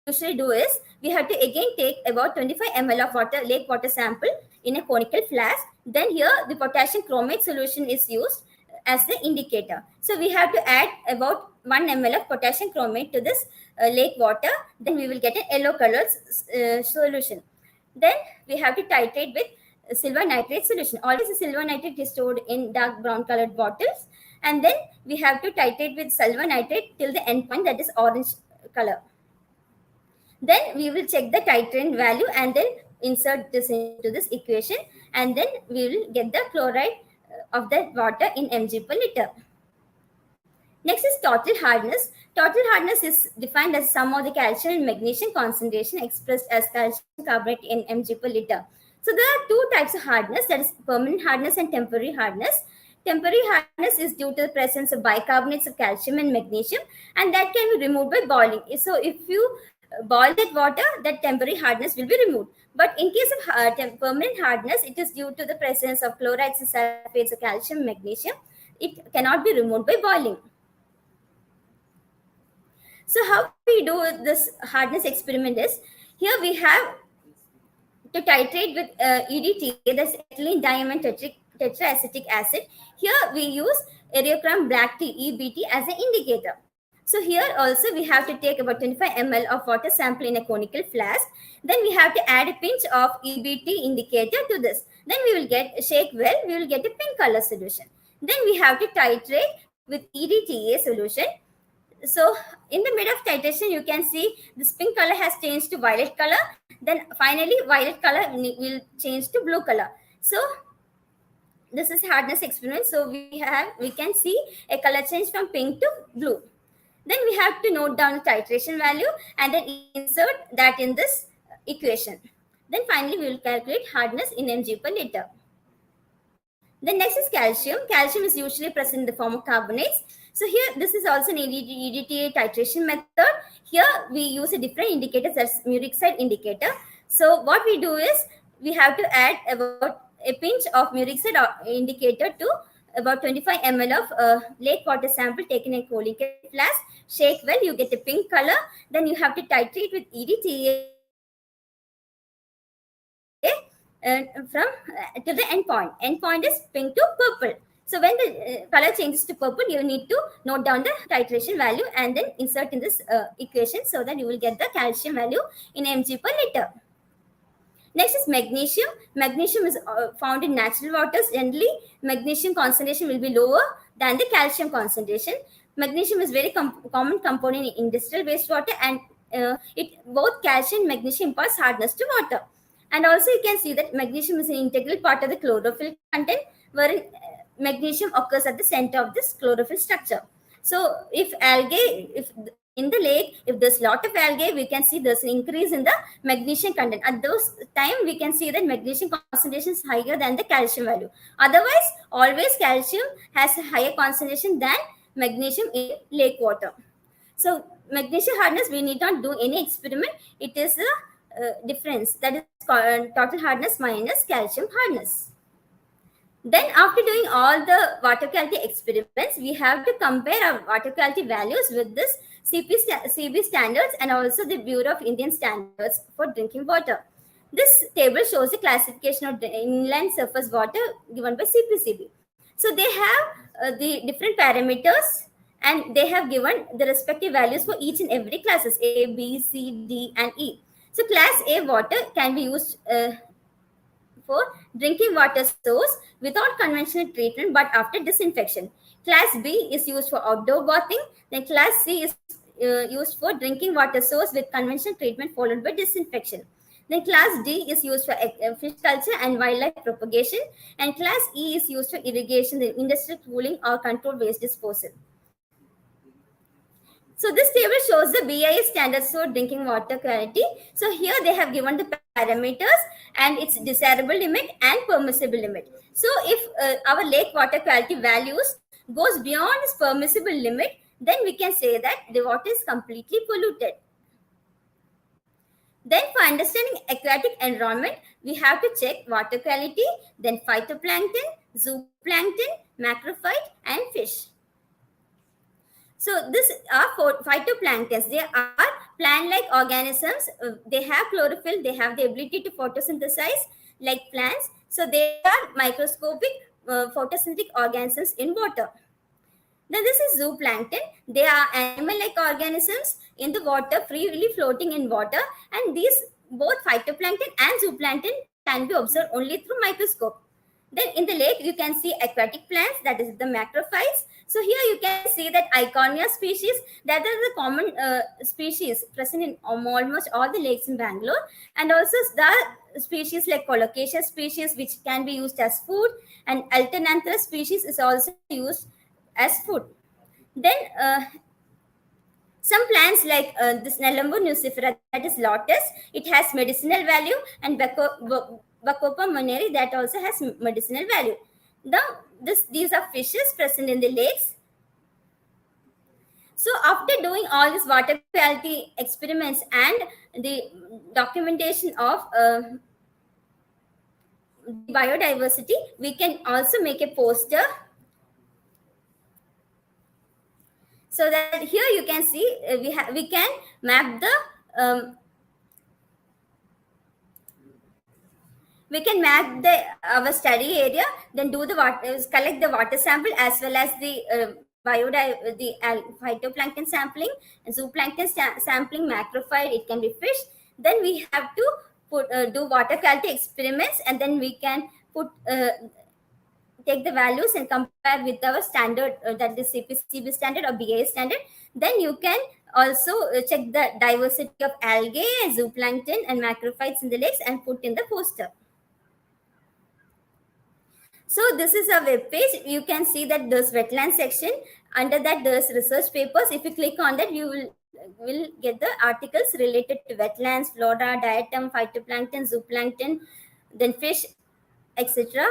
usually do is, we have to again take about 25 ml of water, lake water sample in a conical flask. Then here the potassium chromate solution is used as the indicator. So we have to add about 1 ml of potassium chromate to this lake water. Then we will get a yellow colored solution. Then we have to titrate with silver nitrate solution. Always the silver nitrate is stored in dark brown colored bottles. And then we have to titrate with silver nitrate till the end point, that is orange color. Then we will check the titrant value and then insert this into this equation, and then we will get the chloride of the water in mg per liter. Next is total hardness. Total hardness is defined as sum of the calcium and magnesium concentration expressed as calcium carbonate in mg per liter. So there are two types of hardness, that is permanent hardness and temporary hardness. Temporary hardness is due to the presence of bicarbonates of calcium and magnesium, and that can be removed by boiling. So if you boil that water, that temporary hardness will be removed. But in case of permanent hardness, it is due to the presence of chlorides and sulfates of calcium and magnesium. It cannot be removed by boiling. So how we do this hardness experiment is, here we have to titrate with EDTA, that's ethylene diamine tetraacetic acid. Here we use Aerochrome black tea, EBT, as an indicator. So here also we have to take about 25 ml of water sample in a conical flask. Then we have to add a pinch of EBT indicator to this. Then we will shake well, we will get a pink color solution. Then we have to titrate with EDTA solution. So in the mid of titration, you can see this pink color has changed to violet color. Then finally violet color will change to blue color. So this is hardness experiment. So we can see a color change from pink to blue. Then we have to note down the titration value and then insert that in this equation. Then finally we will calculate hardness in mg per liter. Then next is calcium. Calcium is usually present in the form of carbonates. So here this is also an EDTA titration method. Here we use a different indicator, that's MoEFCC indicator. So what we do is, we have to add about a pinch of MoEFCC indicator to about 25 ml of lake water sample taken in a conical flask. Shake well, you get a pink color. Then you have to titrate with EDTA from to the end point. End point is pink to purple. So when the color changes to purple, you need to note down the titration value and then insert in this equation, so that you will get the calcium value in mg per liter. Next is magnesium. Magnesium is found in natural waters. Generally, magnesium concentration will be lower than the calcium concentration. Magnesium is very common component in industrial wastewater, and both calcium and magnesium imparts hardness to water. And also you can see that magnesium is an integral part of the chlorophyll content, wherein magnesium occurs at the center of this chlorophyll structure. So if in the lake, if there's a lot of algae, we can see there's an increase in the magnesium content. At those time, we can see that magnesium concentration is higher than the calcium value. Otherwise, always calcium has a higher concentration than magnesium in lake water. So magnesium hardness, we need not do any experiment. It is a difference, that is total hardness minus calcium hardness. Then after doing all the water quality experiments, we have to compare our water quality values with this CB standards and also the Bureau of Indian Standards for drinking water. This table shows the classification of the inland surface water given by CPCB. So they have the different parameters, and they have given the respective values for each and every classes A, B, C, D, and E. So class A water can be used for drinking water source without conventional treatment but after disinfection. Class B is used for outdoor bathing. Then class C is used for drinking water source with conventional treatment followed by disinfection. Then class D is used for fish culture and wildlife propagation. And class E is used for irrigation, the industrial cooling or controlled waste disposal. So this table shows the BIS standards for drinking water quality. So here they have given the parameters and its desirable limit and permissible limit. So if our lake water quality values goes beyond its permissible limit, then we can say that the water is completely polluted. Then for understanding aquatic environment, we have to check water quality, then phytoplankton, zooplankton, macrophyte and fish. So these are phytoplanktons. They are plant-like organisms. They have chlorophyll. They have the ability to photosynthesize like plants. So they are microscopic photosynthetic organisms in water. Then this is zooplankton. They are animal-like organisms in the water, freely floating in water. And these both phytoplankton and zooplankton can be observed only through microscope. Then in the lake, you can see aquatic plants, that is the macrophytes. So here you can see that Iucn species, that is the common species present in almost all the lakes in Bangalore. And also the species like Colocasia species, which can be used as food, and Alternanthus species is also used as food. Then some plants like this Nelumbo nucifera, that is lotus, it has medicinal value, and Bacopa moneri, that also has medicinal value. Now these are fishes present in the lakes. So after doing all these water quality experiments and the documentation of biodiversity, we can also make a poster. So that here you can see we can map the our study area, then do the water, collect the water sample as well as the phytoplankton sampling, zooplankton sampling, macrophyte, it can be fish. Then we have to do water quality experiments, and then we can take the values and compare with our standard, that is CPCB standard or BIS standard. Then you can also check the diversity of algae and zooplankton and macrophytes in the lakes and put in the poster. So this is a web page. You can see that there's wetland section. Under that there's research papers. If you click on that, you will get the articles related to wetlands, flora, diatom, phytoplankton, zooplankton, then fish, etc.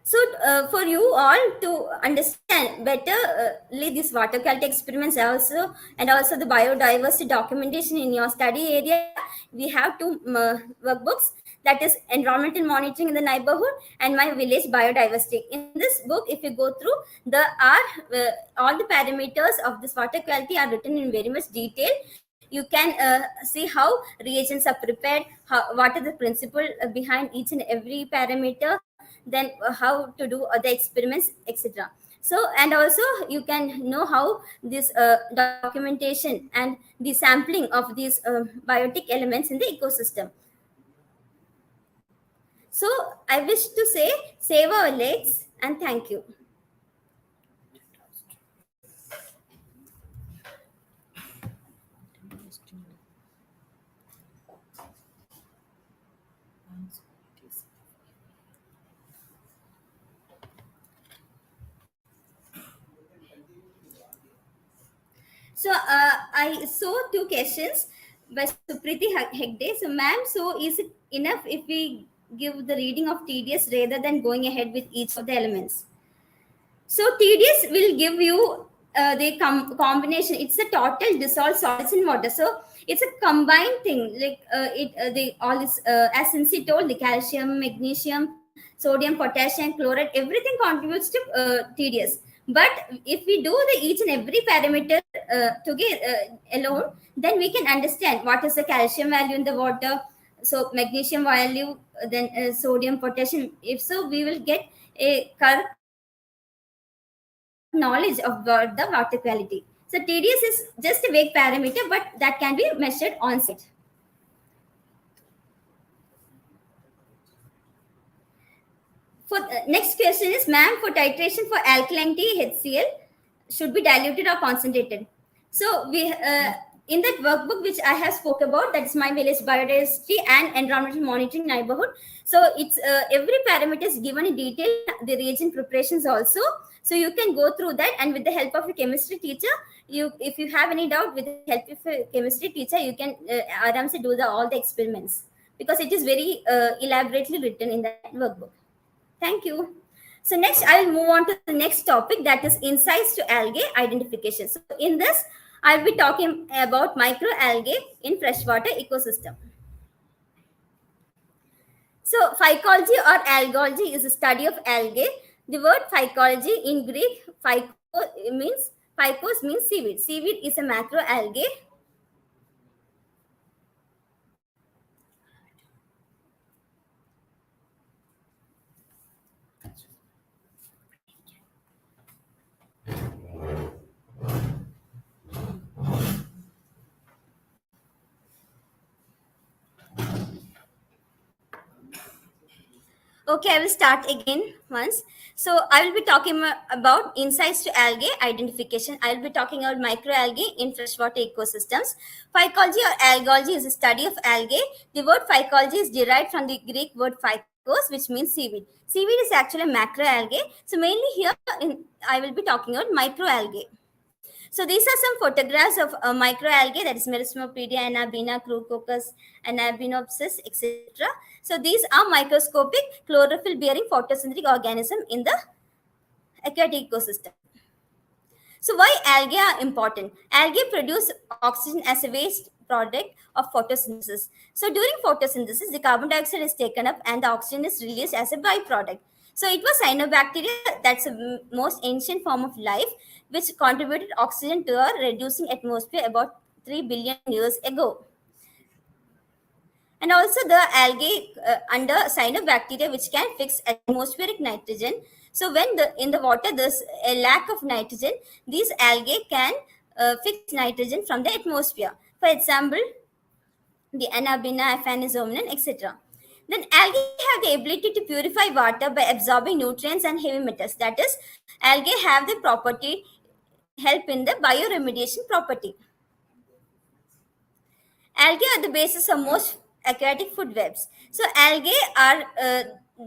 So for you all to understand better these water quality experiments also, and also the biodiversity documentation in your study area, we have two workbooks, that is Environmental Monitoring in the Neighborhood and My Village Biodiversity. In this book, if you go through, there are all the parameters of this water quality are written in very much detail. You can see how reagents are prepared, what are the principle behind each and every parameter, then how to do the experiments, etc. So, and also you can know how this documentation and the sampling of these biotic elements in the ecosystem. So I wish to say, save our lakes, and thank you. So I saw two questions by Supriti Hegde. So ma'am, so is it enough if we give the reading of TDS rather than going ahead with each of the elements? So TDS will give you the combination. It's a total dissolved solids in water. So it's a combined thing. Like all is as Cincy told, the calcium, magnesium, sodium, potassium, chloride, everything contributes to TDS. But if we do each and every parameter together alone, then we can understand what is the calcium value in the water, so magnesium value, then sodium, potassium. If so, we will get a correct knowledge of the water quality. So TDS is just a vague parameter, but that can be measured on site. For next question is, ma'am, for titration for alkaline HCl should be diluted or concentrated. So we in that workbook which I have spoke about, that is My Village Biodiversity and Environmental Monitoring Neighborhood. So it's every parameter is given in detail, the reagent preparations also. So you can go through that, and with the help of a chemistry teacher, if you have any doubt, with the help of a chemistry teacher, you can aram se do all the experiments, because it is very elaborately written in that workbook. Thank you. So next, I will move on to the next topic, that is insights to algae identification. So in this, I will be talking about microalgae in freshwater ecosystem. So phycology or algology is a study of algae. The word phycology in Greek, phykos means seaweed. Seaweed is a macroalgae. Okay, I will start again once. So I will be talking about insights to algae identification. I will be talking about microalgae in freshwater ecosystems. Phycology or algology is a study of algae. The word phycology is derived from the Greek word phykos, which means seaweed. Seaweed is actually a macroalgae. So mainly here, I will be talking about microalgae. So these are some photographs of microalgae, that is Merismopedia, Anabina, Crucoccus, Anabinopsis, etc. So these are microscopic chlorophyll-bearing photosynthetic organism in the aquatic ecosystem. So why algae are important? Algae produce oxygen as a waste product of photosynthesis. So during photosynthesis, the carbon dioxide is taken up and the oxygen is released as a byproduct. So it was cyanobacteria, that's the most ancient form of life, which contributed oxygen to our reducing atmosphere about 3 billion years ago. And also the algae under cyanobacteria, which can fix atmospheric nitrogen. So when in the water there's a lack of nitrogen, these algae can fix nitrogen from the atmosphere. For example, the Anabina, Aphanisomnon, etc. Then algae have the ability to purify water by absorbing nutrients and heavy metals. That is, algae have the property, help in the bioremediation property. Algae are the basis of most aquatic food webs. So algae are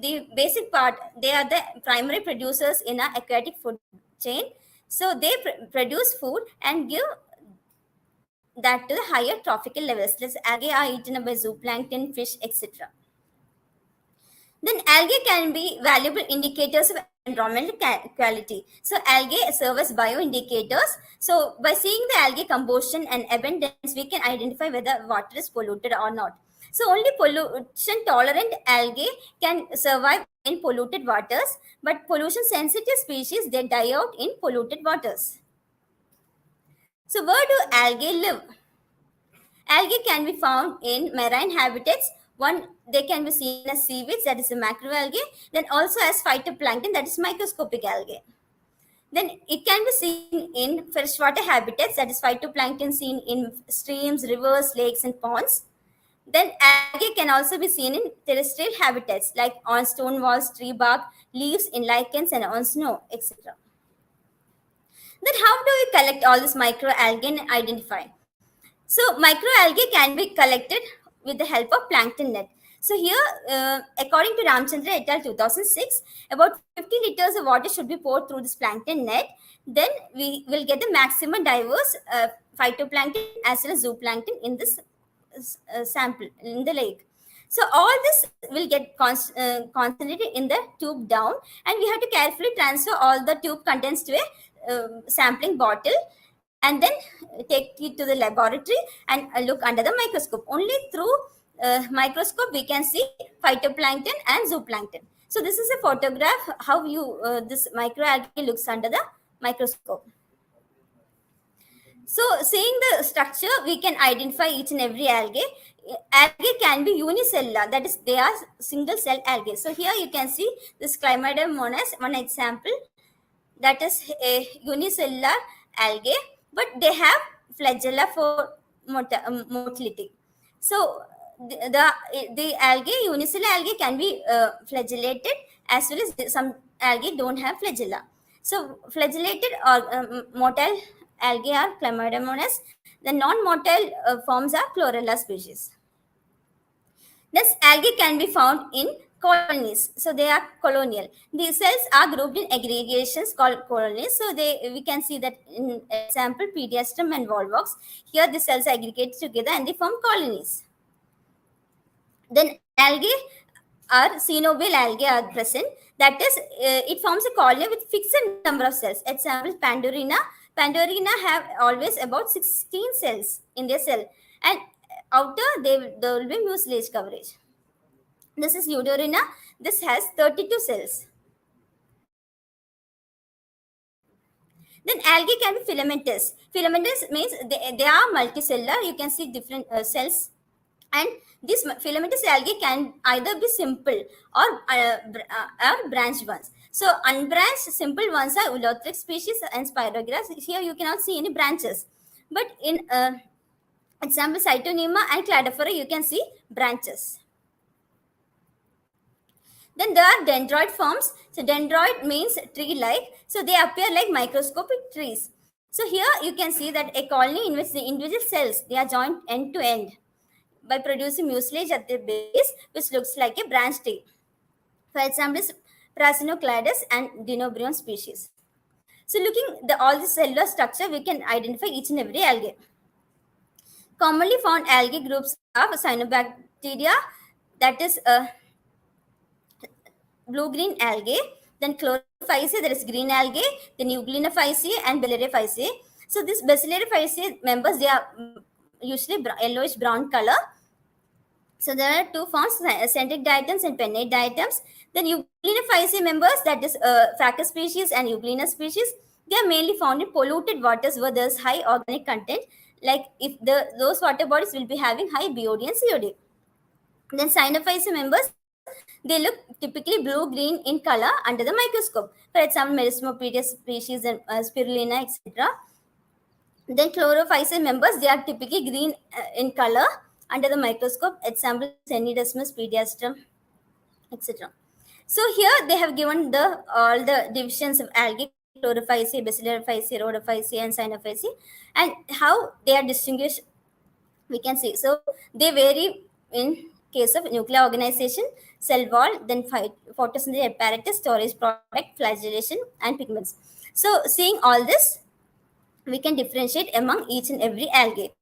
the basic part. They are the primary producers in our aquatic food chain. So they produce food and give that to the higher trophical levels. Thus, algae are eaten by zooplankton, fish, etc. Then algae can be valuable indicators of environmental quality. So algae serve as bioindicators. So by seeing the algae combustion and abundance, we can identify whether water is polluted or not. So only pollution tolerant algae can survive in polluted waters, but pollution sensitive species, they die out in polluted waters. So where do algae live? Algae can be found in marine habitats. One, they can be seen as seaweeds, that is a macroalgae, then also as phytoplankton, that is microscopic algae. Then it can be seen in freshwater habitats, that is phytoplankton seen in streams, rivers, lakes, and ponds. Then algae can also be seen in terrestrial habitats like on stone walls, tree bark, leaves in lichens, and on snow, etc. Then how do we collect all this microalgae and identify? So microalgae can be collected with the help of plankton net. So here, according to Ramchandra et al. 2006, about 50 liters of water should be poured through this plankton net. Then we will get the maximum diverse phytoplankton as well as zooplankton in this sample in the lake. So all this will get concentrated in the tube down, and we have to carefully transfer all the tube contents to a sampling bottle, and then take it to the laboratory and look under the microscope. Only through microscope we can see phytoplankton and zooplankton. So this is a photograph how this microalgae looks under the microscope. So seeing the structure, we can identify each and every algae. Algae can be unicellular, that is, they are single cell algae. So here you can see this Chlamydomonas, one example, that is a unicellular algae, but they have flagella for motility. So the algae, unicellular algae, can be flagellated, as well as some algae don't have flagella. So flagellated or motile algae are Chlamydomonas. The non-motile forms are Chlorella species. This algae can be found in colonies. So they are colonial. These cells are grouped in aggregations called colonies. So we can see that in example Pediastrum and Volvox. Here the cells aggregate together and they form colonies. Then algae or cenobial algae are present. That is, it forms a colony with fixed number of cells. Example Pandorina. Pandorina have always about 16 cells in their cell, and outer there will be mucilage coverage. This is Eudorina. This has 32 cells. Then algae can be filamentous. Filamentous means they are multicellular. You can see different cells. And these filamentous algae can either be simple or branched ones. So unbranched simple ones are Ulothrix species and Spirograss. Here you cannot see any branches. But in example Cytonema and Cladophora, you can see branches. Then there are dendroid forms. So dendroid means tree-like. So they appear like microscopic trees. So here you can see that a colony in which the individual cells, they are joined end to end by producing mucilage at their base, which looks like a branch tree. For example, Prasinocladus and Dinobrion species. So looking all the cellular structure, we can identify each and every algae. Commonly found algae groups are cyanobacteria, that is blue-green algae, then chlorophyceae, there is green algae, then Eugleniophyceae and Belariphyceae. So these Belariphyceae members, they are usually yellowish brown color. So there are two forms, centric diatoms and pennate diatoms. Then Eugleniophyceae members, that is Phacus species and Euglena species, they are mainly found in polluted waters where there is high organic content, like if those water bodies will be having high BOD and COD. Then Cyanophyceae members, they look typically blue-green in color under the microscope. For example, Merismopedia species and Spirulina, etc. Then Chlorophyceae members, they are typically green in color under the microscope. Example, Cenidesmus, Pediastrum, etc. So here they have given all the divisions of algae: Chlorophyceae, Basilarophyceae, Rhodophyceae, and Cyanophyceae, and how they are distinguished. We can see. So they vary in case of nuclear organization, cell wall, then photosynthetic apparatus, storage product, flagellation, and pigments. So seeing all this, we can differentiate among each and every algae.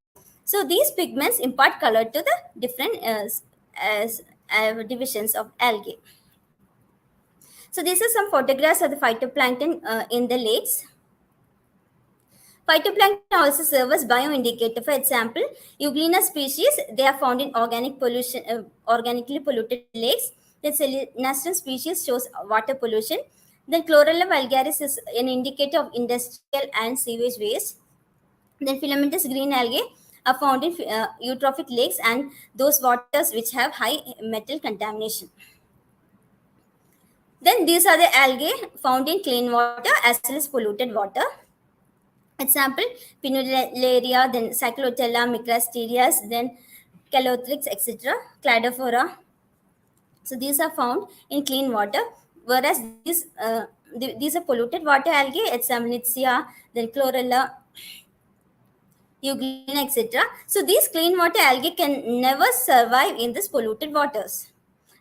So these pigments impart color to the different divisions of algae. So these are some photographs of the phytoplankton in the lakes. Phytoplankton also serve as bioindicator. For example, Euglena species, they are found in organically polluted lakes. The Selenastrum species shows water pollution. Then Chlorella vulgaris is an indicator of industrial and sewage waste. Then filamentous green algae are found in eutrophic lakes and those waters which have high metal contamination. Then these are the algae found in clean water as well as polluted water. Example, Pinularia, then Cyclotella, Micrasterias, then Calothrix, etc., Cladophora. So these are found in clean water, whereas these are polluted water algae, example, Nitsia, then Chlorella, Euglena, etc. So these clean water algae can never survive in these polluted waters.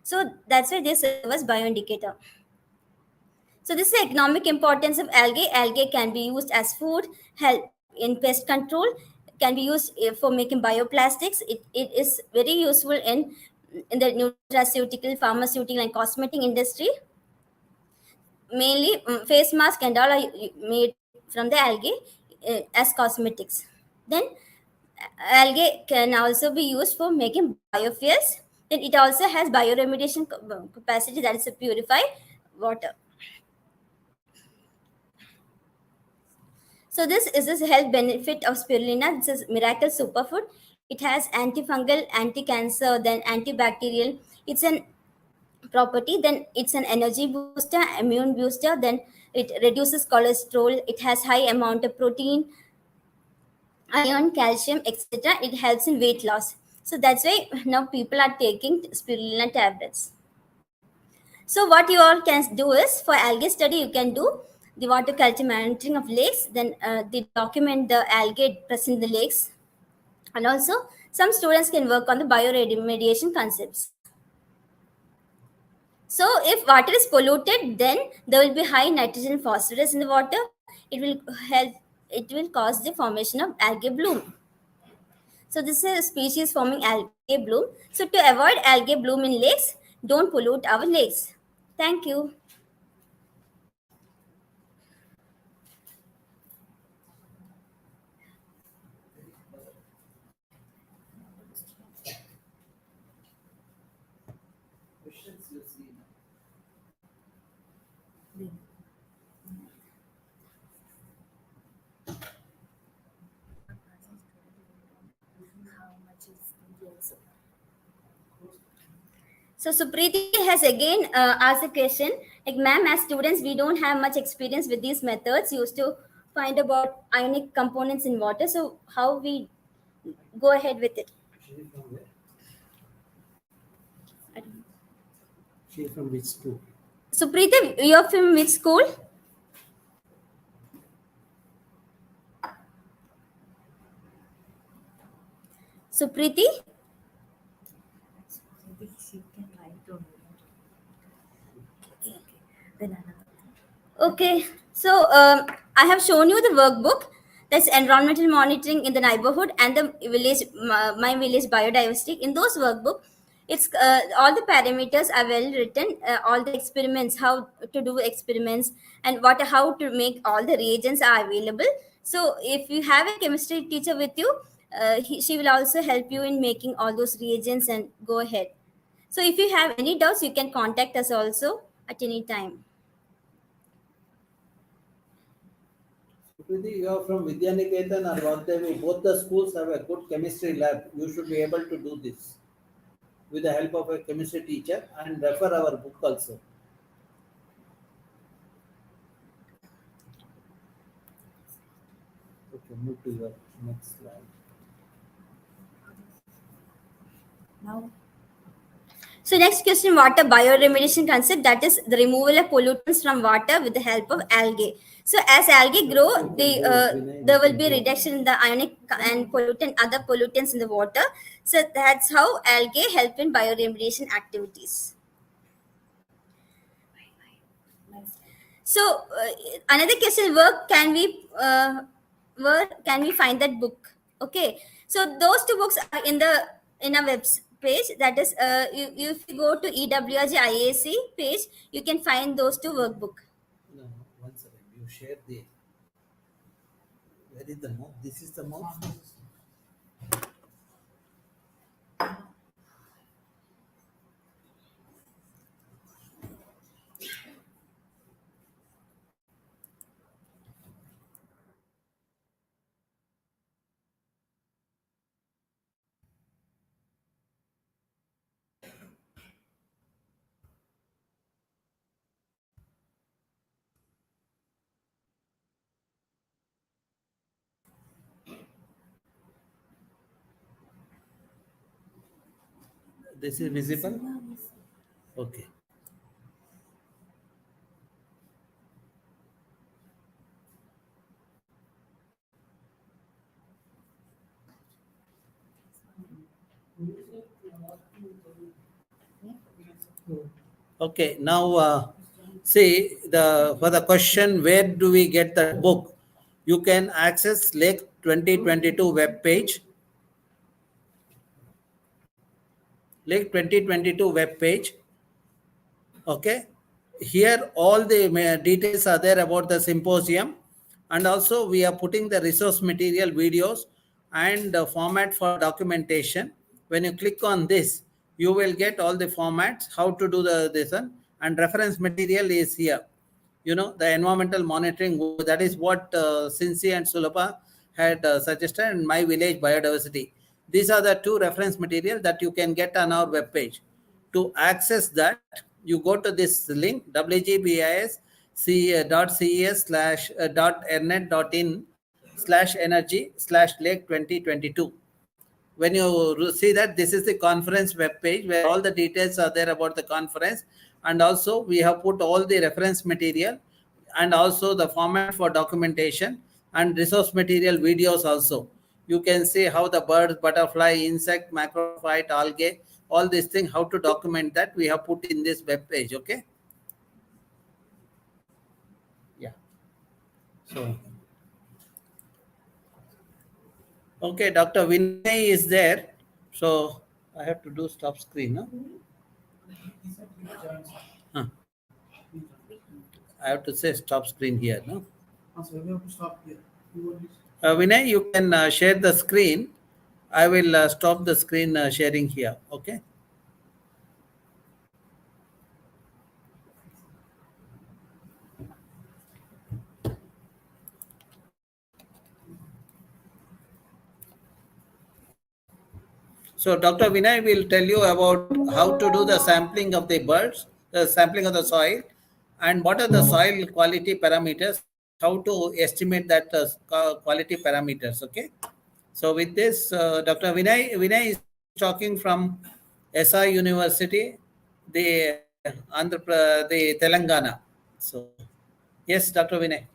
So that's why they serve as bioindicator. So this is the economic importance of algae. Algae can be used as food, help in pest control, can be used for making bioplastics. It is very useful in the nutraceutical, pharmaceutical, and cosmetic industry. Mainly face mask and all are made from the algae as cosmetics. Then algae can also be used for making biofuels. Then it also has bioremediation capacity, that is to purify water. So this is the health benefit of spirulina. This is miracle superfood. It has antifungal, anti-cancer, then antibacterial. It's an property, then it's an energy booster, immune booster, then it reduces cholesterol. It has high amount of protein, iron, calcium, etc. It helps in weight loss. So that's why now people are taking spirulina tablets. So what you all can do is, for algae study, you can do the water quality monitoring of lakes, then they document the algae present in the lakes. And also, some students can work on the bioremediation concepts. So if water is polluted, then there will be high nitrogen phosphorus in the water. It will help. It will cause the formation of algae bloom. So this is a species forming algae bloom. So to avoid algae bloom in lakes, don't pollute our lakes. Thank you. So Supriti has again asked a question, like, ma'am, as students, we don't have much experience with these methods used to find about ionic components in water. So how we go ahead with it? She's from which school? Supriti, you're from which school? Supriti? Okay, so I have shown you the workbook. That's environmental monitoring in the neighborhood and the village, my village biodiversity. In those workbook, it's all the parameters are well written. All the experiments, how to do experiments, and how to make all the reagents are available. So if you have a chemistry teacher with you, she will also help you in making all those reagents and go ahead. So if you have any doubts, you can contact us also at any time. Supriti, you are from Vidyaniketan or Vagdevi. Both the schools have a good chemistry lab. You should be able to do this with the help of a chemistry teacher and refer our book also. Okay, move to your next slide. Now. So next question, water bioremediation concept, that is the removal of pollutants from water with the help of algae. So as algae grow, there will be reduction in the ionic and other pollutants in the water. So that's how algae help in bioremediation activities. So another question, where can we find that book? Okay, so those two books are in our web page. That is, if you go to EWRG IAC page, you can find those two workbook. No, one second. You share the. Where is the mouse? This is the mouse. This is visible? Okay. Okay, now see for the question, where do we get the book? You can access Lake 2022 web page. Lake 2022 web page. Okay, here all the details are there about the symposium, and also we are putting the resource material videos and the format for documentation. When you click on this, you will get all the formats, how to do this one, and reference material is here. You know, the environmental monitoring, that is what Cincy and Sulabha had suggested, and my village biodiversity. These are the two reference material that you can get on our web page. To access that, you go to this link, wgbis.ces.ernet.in/energy/lake 2022. When you see that, this is the conference web page where all the details are there about the conference, and also we have put all the reference material and also the format for documentation and resource material videos also. You can see how the birds, butterfly, insect, macrophyte, algae, all these things, how to document that, we have put in this web page. Okay. Yeah. So, okay, Dr. Vinay is there. So I have to do stop screen. No? Huh. I have to say stop screen here. No. So we have to stop here. Vinay, you can share the screen. I will stop the screen sharing here. Okay. So Dr. Vinay will tell you about how to do the sampling of the birds, the sampling of the soil, and what are the soil quality parameters, how to estimate that quality parameters. Okay. So with this, Dr. Vinay is talking from SI University, the the Telangana. So yes, Dr. Vinay.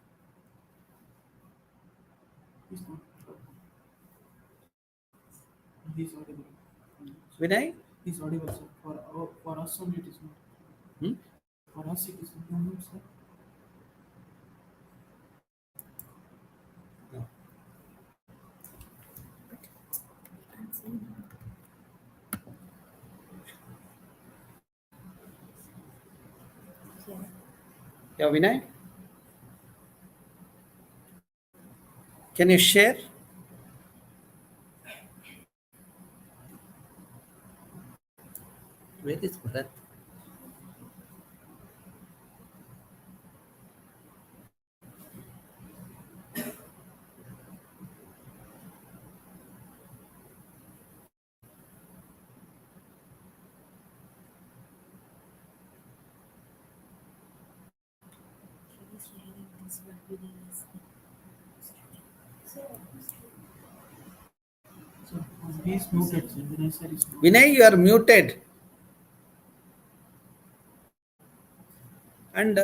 He's audible. Vinay? He's audible, sir. For us only it is not. Hmm? For us it is not, sir. No. Yeah, Vinay? Can you share? Where is Bharat? So he's muted, sir. Vinay sir is muted. Vinay, you are muted. And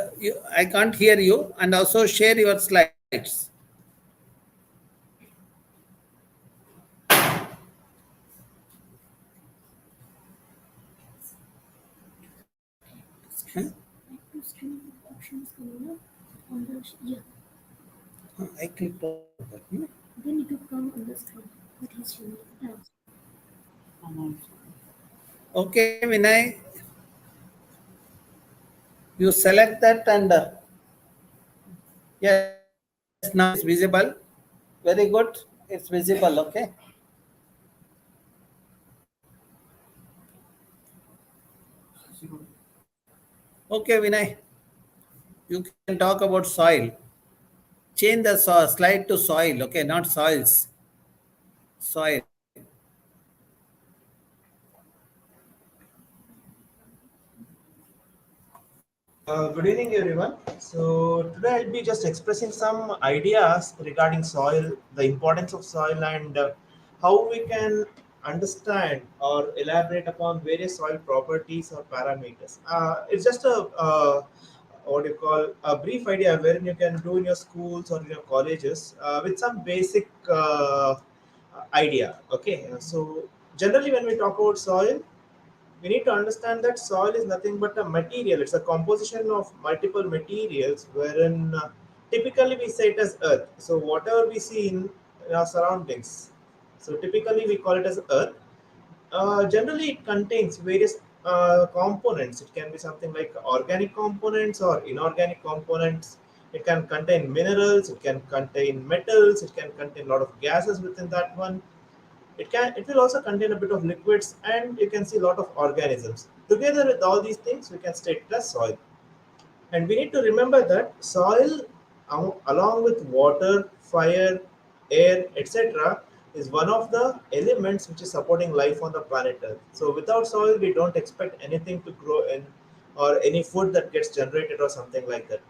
I can't hear you. And also share your slides. Huh? I clicked on that. Then it will come on the screen. What is showing? Okay, Vinay. You select that and yes, now it's visible. Very good. It's visible. Okay. Okay, Vinay. You can talk about soil. Change the slide to soil. Okay, not soils. Soil. Good evening, everyone. So today I'll be just expressing some ideas regarding soil, the importance of soil, and how we can understand or elaborate upon various soil properties or parameters. It's just a what you call a brief idea wherein you can do in your schools or in your colleges with some basic idea. Okay, so generally when we talk about soil, we need to understand that soil is nothing but a material. It's a composition of multiple materials wherein typically we say it as earth. So whatever we see in our surroundings, so typically we call it as earth. Generally it contains various components. It can be something like organic components or inorganic components. It can contain minerals, it can contain metals, it can contain a lot of gases within that one. It will also contain a bit of liquids, and you can see a lot of organisms. Together with all these things, we can state it as soil. And we need to remember that soil, along with water, fire, air, etc., is one of the elements which is supporting life on the planet Earth. So without soil, we don't expect anything to grow in, or any food that gets generated or something like that.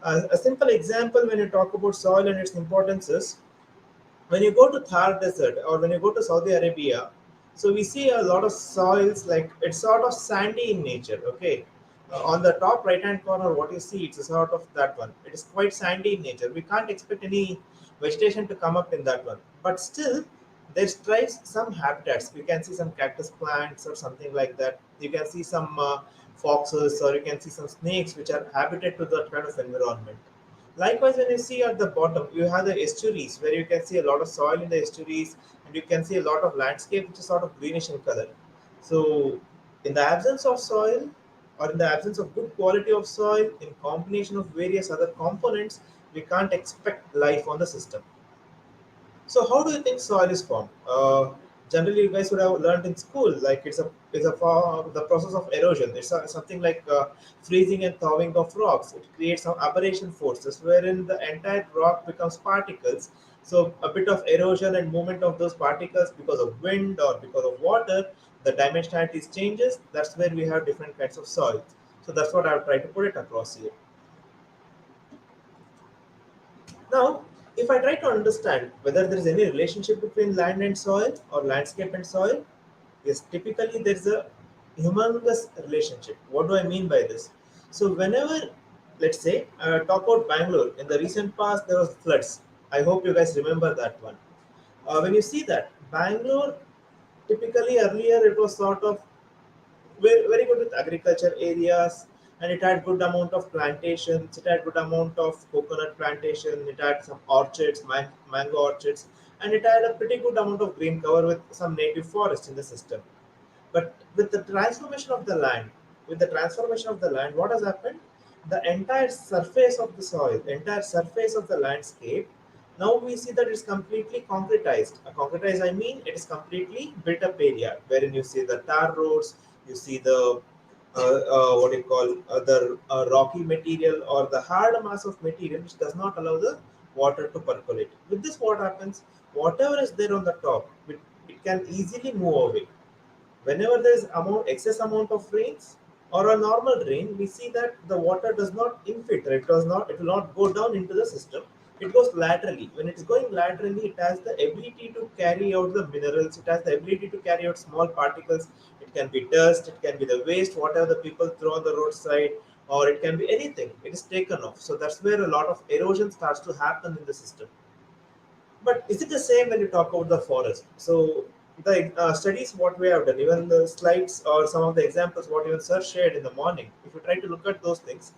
A simple example when you talk about soil and its importance is when you go to Thar Desert or when you go to Saudi Arabia, so we see a lot of soils, like it's sort of sandy in nature. Okay, on the top right hand corner, what you see, it's a sort of that one. It is quite sandy in nature. We can't expect any vegetation to come up in that one, but still there strives some habitats. You can see some cactus plants or something like that. You can see some foxes, or you can see some snakes which are habited to that kind of environment. Likewise, when you see at the bottom, you have the estuaries where you can see a lot of soil in the estuaries, and you can see a lot of landscape which is sort of greenish in color. So, in the absence of soil, or in the absence of good quality of soil, in combination of various other components, we can't expect life on the system. So how do you think soil is formed? Generally, you guys would have learned in school, like the process of erosion. It's something like freezing and thawing of rocks. It creates some aberration forces, wherein the entire rock becomes particles. So a bit of erosion and movement of those particles because of wind or because of water, the dimensionality changes. That's where we have different kinds of soils. So that's what I've tried to put it across here. Now, if I try to understand whether there is any relationship between land and soil or landscape and soil, yes, typically there is a humongous relationship. What do I mean by this? So, whenever, let's say, talk about Bangalore, in the recent past there was floods. I hope you guys remember that one. When you see that, Bangalore, typically earlier it was sort of very good with agriculture areas, and it had good amount of plantations, it had good amount of coconut plantation, it had some orchards, mango orchards, and it had a pretty good amount of green cover with some native forest in the system. But with the transformation of the land, what has happened? The entire surface of the soil, entire surface of the landscape, now we see that it's completely concretized. Concretized, I mean, it is completely built up area, wherein you see the tar roads, you see the what do you call the rocky material or the hard mass of material which does not allow the water to percolate. With this, what happens? Whatever is there on the top, it can easily move away. Whenever there is excess amount of rains or a normal rain, we see that the water does not infiltrate. It will not go down into the system. It goes laterally. When it's going laterally, it has the ability to carry out the minerals. It has the ability to carry out small particles. It can be dust. It can be the waste, whatever the people throw on the roadside, or it can be anything. It is taken off. So that's where a lot of erosion starts to happen in the system. But is it the same when you talk about the forest? So the studies what we have done, even the slides or some of the examples what even sir shared in the morning, if you try to look at those things,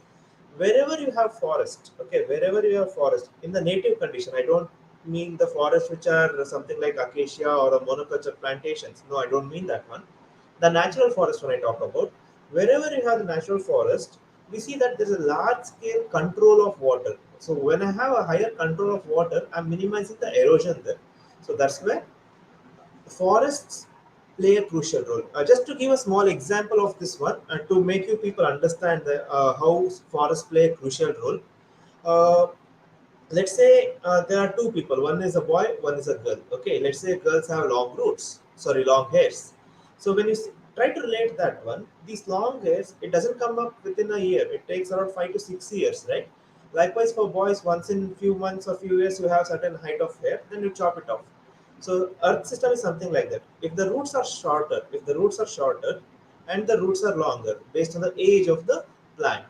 wherever you have forest, okay, wherever you have forest in the native condition, I don't mean the forest which are something like acacia or a monoculture plantations. No, I don't mean that one. The natural forest when I talk about, wherever you have the natural forest, we see that there's a large scale control of water. So when I have a higher control of water, I'm minimizing the erosion there. So that's where forests play a crucial role. Just to give a small example of this one, to make you people understand how forests play a crucial role. Uh, let's say there are two people, one is a boy, one is a girl. Okay, let's say girls have long hairs. So when you try to relate that one, these long hairs, it doesn't come up within a year, it takes around 5 to 6 years, right? Likewise for boys, once in few months or few years you have certain height of hair, then you chop it off. So earth system is something like that. If the roots are shorter and the roots are longer based on the age of the plant.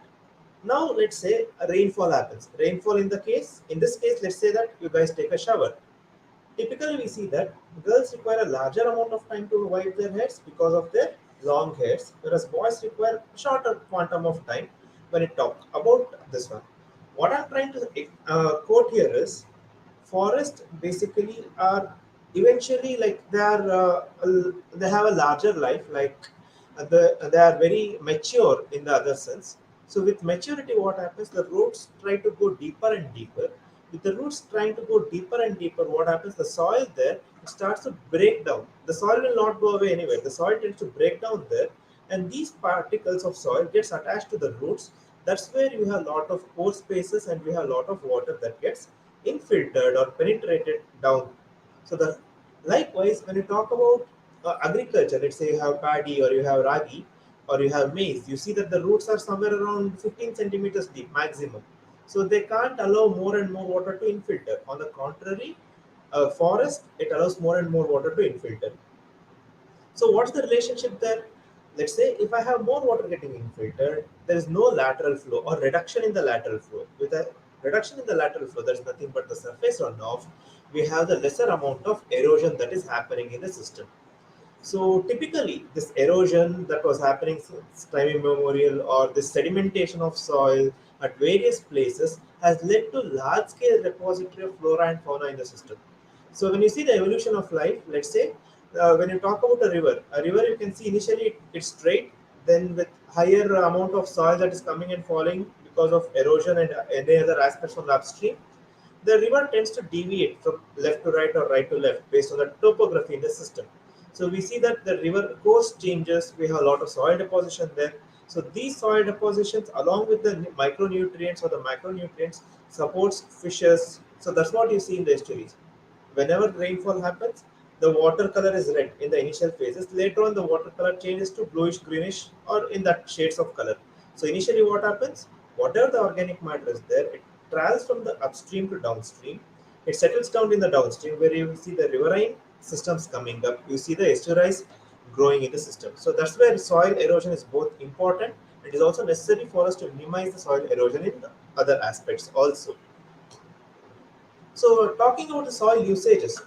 Now let's say a rainfall happens. Rainfall in this case, let's say that you guys take a shower. Typically, we see that girls require a larger amount of time to wipe their hairs because of their long hairs, whereas boys require shorter quantum of time when it talks about this one. What I'm trying to quote here is forests basically are eventually like they have a larger life, like they are very mature in the other sense. So with maturity, what happens? The roots try to go deeper and deeper. With the roots trying to go deeper and deeper, what happens? The soil there, it starts to break down. The soil will not go away anywhere. The soil tends to break down there, and these particles of soil gets attached to the roots. That's where you have a lot of pore spaces, and we have a lot of water that gets infiltrated or penetrated down. So the likewise, when you talk about agriculture, let's say you have paddy or you have ragi or you have maize, you see that the roots are somewhere around 15 centimeters deep maximum. So they can't allow more and more water to infiltrate. On the contrary, a forest, it allows more and more water to infiltrate. So what's the relationship there? Let's say if I have more water getting infiltrated, there is no lateral flow or reduction in the lateral flow. With a reduction in the lateral flow, there's nothing but the surface runoff. we have the lesser amount of erosion that is happening in the system. So typically, this erosion that was happening since time immemorial, or this sedimentation of soil at various places, has led to large-scale repository of flora and fauna in the system. So when you see the evolution of life, let's say, when you talk about a river you can see initially it's straight, then with higher amount of soil that is coming and falling because of erosion and any other aspects from the upstream, the river tends to deviate from left to right or right to left based on the topography in the system. So we see that the river course changes, we have a lot of soil deposition there. So these soil depositions along with the micronutrients or the macronutrients supports fishes. So that's what you see in the estuaries. Whenever rainfall happens, the water color is red in the initial phases. Later on, the water color changes to bluish, greenish, or in that shades of color. So initially, what happens? Whatever the organic matter is there, it travels from the upstream to downstream. It settles down in the downstream where you see the riverine systems coming up. You see the estuaries growing in the system. So that's where soil erosion is both important. It is also necessary for us to minimize the soil erosion in the other aspects also. So talking about the soil usages,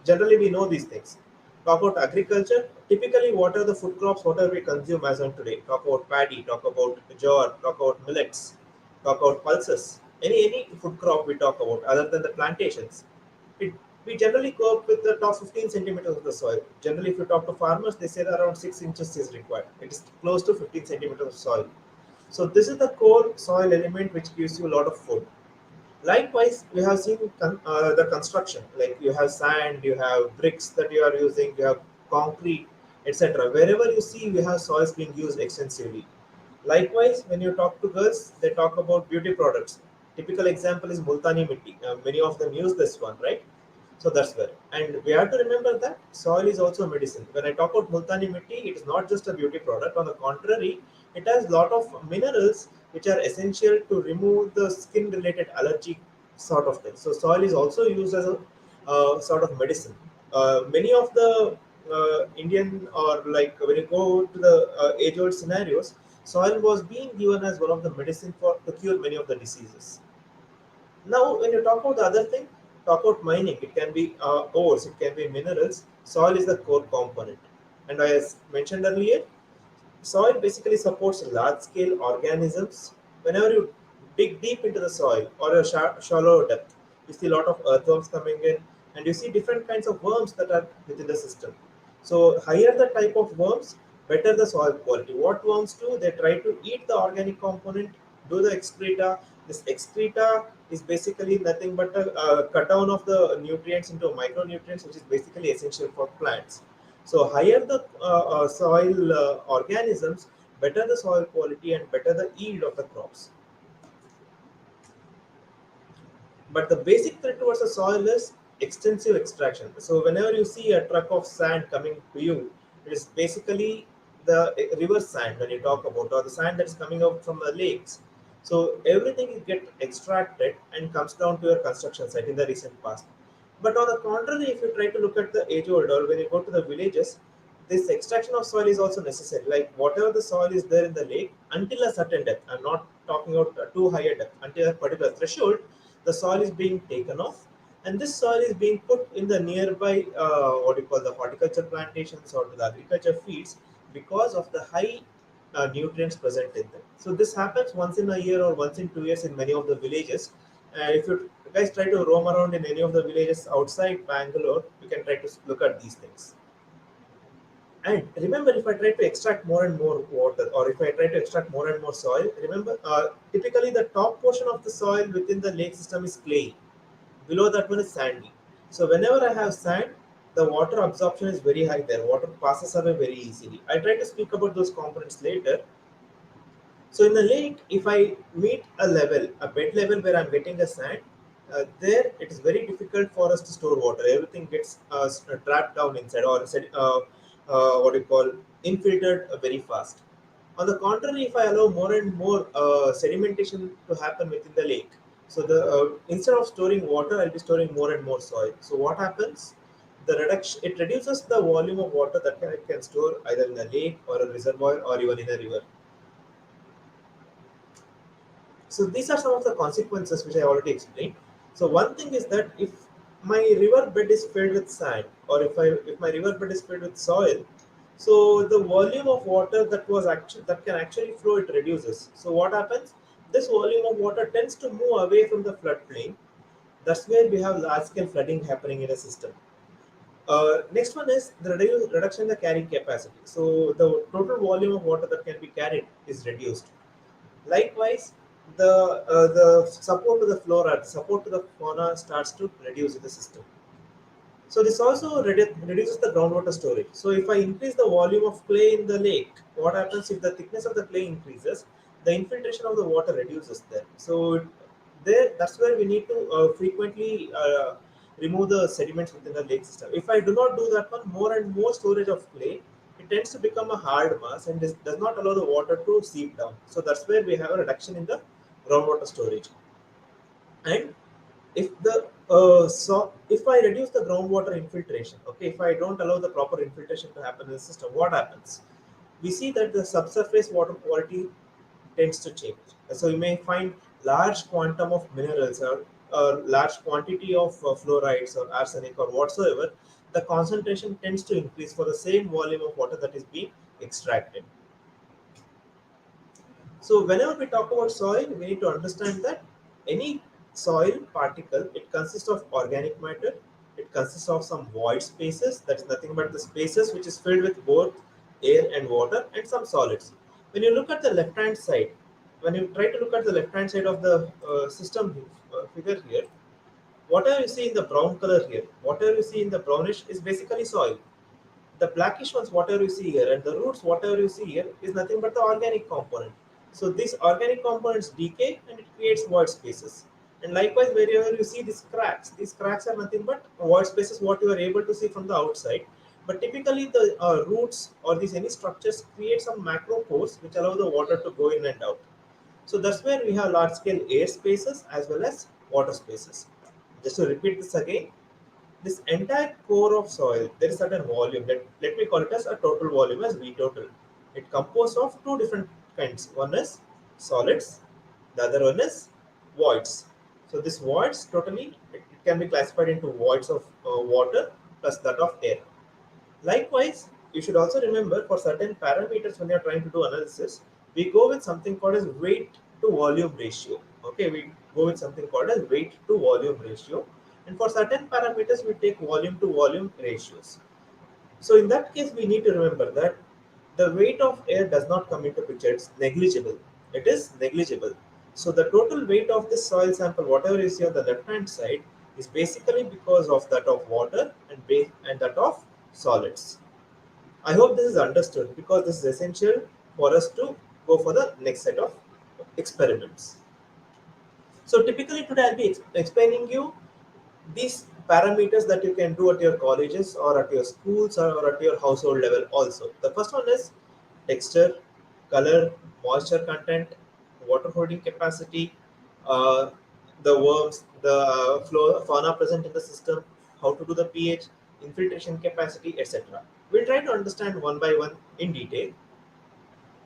generally we know these things. Talk about agriculture, typically what are the food crops, what are we consume as on today? Talk about paddy, talk about jowar, talk about millets, talk about pulses. Any food crop we talk about other than the plantations. It, we generally go up with the top 15 centimeters of the soil. Generally if you talk to farmers, they say that around 6 inches is required. It is close to 15 centimeters of soil. So this is the core soil element which gives you a lot of food. Likewise, we have seen the construction, like you have sand, you have bricks that you are using, you have concrete, etc. Wherever you see, we have soils being used extensively. Likewise, when you talk to girls, they talk about beauty products. Typical example is Multani Mitti. Many of them use this one, right? So that's where. And we have to remember that soil is also medicine. When I talk about Multani Mitti, it is not just a beauty product. On the contrary, it has a lot of minerals which are essential to remove the skin related allergy sort of thing. So soil is also used as a sort of medicine. Many of the Indian, or like when you go to the age old scenarios, soil was being given as one of the medicine for to cure many of the diseases. Now, when you talk about the other thing, talk about mining. It can be ores, it can be minerals. Soil is the core component. And as mentioned earlier, soil basically supports large-scale organisms. Whenever you dig deep into the soil or a shallow depth, you see a lot of earthworms coming in, and you see different kinds of worms that are within the system. So higher the type of worms, better the soil quality. What worms do? They try to eat the organic component, do the excreta. This excreta is basically nothing but a cut down of the nutrients into micronutrients, which is basically essential for plants. So higher the soil organisms, better the soil quality and better the yield of the crops. But the basic threat towards the soil is extensive extraction. So whenever you see a truck of sand coming to you, it is basically the river sand when you talk about, or the sand that's coming out from the lakes. So everything is get extracted and comes down to your construction site in the recent past. But on the contrary, if you try to look at the age old, or when you go to the villages, this extraction of soil is also necessary. Like whatever the soil is there in the lake, until a certain depth, I'm not talking about too high a depth, until a particular threshold, the soil is being taken off, and this soil is being put in the nearby what you call the horticulture plantations or the agriculture fields because of the high nutrients present in them. So this happens once in a year or once in 2 years in many of the villages. If you guys try to roam around in any of the villages outside Bangalore, you can try to look at these things. And remember, if I try to extract more and more water, or if I try to extract more and more soil, remember, typically the top portion of the soil within the lake system is clay. Below that one is sandy. So whenever I have sand, the water absorption is very high there. Water passes away very easily. I try to speak about those components later. So in the lake, if I meet a level, a bed level where I'm getting the sand, there it is very difficult for us to store water. Everything gets trapped down inside, or what you call infiltrated very fast. On the contrary, if I allow more and more sedimentation to happen within the lake, so the instead of storing water, I'll be storing more and more soil. So what happens? The reduction, it reduces the volume of water that it can store either in a lake or a reservoir or even in a river. So these are some of the consequences which I already explained. So one thing is that if my river bed is filled with sand, or if my river bed is filled with soil, so the volume of water that can actually flow, it reduces. So what happens? This volume of water tends to move away from the floodplain. That's where we have large scale flooding happening in a system. Next one is the reduction in the carrying capacity. So the total volume of water that can be carried is reduced. Likewise, the support to the flora, the support to the fauna starts to reduce in the system. So this also reduces the groundwater storage. So if I increase the volume of clay in the lake, what happens if the thickness of the clay increases? The infiltration of the water reduces there. So that's where we need to frequently remove the sediments within the lake system. If I do not do that one, more and more storage of clay, it tends to become a hard mass and this does not allow the water to seep down. So that's where we have a reduction in the groundwater storage. And if I reduce the groundwater infiltration, okay, if I don't allow the proper infiltration to happen in the system, what happens? We see that the subsurface water quality tends to change. So you may find large quantum of minerals or large quantity of fluorides or arsenic or whatsoever. The concentration tends to increase for the same volume of water that is being extracted. So whenever we talk about soil, we need to understand that any soil particle, it consists of organic matter, it consists of some void spaces, that's nothing but the spaces which is filled with both air and water, and some solids. When you look at the left hand side, when you try to look at the left hand side of the system figure here, whatever you see in the brown color here, whatever you see in the brownish is basically soil. The blackish ones, whatever you see here, and the roots, whatever you see here, is nothing but the organic component. So these organic components decay and it creates void spaces. And likewise, wherever you see these cracks are nothing but void spaces, what you are able to see from the outside. But typically, the roots or these any structures create some macro pores which allow the water to go in and out. So that's where we have large scale air spaces as well as water spaces. Just to repeat this again, this entire core of soil, there is certain volume. Let me call it as a total volume as V total. It composed of two different kinds. One is solids, the other one is voids. So this voids totally, it can be classified into voids of water plus that of air. Likewise, you should also remember for certain parameters when you are trying to do analysis, we go with something called as weight to volume ratio. Okay, we go with something called as weight to volume ratio. And for certain parameters, we take volume to volume ratios. So in that case, we need to remember that the weight of air does not come into picture. It's negligible. It is negligible. So the total weight of this soil sample, whatever you see on the left-hand side, is basically because of that of water and that of solids. I hope this is understood because this is essential for us to go for the next set of experiments. So typically today I'll be explaining you these parameters that you can do at your colleges or at your schools or at your household level also. The first one is texture, color, moisture content, water holding capacity, uh, the worms, the fauna present in the system, how to do the pH, infiltration capacity, etc. We'll try to understand one by one in detail.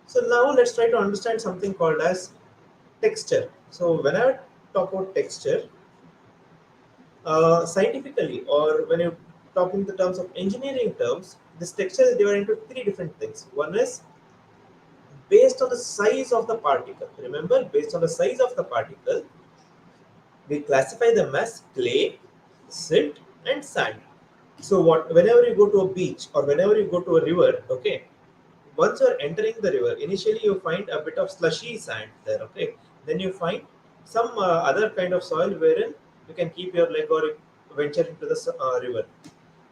So now let's try to understand something called as texture. So when I talk about texture, scientifically, or when you talk in the terms of engineering terms, this texture is divided into three different things. One is based on the size of the particle. Remember, based on the size of the particle, we classify them as clay, silt, and sand. So whenever you go to a beach or whenever you go to a river, okay, once you're entering the river, initially you find a bit of slushy sand there, okay. Then you find some other kind of soil wherein you can keep your leg or venture into the river.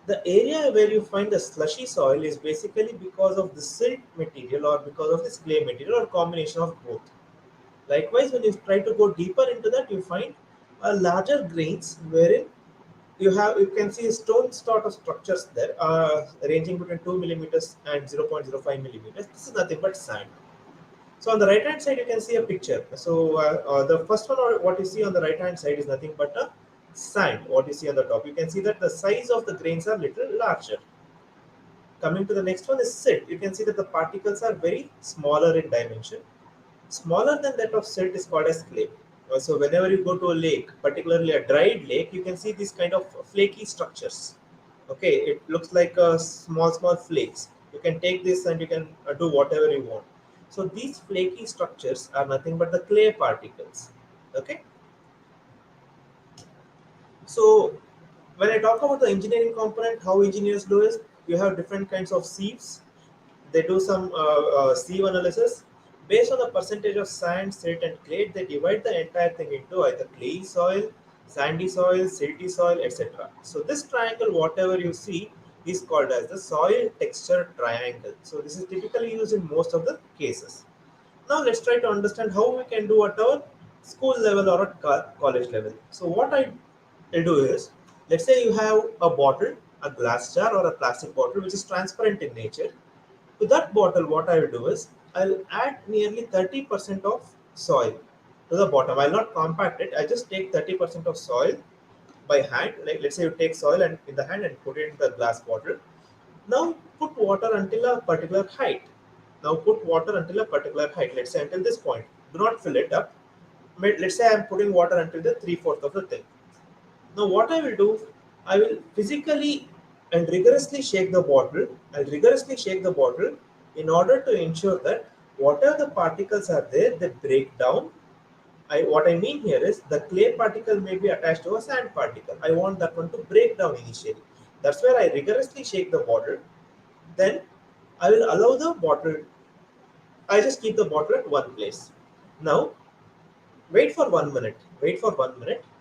The area where you find the slushy soil is basically because of the silt material or because of this clay material or combination of both. Likewise, when you try to go deeper into that, you find a larger grains wherein you can see stone sort of structures there, ranging between 2 millimeters and 0.05 millimeters. This is nothing but sand. So on the right hand side, you can see a picture. So the first one, or what you see on the right hand side, is nothing but a sand. What you see on the top, you can see that the size of the grains are little larger. Coming to the next one is silt. You can see that the particles are very smaller in dimension. Smaller than that of silt is called as clay. So whenever you go to a lake, particularly a dried lake, you can see these kind of flaky structures. Okay, it looks like a small flakes. You can take this and you can do whatever you want. So these flaky structures are nothing but the clay particles. Okay, so when I talk about the engineering component, how engineers do is you have different kinds of sieves. They do some sieve analysis. Based on the percentage of sand, silt, and clay, they divide the entire thing into either clay soil, sandy soil, silty soil, etc. So this triangle, whatever you see, is called as the soil texture triangle. So this is typically used in most of the cases. Now let's try to understand how we can do at our school level or at college level. So what I will do is, let's say you have a bottle, a glass jar or a plastic bottle which is transparent in nature. To that bottle, what I will do is, I'll add nearly 30% of soil to the bottom. I'll not compact it. I just take 30% of soil by hand. Like let's say you take soil and in the hand and put it in the glass bottle. Now put water until a particular height. Now put water until a particular height. Let's say until this point. Do not fill it up. Let's say I'm putting water until the 3/4 of the thing. Now what I will do, I will physically and rigorously shake the bottle. I'll rigorously shake the bottle in order to ensure that whatever the particles are there, they break down. What I mean here is the clay particle may be attached to a sand particle. I want that one to break down initially. That's where I rigorously shake the bottle. Then I will allow the bottle, I just keep the bottle at one place. Now wait for 1 minute,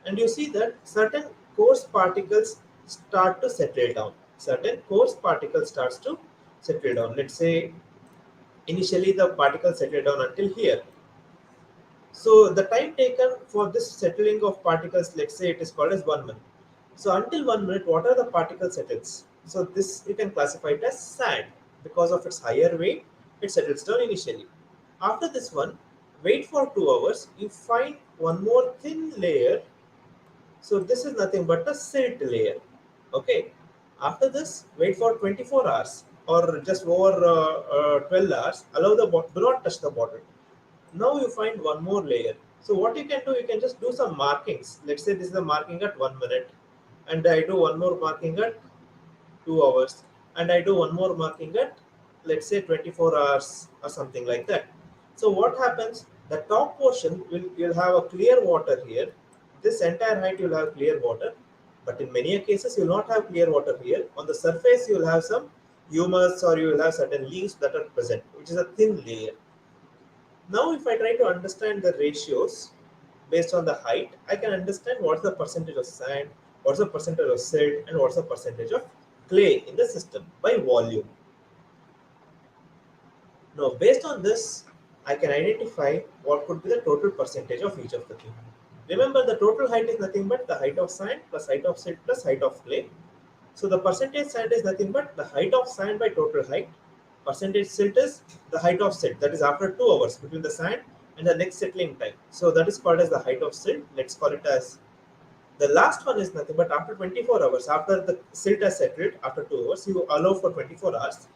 and you see that certain coarse particles start to settle down. Certain coarse particles starts to settle down. Let's say initially the particles settle down until here. So the time taken for this settling of particles, let's say it is called as 1 minute. So until 1 minute, what are the particle settles? So this you can classify it as sand. Because of its higher weight, it settles down initially. After this one, wait for 2 hours, you find one more thin layer. So this is nothing but a silt layer. Okay. After this, wait for 24 hours or just over 12 hours. Allow the bottle, do not touch the bottle. Now you find one more layer. So what you can do, you can just do some markings. Let's say this is a marking at 1 minute, and I do one more marking at 2 hours, and I do one more marking at, let's say, 24 hours or something like that. So what happens? The top portion you'll have a clear water here. This entire height you'll have clear water, but in many cases you'll not have clear water here. On the surface you'll have some humus or you will have certain leaves that are present, which is a thin layer. Now, if I try to understand the ratios based on the height, I can understand what's the percentage of sand, what's the percentage of silt, and what's the percentage of clay in the system by volume. Now, based on this, I can identify what could be the total percentage of each of the things. Remember, the total height is nothing but the height of sand plus height of silt plus height of clay. So the percentage sand is nothing but the height of sand by total height. Percentage silt is the height of silt, that is after 2 hours between the sand and the next settling time. So that is called as the height of silt. Let's call it as, the last one is nothing but after 24 hours, after the silt has settled, after 2 hours, you allow for 24 hours.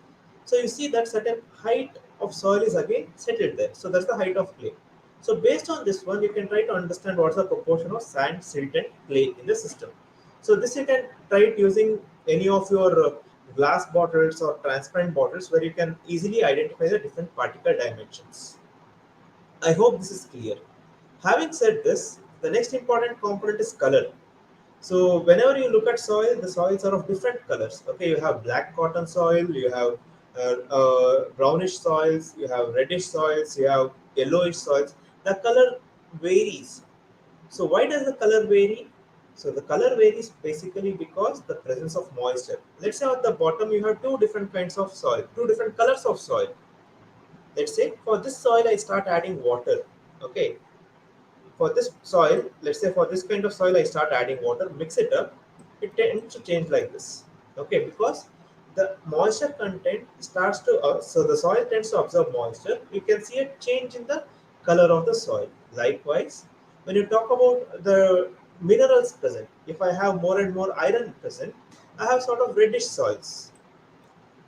So you see that certain height of soil is again settled there. So that's the height of clay. So based on this one, you can try to understand what's the proportion of sand, silt, and clay in the system. So this you can try it using any of your glass bottles or transparent bottles where you can easily identify the different particle dimensions. I hope this is clear. Having said this, the next important component is color. So whenever you look at soil, the soils are of different colors. Okay, you have black cotton soil, you have brownish soils, you have reddish soils, you have yellowish soils. The color varies. So why does the color vary? So the color varies basically because the presence of moisture. Let's say at the bottom you have two different kinds of soil, two different colors of soil. Let's say for this soil I start adding water. Okay, for this soil, let's say for this kind of soil I start adding water, mix it up, it tends to change like this. Okay, because the moisture content starts to so the soil tends to absorb moisture. You can see a change in the color of the soil. Likewise, when you talk about the minerals present, if I have more and more iron present, I have sort of reddish soils,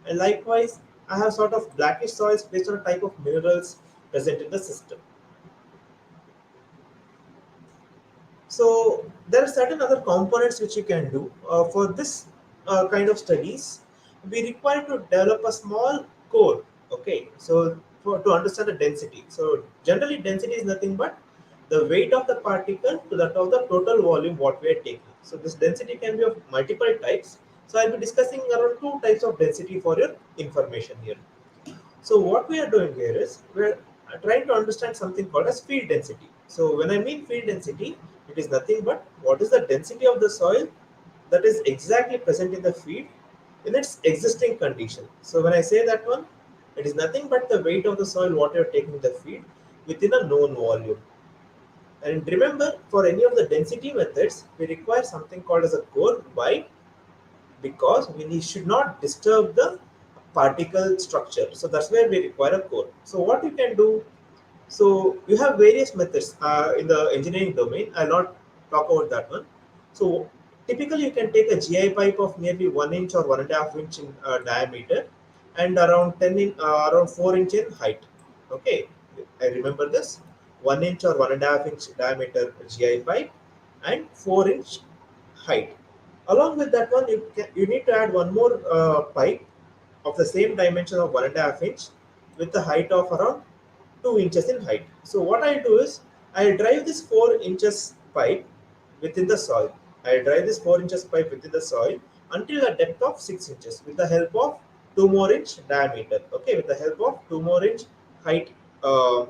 and likewise I have sort of blackish soils based on the type of minerals present in the system. So there are certain other components which you can do. For this kind of studies, we require to develop a small core. Okay, so to understand the density. So generally density is nothing but the weight of the particle to that of the total volume what we are taking. So this density can be of multiple types. So I'll be discussing around two types of density for your information here. So what we are doing here is we're trying to understand something called as field density. So when I mean field density, it is nothing but what is the density of the soil that is exactly present in the field in its existing condition. So when I say that one, it is nothing but the weight of the soil what you're taking in the field within a known volume. And remember, for any of the density methods, we require something called as a core. Why? Because should not disturb the particle structure. So that's where we require a core. So what you can do, so you have various methods in the engineering domain. I'll not talk about that one. So typically you can take a GI pipe of nearly 1 inch or 1.5 inch in diameter and around around 4 inch in height. Okay, I remember this 1 inch or 1.5 inch diameter GI pipe and 4 inch height. Along with that one, you need to add one more pipe of the same dimension of 1.5 inch with the height of around 2 inches in height. So what I'll do is I'll drive this 4 inches pipe within the soil. I'll drive this 4 inches pipe within the soil until a depth of 6 inches with the help of 2 more inch diameter. Okay, with the help of 2 more inch height. Uh,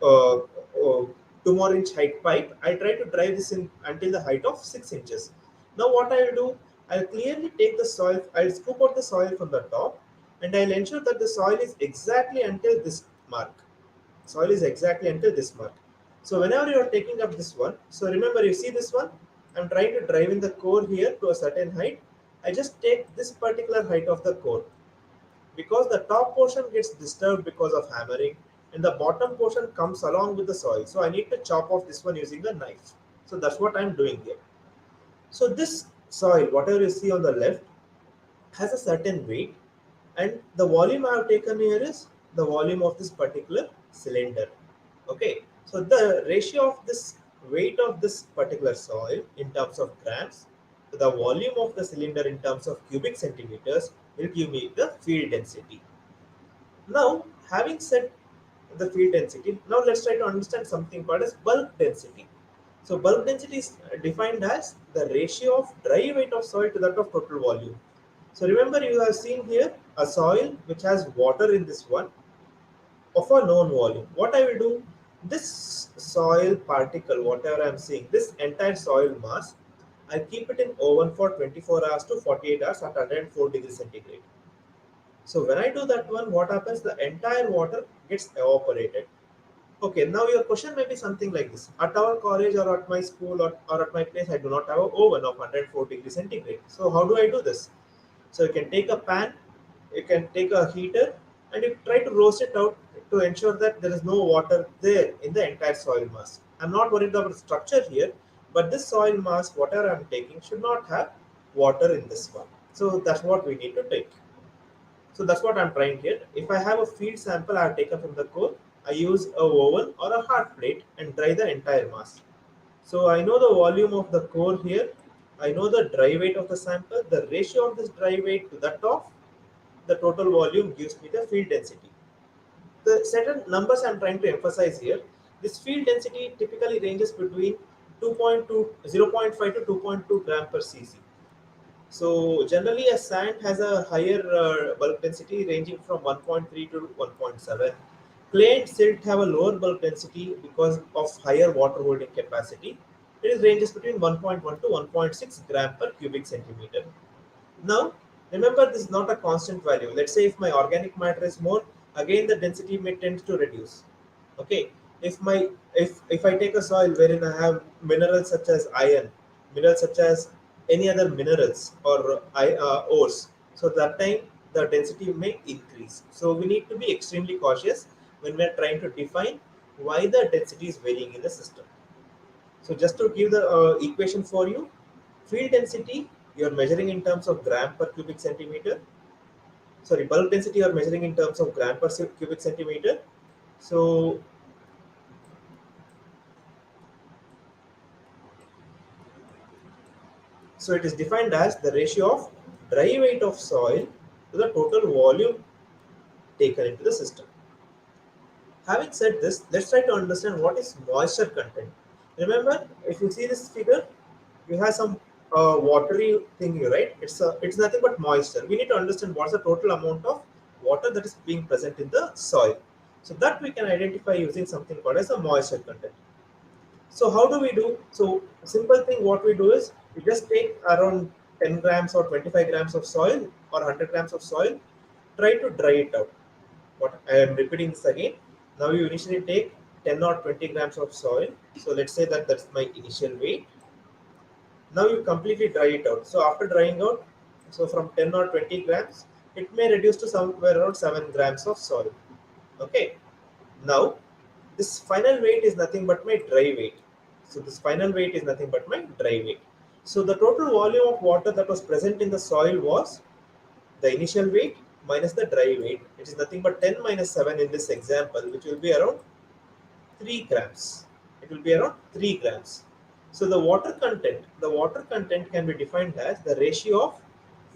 uh, uh, 2 more inch height pipe. I try to drive this in until the height of 6 inches. Now what I will do, I'll clearly take the soil, I'll scoop out the soil from the top and I'll ensure that the soil is exactly until this mark. Soil is exactly until this mark. So whenever you are taking up this one, so remember you see this one, I'm trying to drive in the core here to a certain height. I just take this particular height of the core because the top portion gets disturbed because of hammering and the bottom portion comes along with the soil. So I need to chop off this one using a knife. So that's what I'm doing here. So this soil, whatever you see on the left, has a certain weight and the volume I have taken here is the volume of this particular cylinder. Okay, so the ratio of this weight of this particular soil in terms of grams to the volume of the cylinder in terms of cubic centimeters will give me the field density. Now, having said the field density, now let's try to understand something called as bulk density. So bulk density is defined as the ratio of dry weight of soil to that of total volume. So remember you have seen here a soil which has water in this one of a known volume. What I will do, this soil particle, whatever I am seeing, this entire soil mass, I keep it in oven for 24 hours to 48 hours at 104 degrees centigrade. So when I do that one, what happens? The entire water gets evaporated. Okay, now your question may be something like this. At our college or at my school or at my place, I do not have an oven of 104 degrees centigrade. So how do I do this? So you can take a pan, you can take a heater and you try to roast it out to ensure that there is no water there in the entire soil mass. I'm not worried about the structure here, but this soil mass, whatever I'm taking, should not have water in this one. So that's what we need to take. So that's what I'm trying here. If I have a field sample I have taken from the core, I use a oven or a hard plate and dry the entire mass. So I know the volume of the core here. I know the dry weight of the sample. The ratio of this dry weight to that of the total volume gives me the field density. The certain numbers I'm trying to emphasize here. This field density typically ranges between 0.5 to 2.2 gram per cc. So generally a sand has a higher bulk density ranging from 1.3 to 1.7. Clay and silt have a lower bulk density because of higher water holding capacity. It ranges between 1.1 to 1.6 gram per cubic centimeter. Now, remember this is not a constant value. Let's say if my organic matter is more, again the density may tend to reduce. Okay, if I take a soil wherein I have minerals such as iron, minerals such as any other minerals or ores, so that time the density may increase. So we need to be extremely cautious when we are trying to define why the density is varying in the system. So just to give the equation for you, field density you are measuring in terms of gram per cubic centimeter. Sorry, bulk density you are measuring in terms of gram per cubic centimeter. So So it is defined as the ratio of dry weight of soil to the total volume taken into the system. Having said this, let's try to understand what is moisture content. Remember, if you see this figure, you have some watery thing here, right? It's nothing but moisture. We need to understand what's the total amount of water that is being present in the soil. So that we can identify using something called as a moisture content. So how do we do? So simple thing what we do is we just take around 10 grams or 25 grams of soil or 100 grams of soil, try to dry it out. What I am repeating this again. Now you initially take 10 or 20 grams of soil. So let's say that that's my initial weight. Now you completely dry it out. So after drying out, so from 10 or 20 grams, it may reduce to somewhere around 7 grams of soil. Okay. Now this final weight is nothing but my dry weight. So this final weight is nothing but my dry weight. So the total volume of water that was present in the soil was the initial weight minus the dry weight. It is nothing but 10 minus 7 in this example, which will be around 3 grams. It will be around 3 grams. So the water content can be defined as the ratio of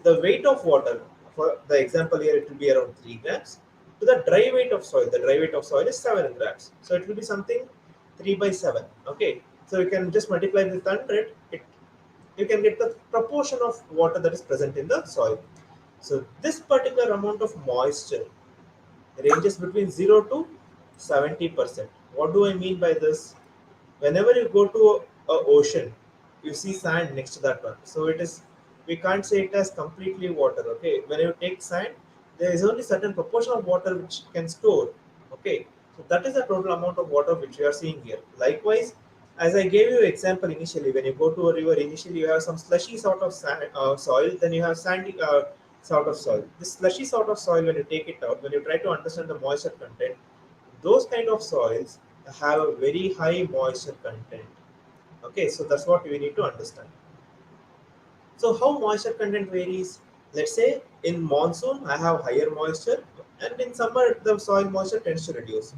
the weight of water. For the example here, it will be around 3 grams to the dry weight of soil. The dry weight of soil is 7 grams. So it will be something 3 by 7. Okay. So you can just multiply with 100. You can get the proportion of water that is present in the soil. So this particular amount of moisture ranges between 0 to 70%. What do I mean by this? Whenever you go to a ocean, you see sand next to that one. So it is, we can't say it as completely water. Okay, when you take sand, there is only certain proportion of water which can store. Okay, so that is the total amount of water which we are seeing here. Likewise, as I gave you example initially, when you go to a river, initially you have some slushy sort of sand, soil, then you have sandy sort of soil. This slushy sort of soil, when you take it out, when you try to understand the moisture content, those kind of soils have a very high moisture content. Okay, so that's what we need to understand. So how moisture content varies? Let's say in monsoon I have higher moisture, and in summer the soil moisture tends to reduce.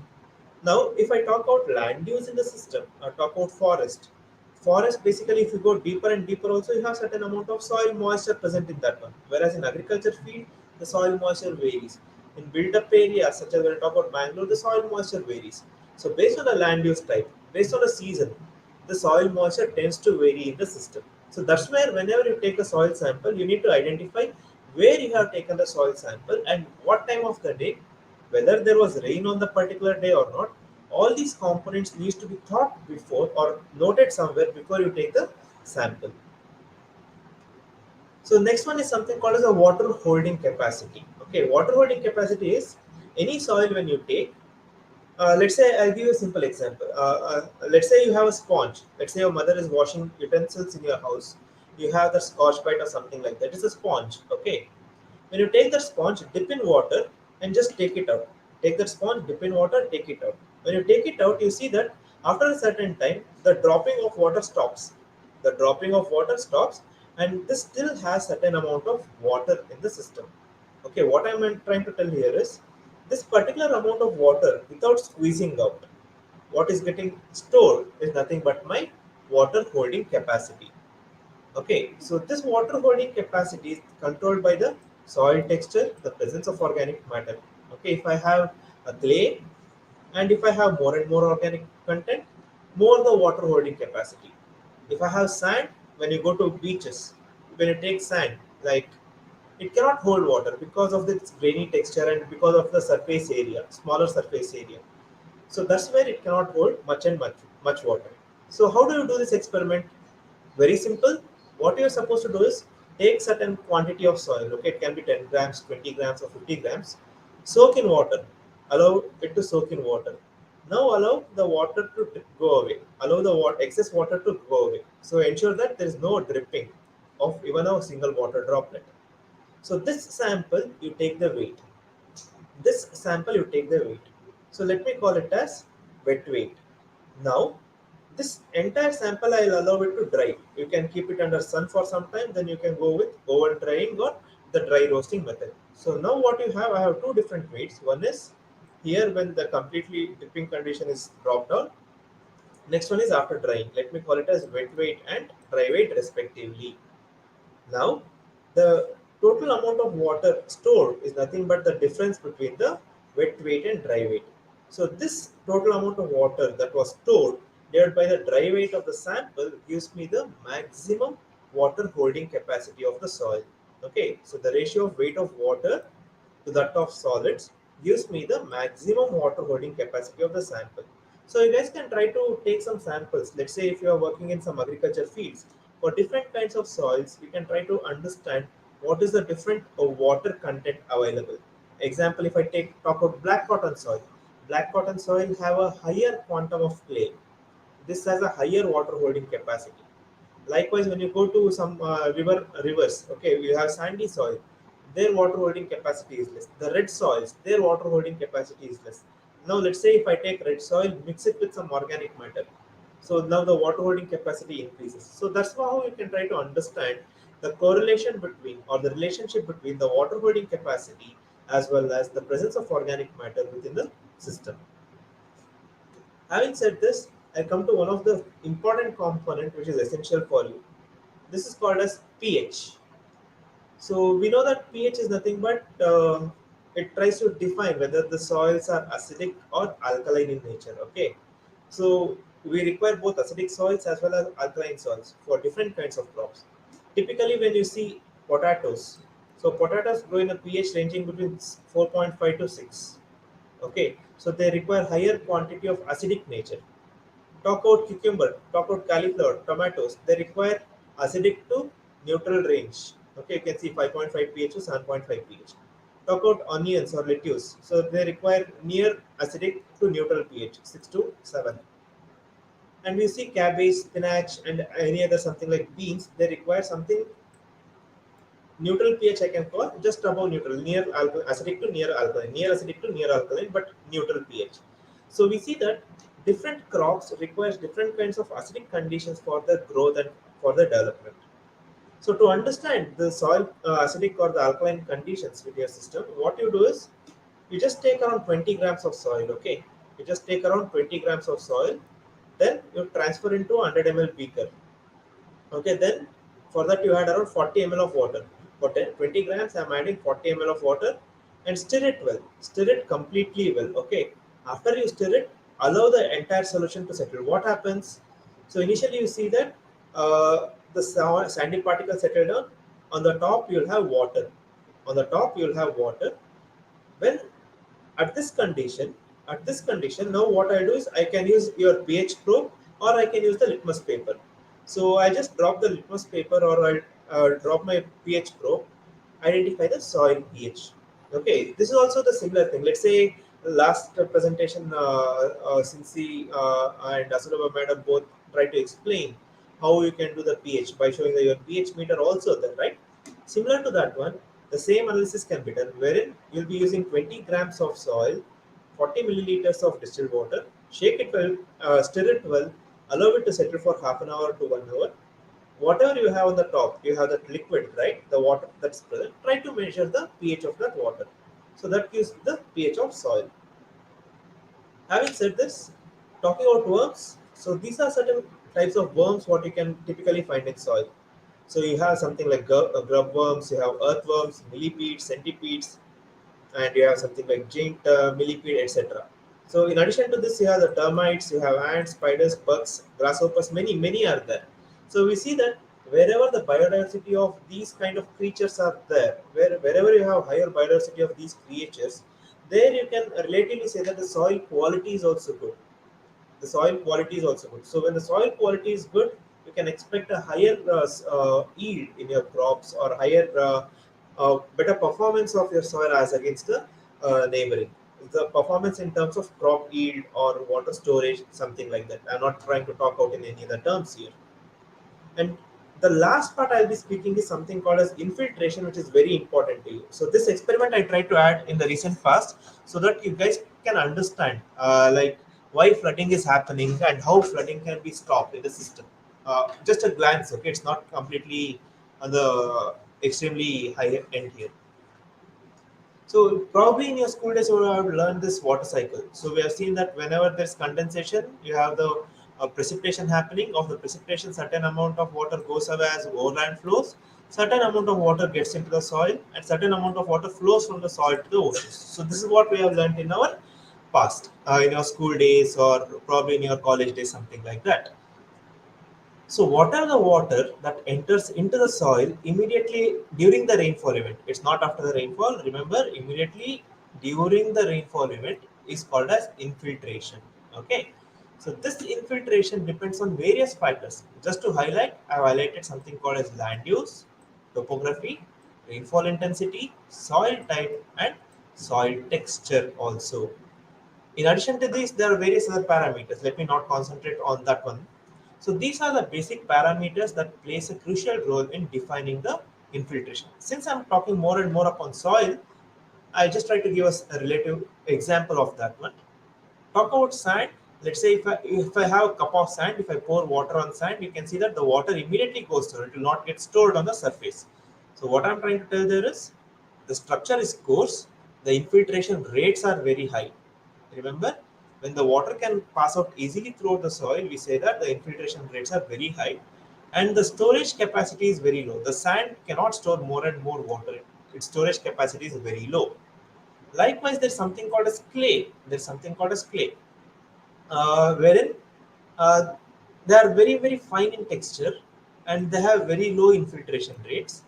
Now, if I talk about land use in the system, or talk about forest. Forest basically, if you go deeper and deeper, also you have certain amount of soil moisture present in that one. Whereas in agriculture field, the soil moisture varies. In built-up areas, such as when I talk about Bangalore, the soil moisture varies. So based on the land use type, based on the season, the soil moisture tends to vary in the system. So that's where whenever you take a soil sample, you need to identify where you have taken the soil sample and what time of the day, whether there was rain on the particular day or not. All these components needs to be thought before or noted somewhere before you take the sample. So next one is something called as a water holding capacity. Okay, water holding capacity is any soil when you take. Let's say I'll give you a simple example. Let's say you have a sponge. Let's say your mother is washing utensils in your house. You have the scotch bite or something like that. It's a sponge. Okay. When you take the sponge, dip in water and just take it out. Take the sponge, dip in water, take it out. When you take it out, you see that after a certain time, the dropping of water stops. The dropping of water stops, and this still has certain amount of water in the system. Okay, what I'm trying to tell here is this particular amount of water without squeezing out, what is getting stored is nothing but my water holding capacity. Okay, so this water holding capacity is controlled by the soil texture, the presence of organic matter. Okay, if I have a clay and if I have more and more organic content, more the water holding capacity. If I have sand, when you go to beaches, when you take sand, like it cannot hold water because of its grainy texture and because of the surface area, smaller surface area. So that's where it cannot hold much water. So how do you do this experiment? Very simple. What you're supposed to do is take certain quantity of soil. Okay, it can be 10 grams, 20 grams, or 50 grams. Soak in water. Allow it to soak in water. Now allow the water to go away. Allow the excess water to go away. So ensure that there is no dripping of even a single water droplet. So this sample you take the weight. This sample you take the weight. So let me call it as wet weight. Now this entire sample I'll allow it to dry. You can keep it under sun for some time, then you can go with oven drying or the dry roasting method. So now what you have, I have two different weights. One is here when the completely dipping condition is dropped down. Next one is after drying. Let me call it as wet weight and dry weight respectively. Now, the total amount of water stored is nothing but the difference between the wet weight and dry weight. So this total amount of water that was stored divided by the dry weight of the sample gives me the maximum water holding capacity of the soil. Okay, so the ratio of weight of water to that of solids gives me the maximum water holding capacity of the sample. So you guys can try to take some samples. Let's say if you are working in some agriculture fields, for different kinds of soils, you can try to understand what is the different water content available. Example, if I talk about black cotton soil have a higher quantum of clay. This has a higher water holding capacity. Likewise, when you go to some rivers, okay, we have sandy soil, their water holding capacity is less. The red soils, their water holding capacity is less. Now, let's say if I take red soil, mix it with some organic matter. So now the water holding capacity increases. So that's how you can try to understand the correlation between or the relationship between the water holding capacity as well as the presence of organic matter within the system. Having said this, I come to one of the important component which is essential for you. This is called as pH. So we know that pH is nothing but it tries to define whether the soils are acidic or alkaline in nature. Okay, so we require both acidic soils as well as alkaline soils for different kinds of crops. Typically, when you see potatoes, so potatoes grow in a pH ranging between 4.5 to 6. Okay, so they require higher quantity of acidic nature. Talk about cucumber, talk about cauliflower, tomatoes, they require acidic to neutral range. Okay, you can see 5.5 pH to 7.5 pH. Talk about onions or lettuce, so they require near acidic to neutral pH, 6 to 7. And we see cabbage, spinach, and any other something like beans, they require something neutral pH I can call just above neutral, near acidic to near alkaline, near acidic to near alkaline, but neutral pH. So we see that different crops requires different kinds of acidic conditions for the growth and for the development. So to understand the soil acidic or the alkaline conditions with your system, what you do is you just take around 20 grams of soil. Okay, you just take around 20 grams of soil, then you transfer into 100 ml beaker. Okay, then for that you add around 40 ml of water. For 20 grams, I'm adding 40 ml of water and stir it well. Stir it completely well. Okay, after you stir it, allow the entire solution to settle. What happens? So initially you see that the sandy particles settle down. On the top you'll have water. On the top you'll have water. When at this condition, now what I do is I can use your pH probe or I can use the litmus paper. So I just drop the litmus paper or I drop my pH probe, identify the soil pH. Okay, this is also the similar thing. Let's say the last presentation, Sinsi and Asulaba madam both try to explain how you can do the pH by showing your pH meter also there, right? Similar to that one, the same analysis can be done wherein you'll be using 20 grams of soil, 40 milliliters of distilled water, shake it well, stir it well, allow it to settle for half an hour to 1 hour. Whatever you have on the top, you have that liquid, right? The water that's present. Try to measure the pH of that water. So that gives the pH of soil. Having said this, talking about worms, so these are certain types of worms what you can typically find in soil. So you have something like grub worms, you have earthworms, millipedes, centipedes, and you have something like giant millipede, etc. So in addition to this, you have the termites, you have ants, spiders, bugs, grasshoppers, many are there. So we see that wherever the biodiversity of these kind of creatures are there, wherever you have higher biodiversity of these creatures, there you can relatively say that the soil quality is also good. The soil quality is also good. So when the soil quality is good, you can expect a higher yield in your crops or higher better performance of your soil as against the neighboring. The performance in terms of crop yield or water storage, something like that. I'm not trying to talk out in any other terms here. And the last part I'll be speaking is something called as infiltration, which is very important to you. So this experiment I tried to add in the recent past so that you guys can understand like why flooding is happening and how flooding can be stopped in the system. Just a glance, okay? It's not completely on the extremely high end here. So probably in your school days you have learned this water cycle. So we have seen that whenever there's condensation, you have the precipitation happening. Of the precipitation, certain amount of water goes away as overland flows. certain amount of water gets into the soil and certain amount of water flows from the soil to the oceans. So this is what we have learned in our past, in your school days or probably in your college days, something like that. So what are the water that enters into the soil immediately during the rainfall event? It's not after the rainfall. Remember, immediately during the rainfall event is called as infiltration. Okay. So this infiltration depends on various factors. Just to highlight, I've highlighted something called as land use, topography, rainfall intensity, soil type, and soil texture also. In addition to this, there are various other parameters. Let me not concentrate on that one. So these are the basic parameters that plays a crucial role in defining the infiltration. Since I'm talking more and more upon soil, I just try to give us a relative example of that one. Talk about sand. Let's say if I have a cup of sand, if I pour water on sand, you can see that the water immediately goes through. It will not get stored on the surface. So what I'm trying to tell there is the structure is coarse, the infiltration rates are very high. Remember, when the water can pass out easily through the soil, we say that the infiltration rates are very high and the storage capacity is very low. The sand cannot store more and more water. Its storage capacity is very low. Likewise, there's something called as clay. Wherein uh, they are very, very fine in texture and they have very low infiltration rates.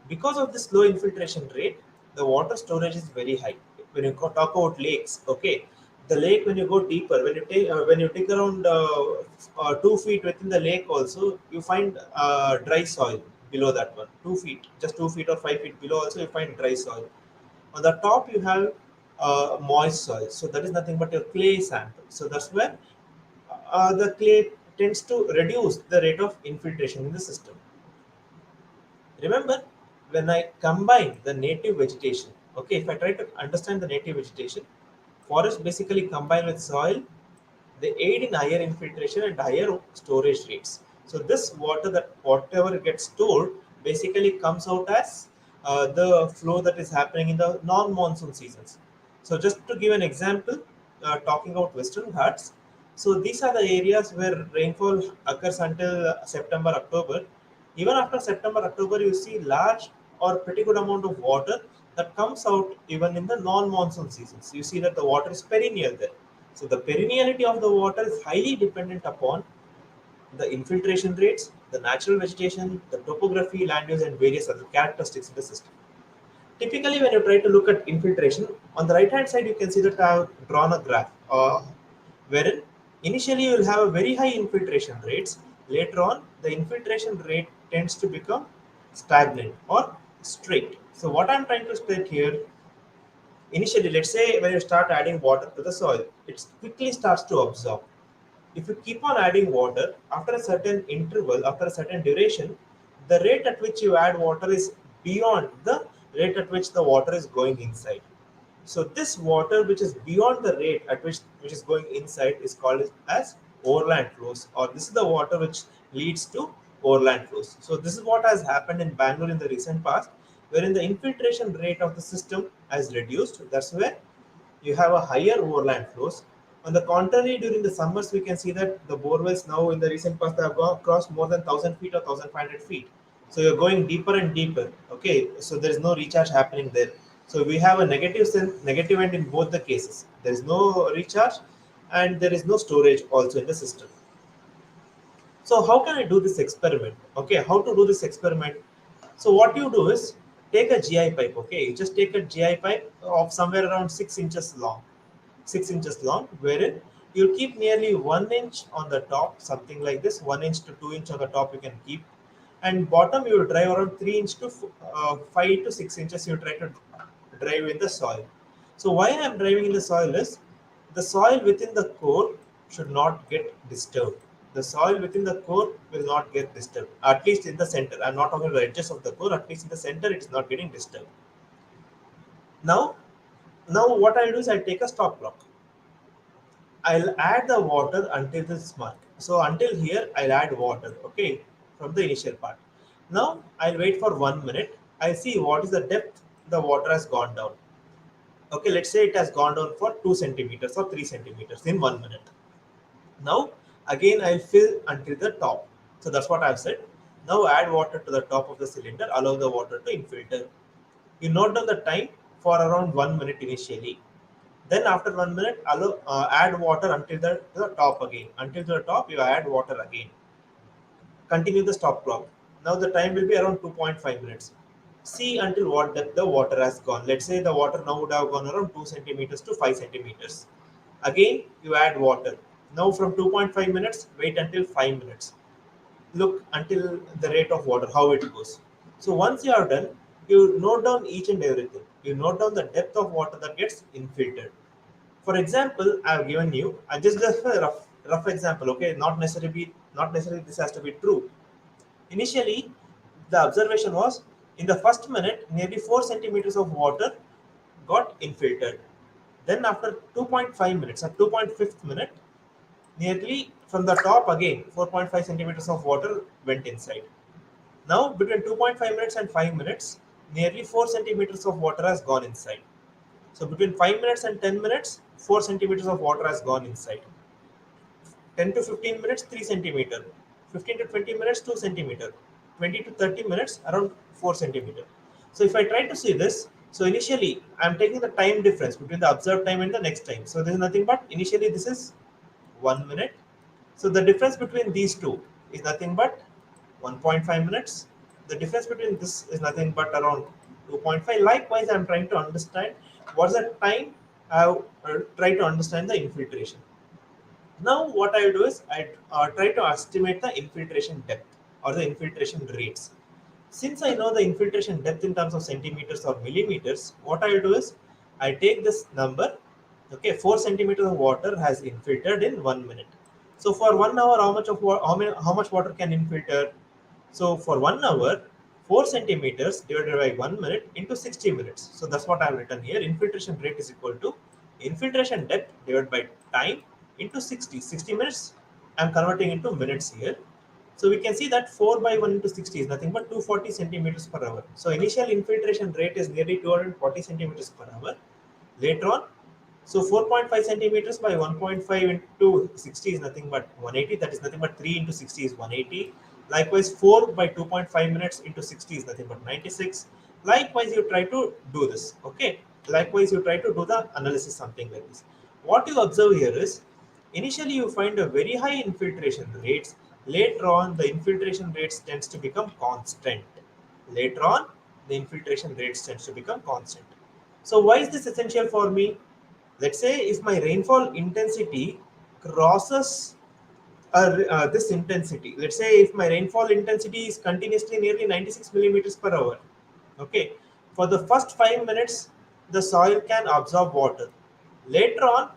Because of this low infiltration rate, the water storage is very high. When you talk about lakes, okay, the lake when you go deeper, when you dig around 2 feet within the lake, also you find dry soil below that one. 2 feet, just 2 feet or 5 feet below, also you find dry soil. On the top, you have moist soil, so that is nothing but your clay sample. So that's where the clay tends to reduce the rate of infiltration in the system. Remember, when I combine the native vegetation, okay, if I try to understand the native vegetation, forests basically combine with soil, they aid in higher infiltration and higher storage rates. So this water, that whatever gets stored, basically comes out as the flow that is happening in the non-monsoon seasons. So just to give an example, talking about Western Ghats, so these are the areas where rainfall occurs until September, October. Even after September, October, you see large or pretty good amount of water that comes out even in the non-monsoon seasons. You see that the water is perennial there. So the perenniality of the water is highly dependent upon the infiltration rates, the natural vegetation, the topography, land use, and various other characteristics in the system. Typically, when you try to look at infiltration, on the right hand side, you can see that I have drawn a graph wherein initially you will have a very high infiltration rates. Later on, the infiltration rate tends to become stagnant or straight. So what I'm trying to state here, initially, let's say when you start adding water to the soil, it quickly starts to absorb. If you keep on adding water, after a certain interval, after a certain duration, the rate at which you add water is beyond the rate at which the water is going inside. So this water which is beyond the rate at which is going inside is called as overland flows, or this is the water which leads to overland flows. So this is what has happened in Bangalore in the recent past, wherein the infiltration rate of the system has reduced. That's where you have a higher overland flows. On the contrary, during the summers, we can see that the borewells now in the recent past have crossed more than 1,000 feet or 1,500 feet. So you're going deeper and deeper. Okay, so there is no recharge happening there. So we have a negative end in both the cases. There is no recharge and there is no storage also in the system. So how can I do this experiment? Okay, how to do this experiment? So what you do is take a GI pipe. Okay, you just take a GI pipe of somewhere around 6 inches long, 6 inches long, wherein you'll keep nearly 1 inch on the top, something like this, 1 inch to 2 inch on the top you can keep, and bottom you will drive around 3 inch to 5 to 6 inches. You try to drive in the soil. So why I am driving in the soil is the soil within the core should not get disturbed. The soil within the core will not get disturbed, at least in the center. I'm not talking about the edges of the core, at least in the center, it's not getting disturbed. Now, what I'll do is I'll take a stop clock. I'll add the water until this mark. So until here, I'll add water, okay, from the initial part. Now, I'll wait for 1 minute. I'll see what is the depth the water has gone down. Okay, let's say it has gone down for 2 centimeters or 3 centimeters in 1 minute. Now, again, I'll fill until the top. So that's what I've said. Now add water to the top of the cylinder, allow the water to infiltrate. You note down the time for around 1 minute initially. Then after 1 minute, add water until to the top again. Until to the top, you add water again. Continue the stop clock. Now the time will be around 2.5 minutes. See until what depth the water has gone. Let's say the water now would have gone around 2 centimeters to 5 centimeters. Again, you add water. Now from 2.5 minutes, wait until 5 minutes. Look until the rate of water, how it goes. So once you are done, you note down each and everything. You note down the depth of water that gets infiltrated. For example, I have given you just a rough example. Okay, not necessarily this has to be true. Initially, the observation was in the first minute, nearly 4 centimeters of water got infiltrated. Then after 2.5 minutes, at 2.5th minute, nearly from the top again 4.5 centimeters of water went inside. Now between 2.5 minutes and 5 minutes, nearly 4 centimeters of water has gone inside. So between 5 minutes and 10 minutes, 4 centimeters of water has gone inside. 10 to 15 minutes, 3 centimeter. 15 to 20 minutes, 2 centimeter. 20 to 30 minutes, around 4 centimeter. So if I try to see this, so initially I'm taking the time difference between the observed time and the next time. So this is nothing but initially this is 1 minute. So the difference between these two is nothing but 1.5 minutes. The difference between this is nothing but around 2.5. Likewise, I'm trying to understand what's the time I try to understand the infiltration. Now what I do is I try to estimate the infiltration depth or the infiltration rates. Since I know the infiltration depth in terms of centimeters or millimeters, what I do is I take this number. Okay, 4 centimeters of water has infiltrated in 1 minute. So for 1 hour, how much water can infiltrate? So for 1 hour, 4 centimeters divided by 1 minute into 60 minutes. So that's what I've written here. Infiltration rate is equal to infiltration depth divided by time into 60. 60 minutes, I'm converting into minutes here. So we can see that 4 by 1 into 60 is nothing but 240 centimeters per hour. So initial infiltration rate is nearly 240 centimeters per hour. Later on, so 4.5 centimeters by 1.5 into 60 is nothing but 180. That is nothing but 3 into 60 is 180. Likewise, 4 by 2.5 minutes into 60 is nothing but 96. Likewise, you try to do this. Okay. Likewise, you try to do the analysis, something like this. What you observe here is initially you find a very high infiltration rates. Later on, the infiltration rates tends to become constant. Later on, the infiltration rates tends to become constant. So why is this essential for me? Let's say if my rainfall intensity crosses this intensity, let's say if my rainfall intensity is continuously nearly 96 millimeters per hour, okay, for the first 5 minutes, the soil can absorb water. Later on,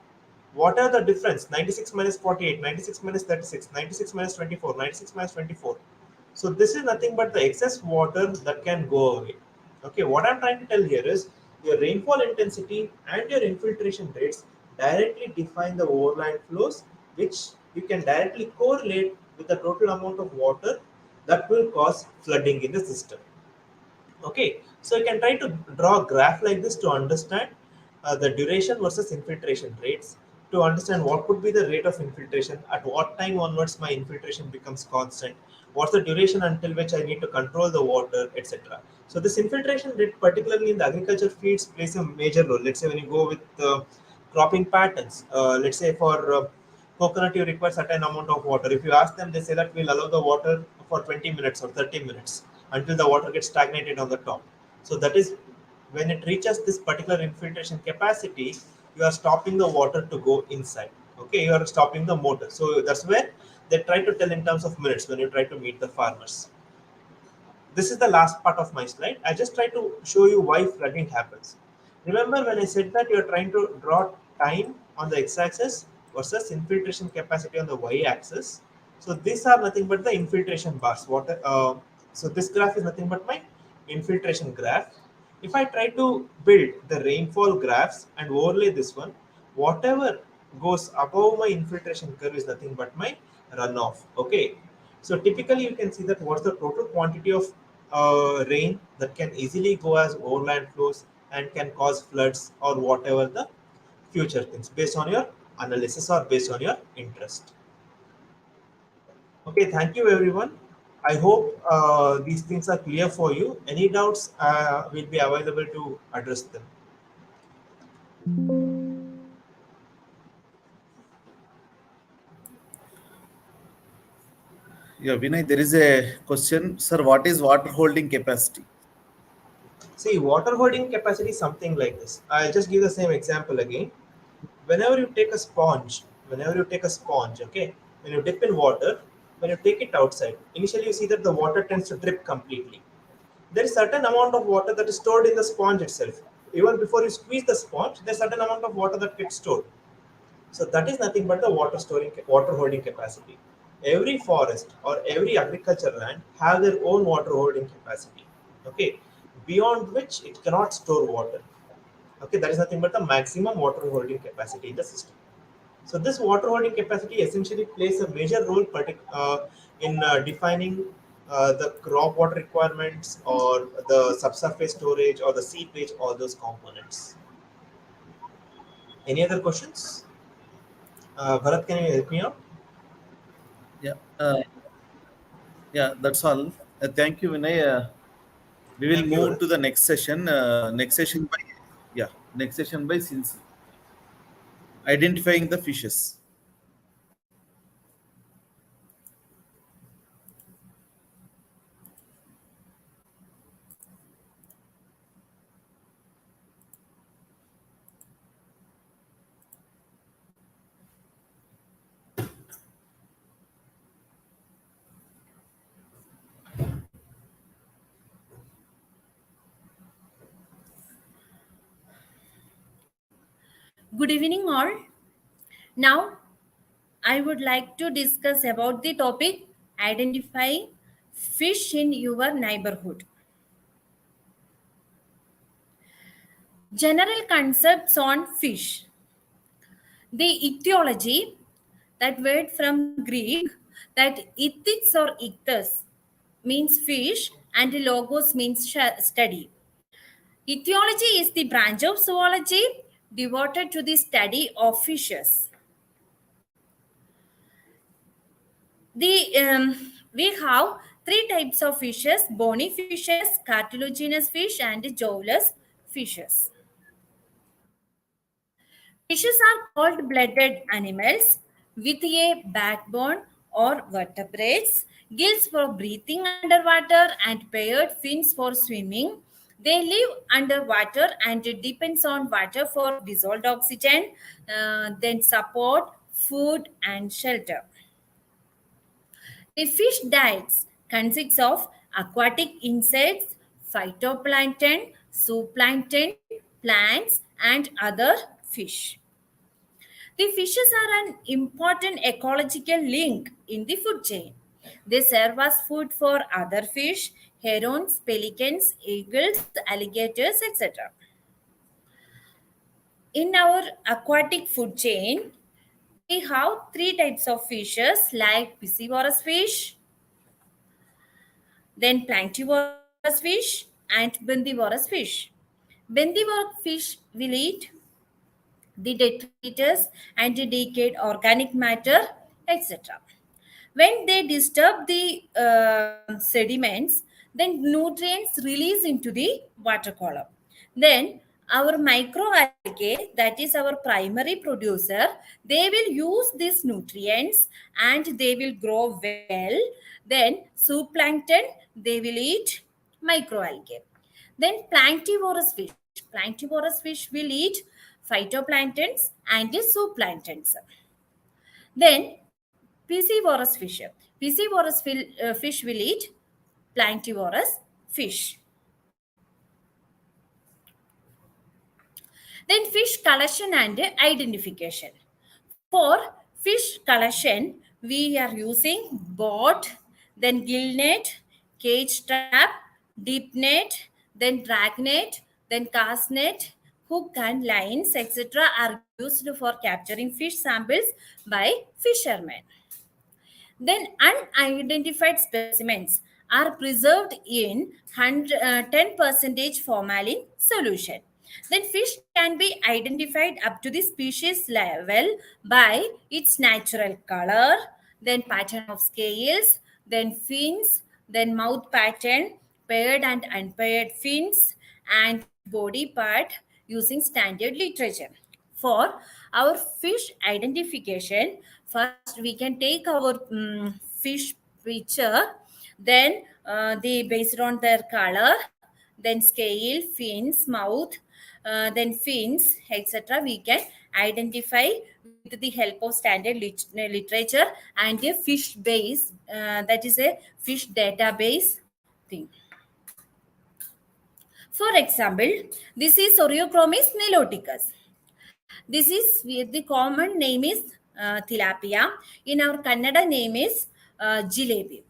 what are the difference? 96 minus 48, 96 minus 36, 96 minus 24, 96 minus 24. So this is nothing but the excess water that can go away. Okay, what I'm trying to tell here is your rainfall intensity and your infiltration rates directly define the overland flows, which you can directly correlate with the total amount of water that will cause flooding in the system. Okay, so you can try to draw a graph like this to understand the duration versus infiltration rates, to understand what could be the rate of infiltration, at what time onwards my infiltration becomes constant, what's the duration until which I need to control the water, etc. So this infiltration rate, particularly in the agriculture fields, plays a major role. Let's say when you go with cropping patterns, let's say for coconut you require certain amount of water. If you ask them, they say that we'll allow the water for 20 minutes or 30 minutes until the water gets stagnated on the top. So that is when it reaches this particular infiltration capacity, you are stopping the water to go inside. Okay, you are stopping the motor. So that's where they try to tell in terms of minutes when you try to meet the farmers. This is the last part of my slide. I just try to show you why flooding happens. Remember when I said that you're trying to draw time on the x-axis versus infiltration capacity on the y-axis. So these are nothing but the infiltration bars. So this graph is nothing but my infiltration graph. If I try to build the rainfall graphs and overlay this one, whatever goes above my infiltration curve is nothing but my runoff. Okay. So typically you can see that what's the total quantity of rain that can easily go as overland flows and can cause floods or whatever the future things based on your analysis or based on your interest. Okay, thank you everyone. I hope these things are clear for you. Any doubts will be available to address them. Yeah, Vinay, there is a question. Sir, what is water holding capacity? See, water holding capacity is something like this. I'll just give the same example again. Whenever you take a sponge, okay, when you dip in water, when you take it outside, initially you see that the water tends to drip completely. There is certain amount of water that is stored in the sponge itself. Even before you squeeze the sponge, there's certain amount of water that gets stored. So that is nothing but the water holding capacity. Every forest or every agriculture land have their own water holding capacity. Okay, beyond which it cannot store water. Okay, that is nothing but the maximum water holding capacity in the system. So this water holding capacity essentially plays a major role in defining the crop water requirements or the subsurface storage or the seepage, all those components. Any other questions? Bharat, can you help me out? Yeah, yeah, that's all. Thank you, Vinay. We will Thank you, move Bharat. to the next session. Next session by since identifying the fishes. Good evening, all. Now, I would like to discuss about the topic identify fish in your neighborhood. General concepts on fish. The etiology, that word from Greek, that ethics or ichthus means fish and logos means study. Etiology is the branch of zoology devoted to the study of fishes. We have three types of fishes: bony fishes, cartilaginous fish, and jawless fishes. Fishes are cold blooded animals with a backbone or vertebrates, gills for breathing underwater, and paired fins for swimming. They live underwater and it depends on water for dissolved oxygen, then support, food, and shelter. The fish diets consists of aquatic insects, phytoplankton, zooplankton, plants, and other fish. The fishes are an important ecological link in the food chain. They serve as food for other fish, herons, pelicans, eagles, alligators, etc. In our aquatic food chain, we have three types of fishes like piscivorous fish, then planktivorous fish, and bendivorous fish. Bendivorous fish will eat the detritus and the decayed organic matter, etc. When they disturb the sediments, then nutrients release into the water column. Then our microalgae, that is our primary producer, they will use these nutrients and they will grow well. Then zooplankton, they will eat microalgae. Then planktivorous fish will eat phytoplanktons and zooplanktons. Then piscivorous fish. Fish will eat planktivorous fish. Then fish collection and identification. For fish collection, we are using boat, then gill net, cage trap, deep net, then drag net, then cast net, hook and lines, etc. are used for capturing fish samples by fishermen. Then unidentified specimens are preserved in 10% formalin solution. Then fish can be identified up to the species level by its natural color, then pattern of scales, then fins, then mouth pattern, paired and unpaired fins, and body part using standard literature. For our fish identification, first we can take our fish picture, then based on their color, then scale, fins, mouth, then fins, etc. We can identify with the help of standard literature and a fish base, that is a fish database thing. For example, this is Oreochromis niloticus. This is the common name is tilapia. In our Kannada name is jilebi.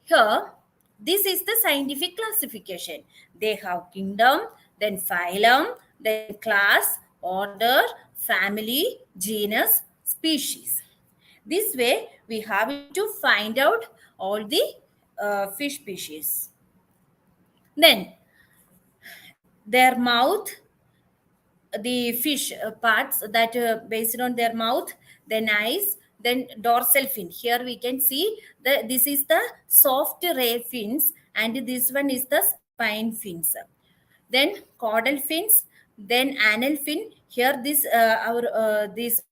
Here, this is the scientific classification. They have kingdom, then phylum, then class, order, family, genus, species. This way, we have to find out all the fish species. Then, their mouth, the fish parts that based on their mouth, then eyes, then dorsal fin. Here we can see this is the soft ray fins and this one is the spine fins. Then caudal fins, then anal fin. Here this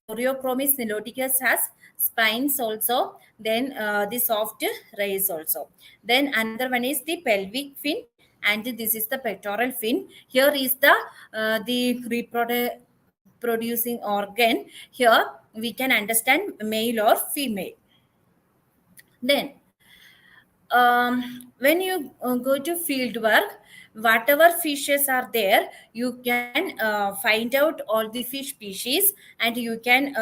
Oreochromis niloticus has spines also, then the soft rays also. Then another one is the pelvic fin, and this is the pectoral fin. Here is the reproducing organ. Here we can understand male or female. Then when you go to field work, whatever fishes are there, you can find out all the fish species, and you can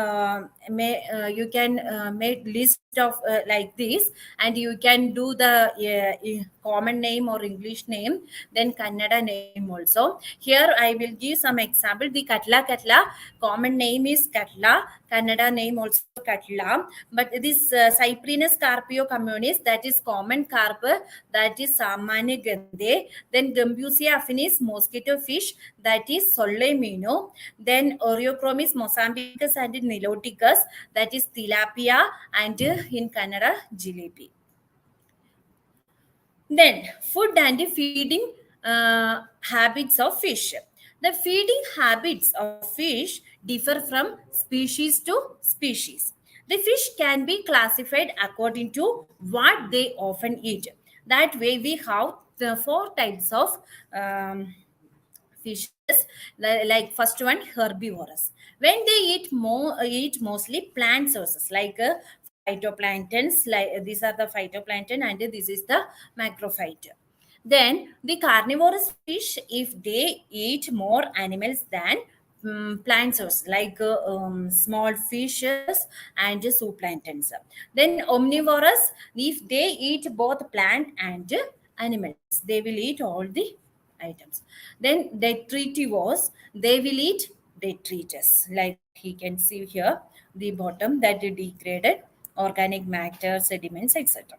make list of like this, and you can do the common name or English name, then Kannada name also. Here I will give some example. The katla common name is katla, Kannada name also katla, but this Cyprinus carpio communis, that is common carp, that is Samanya gande. Then Gambusia affinis, mosquito fish, that is Solemino. Then Oreochromis mozambicus and niloticus, that is tilapia, and in Kannada jilebi. Then food and feeding habits of fish. The feeding habits of fish differ from species to species. The fish can be classified according to what they often eat. That way we have the 4 types of fishes. Like first one, herbivorous. When they eat mostly plant sources like phytoplanktons, like these are the phytoplankton and this is the macrophyte. Then the carnivorous fish, if they eat more animals than plant source like small fishes and zooplanktons. Then omnivorous, if they eat both plant and animals, they will eat all the items. Then detritivores, they will eat detritus, like he can see here the bottom, that degraded organic matter, sediments, etc.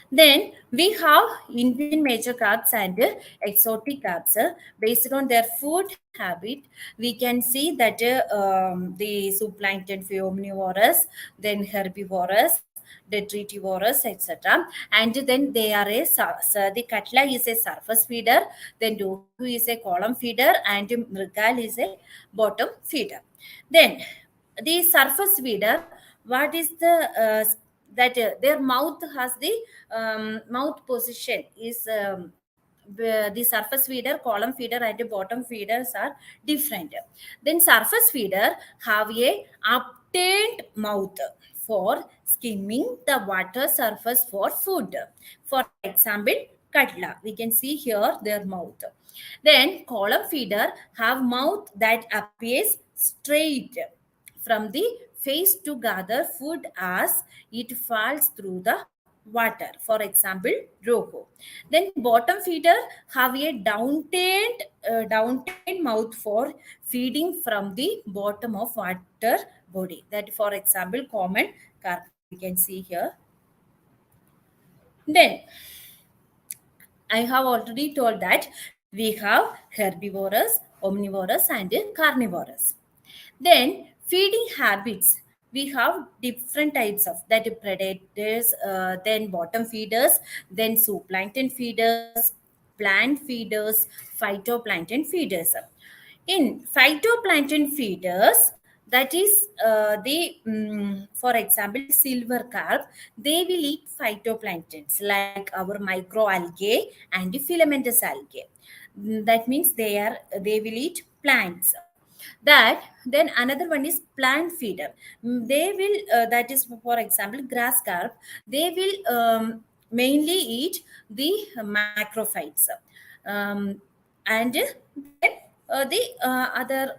Then we have Indian major carps and exotic carps. Based on their food habit, we can see that the zooplankton omnivorous, then herbivorous, detritivorous, etc. And then they are the katla is a surface feeder, then dohu is a column feeder, and mrigal is a bottom feeder. Then the surface feeder, what is the that their mouth has the mouth position is the surface feeder, column feeder, and the bottom feeders are different. Then surface feeder have a upturned mouth for skimming the water surface for food. For example, katla, we can see here their mouth. Then column feeder have mouth that appears straight from the face to gather food as it falls through the water. For example, rohu. Then bottom feeder have a downturned mouth for feeding from the bottom of water body. That, for example, common carp we can see here. Then I have already told that we have herbivorous, omnivorous, and carnivorous. Then feeding habits we have different types of that predators, then bottom feeders, then zooplankton feeders, plant feeders, phytoplankton feeders. In phytoplankton feeders, that is for example, silver carp, they will eat phytoplanktons like our microalgae and filamentous algae. That means they will eat plants. That then another one is plant feeder. They will that is for example grass carp, they will mainly eat the macrophytes, and then the other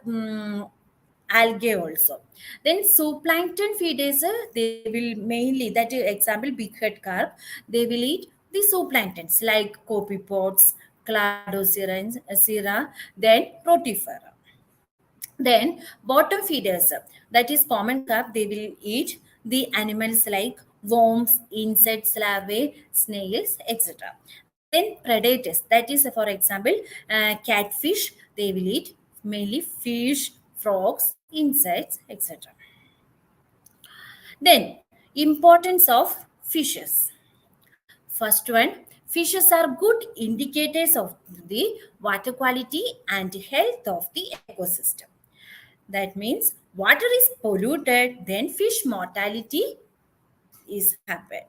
algae also. Then zooplankton feeders, they will mainly, that is example big head carp, they will eat the zooplanktons like copepods, cladocera, then rotifera. Then bottom feeders, that is common carp, they will eat the animals like worms, insects, larvae, snails, etc. Then predators, that is for example catfish, they will eat mainly fish, frogs, insects, etc. Then importance of fishes. First one, fishes are good indicators of the water quality and health of the ecosystem. That means water is polluted, then fish mortality is happen,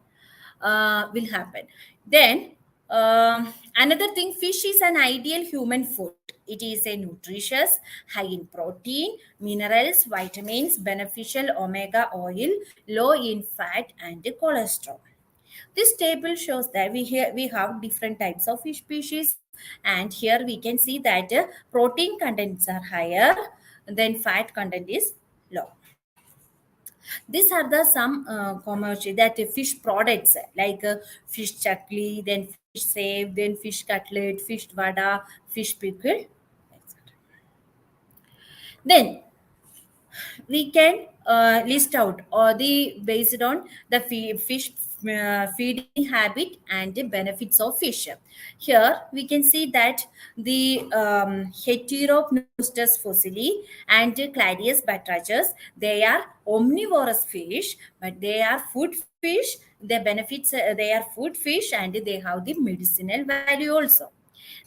will happen. Then another thing, fish is an ideal human food. It is a nutritious, high in protein, minerals, vitamins, beneficial omega oil, low in fat and cholesterol. This table shows that we have different types of fish species, and here we can see that protein contents are higher, then fat content is low. These are the some commercial that fish products like fish chutney, then fish save, then fish cutlet, fish vada, fish pickle, etc. Then we can list out or the based on the fish feeding habit and the benefits of fish. Here we can see that the Heteropneustes fossili and Cladius batrachus, they are omnivorous fish, but they are food fish. The benefits, they are food fish and they have the medicinal value also.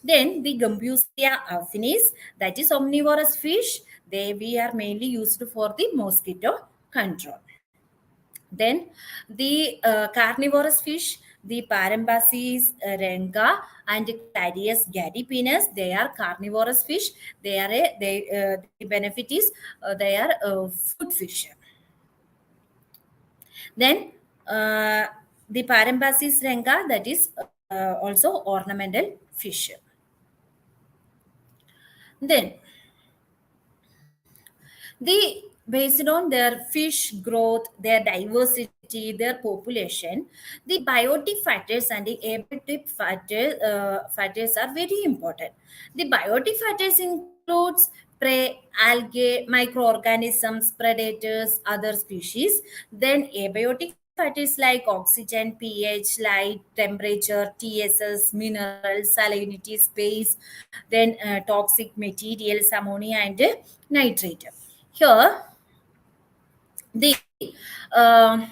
Then the Gambusia affinis, that is omnivorous fish. We are mainly used for the mosquito control. Then the carnivorous fish, the Parambasis renga and Cladius gadipinus, they are carnivorous fish. The benefit is they are food fish. Then the Parambasis renga, that is also ornamental fish. Then they, based on their fish growth, their diversity, their population, the biotic factors and the abiotic factors are very important. The biotic factors includes prey, algae, microorganisms, predators, other species. Then abiotic factors like oxygen, pH, light, temperature, TSS, minerals, salinity, space, then toxic materials, ammonia and nitrate. Here, the uh,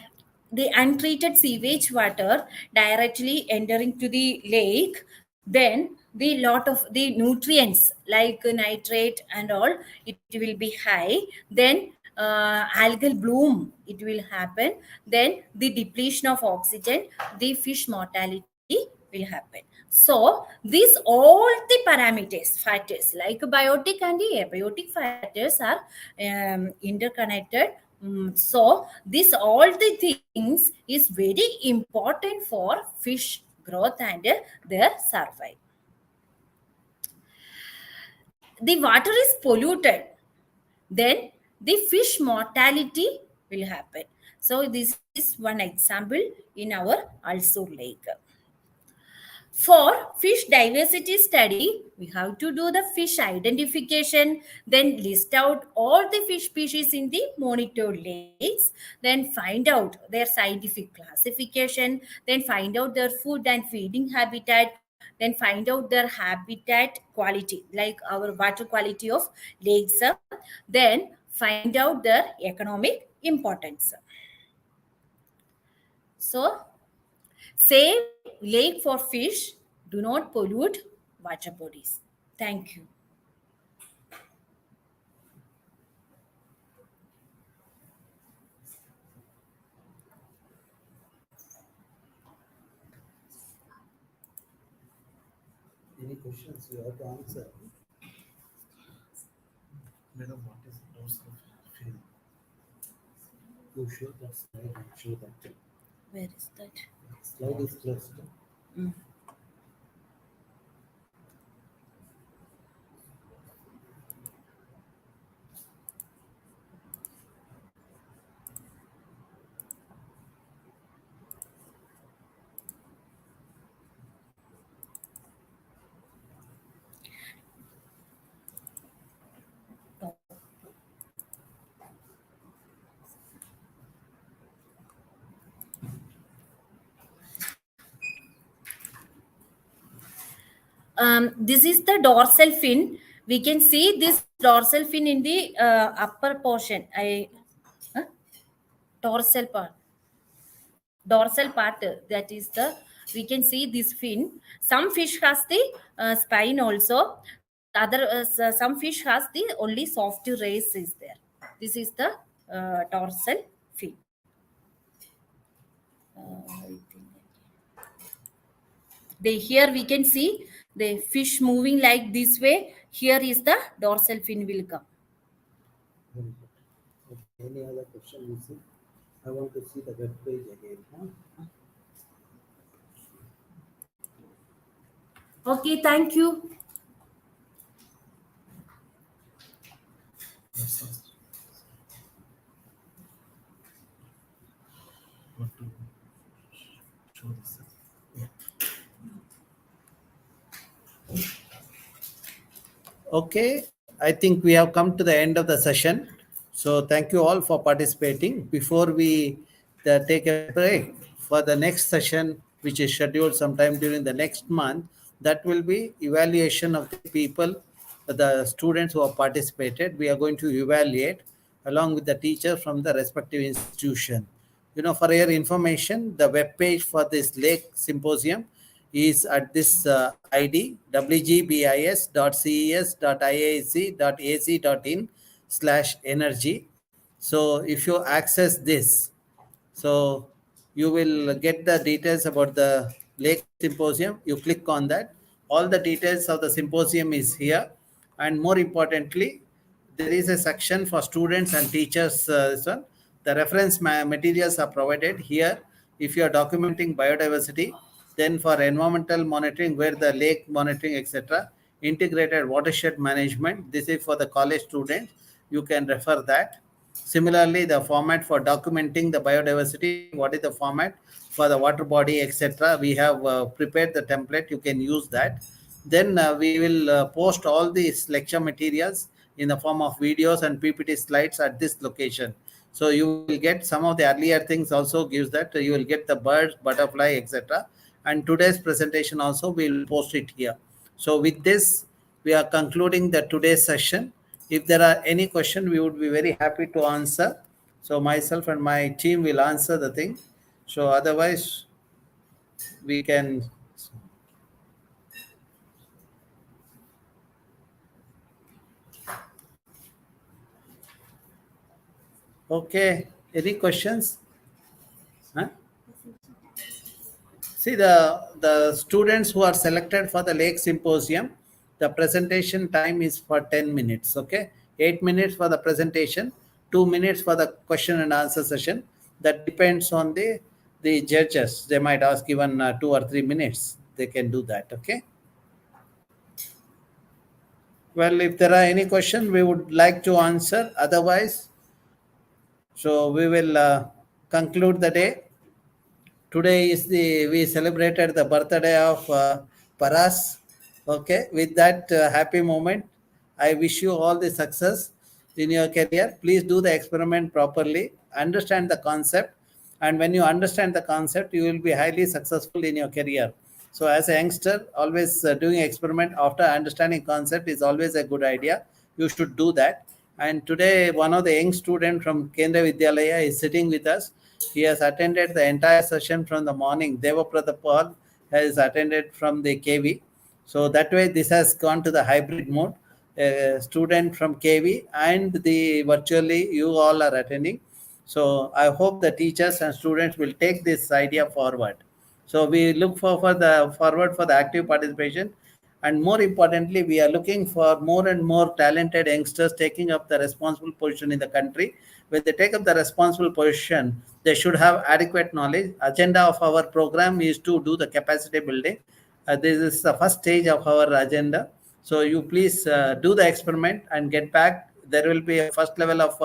the untreated sewage water directly entering to the lake, then the lot of the nutrients like nitrate and all, it will be high. Then algal bloom, it will happen. Then the depletion of oxygen, the fish mortality will happen. So these all the parameters, factors like biotic and the abiotic factors are interconnected. So this all the things is very important for fish growth and their survival. The water is polluted, then the fish mortality will happen. So this is one example in our Ulster Lake. For fish diversity study, we have to do the fish identification, then list out all the fish species in the monitored lakes, then find out their scientific classification, then find out their food and feeding habitat, then find out their habitat quality, like our water quality of lakes, then find out their economic importance. So, save lake for fish, do not pollute water bodies. Thank you. Any questions you have to answer? Madam, what is dorsal fin? You show that slide and show that. Where is that? Slide is closed. This is the dorsal fin. We can see this dorsal fin in the upper portion. Dorsal part. Dorsal part, that is the, we can see this fin. Some fish has the spine also. Other some fish has the only soft rays is there. This is the dorsal fin. Here we can see the fish moving like this way. Here is the dorsal fin will come. Very good. Okay. Any other question you see? I want to see the web page again. Okay, thank you. Want to show this? Okay, I think we have come to the end of the session. So thank you all for participating. Before we take a break for the next session, which is scheduled sometime during the next month, that will be evaluation of the people, the students who have participated. We are going to evaluate along with the teacher from the respective institution. For your information, the web page for this lake symposium is at this ID wgbis.ces.iaic.ac.in/energy. So if you access this, so you will get the details about the lake symposium. You click on that. All the details of the symposium is here. And more importantly, there is a section for students and teachers. This one. The reference materials are provided here. If you are documenting biodiversity, then for environmental monitoring, where the lake monitoring, etc., integrated watershed management, this is for the college students. You can refer that. Similarly, the format for documenting the biodiversity, what is the format for the water body, etc. We have prepared the template. You can use that. Then we will post all these lecture materials in the form of videos and PPT slides at this location. So you will get some of the earlier things also gives that. You will get the birds, butterfly, etc. And today's presentation also we will post it here. So with this, we are concluding the today's session. If there are any questions, we would be very happy to answer. So myself and my team will answer the thing. So otherwise, we can. Okay, any questions? Huh? See, the students who are selected for the lake symposium, the presentation time is for 10 minutes, okay? 8 minutes for the presentation, 2 minutes for the question and answer session. That depends on the judges. They might ask even 2 or 3 minutes. They can do that, okay? Well, if there are any questions, we would like to answer. Otherwise, so we will conclude the day. Today is we celebrated the birthday of Paras. Okay, with that happy moment, I wish you all the success in your career. Please do the experiment properly, understand the concept, and when you understand the concept, you will be highly successful in your career. So as a youngster, always doing experiment after understanding concept is always a good idea. You should do that. And today, one of the young students from Kendra Vidyalaya is sitting with us. He has attended the entire session from the morning. Devaprata Paul has attended from the KV. So that way, this has gone to the hybrid mode. A student from KV and the virtually you all are attending. So I hope the teachers and students will take this idea forward. So we look forward for the active participation, and more importantly, we are looking for more and more talented youngsters taking up the responsible position in the country. When they take up the responsible position, they should have adequate knowledge. Agenda of our program is to do the capacity building. This is the first stage of our agenda. So you please do the experiment and get back. There will be a first level of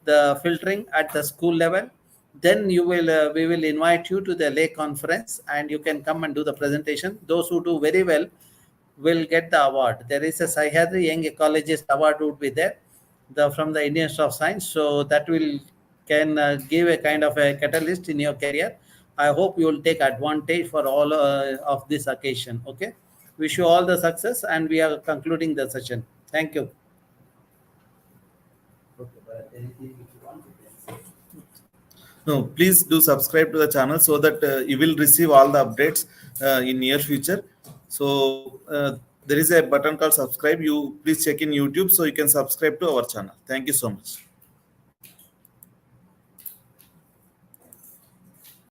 the filtering at the school level. Then we will invite you to the lake conference, and you can come and do the presentation. Those who do very well will get the award. There is a Sahyadri Young Ecologist Award would be there, from the Indian Institute of Science. So that can give a kind of a catalyst in your career. I hope you will take advantage for all of this occasion. Okay. Wish you all the success, and we are concluding the session. Thank you. No, please do subscribe to the channel so that you will receive all the updates in near future. So there is a button called subscribe. You please check in YouTube so you can subscribe to our channel. Thank you so much.